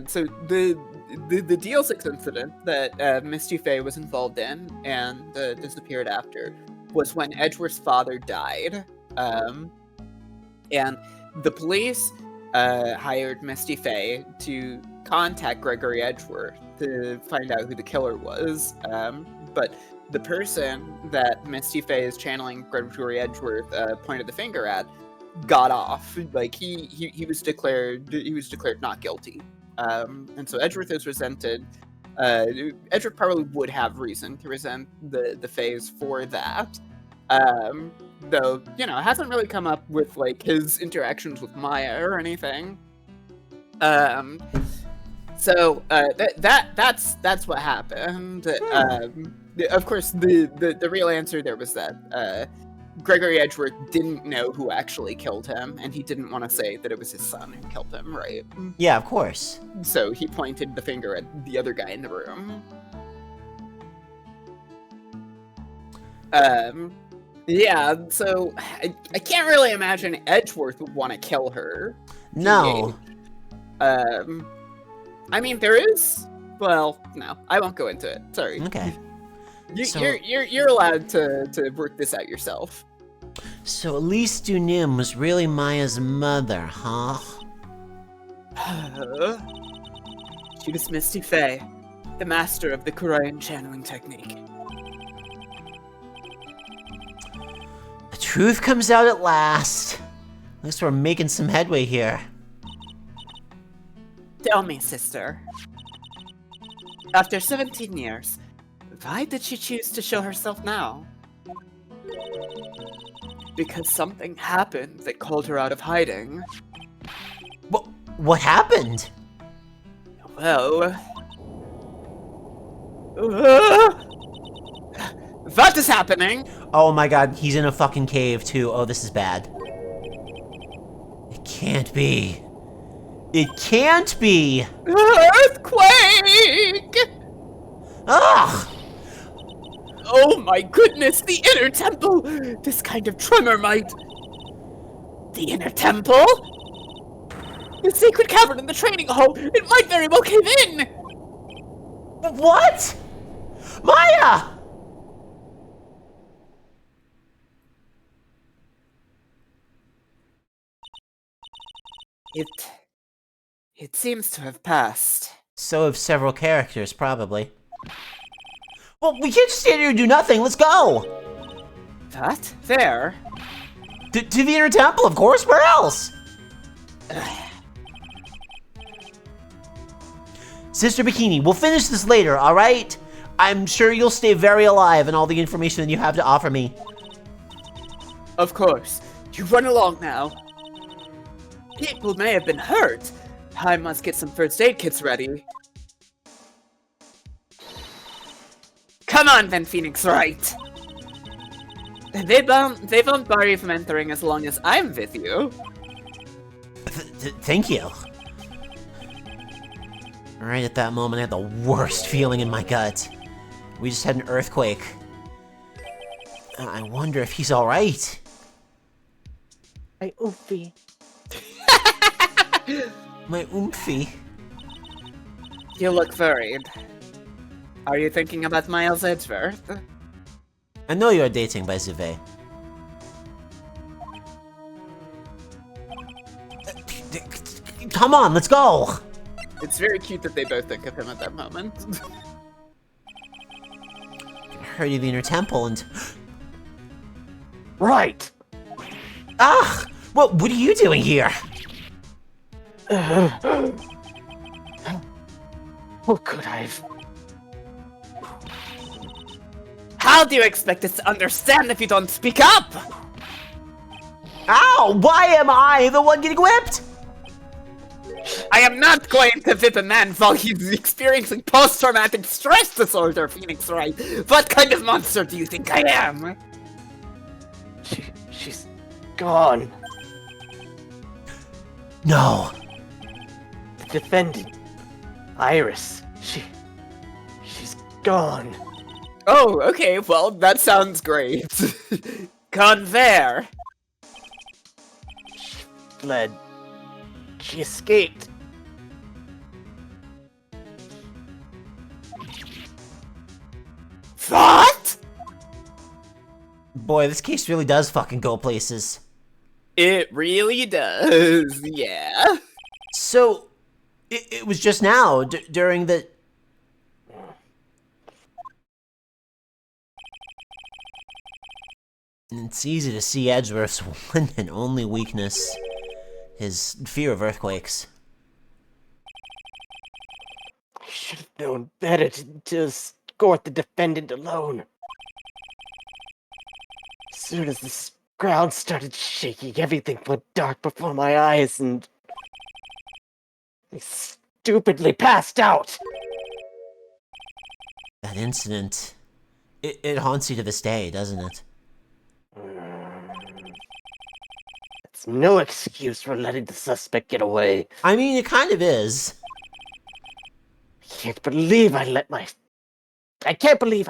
So the Deal 6 incident that Misty Faye was involved in and disappeared after was when Edgeworth's father died. And the police hired Misty Faye to contact Gregory Edgeworth to find out who the killer was. But the person that Misty Faye is channeling Gregory Edgeworth pointed the finger at got off. Like he was declared not guilty. And so Edgeworth is resented. Edgeworth probably would have reason to resent the Fays for that. Though, you know, it hasn't really come up with, like, his interactions with Maya or anything. So, that's what happened. Of course, the real answer there was that, Gregory Edgeworth didn't know who actually killed him, and he didn't want to say that it was his son who killed him, right? Yeah, of course. So he pointed the finger at the other guy in the room. Yeah, so I can't really imagine Edgeworth would want to kill her. No. I mean, there is... Well, no, I won't go into it. Sorry. Okay. You're allowed to work this out yourself. So Elise Dunim was really Maya's mother, huh? She was Misty Faye, the master of the Korean channeling technique. The truth comes out at last. At least we're making some headway here. Tell me, sister. After 17 years, why did she choose to show herself now? Because something happened that called her out of hiding. What happened? Well... What is happening? Oh my god, he's in a fucking cave too. Oh, this is bad. It can't be. It can't be! Earthquake! Ugh! Oh my goodness, the inner temple! This kind of tremor might... The inner temple? The sacred cavern in the training hall! It might very well cave in! What? Maya! It seems to have passed. So have several characters, probably. Well, we can't just stand here and do nothing. Let's go! What? There? To the inner temple, of course. Where else? Sister Bikini, we'll finish this later, alright? I'm sure you'll stay very alive in all the information that you have to offer me. Of course. You run along now. People may have been hurt. I must get some first aid kits ready. Come on then, Phoenix Wright. They won't bar you from entering as long as I'm with you. Thank you. Right at that moment, I had the worst feeling in my gut. We just had an earthquake. I wonder if he's alright. My oomphy. My oomphy. You look worried. Are you thinking about Miles Edgeworth? I know you're dating by Zive. Come on, let's go! It's very cute that they both think of him at that moment. Hurry to the inner temple and... Right! Ah! What are you doing here? What could I've... How do you expect us to understand if you don't speak up? Ow! Why am I the one getting whipped? I am not going to whip a man while he's experiencing post-traumatic stress disorder, Phoenix Wright. What kind of monster do you think I am? She's gone. No. The defendant, Iris, she's gone. Oh, okay, well, that sounds great. Gone where? She fled. She escaped. What? Boy, this case really does fucking go places. It really does, yeah. So, it was just now, during the... It's easy to see Edgeworth's one and only weakness. His fear of earthquakes. I should have known better to escort the defendant alone. As soon as the ground started shaking, everything went dark before my eyes, and I stupidly passed out. That incident, it haunts you to this day, doesn't it? It's no excuse for letting the suspect get away. I mean, it kind of is. I can't believe I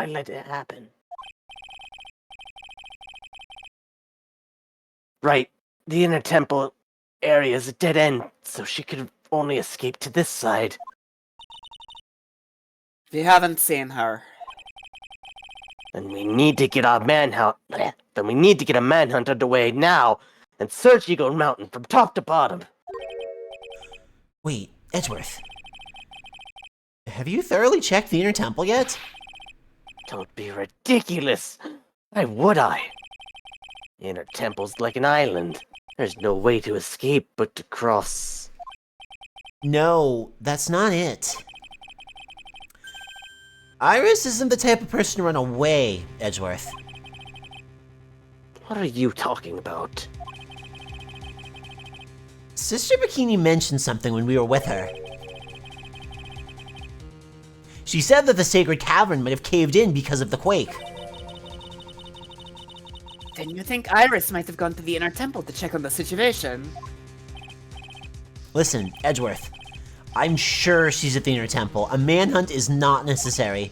let it happen. Right, the inner temple area is a dead end, so she could only escape to this side. We haven't seen her. Then we need to get a manhunt underway now and search Eagle Mountain from top to bottom. Wait, Edgeworth. Have you thoroughly checked the inner temple yet? Don't be ridiculous. Why would I? The inner temple's like an island. There's no way to escape but to cross. No, that's not it. Iris isn't the type of person to run away, Edgeworth. What are you talking about? Sister Bikini mentioned something when we were with her. She said that the sacred cavern might have caved in because of the quake. Then you think Iris might have gone to the inner temple to check on the situation? Listen, Edgeworth. I'm sure she's at the inner temple. A manhunt is not necessary.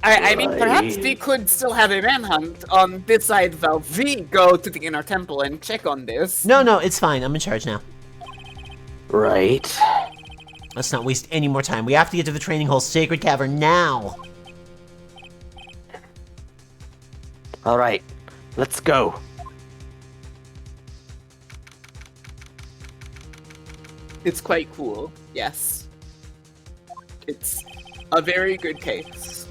I mean, perhaps we could still have a manhunt on this side while we go to the inner temple and check on this. No, it's fine. I'm in charge now. Right. Let's not waste any more time. We have to get to the training hall sacred cavern now. Alright, let's go. It's quite cool, yes. It's a very good case.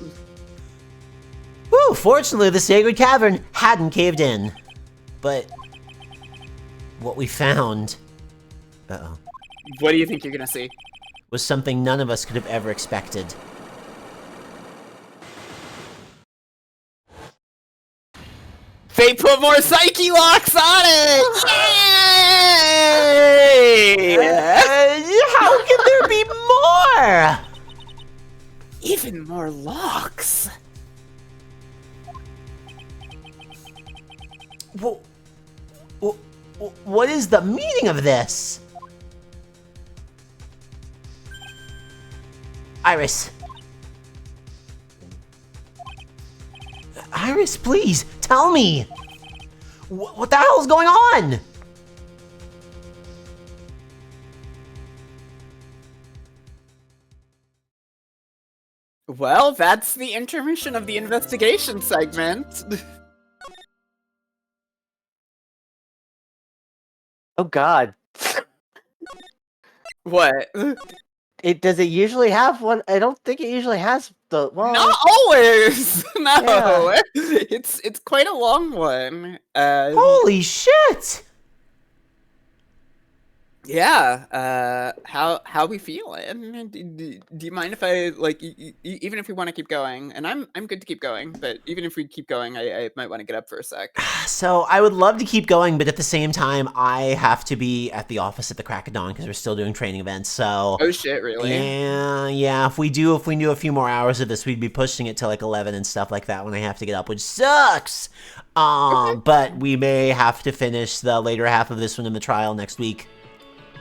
Whew, fortunately the sacred cavern hadn't caved in. But what we found... Uh-oh. What do you think you're gonna see? Was something none of us could have ever expected. They put more psyche locks on it! Yay! How can there be more? Even more locks. What is the meaning of this? Iris. Iris, please, tell me! What the hell is going on? Well, that's the intermission of the investigation segment. Oh god. What? Does it usually have one? I don't think it usually has the well. Not always. No, Yeah. it's quite a long one. Holy shit! Yeah, how we feeling? Do you mind if I, like, even if we want to keep going, and I'm good to keep going, but even if we keep going, I might want to get up for a sec. So I would love to keep going, but at the same time, I have to be at the office at the crack of dawn because we're still doing training events. So oh shit, really? Yeah. If we do a few more hours of this, we'd be pushing it to like 11 and stuff like that when I have to get up, which sucks. Okay. But we may have to finish the later half of this one in the trial next week.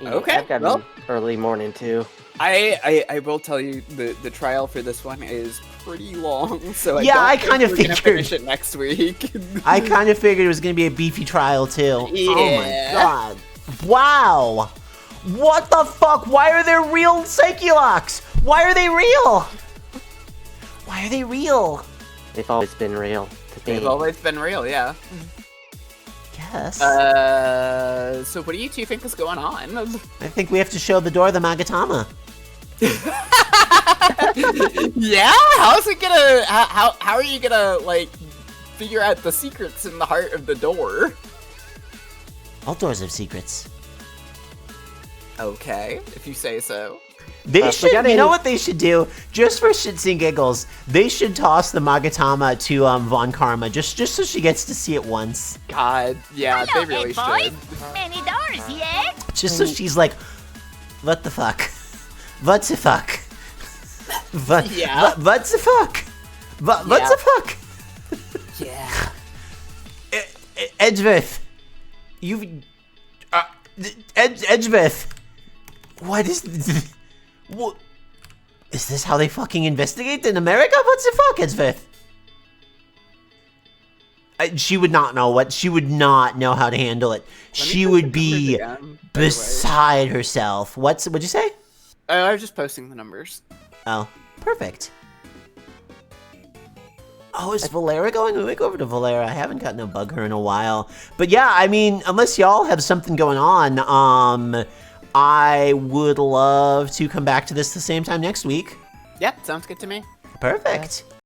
Yeah, Okay, I've got well, an early morning too. I will tell you the trial for this one is pretty long, so I kind of we're gonna figured finish it next week. I kind of figured it was going to be a beefy trial too. Yeah. Oh my god! Wow! What the fuck? Why are there real Psyche-Locks? Why are they real? Why are they real? They've always been real to me. They've always been real, yeah. Yes. So what do you two think is going on? I think we have to show the door the Magatama. Yeah? How's it gonna... How are you gonna, like, figure out the secrets in the heart of the door? All doors have secrets. Okay, if you say so. They should, you know what they should do? Just for shits and giggles, they should toss the Magatama to Von Karma, just so she gets to see it once. God, yeah, Hello, they really boys. should. Many doors yet? Just so she's like, what the fuck? What the fuck? What, Yeah. what the fuck? What the fuck? Yeah. Edgeworth, you, Edgeworth, what is this? What is this? How they fucking investigate in America? What the fuck, Edgeworth? She would not know what. She would not know how to handle it. She would be beside herself. What'd you say? I was just posting the numbers. Oh, perfect. Oh, is Valera going? We might go over to Valera. I haven't gotten to bug her in a while. But yeah, I mean, unless y'all have something going on, I would love to come back to this the same time next week. Yeah, sounds good to me. Perfect.